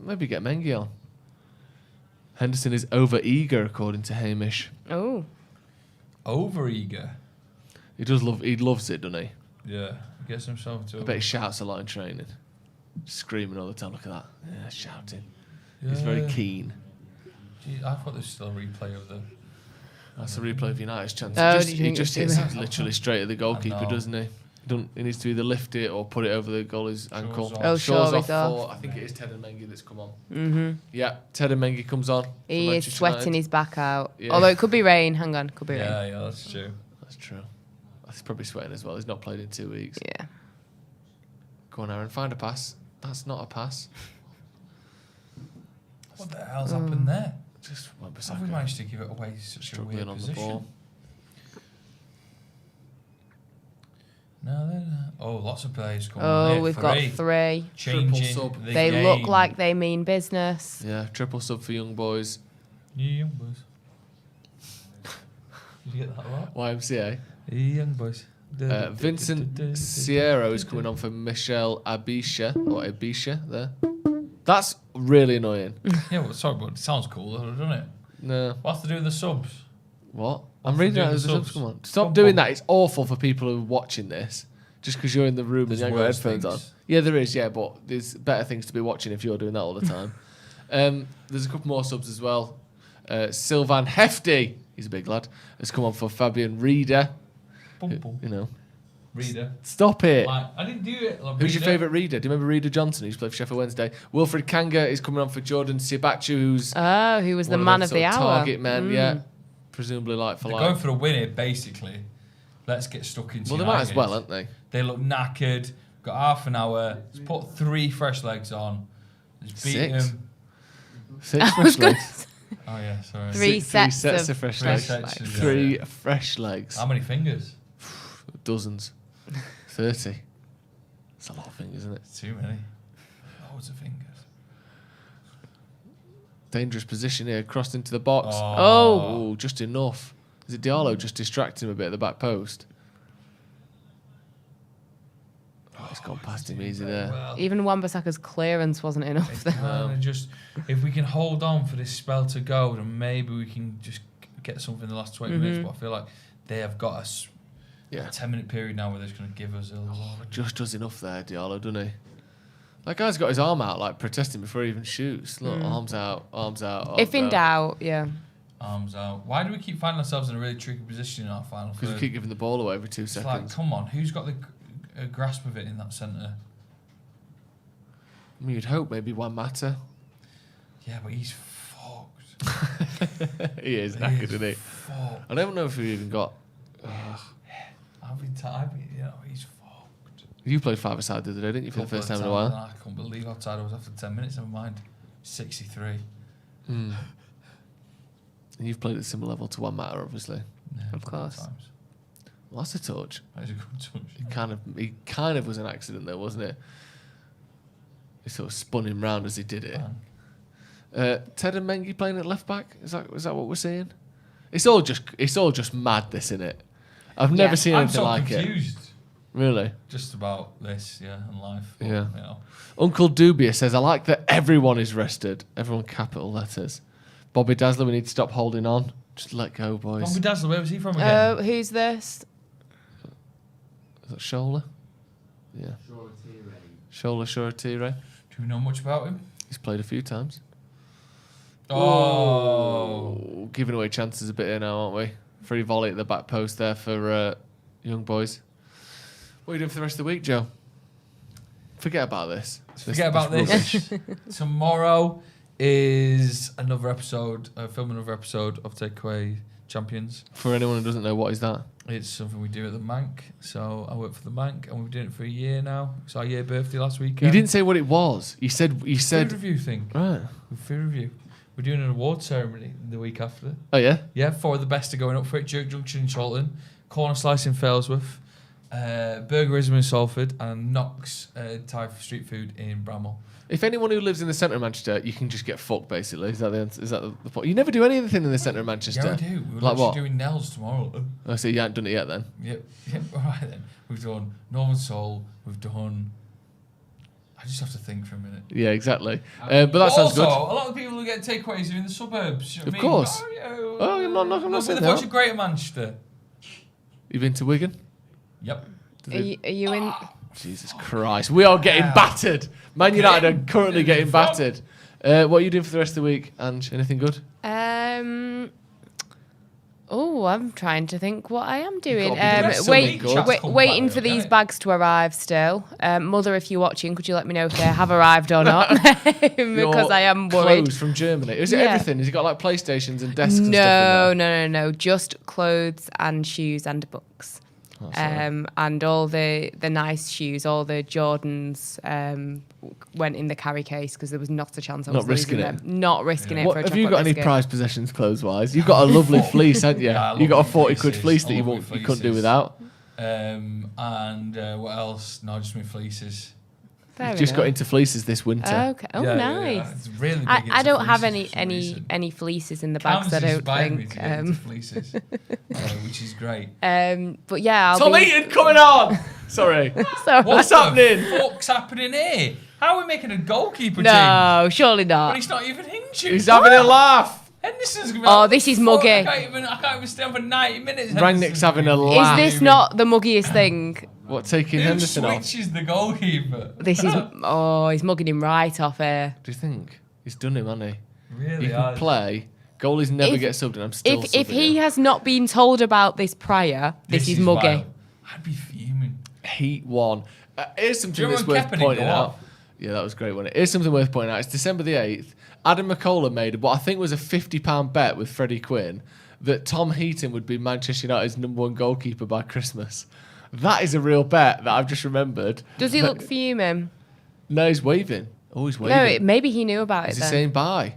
Speaker 7: maybe get Mengi on. Henderson is over eager, according to Hamish.
Speaker 9: Oh.
Speaker 8: Over eager?
Speaker 7: He loves it, doesn't he?
Speaker 8: Yeah. He gets himself to
Speaker 7: I bet he shouts a lot in training. Screaming all the time. Look at that. Yeah, shouting.
Speaker 8: Yeah.
Speaker 7: He's very keen.
Speaker 8: Gee, I thought there was still a replay of the...
Speaker 7: That's a replay of United's chance. He just hits it literally straight at the goalkeeper, doesn't he? He needs to either lift it or put it over the goalie's ankle.
Speaker 9: Shaw's
Speaker 7: off
Speaker 9: for,
Speaker 7: I think it is Ted and Mengi that's come on. Yeah, Ted and Mengi comes on.
Speaker 9: He is sweating his back out.
Speaker 7: Yeah.
Speaker 9: Although it could be rain. Hang on, could be rain.
Speaker 8: Yeah, that's true.
Speaker 7: That's true. He's probably sweating as well. He's not played in 2 weeks.
Speaker 9: Yeah.
Speaker 7: Go on, Aaron, find a pass. That's not a pass.
Speaker 8: What the hell's happened there?
Speaker 7: Just
Speaker 8: How have we managed to give it away such a weird
Speaker 7: on
Speaker 8: position?
Speaker 7: the ball.
Speaker 8: No, lots of players coming on.
Speaker 9: We've got 3.
Speaker 8: Changing
Speaker 7: Triple sub.
Speaker 8: the
Speaker 9: They
Speaker 8: game.
Speaker 9: look like they mean business.
Speaker 7: Yeah, triple sub for Young Boys.
Speaker 8: Yeah, Young Boys. Did you get that right?
Speaker 7: YMCA.
Speaker 8: Yeah, Young Boys.
Speaker 7: Vincent Sierra is coming on for Michelle Abisha, or Abisha there. That's really annoying.
Speaker 8: Yeah, well, sorry, but it sounds cool, doesn't it?
Speaker 7: No.
Speaker 8: What's to do with the subs?
Speaker 7: What?
Speaker 8: What's
Speaker 7: I'm reading
Speaker 8: to do
Speaker 7: out
Speaker 8: with
Speaker 7: the
Speaker 8: the
Speaker 7: subs.
Speaker 8: subs?
Speaker 7: Come on. Stop
Speaker 8: Come
Speaker 7: doing
Speaker 8: on.
Speaker 7: that. It's awful for people who are watching this. Just because you're in the room
Speaker 8: There's
Speaker 7: and you haven't got
Speaker 8: worse
Speaker 7: headphones on.
Speaker 8: things.
Speaker 7: Yeah, there is, yeah, but there's better things to be watching if you're doing that all the time. There's a couple more subs as well. Sylvan Hefty, he's a big lad, has come on for Fabian Reeder.
Speaker 8: Boom, boom.
Speaker 7: You know.
Speaker 8: Reader.
Speaker 7: Stop it.
Speaker 8: Like, I didn't do it. Like,
Speaker 7: Who's your
Speaker 8: Reader.
Speaker 7: favourite reader? Do you remember Reader Johnson, who's played for Sheffield Wednesday? Wilfred Kanga is coming on for Jordan Sibachu, who's
Speaker 9: Who was the
Speaker 7: one
Speaker 9: man
Speaker 7: them
Speaker 9: of the
Speaker 7: sort
Speaker 9: hour.
Speaker 7: target men, yeah. Presumably like for
Speaker 8: They're
Speaker 7: like.
Speaker 8: going for a win here, basically. Let's get stuck into
Speaker 7: Well, they
Speaker 8: United.
Speaker 7: might as well, aren't they?
Speaker 8: They look knackered. Got half an hour. Let's put 3 fresh legs on. Let's beat
Speaker 7: 6?
Speaker 8: them.
Speaker 7: 6 fresh legs.
Speaker 8: Oh, yeah, sorry.
Speaker 9: 3 sets,
Speaker 7: sets
Speaker 9: of
Speaker 7: of fresh
Speaker 8: Three
Speaker 7: legs.
Speaker 8: sets of-
Speaker 7: 3 fresh legs.
Speaker 8: How many fingers?
Speaker 7: Dozens. 30. That's a lot of fingers, isn't it?
Speaker 8: Too many. Loads of fingers.
Speaker 7: Dangerous position here. Crossed into the box.
Speaker 9: Oh.
Speaker 7: Just enough. Is it Diallo just distracting him a bit at the back post? Oh, it's gone past him easy there.
Speaker 8: Well,
Speaker 9: Even Wan-Bissaka's clearance wasn't enough there.
Speaker 8: just if we can hold on for this spell to go, then maybe we can just get something in the last 20 minutes. But I feel like they have got us a 10-minute period now where they're just going to give us a lot.
Speaker 7: Just does enough there, Diallo, doesn't he? That guy's got his arm out, like protesting before he even shoots. Look, arms out, arms out. Arms
Speaker 9: If in
Speaker 7: out.
Speaker 9: doubt, yeah.
Speaker 8: Arms out. Why do we keep finding ourselves in a really tricky position in our final
Speaker 7: Because
Speaker 8: third?
Speaker 7: we keep giving the ball away every 2
Speaker 8: It's like,
Speaker 7: seconds.
Speaker 8: come on, who's got the grasp of it in that centre?
Speaker 7: I mean, you'd hope maybe one matter.
Speaker 8: Yeah, but he's fucked.
Speaker 7: He is knackered, isn't he?
Speaker 8: Fucked.
Speaker 7: I don't know if we even got.
Speaker 8: He's fucked.
Speaker 7: You played five-a-side the other day, didn't you, for the first time in a while?
Speaker 8: I can't believe how tired I was after 10 minutes. Never mind. 63.
Speaker 7: And you've played at a similar level to one matter, obviously.
Speaker 8: Yeah,
Speaker 9: Of course.
Speaker 8: Times.
Speaker 7: Well, that's a touch.
Speaker 8: That is a good touch.
Speaker 7: He kind of was an accident there, wasn't it? He sort of spun him round as he did it. Ted and Mengi playing at left back. Is that what we're seeing? It's all just madness, isn't it? I've never seen
Speaker 8: I'm
Speaker 7: anything
Speaker 8: so
Speaker 7: like
Speaker 8: confused.
Speaker 7: it. Really?
Speaker 8: Just about this, and life. But,
Speaker 7: Yeah.
Speaker 8: You know.
Speaker 7: Uncle Dubia says, I like that everyone is rested. Everyone capital letters. Bobby Dazzler, we need to stop holding on. Just let go, boys.
Speaker 8: Bobby Dazzler, where was he from again?
Speaker 9: Who's this?
Speaker 7: Is that Shola? Yeah. Shola Shoretire.
Speaker 8: Do we know much about him?
Speaker 7: He's played a few times.
Speaker 8: Oh.
Speaker 7: Giving away chances a bit here now, aren't we? Free volley at the back post there for Young Boys. What are you doing for the rest of the week, Joe? Forget about this.
Speaker 8: Forget about this. Tomorrow is another episode, filming another episode of Takeaway Champions.
Speaker 7: For anyone who doesn't know, what is that?
Speaker 8: It's something we do at the Manc. So I work for the Manc, and we've been doing it for a year now. It's our year birthday last weekend.
Speaker 7: You didn't say what it was. You said
Speaker 8: Food review thing.
Speaker 7: Right.
Speaker 8: Food review. We're doing an award ceremony the week after.
Speaker 7: Oh yeah.
Speaker 8: Yeah, 4 of the best are going up for it. Jerk Junction in Charlton, Corner Slice in Failsworth, Burgerism in Salford, and Knox Thai street food in Bramall.
Speaker 7: If anyone who lives in the centre of Manchester, you can just get fucked, basically. Is that the answer? Is that the point? You never do anything in the centre of Manchester.
Speaker 8: Yeah, we do. We're
Speaker 7: Like
Speaker 8: actually
Speaker 7: what?
Speaker 8: doing Nels tomorrow.
Speaker 7: Oh, so you haven't done it yet then?
Speaker 8: Yep. All right then. We've done Northern Soul. We've done. I just have to think for a minute.
Speaker 7: Yeah, exactly. But that sounds
Speaker 8: also,
Speaker 7: good.
Speaker 8: a lot of the people who get takeaways are in the suburbs. You know
Speaker 7: Of
Speaker 8: what
Speaker 7: course.
Speaker 8: I mean?
Speaker 7: Oh, I'm not
Speaker 8: Look
Speaker 7: saying
Speaker 8: at the bunch of Greater Manchester.
Speaker 7: You been to Wigan?
Speaker 8: Yep.
Speaker 9: Are you in?
Speaker 7: Jesus Christ, we are getting battered. Man United are currently getting battered. What are you doing for the rest of the week, Ange? Anything good?
Speaker 9: I'm trying to think what I am doing.
Speaker 7: Something
Speaker 9: Waiting for these bags to arrive still. Mother, if you're watching, could you let me know if they have arrived or not? Because I am worried.
Speaker 7: Clothes from Germany. Is it
Speaker 9: Yeah.
Speaker 7: everything? Has it got like PlayStations and desks and stuff in there?
Speaker 9: No. Just clothes and shoes and books. And all the nice shoes, all the Jordans went in the carry case because there was not a chance I was losing them. Not risking it for a chocolate
Speaker 7: Have you got
Speaker 9: biscuit.
Speaker 7: any prized possessions clothes-wise? You've got a lovely fleece, haven't you?
Speaker 8: Yeah,
Speaker 7: You got a 40
Speaker 8: fleeces.
Speaker 7: quid fleece that you couldn't do without.
Speaker 8: And what else? No, just my fleeces.
Speaker 9: Fair
Speaker 7: Just got
Speaker 9: enough.
Speaker 7: into fleeces this winter.
Speaker 9: Okay. Oh, nice.
Speaker 8: Yeah. It's really big
Speaker 9: I
Speaker 8: into
Speaker 9: don't have
Speaker 8: fleeces for some reason.
Speaker 9: any fleeces in the bags.
Speaker 8: Cam's
Speaker 9: I don't
Speaker 8: inspired me
Speaker 9: think.
Speaker 8: to get into fleeces, which is great.
Speaker 9: But yeah,
Speaker 7: Tom Eaton coming on! Sorry.
Speaker 9: Sorry.
Speaker 7: What's happening?
Speaker 8: What the fuck's happening here? How are we making a goalkeeper team?
Speaker 9: No, surely
Speaker 8: But
Speaker 9: not.
Speaker 8: he's not even injured.
Speaker 7: He's having a laugh.
Speaker 8: Henderson's gonna be
Speaker 9: Oh,
Speaker 8: like,
Speaker 9: this is
Speaker 8: "Fuck,
Speaker 9: muggy."
Speaker 8: I can't even stay on for 90 minutes.
Speaker 7: Rangnick's having a
Speaker 9: Is
Speaker 7: laugh.
Speaker 9: this not the muggiest thing?
Speaker 7: What, taking
Speaker 8: Who
Speaker 7: Henderson off?
Speaker 8: switches the goalkeeper?
Speaker 9: This is. He's mugging him right off here.
Speaker 7: Do you think? He's done him, hasn't he?
Speaker 8: Really
Speaker 7: He can
Speaker 8: hard.
Speaker 7: play. Goalies never
Speaker 9: If-
Speaker 7: get subbed, and I'm still
Speaker 9: If
Speaker 7: subbing
Speaker 9: he
Speaker 7: him.
Speaker 9: has not been told about this prior, this is muggy.
Speaker 8: wild. I'd be fuming.
Speaker 7: Heat 1. Here's something
Speaker 8: Do you
Speaker 7: that's
Speaker 8: remember
Speaker 7: worth
Speaker 8: Kaepernick
Speaker 7: pointing
Speaker 8: go
Speaker 7: out.
Speaker 8: off?
Speaker 7: Yeah, that was great, wasn't it? Here's something worth pointing out. It's December the 8th. Adam McCullough made what I think was a £50 bet with Freddie Quinn that Tom Heaton would be Manchester United's #1 goalkeeper by Christmas. That is a real bet that I've just remembered.
Speaker 9: Does he
Speaker 7: But-
Speaker 9: look fuming?
Speaker 7: No, he's waving. Oh, he's waving.
Speaker 9: No, maybe he knew about
Speaker 7: Is
Speaker 9: it
Speaker 7: he
Speaker 9: then.
Speaker 7: saying bye?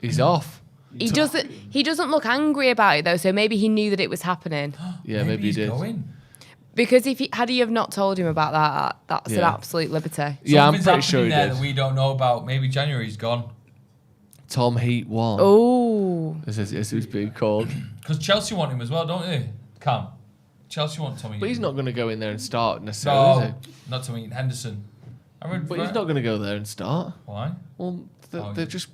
Speaker 7: He's off.
Speaker 9: He doesn't look angry about it though, so maybe he knew that it was happening.
Speaker 7: Yeah, maybe he
Speaker 8: he's
Speaker 7: did.
Speaker 8: Going.
Speaker 9: Because had he have not told him about that, that's an
Speaker 7: Yeah.
Speaker 9: absolute liberty.
Speaker 7: Yeah, I'm
Speaker 8: Something's
Speaker 7: pretty sure he
Speaker 8: happening there
Speaker 7: did.
Speaker 8: that we don't know about. Maybe January's gone.
Speaker 7: Tom Heat 1.
Speaker 9: Oh,
Speaker 7: As he's being called.
Speaker 8: Because Chelsea want him as well, don't they? Cam. Chelsea want Tommy.
Speaker 7: But he's not going to go in there and start necessarily, is
Speaker 8: No, not Tommy. Henderson. I read.
Speaker 7: he? But he's not going to go there and start.
Speaker 8: Why?
Speaker 7: Well, they've just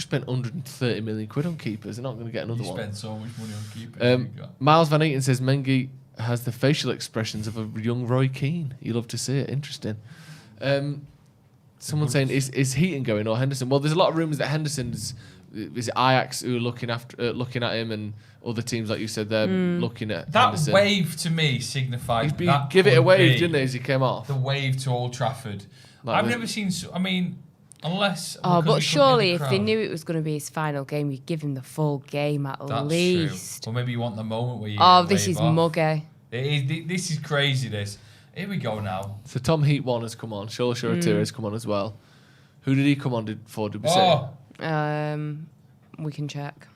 Speaker 7: spent 130 million quid on keepers. They're not going to get another
Speaker 8: You
Speaker 7: one.
Speaker 8: spend so much money on keepers.
Speaker 7: Miles Van Eaton says Mengi has the facial expressions of a young Roy Keane. You love to see it. Interesting. Someone saying is Heaton going or Henderson? Well, there's a lot of rumours that Henderson's is it Ajax who are looking at him and other teams like you said they're looking at
Speaker 8: that
Speaker 7: Henderson.
Speaker 8: wave to me signified. That
Speaker 7: Give it a
Speaker 8: could
Speaker 7: wave,
Speaker 8: be
Speaker 7: didn't they, as he came off?
Speaker 8: The wave to Old Trafford.
Speaker 7: Like
Speaker 8: I've
Speaker 7: the-
Speaker 8: never seen. I mean, unless.
Speaker 9: oh,
Speaker 8: because
Speaker 9: but
Speaker 8: we
Speaker 9: surely
Speaker 8: couldn't
Speaker 9: if
Speaker 8: get
Speaker 9: they
Speaker 8: the
Speaker 9: knew it was going to be his final game, you'd give him the full game at
Speaker 8: crowd. That's
Speaker 9: least.
Speaker 8: true. Or maybe you want the moment where you.
Speaker 9: Oh,
Speaker 8: get
Speaker 9: this
Speaker 8: wave
Speaker 9: is
Speaker 8: off.
Speaker 9: muggy.
Speaker 8: This is crazy. This. Here we go now.
Speaker 7: So Tom Heat 1 has come on. Shola Shoretire has come on as well. Who did he come on for? Did we say?
Speaker 9: We can check.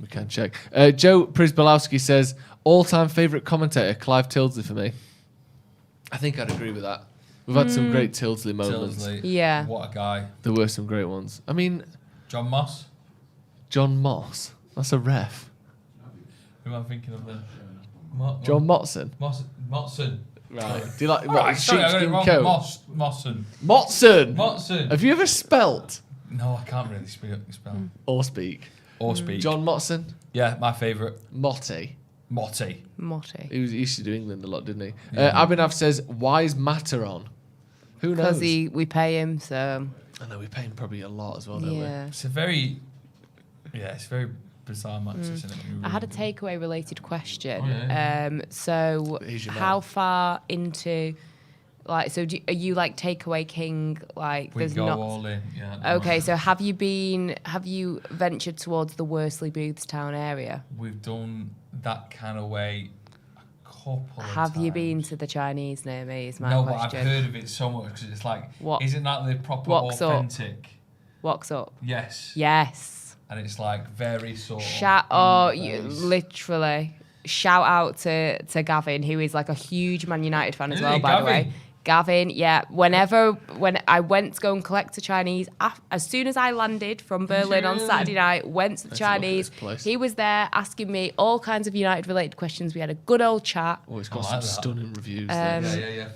Speaker 7: We can check. Joe Prisbalowski says, all-time favourite commentator, Clive Tildesley for me. I think I'd agree with that. We've had some great Tildesley moments.
Speaker 8: Tildesley.
Speaker 9: Yeah.
Speaker 8: What a guy.
Speaker 7: There were some great ones. I mean,
Speaker 8: John Moss.
Speaker 7: John Moss. That's a ref.
Speaker 8: Who am I thinking of then?
Speaker 7: John Motson.
Speaker 8: Motson.
Speaker 7: Right. Do you like
Speaker 8: Right, sorry, I got it
Speaker 7: sheepskin
Speaker 8: wrong.
Speaker 7: coat?
Speaker 8: Motson.
Speaker 7: Motson. Have you ever spelt
Speaker 8: No, I can't really spell.
Speaker 7: or speak?
Speaker 8: Or speak.
Speaker 7: John Motson.
Speaker 8: Yeah, my favourite.
Speaker 7: Motti.
Speaker 8: Motti.
Speaker 7: He used to do England a lot, didn't he? Abhinav says, why is Matter on? Who knows?
Speaker 9: Because we pay him, so.
Speaker 7: I know we pay him probably a lot as well, don't we?
Speaker 9: Yeah.
Speaker 8: It's a very. Yeah, it's very bizarre match, isn't it?
Speaker 9: I had a takeaway related question.
Speaker 8: Oh, yeah.
Speaker 9: So
Speaker 7: Here's your
Speaker 9: how
Speaker 7: man.
Speaker 9: far into, like, so are you like takeaway king? Like,
Speaker 8: We
Speaker 9: there's
Speaker 8: go
Speaker 9: not.
Speaker 8: all in. Yeah.
Speaker 9: Okay, so have you ventured towards the Worsley Boothstown area?
Speaker 8: We've done that kind of way a couple of
Speaker 9: Have you
Speaker 8: times.
Speaker 9: been to the Chinese near me? Is my
Speaker 8: No, but I've
Speaker 9: question.
Speaker 8: heard of it so much because it's like,
Speaker 9: What-
Speaker 8: isn't that the proper
Speaker 9: what's up?
Speaker 8: authentic?
Speaker 9: Walks up.
Speaker 8: Yes.
Speaker 9: Yes.
Speaker 8: And it's like very sort of.
Speaker 9: Literally. Shout out to Gavin, who is like a huge Man United fan as
Speaker 8: Is
Speaker 9: well,
Speaker 8: he,
Speaker 9: by the way.
Speaker 8: Gavin?
Speaker 9: Gavin, yeah. When I went to go and collect a Chinese, as soon as I landed from Berlin on
Speaker 8: really?
Speaker 9: Saturday night, went to the
Speaker 7: Let's look at
Speaker 9: Chinese.
Speaker 7: this place.
Speaker 9: He was there asking me all kinds of United related questions. We had a good old chat.
Speaker 7: Oh, it's
Speaker 8: I
Speaker 7: got
Speaker 8: like
Speaker 7: some
Speaker 8: that.
Speaker 7: stunning reviews
Speaker 8: Yeah,
Speaker 7: there.
Speaker 8: yeah.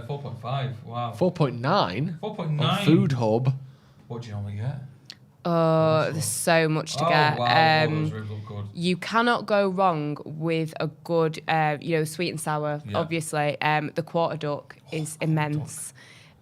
Speaker 8: 4.5. Wow.
Speaker 7: 4.9
Speaker 8: 4.9.
Speaker 7: on Food Hub.
Speaker 8: What do you normally get?
Speaker 9: There's so much to get.
Speaker 8: Wow. Those ribs look good.
Speaker 9: You cannot go wrong with a good, sweet and sour.
Speaker 8: Yeah.
Speaker 9: Obviously, the quarter duck is immense.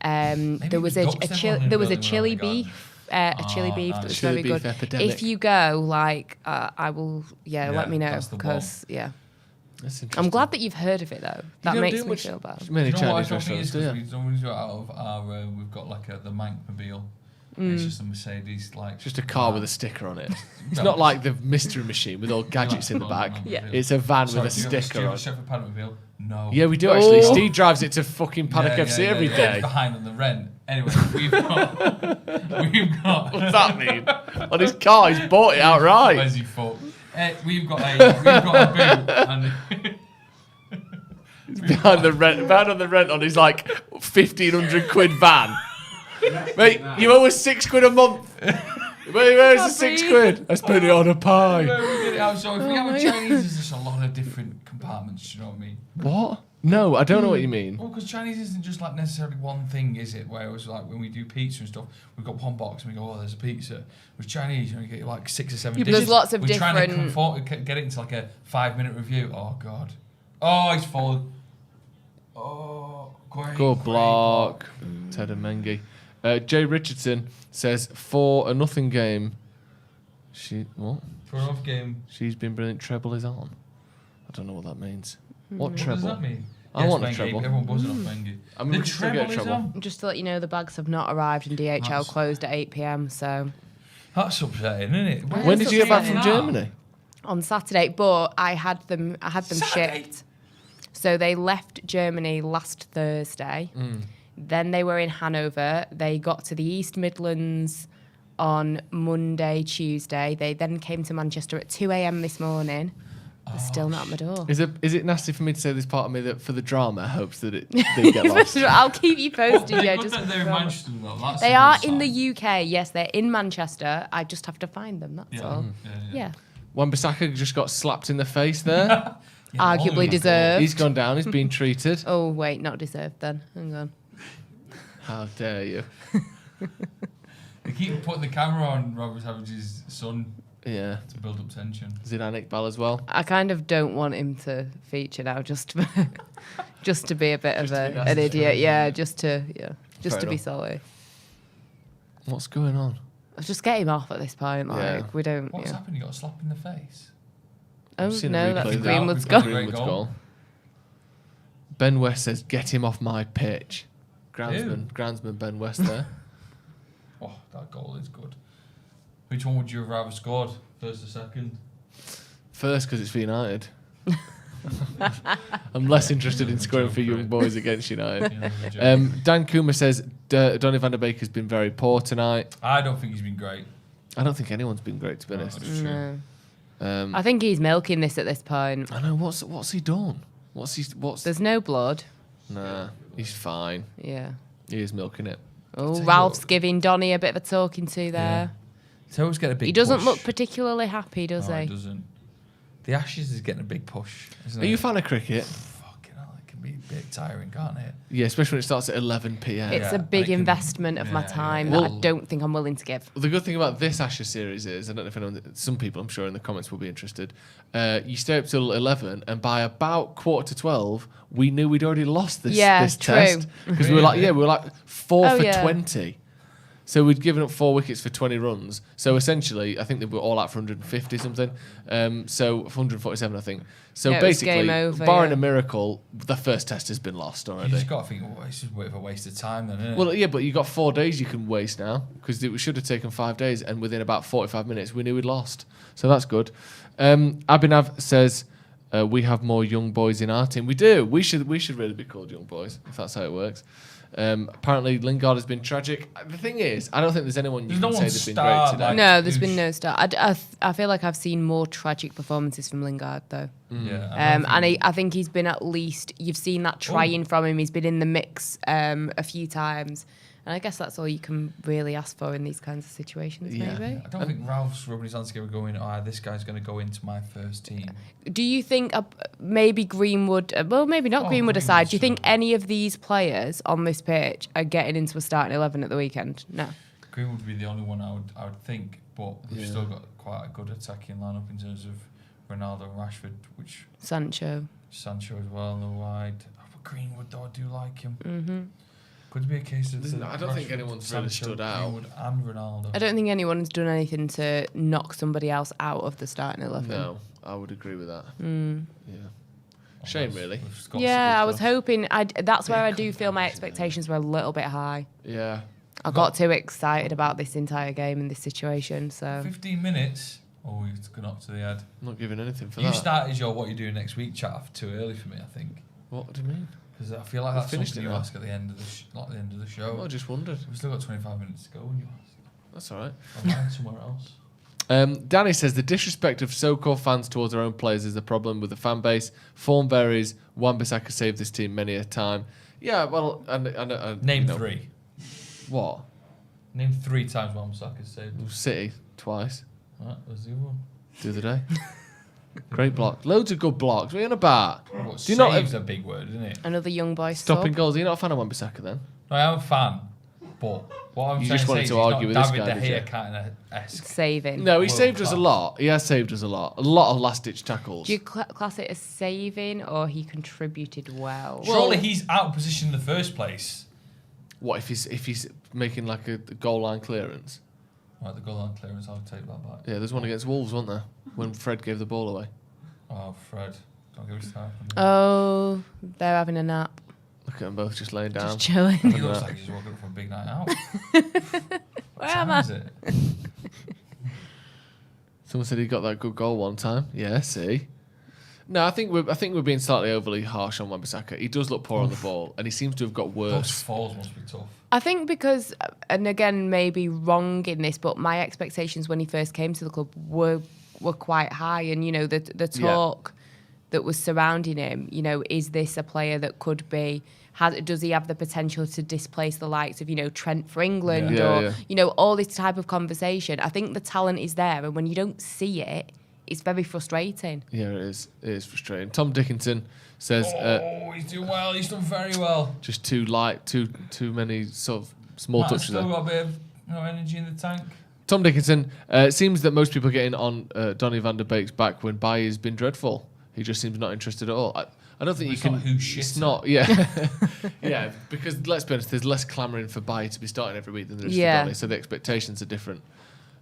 Speaker 8: Maybe
Speaker 9: There was
Speaker 8: it
Speaker 9: a
Speaker 8: was ducks then on
Speaker 9: there was a
Speaker 8: Berlin
Speaker 9: chili
Speaker 8: when I was
Speaker 9: beef, a chili beef that was
Speaker 7: Chili
Speaker 9: very
Speaker 7: beef
Speaker 9: good.
Speaker 7: epidemic.
Speaker 9: If you go, I will. Yeah, let me know
Speaker 8: that's the
Speaker 9: because
Speaker 7: That's interesting.
Speaker 9: I'm glad that you've heard of it though. That
Speaker 7: don't
Speaker 9: makes
Speaker 7: do
Speaker 9: me
Speaker 7: much-
Speaker 9: feel bad.
Speaker 7: Many
Speaker 8: Do you know what I
Speaker 7: Chinese
Speaker 8: don't think
Speaker 7: restaurants,
Speaker 8: it's
Speaker 7: do
Speaker 8: 'cause
Speaker 7: you?
Speaker 8: we don't really do it out of our. We've got like the Mankmobile. It's just a Mercedes, like
Speaker 7: just a car with a sticker on it. It's not like the mystery machine with all gadgets in the back. It's a van with a sticker on.
Speaker 8: Stretford Paddock Mobile? No.
Speaker 7: Yeah, we do actually. Steve drives it to fucking Paddock FC every day.
Speaker 8: It's behind on the rent. Anyway, we've got.
Speaker 7: What's that mean? On his car, he's bought it outright.
Speaker 8: Where's he fuck? We've got a boot and.
Speaker 7: Behind on the rent on his like 1,500 quid van. Mate, you owe us £6 a month. Where's the £6? I spent it on a pie.
Speaker 8: So if we have a Chinese, there's just a lot of different compartments. Do you know what I mean?
Speaker 7: What? No, I don't know what you mean.
Speaker 8: Well, because Chinese isn't just like necessarily one thing, is it? Where it was like when we do pizza and stuff, we've got one box and we go, oh, there's a pizza. With Chinese, you get like 6 or 7 dishes.
Speaker 9: There's lots of
Speaker 8: We're
Speaker 9: different.
Speaker 8: trying to get it into like a 5-minute review. Oh God. Oh, he's fallen. Oh, great.
Speaker 7: Good block. Ted and Mengi. Jay Richardson says 4-0 game. What?
Speaker 8: 4-0 game.
Speaker 7: She's been brilliant. Treble is on. I don't know what that means. What
Speaker 8: What
Speaker 7: treble?
Speaker 8: does that mean?
Speaker 7: I want a treble.
Speaker 8: Everyone buzzing off Mengi.
Speaker 7: I mean, we can still get a treble.
Speaker 9: Just to let you know, the bags have not arrived and DHL closed at 8 p.m. So
Speaker 8: That's upsetting, isn't it?
Speaker 7: When did you get back from Germany?
Speaker 9: On Saturday, but I had them shipped. So they left Germany last Thursday. Then they were in Hanover. They got to the East Midlands on Monday, Tuesday. They then came to Manchester at 2 a.m. this morning. They're still not at my door.
Speaker 7: Is it nasty for me to say there's part of me that for the drama hopes that they get lost?
Speaker 9: I'll keep you posted. Yeah,
Speaker 8: just they're in Manchester, though. That's
Speaker 9: they are in the UK. Yes, they're in Manchester. I just have to find them. That's all. Yeah.
Speaker 7: Wan-Bissaka just got slapped in the face there.
Speaker 9: Arguably deserved.
Speaker 7: He's gone down. He's been treated.
Speaker 9: Oh wait, not deserved then. Hang on.
Speaker 7: How dare you?
Speaker 8: They keep putting the camera on Robert Savage's son.
Speaker 7: Yeah.
Speaker 8: To build up tension.
Speaker 7: Zidane Iqbal as well.
Speaker 9: I kind of don't want him to feature now, just to be a bit of an idiot. Yeah, just to be salty.
Speaker 7: What's going on?
Speaker 9: Just get him off at this point. Like we don't.
Speaker 8: What's happened? You got a slap in the face.
Speaker 9: Oh no, that's Greenwood's goal.
Speaker 7: Ben West says, "Get him off my pitch." Groundsman Ben West there.
Speaker 8: Oh, that goal is good. Which one would you have rather scored? First or second?
Speaker 7: First, because it's for United. I'm less interested in scoring for young boys against United. Dan Kuma says Donny van der Beek has been very poor tonight.
Speaker 8: I don't think he's been great.
Speaker 7: I don't think anyone's been great, to be honest.
Speaker 9: No. I think he's milking this at this point.
Speaker 7: I know. What's he done? What's?
Speaker 9: There's no blood.
Speaker 7: Nah, he's fine.
Speaker 9: Yeah.
Speaker 7: He is milking it.
Speaker 9: Oh, Ralph's giving Donny a bit of a talking to there.
Speaker 8: Yeah. So always get a big.
Speaker 9: He doesn't
Speaker 8: push.
Speaker 9: look particularly happy, does he?
Speaker 8: He doesn't. The Ashes is getting a big push. Isn't
Speaker 7: Are you a fan of cricket?
Speaker 8: Fucking hell, it can be a bit tiring, can't it?
Speaker 7: Yeah, especially when it starts at 11 p.m.
Speaker 9: It's a big investment of my time that I don't think I'm willing to give.
Speaker 7: Well, the good thing about this Ashes series is, I don't know if anyone, some people I'm sure in the comments will be interested, you stay up till 11 and by about 11:45, we knew we'd already lost this test. Because we were like 4 for 20. So we'd given up 4 wickets for 20 runs. So essentially, I think they were all out for 150 something. So 147, I think. So basically, barring a miracle, the first test has been lost already.
Speaker 8: You just got to think, it's just a bit of a waste of time then, isn't it?
Speaker 7: Well, yeah, but you got 4 days you can waste now because it should have taken 5 days, and within about 45 minutes, we knew we'd lost. So that's good. Abhinav says we have more young boys in our team. We do. We should really be called young boys if that's how it works. Apparently Lingard has been tragic. The thing is, I don't think there's anyone you can say that's been great today.
Speaker 9: No, there's been no star. I feel like I've seen more tragic performances from Lingard though.
Speaker 8: Yeah.
Speaker 9: I think he's been at least, you've seen that trying from him. He's been in the mix a few times. And I guess that's all you can really ask for in these kinds of situations, maybe.
Speaker 8: I don't think Ralph's rubbing his hands together going, this guy's going to go into my first team.
Speaker 9: Do you think maybe Greenwood, maybe not Greenwood aside, do you think any of these players on this pitch are getting into a starting 11 at the weekend? No.
Speaker 8: Greenwood would be the only one I would think, but we've still got quite a good attacking lineup in terms of Ronaldo and Rashford, which... Sancho as well on the wide. But Greenwood, though, I do like him.
Speaker 9: Mm-hmm.
Speaker 8: Could it be a case of...
Speaker 7: I don't think anyone's really stood out.
Speaker 8: Greenwood and Ronaldo.
Speaker 9: I don't think anyone's done anything to knock somebody else out of the starting 11.
Speaker 7: No, I would agree with that. Yeah. Shame, really.
Speaker 9: Yeah, I was hoping... that's where I do feel my expectations were a little bit high.
Speaker 7: Yeah.
Speaker 9: I got too excited about this entire game and this situation. So
Speaker 8: 15 minutes. Oh, we've gone up to the head.
Speaker 7: I'm not giving anything for
Speaker 8: you
Speaker 7: that.
Speaker 8: You started your what you're doing next week chat too early for me, I think.
Speaker 7: What do you mean?
Speaker 8: Because I feel like that's something you ask at the end of the show.
Speaker 7: Well, I just wondered.
Speaker 8: We've still got 25 minutes to go when you ask.
Speaker 7: That's all right.
Speaker 8: I'll find somewhere else.
Speaker 7: Danny says the disrespect of so-called fans towards their own players is the problem with the fan base. Form varies. Wan-Bissaka saved this team many a time. Yeah, well,
Speaker 8: Name 3.
Speaker 7: What?
Speaker 8: Name 3 times Wan-Bissaka saved.
Speaker 7: City twice.
Speaker 8: Right, where's the other one?
Speaker 7: The other day. Great block. Loads of good blocks. What are you on about?
Speaker 8: Do you not? Save's a big word, isn't it?
Speaker 9: Another young boy
Speaker 7: stopping goals. Are you not a fan of Wan-Bissaka then?
Speaker 8: No, I am a fan. But what I'm
Speaker 7: you
Speaker 8: trying
Speaker 7: just
Speaker 8: to
Speaker 7: wanted
Speaker 8: say
Speaker 7: to
Speaker 8: is
Speaker 7: argue
Speaker 8: he's
Speaker 7: with
Speaker 8: not
Speaker 7: this guy,
Speaker 8: David De Gea kind of esque.
Speaker 9: Saving.
Speaker 7: No, he saved us a lot. He has saved us a lot. A lot of last-ditch tackles.
Speaker 9: Do you class it as saving or he contributed well?
Speaker 8: Surely he's out of position in the first place.
Speaker 7: What if he's making like a goal line clearance?
Speaker 8: Right, the goal line clearance, I'll take that back.
Speaker 7: Yeah, there's one against Wolves, wasn't there? When Fred gave the ball away.
Speaker 8: Oh, Fred. Don't give me started.
Speaker 9: Oh, they're having a nap.
Speaker 7: Look at them both just laying down.
Speaker 9: Just chilling.
Speaker 8: He looks like he's walking up for a big night out.
Speaker 9: Where am I?
Speaker 8: Is it?
Speaker 7: Someone said he got that good goal one time. Yeah, see. No, I think we're being slightly overly harsh on Wan-Bissaka. He does look poor on the ball, and he seems to have got worse.
Speaker 8: Those falls must be tough.
Speaker 9: I think because, and again, maybe wrong in this, but my expectations when he first came to the club were quite high, and the talk that was surrounding him. Is this a player that could be? Does he have the potential to displace the likes of Trent for England all this type of conversation? I think the talent is there, and when you don't see it, it's very frustrating.
Speaker 7: Yeah, it is. It is frustrating. Tom Dickinson says,
Speaker 8: he's doing well. He's done very well.
Speaker 7: Just too many sort of small touches.
Speaker 8: Still got a bit of energy in the tank.
Speaker 7: Tom Dickinson, it seems that most people are getting on Donny van der Beek's back when Bailly's been dreadful. He just seems not interested at all. I don't think you can.
Speaker 8: It's
Speaker 7: not. Yeah, yeah. Because let's be honest, there's less clamouring for Bailly to be starting every week than there is for Donny, so the expectations are different.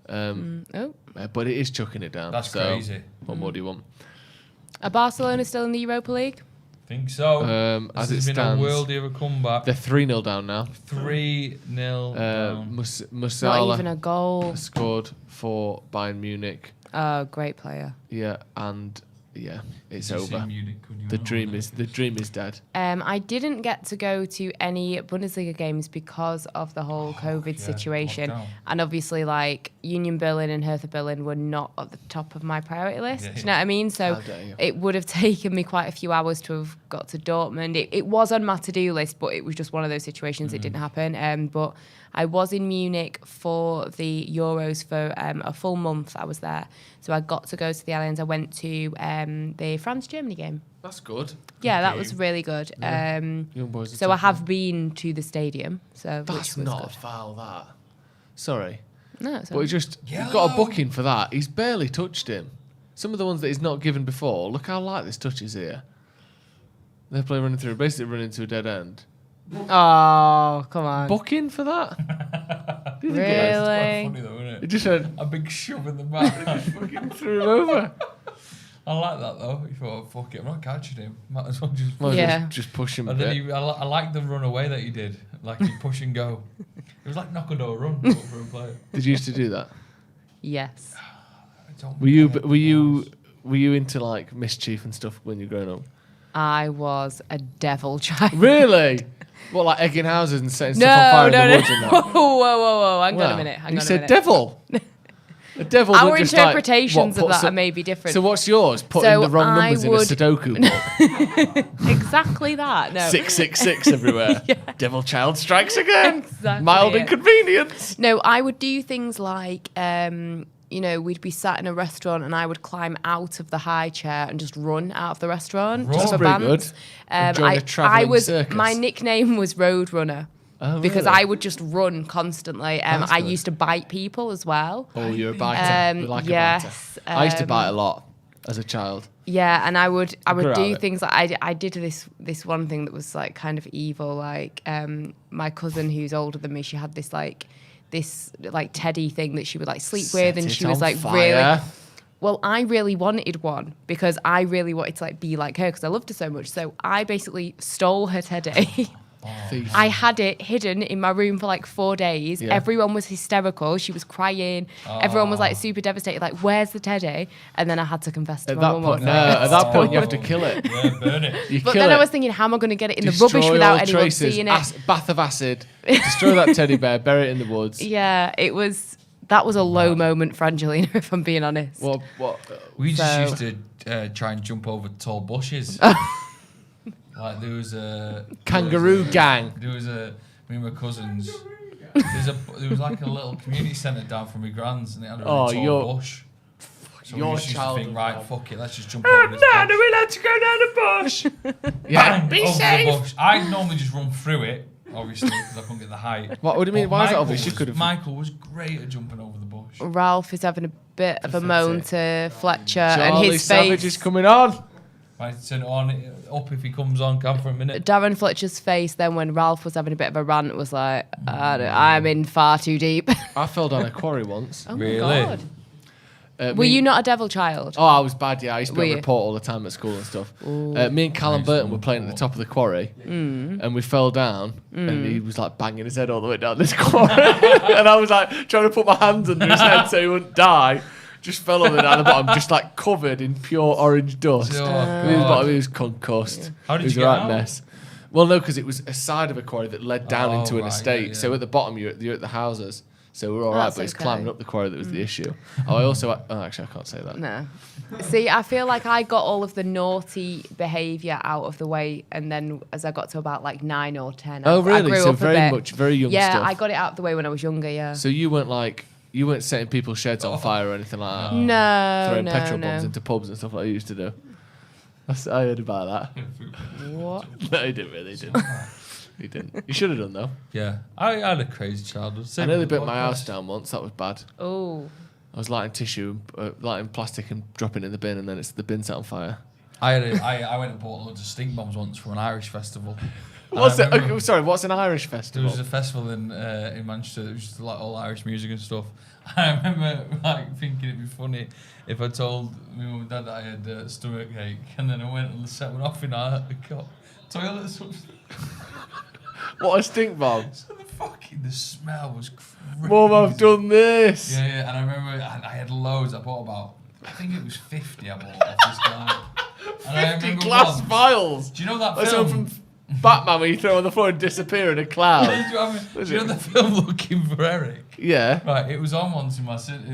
Speaker 7: But it is chucking it down.
Speaker 8: That's crazy.
Speaker 7: What more do you want?
Speaker 9: Are Barcelona still in the Europa League?
Speaker 8: Think so.
Speaker 7: As it
Speaker 8: been
Speaker 7: stands,
Speaker 8: a worldie of a comeback.
Speaker 7: They're 3-0 down now.
Speaker 8: 3-0 down.
Speaker 7: Musiala
Speaker 9: not even a goal.
Speaker 7: Scored for Bayern Munich.
Speaker 9: Oh, great player.
Speaker 7: Yeah, and yeah, it's
Speaker 8: Did you see
Speaker 7: over.
Speaker 8: Munich?
Speaker 7: The dream is dead.
Speaker 9: I didn't get to go to any Bundesliga games because of the whole COVID situation, and obviously, like Union Berlin and Hertha Berlin were not at the top of my priority list. Do you know what I mean? So it would have taken me quite a few hours to have got to Dortmund. It was on my to-do list, but it was just one of those situations that didn't happen. But I was in Munich for the Euros for a full month. I was there, so I got to go to the Allianz. I went to the France-Germany game.
Speaker 7: That's good.
Speaker 9: Yeah, that was really good.
Speaker 7: Yeah. Young boys
Speaker 9: so I have been to the stadium. So
Speaker 7: that's
Speaker 9: which was
Speaker 7: not
Speaker 9: good.
Speaker 7: a foul. That. Sorry.
Speaker 9: No, it's
Speaker 7: but he just got a booking for that. He's barely touched him. Some of the ones that he's not given before. Look how light this touch is here. They're playing running through, basically running to a dead end.
Speaker 9: Oh, come on.
Speaker 7: Booking for that?
Speaker 9: Really?
Speaker 8: It's quite funny though, isn't it?
Speaker 7: It just had
Speaker 8: a big shove in the back.
Speaker 7: Fucking threw him over.
Speaker 8: I like that though. He thought, oh, fuck it, I'm not catching him. Might as well
Speaker 7: just push him a
Speaker 8: and
Speaker 7: bit.
Speaker 8: Then I like the run away that he did. Like he push and go. It was like knock and door run for a player.
Speaker 7: Did you used to do that?
Speaker 9: Yes.
Speaker 7: Were you into like mischief and stuff when you were growing up?
Speaker 9: I was a devil child.
Speaker 7: Really? What, like egging houses and setting stuff on fire in the woods and that?
Speaker 9: Whoa. Hang on a minute.
Speaker 7: You said devil. A devil.
Speaker 9: Our interpretations of that are maybe different.
Speaker 7: So what's yours? Putting the wrong numbers in a Sudoku book.
Speaker 9: Exactly that. No.
Speaker 7: 666 everywhere. Yeah. Devil child strikes again.
Speaker 9: Exactly.
Speaker 7: Mild inconvenience.
Speaker 9: No, I would do things like, we'd be sat in a restaurant and I would climb out of the high chair and just run out of the restaurant. Just for bands. My nickname was Roadrunner.
Speaker 7: Oh,
Speaker 9: because
Speaker 7: really?
Speaker 9: I would just run constantly. I used to bite people as well.
Speaker 7: Oh, you're a biter. We like a biter. I used to bite a lot as a child.
Speaker 9: Yeah, and I would do things like I did this one thing that was like kind of evil. Like my cousin who's older than me, she had this teddy thing that she would like sleep with, and she was like really. Well, I really wanted one because I really wanted to like be like her because I loved her so much. So I basically stole her teddy.
Speaker 7: Thief.
Speaker 9: I had it hidden in my room for like 4 days.
Speaker 7: Yeah.
Speaker 9: Everyone was hysterical. She was crying. Everyone was like super devastated. Like, where's the teddy? And then I had to confess to
Speaker 7: At
Speaker 9: my
Speaker 7: that
Speaker 9: mum.
Speaker 7: point, at that point, you have to kill it.
Speaker 8: Yeah, burn it.
Speaker 7: You
Speaker 9: But
Speaker 7: kill
Speaker 9: then
Speaker 7: it.
Speaker 9: I was thinking, how am I going to get it in the
Speaker 7: Destroy
Speaker 9: rubbish
Speaker 7: all
Speaker 9: without anyone
Speaker 7: traces.
Speaker 9: seeing it?
Speaker 7: Bath of acid. Destroy that teddy bear. Bury it in the woods.
Speaker 9: Yeah, that was a low moment for Angelina, if I'm being honest.
Speaker 7: What?
Speaker 8: We just used to try and jump over tall bushes. Like there was a
Speaker 7: Kangaroo gang.
Speaker 8: There was me and my cousins. There was like a little community centre down from my grand's, and it had a really tall bush. So we just used to think, right, fuck it, let's just jump over this bush.
Speaker 7: we like to go down the bush.
Speaker 8: Yeah, be safe. The bush. I normally just run through it, obviously, because I couldn't get the height.
Speaker 7: What do you mean? Why is that obvious? You could have.
Speaker 8: Michael was great at jumping over the bush.
Speaker 9: Ralph is having a bit of a moan to Fletcher,
Speaker 7: Charlie
Speaker 9: and his
Speaker 7: Savage
Speaker 9: face
Speaker 7: is coming on.
Speaker 8: I turn it on, up if he comes on, can for a minute.
Speaker 9: Darren Fletcher's face then when Ralph was having a bit of a rant was like, I'm in far too deep.
Speaker 7: I fell down a quarry once.
Speaker 9: Oh
Speaker 8: Really?
Speaker 9: my God. Were you not a devil child?
Speaker 7: Oh, I was bad, yeah. I used to
Speaker 9: Were
Speaker 7: be
Speaker 9: you?
Speaker 7: a report all the time at school and stuff. Me and Callum Burton were playing at the top of the quarry, and we fell down, and he was like banging his head all the way down this quarry. And I was like trying to put my hands under his head so he wouldn't die. Just fell on down the bottom, just like covered in pure orange dust. He was concussed.
Speaker 8: How did
Speaker 7: it was
Speaker 8: you
Speaker 7: a
Speaker 8: get
Speaker 7: right
Speaker 8: out?
Speaker 7: mess. Well, no, because it was a side of a quarry that led down into an
Speaker 8: right,
Speaker 7: estate.
Speaker 8: yeah.
Speaker 7: So at the bottom, you're at the houses. So we're all right,
Speaker 9: That's
Speaker 7: but it's
Speaker 9: okay.
Speaker 7: climbing up the quarry that was the issue. I also... actually, I can't say that.
Speaker 9: No. See, I feel like I got all of the naughty behaviour out of the way, and then as I got to about like 9 or 10,
Speaker 7: Oh,
Speaker 9: I
Speaker 7: really?
Speaker 9: grew
Speaker 7: So
Speaker 9: up a bit.
Speaker 7: very young
Speaker 9: Yeah,
Speaker 7: stuff.
Speaker 9: I got it out of the way when I was younger, yeah.
Speaker 7: So you weren't setting people's sheds on fire or anything like that?
Speaker 9: No,
Speaker 7: Throwing
Speaker 9: no,
Speaker 7: petrol
Speaker 9: no.
Speaker 7: bombs into pubs and stuff like you used to do? I heard about that.
Speaker 9: What?
Speaker 7: No, he didn't really. He didn't. You should have done, though.
Speaker 8: Yeah, I had a crazy childhood.
Speaker 7: I nearly burnt my house down once. That was bad.
Speaker 9: Oh.
Speaker 7: I was lighting tissue, lighting plastic and dropping it in the bin, and then the bin set on fire.
Speaker 8: I went and bought loads of stink bombs once from an Irish festival.
Speaker 7: What's an Irish
Speaker 8: There
Speaker 7: festival?
Speaker 8: was a festival in Manchester. It was just like all Irish music and stuff. I remember like thinking it'd be funny if I told my mum and dad that I had stomach ache, and then I went and set one off in our toilets.
Speaker 7: What a stink bomb!
Speaker 8: So the smell was crazy.
Speaker 7: Mum, I've done this.
Speaker 8: Yeah, and I remember I had loads. I bought about, I think it was 50 I bought off this guy. And I
Speaker 7: 50
Speaker 8: remember
Speaker 7: glass
Speaker 8: once-
Speaker 7: vials.
Speaker 8: Do you know that
Speaker 7: That's
Speaker 8: film?
Speaker 7: one from Batman where you throw on the floor and disappear in a cloud.
Speaker 8: Do you know the film Looking for Eric?
Speaker 7: Yeah.
Speaker 8: Right, it was on once in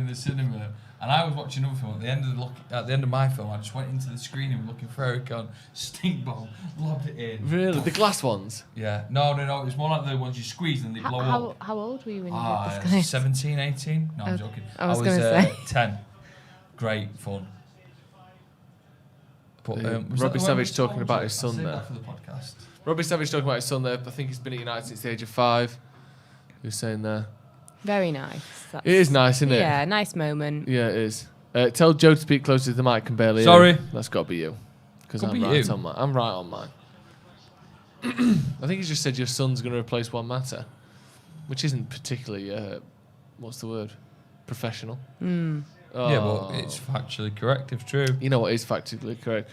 Speaker 8: the cinema, and I was watching another film. At the end of my film, I just went into the screening with Looking for Eric on, stink bomb, lobbed it in.
Speaker 7: Really? The glass ones?
Speaker 8: Yeah. No. It was more like the ones you squeeze and they blow up.
Speaker 9: How old were you when you did this, guys?
Speaker 8: 17, 18? No, I'm joking.
Speaker 9: I was gonna say.
Speaker 8: 10. Great fun. But, was that
Speaker 7: Robbie
Speaker 8: the one
Speaker 7: Savage
Speaker 8: we
Speaker 7: talking
Speaker 8: told
Speaker 7: about
Speaker 8: you?
Speaker 7: his
Speaker 8: I'll
Speaker 7: son
Speaker 8: save
Speaker 7: there.
Speaker 8: that for the podcast.
Speaker 7: Robbie Savage talking about his son there. I think he's been at United since the age of 5. Who's saying there?
Speaker 9: Very nice.
Speaker 7: It is nice, isn't it?
Speaker 9: Yeah, nice moment.
Speaker 7: Yeah, it is. Tell Joe to speak closer to the mic and barely.
Speaker 8: Sorry.
Speaker 7: That's got to be you. Because
Speaker 8: Could
Speaker 7: I'm
Speaker 8: be
Speaker 7: right
Speaker 8: you.
Speaker 7: on mine. I'm right on mine. I think he just said your son's going to replace Juan Mata, which isn't particularly, what's the word? Professional.
Speaker 8: Yeah, but it's factually correct if true.
Speaker 7: You know what is factually correct.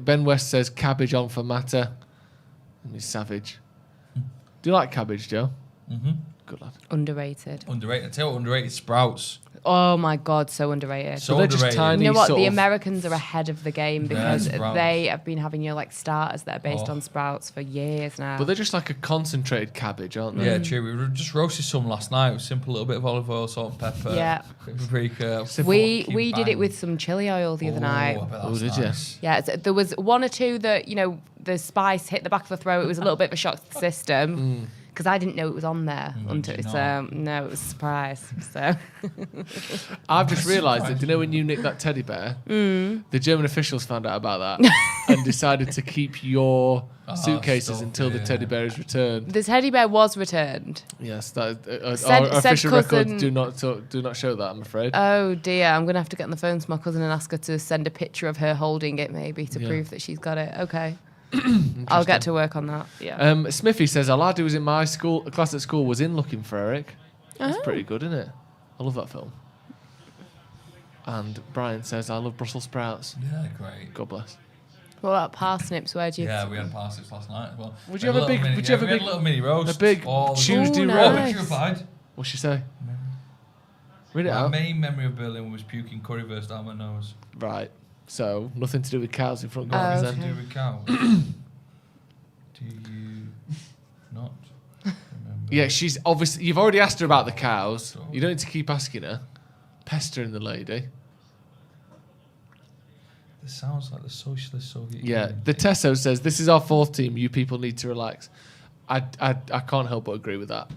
Speaker 7: Ben West says cabbage on for Mata. And he's savage. Do you like cabbage, Joe?
Speaker 8: Mm-hmm.
Speaker 7: Good lad.
Speaker 9: Underrated.
Speaker 8: Underrated. I tell you what, underrated sprouts.
Speaker 9: Oh my God, so underrated.
Speaker 8: So
Speaker 7: they're just
Speaker 8: underrated.
Speaker 7: tiny.
Speaker 9: You know what?
Speaker 7: sort
Speaker 9: The
Speaker 7: of-
Speaker 9: Americans are ahead of the game because
Speaker 8: sprouts.
Speaker 9: they have been having like starters that are based
Speaker 8: Oh.
Speaker 9: on sprouts for years now.
Speaker 7: But they're just like a concentrated cabbage, aren't they?
Speaker 8: Yeah, true. We just roasted some last night with simple little bit of olive oil, salt and pepper.
Speaker 9: Yeah.
Speaker 8: Bit of paprika.
Speaker 9: we
Speaker 8: fucking
Speaker 9: did it
Speaker 8: bang.
Speaker 9: with some chili oil the other
Speaker 8: Oh,
Speaker 9: night.
Speaker 8: I bet that
Speaker 7: Oh,
Speaker 8: was
Speaker 7: did you?
Speaker 8: nice.
Speaker 9: Yeah, there was one or two that, the spice hit the back of the throat. It was a little bit of a shock to the system because I didn't know it was on there until
Speaker 8: did
Speaker 9: it's,
Speaker 8: not?
Speaker 9: no, it was a surprise. So
Speaker 7: I've just realised that, do you know when you nicked that teddy bear, the German officials found out about that and decided to keep your suitcases
Speaker 8: stuff,
Speaker 7: until the
Speaker 8: yeah.
Speaker 7: teddy bear is returned.
Speaker 9: the teddy bear was returned.
Speaker 7: Yes, that our
Speaker 9: Said
Speaker 7: official
Speaker 9: cousin-
Speaker 7: records do not show that, I'm afraid.
Speaker 9: Oh dear, I'm going to have to get on the phone to my cousin and ask her to send a picture of her holding it maybe to
Speaker 7: Yeah.
Speaker 9: prove that she's got it. Okay. I'll get to work on that. Yeah.
Speaker 7: Smithy says, a lad who was in my class at school was in Looking for Eric. That's pretty good, isn't it? I love that film. And Brian says, I love Brussels sprouts.
Speaker 8: Yeah, great.
Speaker 7: God bless.
Speaker 9: What about parsnips? Where do you?
Speaker 8: Yeah, we had parsnips last night as well.
Speaker 7: Would you have a big? Would you have a
Speaker 8: little mini roast?
Speaker 7: A big Tuesday roast.
Speaker 9: Nice.
Speaker 8: She replied.
Speaker 7: What'd she say? Read it
Speaker 8: My
Speaker 7: out.
Speaker 8: main memory of Berlin was puking currywurst down my nose.
Speaker 7: Right. So nothing to do with cows in front gardens
Speaker 8: Nothing
Speaker 7: then.
Speaker 8: to do with cows. Do you not remember?
Speaker 7: Yeah, she's obviously. You've already asked her about the cows. You don't need to keep asking her. Pestering the lady.
Speaker 8: This sounds like the socialist Soviet
Speaker 7: Yeah,
Speaker 8: Union.
Speaker 7: the Tesso says this is our fourth team. You people need to relax. I can't help but agree with that.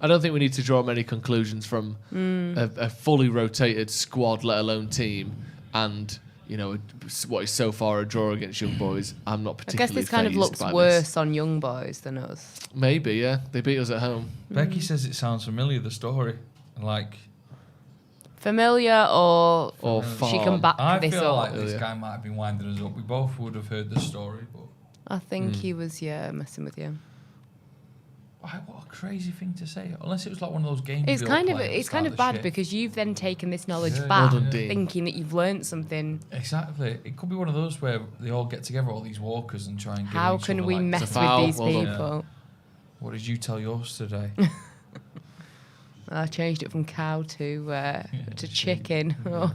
Speaker 7: I don't think we need to draw many conclusions from a fully rotated squad, let alone team, and what is so far a draw against Young Boys. I'm not
Speaker 9: I
Speaker 7: particularly.
Speaker 9: guess this kind of
Speaker 7: fazed
Speaker 9: looks
Speaker 7: by
Speaker 9: worse
Speaker 7: this.
Speaker 9: on Young Boys than us.
Speaker 7: Maybe, yeah. They beat us at home.
Speaker 8: Becky says it sounds familiar, the story. Like,
Speaker 9: Familiar or she can
Speaker 7: farm.
Speaker 9: back
Speaker 8: I
Speaker 9: this
Speaker 8: feel
Speaker 9: up.
Speaker 8: like this guy might have been winding us up. We both would have heard the story, but
Speaker 9: I think he was messing with you.
Speaker 8: what a crazy thing to say. Unless it was like one of those games.
Speaker 9: It's kind of bad because you've then taken this knowledge back,
Speaker 7: Well done, Dean.
Speaker 9: thinking that you've learnt something.
Speaker 8: Exactly. It could be one of those where they all get together, all these walkers, and try and give
Speaker 9: How
Speaker 8: each
Speaker 9: can
Speaker 8: other,
Speaker 9: we
Speaker 8: like,
Speaker 9: mess
Speaker 7: It's a foul.
Speaker 9: with these
Speaker 7: Well done.
Speaker 9: people?
Speaker 8: What did you tell yours today?
Speaker 9: I changed it from cow to chicken. Oh.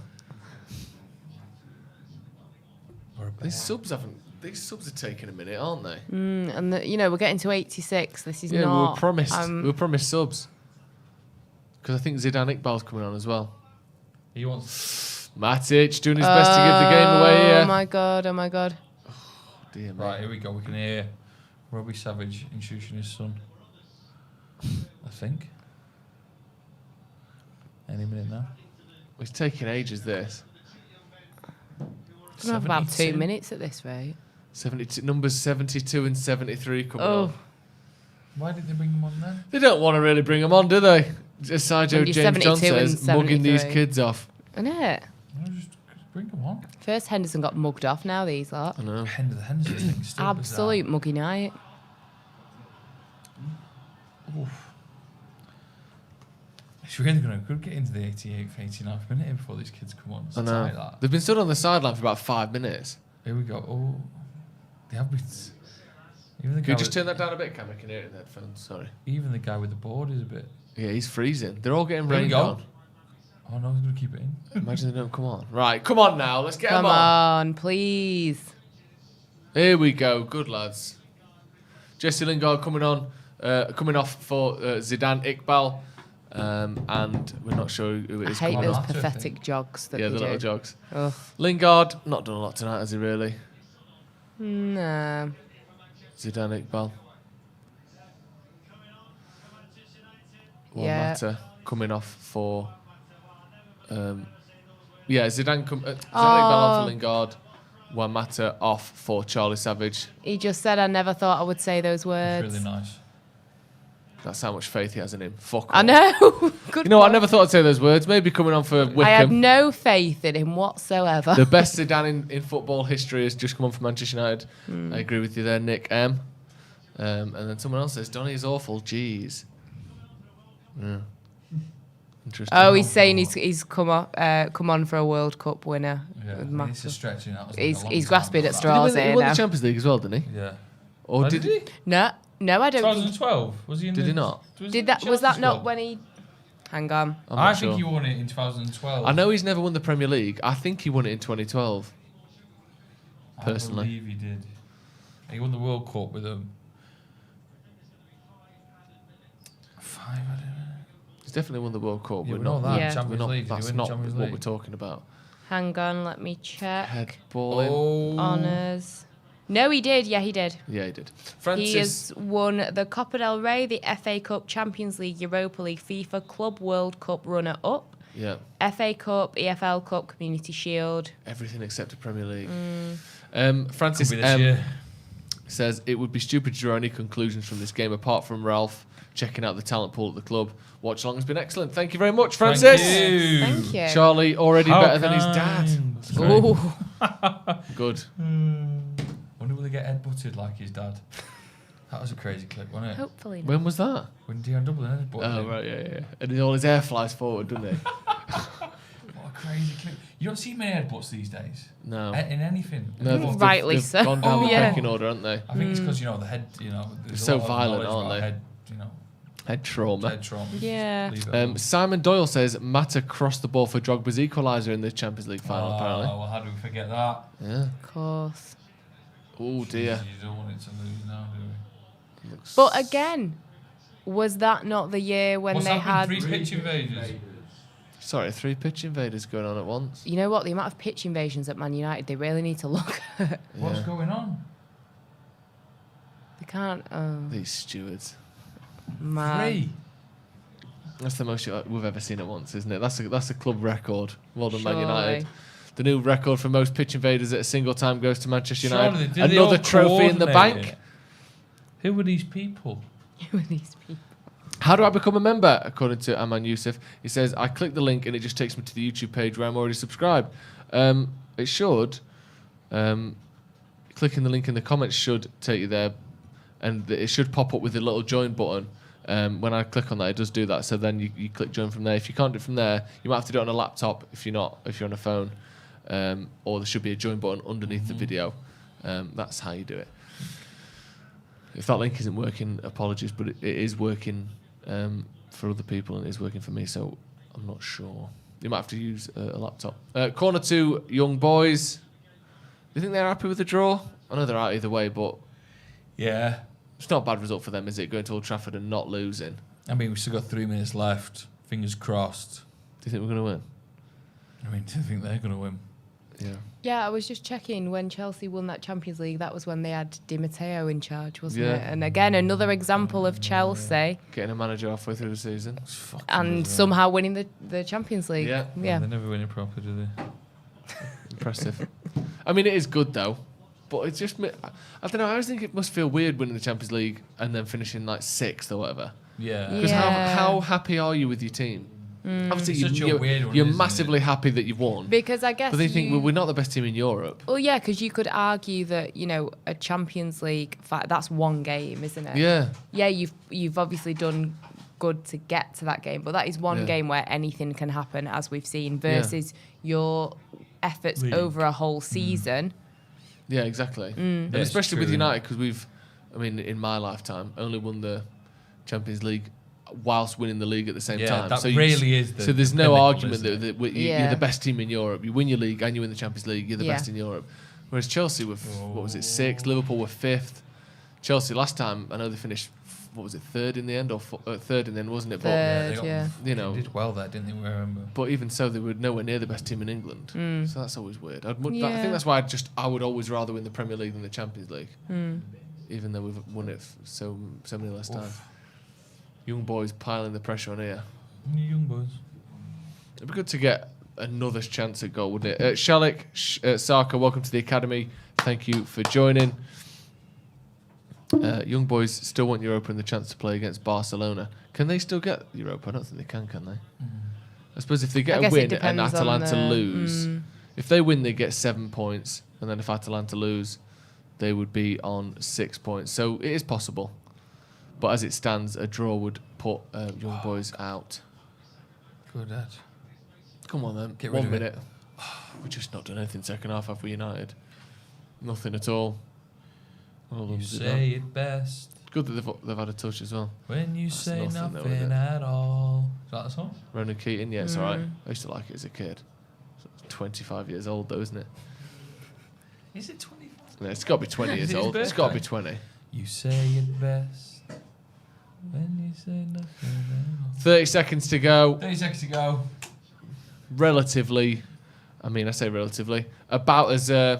Speaker 7: These subs are taking a minute, aren't they?
Speaker 9: And we're getting to 86. This is
Speaker 7: Yeah,
Speaker 9: not.
Speaker 7: we were promised subs. Because I think Zidane Iqbal's coming on as well.
Speaker 8: He wants.
Speaker 7: Matic doing his best to give the game away here.
Speaker 9: Oh my god! Oh my god!
Speaker 7: Dear me.
Speaker 8: Right, here we go. We can hear Robbie Savage introducing his son. I think. Any minute now.
Speaker 7: It's taking ages, this.
Speaker 9: It's gonna have about 2 minutes at this rate.
Speaker 7: 72, numbers 72 and 73 coming on.
Speaker 8: Why didn't they bring him on then?
Speaker 7: They don't want to really bring them on, do they? As Sergio
Speaker 9: When you're
Speaker 7: James John
Speaker 9: 72 and
Speaker 7: says, mugging these
Speaker 9: 73.
Speaker 7: kids off.
Speaker 9: Isn't it?
Speaker 8: No, just bring him on.
Speaker 9: First Henderson got mugged off. Now these lot.
Speaker 7: I know.
Speaker 8: The Henderson thing is still
Speaker 9: Absolute muggy night.
Speaker 8: bizarre. Oof. It's really going to get into the 88th, 89th minute before these kids come on. It's
Speaker 7: I know.
Speaker 8: like that.
Speaker 7: They've been stood on the sideline for about 5 minutes.
Speaker 8: Here we go. Oh, they have been. Even the
Speaker 7: Can
Speaker 8: guy
Speaker 7: you just
Speaker 8: with,
Speaker 7: turn that down a bit, Cam? I can hear it in the headphones. Sorry.
Speaker 8: even the guy with the board is a bit.
Speaker 7: Yeah, he's freezing. They're all getting
Speaker 8: Here we
Speaker 7: rained
Speaker 8: go.
Speaker 7: on.
Speaker 8: Oh no, he's going to keep it in.
Speaker 7: Imagine they don't come on. Right, come on now. Let's get them
Speaker 9: Come
Speaker 7: on.
Speaker 9: on, please.
Speaker 7: Here we go. Good lads. Jesse Lingard coming on, coming off for Zidane Iqbal. And we're not sure who it is.
Speaker 9: I hate
Speaker 7: coming
Speaker 9: those
Speaker 7: on.
Speaker 9: pathetic jogs that
Speaker 7: Yeah,
Speaker 9: they
Speaker 7: the
Speaker 9: do.
Speaker 7: little jogs.
Speaker 9: Ugh.
Speaker 7: Lingard, not done a lot tonight, has he really?
Speaker 9: Nah.
Speaker 7: Zidane Iqbal.
Speaker 9: Yeah.
Speaker 7: Matter coming off for. Zidane Iqbal on for Lingard. Juan Mata off for Charlie Savage.
Speaker 9: He just said, I never thought I would say those words.
Speaker 8: It's really nice.
Speaker 7: That's how much faith he has in him. Fuck
Speaker 9: I
Speaker 7: off.
Speaker 9: know. Good
Speaker 7: You know what? I
Speaker 9: point.
Speaker 7: never thought I'd say those words. Maybe coming on for Wickham.
Speaker 9: I had no faith in him whatsoever.
Speaker 7: The best Zidane in football history has just come on for Manchester United. I agree with you there, Nick M. And then someone else says, Donny is awful. Jeez. Yeah. Interesting.
Speaker 9: Oh, he's saying he's come on for a World Cup winner.
Speaker 8: Yeah,
Speaker 9: With
Speaker 8: I mean, it's
Speaker 9: Mata.
Speaker 8: a stretch.
Speaker 9: He's grasping at
Speaker 7: He
Speaker 9: straws
Speaker 7: won,
Speaker 9: here
Speaker 7: he won
Speaker 9: now.
Speaker 7: the Champions League as well, didn't he?
Speaker 8: Yeah.
Speaker 7: Or
Speaker 8: Oh,
Speaker 7: did he?
Speaker 9: No, I don't think.
Speaker 8: 2012 was he?
Speaker 7: Did he not?
Speaker 9: Did that? Was that not when he? Hang on.
Speaker 7: I'm
Speaker 8: I
Speaker 7: not
Speaker 8: think
Speaker 7: sure.
Speaker 8: he won it in 2012.
Speaker 7: I know he's never won the Premier League. I think he won it in 2012. Personally.
Speaker 8: I believe he did. He won the World Cup with them. 5, I don't know.
Speaker 7: He's definitely won the World Cup.
Speaker 8: Yeah,
Speaker 7: we're
Speaker 8: we know
Speaker 7: not.
Speaker 8: that.
Speaker 9: Yeah.
Speaker 8: Champions
Speaker 7: We're not
Speaker 8: League. Did he
Speaker 7: that's
Speaker 8: win
Speaker 7: not
Speaker 8: Champions
Speaker 7: what
Speaker 8: League?
Speaker 7: we're talking about.
Speaker 9: Hang on. Let me check.
Speaker 7: Head balling.
Speaker 8: Oh.
Speaker 9: Honours. No, he did. Yeah, he did.
Speaker 7: Yeah, he did.
Speaker 9: He
Speaker 7: Francis.
Speaker 9: has won the Copa del Rey, the FA Cup, Champions League, Europa League, FIFA Club World Cup runner-up,
Speaker 7: Yeah.
Speaker 9: FA Cup, EFL Cup, Community Shield.
Speaker 7: Everything except the Premier League. Francis
Speaker 8: Could be this
Speaker 7: M
Speaker 8: year.
Speaker 7: says it would be stupid to draw any conclusions from this game apart from Ralph checking out the talent pool at the club. Watchalong has been excellent. Thank you very much, Francis.
Speaker 8: Thank you.
Speaker 9: Thank you.
Speaker 7: Charlie already
Speaker 8: How
Speaker 7: better than his dad.
Speaker 8: kind.
Speaker 7: That's great.
Speaker 9: Ooh.
Speaker 7: Good.
Speaker 8: Wonder will they get head-butted like his dad? That was a crazy clip, wasn't it?
Speaker 9: Hopefully not.
Speaker 7: When was that?
Speaker 8: When Dion Dublin head-butted
Speaker 7: Oh
Speaker 8: him.
Speaker 7: right, yeah. And all his hair flies forward, doesn't it?
Speaker 8: What a crazy clip. You don't see many headbutts these days.
Speaker 7: No.
Speaker 8: In anything.
Speaker 7: No,
Speaker 9: rightly
Speaker 7: they've
Speaker 9: so.
Speaker 7: gone down the
Speaker 9: Yeah.
Speaker 7: pecking order, aren't they?
Speaker 8: I think it's because, the head,
Speaker 7: They're so violent, aren't they?
Speaker 8: Head,
Speaker 7: Head trauma.
Speaker 8: Head trauma.
Speaker 9: Yeah.
Speaker 7: Simon Doyle says Mata crossed the ball for Drogba's equaliser in the Champions League final, apparently.
Speaker 8: Oh, well, how do we forget that?
Speaker 7: Yeah.
Speaker 9: Of course.
Speaker 7: Oh, dear.
Speaker 8: You don't want it to lose now, do we?
Speaker 9: But again, was that not the year when
Speaker 8: What's
Speaker 9: they
Speaker 8: happened?
Speaker 9: had...
Speaker 8: 3 pitch invaders.
Speaker 7: Sorry, 3 pitch invaders going on at once.
Speaker 9: You know what? The amount of pitch invasions at Man United, they really need to look at.
Speaker 8: What's going on?
Speaker 9: They can't...
Speaker 7: These stewards.
Speaker 9: Man.
Speaker 8: 3.
Speaker 7: That's the most we've ever seen at once, isn't it? That's a club record. Well done, Man
Speaker 9: Surely.
Speaker 7: United. The new record for most pitch invaders at a single time goes to Manchester
Speaker 8: Surely
Speaker 7: United.
Speaker 8: they
Speaker 7: Another
Speaker 8: all
Speaker 7: trophy in the
Speaker 8: coordinate
Speaker 7: bank.
Speaker 8: it. Who were these people?
Speaker 9: Who are these people?
Speaker 7: How do I become a member? According to Aman Youssef, he says, I click the link and it just takes me to the YouTube page where I'm already subscribed. It should. Clicking the link in the comments should take you there, and it should pop up with the little join button. When I click on that, it does do that. So then you click join from there. If you can't do it from there, you might have to do it on a laptop if you're on a phone, or there should be a join button underneath the video. That's how you do it. If that link isn't working, apologies, but it is working for other people and it is working for me. So I'm not sure. You might have to use a laptop. Corner 2, Young Boys. Do you think they're happy with the draw? I know they're out either way, but
Speaker 8: Yeah.
Speaker 7: it's not a bad result for them, is it? Going to Old Trafford and not losing.
Speaker 8: I mean, we've still got 3 minutes left. Fingers crossed.
Speaker 7: Do you think we're going to win?
Speaker 8: I mean, do you think they're going to win?
Speaker 7: Yeah.
Speaker 9: Yeah, I was just checking when Chelsea won that Champions League, that was when they had Di Matteo in charge, wasn't it? And again, another example of Chelsea.
Speaker 7: Getting a manager halfway through the season.
Speaker 9: And somehow winning the Champions League.
Speaker 7: Yeah.
Speaker 8: Well, they never win it proper, do they?
Speaker 7: Impressive. I mean, it is good, though. But it's just... I don't know, I always think it must feel weird winning the Champions League and then finishing like 6th or whatever.
Speaker 8: Yeah.
Speaker 7: Because how happy are you with your team? Obviously, you're massively happy that you've won.
Speaker 9: Because I guess
Speaker 7: but they think, well, we're not the best team in Europe.
Speaker 9: Well, yeah, because you could argue that, a Champions League, that's one game, isn't it?
Speaker 7: Yeah.
Speaker 9: Yeah, you've obviously done good to get to that game, but that is one game where anything can happen, as we've seen, versus your efforts over a whole season.
Speaker 7: Yeah, exactly. And especially with United, because in my lifetime, only won the Champions League whilst winning the league at the same time.
Speaker 8: That
Speaker 7: so
Speaker 8: really is
Speaker 7: so there's no argument that you're the best team in Europe. You win your league and you win the Champions League, you're the best in Europe. Whereas Chelsea were, 6th? Liverpool were 5th. Chelsea last time, I know they finished, 3rd in the end, or 3rd in the end, wasn't it?
Speaker 9: Third,
Speaker 8: they did well there, didn't they? I remember.
Speaker 7: But even so, they were nowhere near the best team in England. So that's always weird. I think that's why I would always rather win the Premier League than the Champions League. Even though we've won it so many less times. Young Boys piling the pressure on here.
Speaker 8: Young Boys.
Speaker 7: It'd be good to get another chance at goal, wouldn't it? Shalik, Saka, welcome to the academy. Thank you for joining. Young Boys still want Europa and the chance to play against Barcelona. Can they still get Europa? I don't think they can they? I suppose if they get a win and Atalanta lose, if they win, they get 7 points. And then if Atalanta lose, they would be on 6 points. So it is possible. But as it stands, a draw would put Young Boys out.
Speaker 8: Good, Dad.
Speaker 7: Come on, then.
Speaker 8: Get rid
Speaker 7: 1
Speaker 8: of
Speaker 7: minute. We've just not done anything second half, have we, United? Nothing at all.
Speaker 8: You say it best.
Speaker 7: Good that they've had a touch as well.
Speaker 8: When you say nothing at all. Is that the song?
Speaker 7: Ronan Keating, yeah, it's alright. I used to like it as a kid. It's 25 years old, though, isn't it?
Speaker 8: Is it 25?
Speaker 7: Yeah, it's got to be 20 years old. It's got to be 20.
Speaker 8: You say it best. When you say nothing at all.
Speaker 7: 30 seconds to go.
Speaker 8: 30 seconds to go.
Speaker 7: Relatively, I say relatively, about as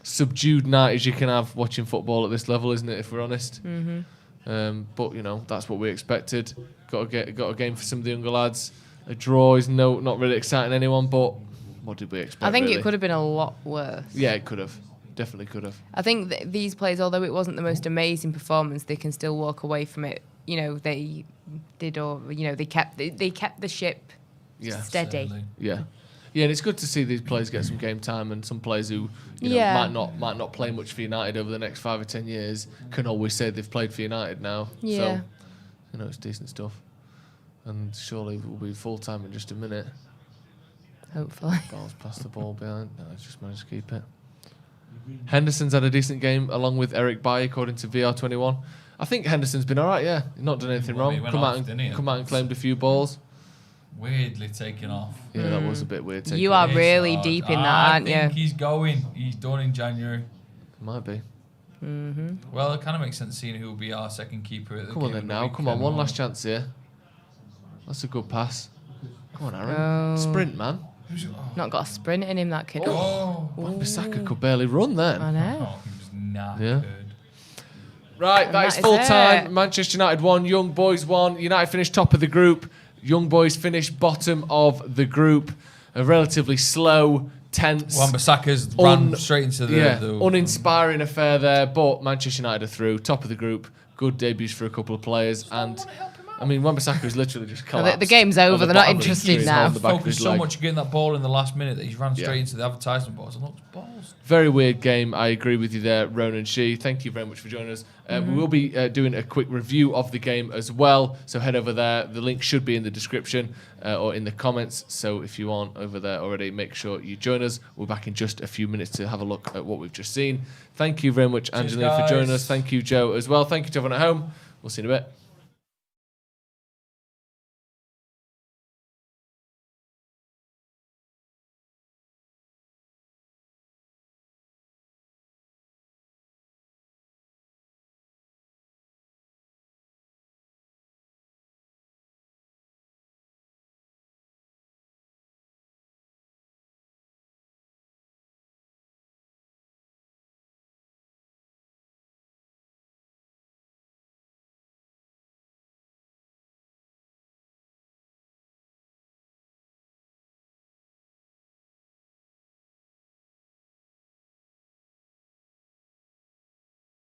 Speaker 7: subdued night as you can have watching football at this level, isn't it, if we're honest? But, that's what we expected. Got a game for some of the younger lads. A draw is not really exciting anyone, but what did we expect,
Speaker 9: I think
Speaker 7: really?
Speaker 9: it could have been a lot worse.
Speaker 7: Yeah, it could have. Definitely could have.
Speaker 9: I think these players, although it wasn't the most amazing performance, they can still walk away from it. They did, or they kept the ship steady.
Speaker 8: Certainly.
Speaker 7: Yeah, and it's good to see these players get some game time, and some players who might not play much for United over the next 5 or 10 years can always say they've played for United now.
Speaker 9: Yeah.
Speaker 7: So, it's decent stuff. And surely we'll be full time in just a minute.
Speaker 9: Hopefully.
Speaker 7: Ball's past the ball behind. No, I just managed to keep it. Henderson's had a decent game along with Eric Bailly, according to VR21. I think Henderson's been all right, yeah. He's not done anything wrong. Come out and claimed a few balls.
Speaker 8: Weirdly taken off.
Speaker 7: Yeah, that was a bit weird.
Speaker 9: You are really deep in that, aren't you?
Speaker 8: I think he's going. He's done in January.
Speaker 7: Might be.
Speaker 8: Well, it kind of makes sense seeing who will be our second keeper at the
Speaker 7: Come on then now. Come on, one last chance here. That's a good pass. Come on, Aaron.
Speaker 9: Oh.
Speaker 7: Sprint, man.
Speaker 9: Not got a sprint in him, that kid.
Speaker 7: Wan-Bissaka could barely run then.
Speaker 9: I know.
Speaker 8: Oh, he was knackered.
Speaker 7: Yeah. Right, that is full time. Manchester United 1, Young Boys 1. United finished top of the group. Young Boys finished bottom of the group. A relatively slow, tense.
Speaker 8: Wan-Bissaka's ran straight into the
Speaker 7: uninspiring affair there, but Manchester United are through. Top of the group. Good debuts for a couple of players. And I mean, Wan-Bissaka's literally just collapsed.
Speaker 9: The game's over. They're not interested now.
Speaker 8: Focused so much getting that ball in the last minute that he's ran straight into the advertisement box and looked balls.
Speaker 7: Very weird game. I agree with you there, Ronan Shee. Thank you very much for joining us. We will be doing a quick review of the game as well. So head over there. The link should be in the description or in the comments. So if you aren't over there already, make sure you join us. We're back in just a few minutes to have a look at what we've just seen. Thank you very much, Angelina, for joining us. Thank you, Joe, as well. Thank you to everyone at home. We'll see you in a bit.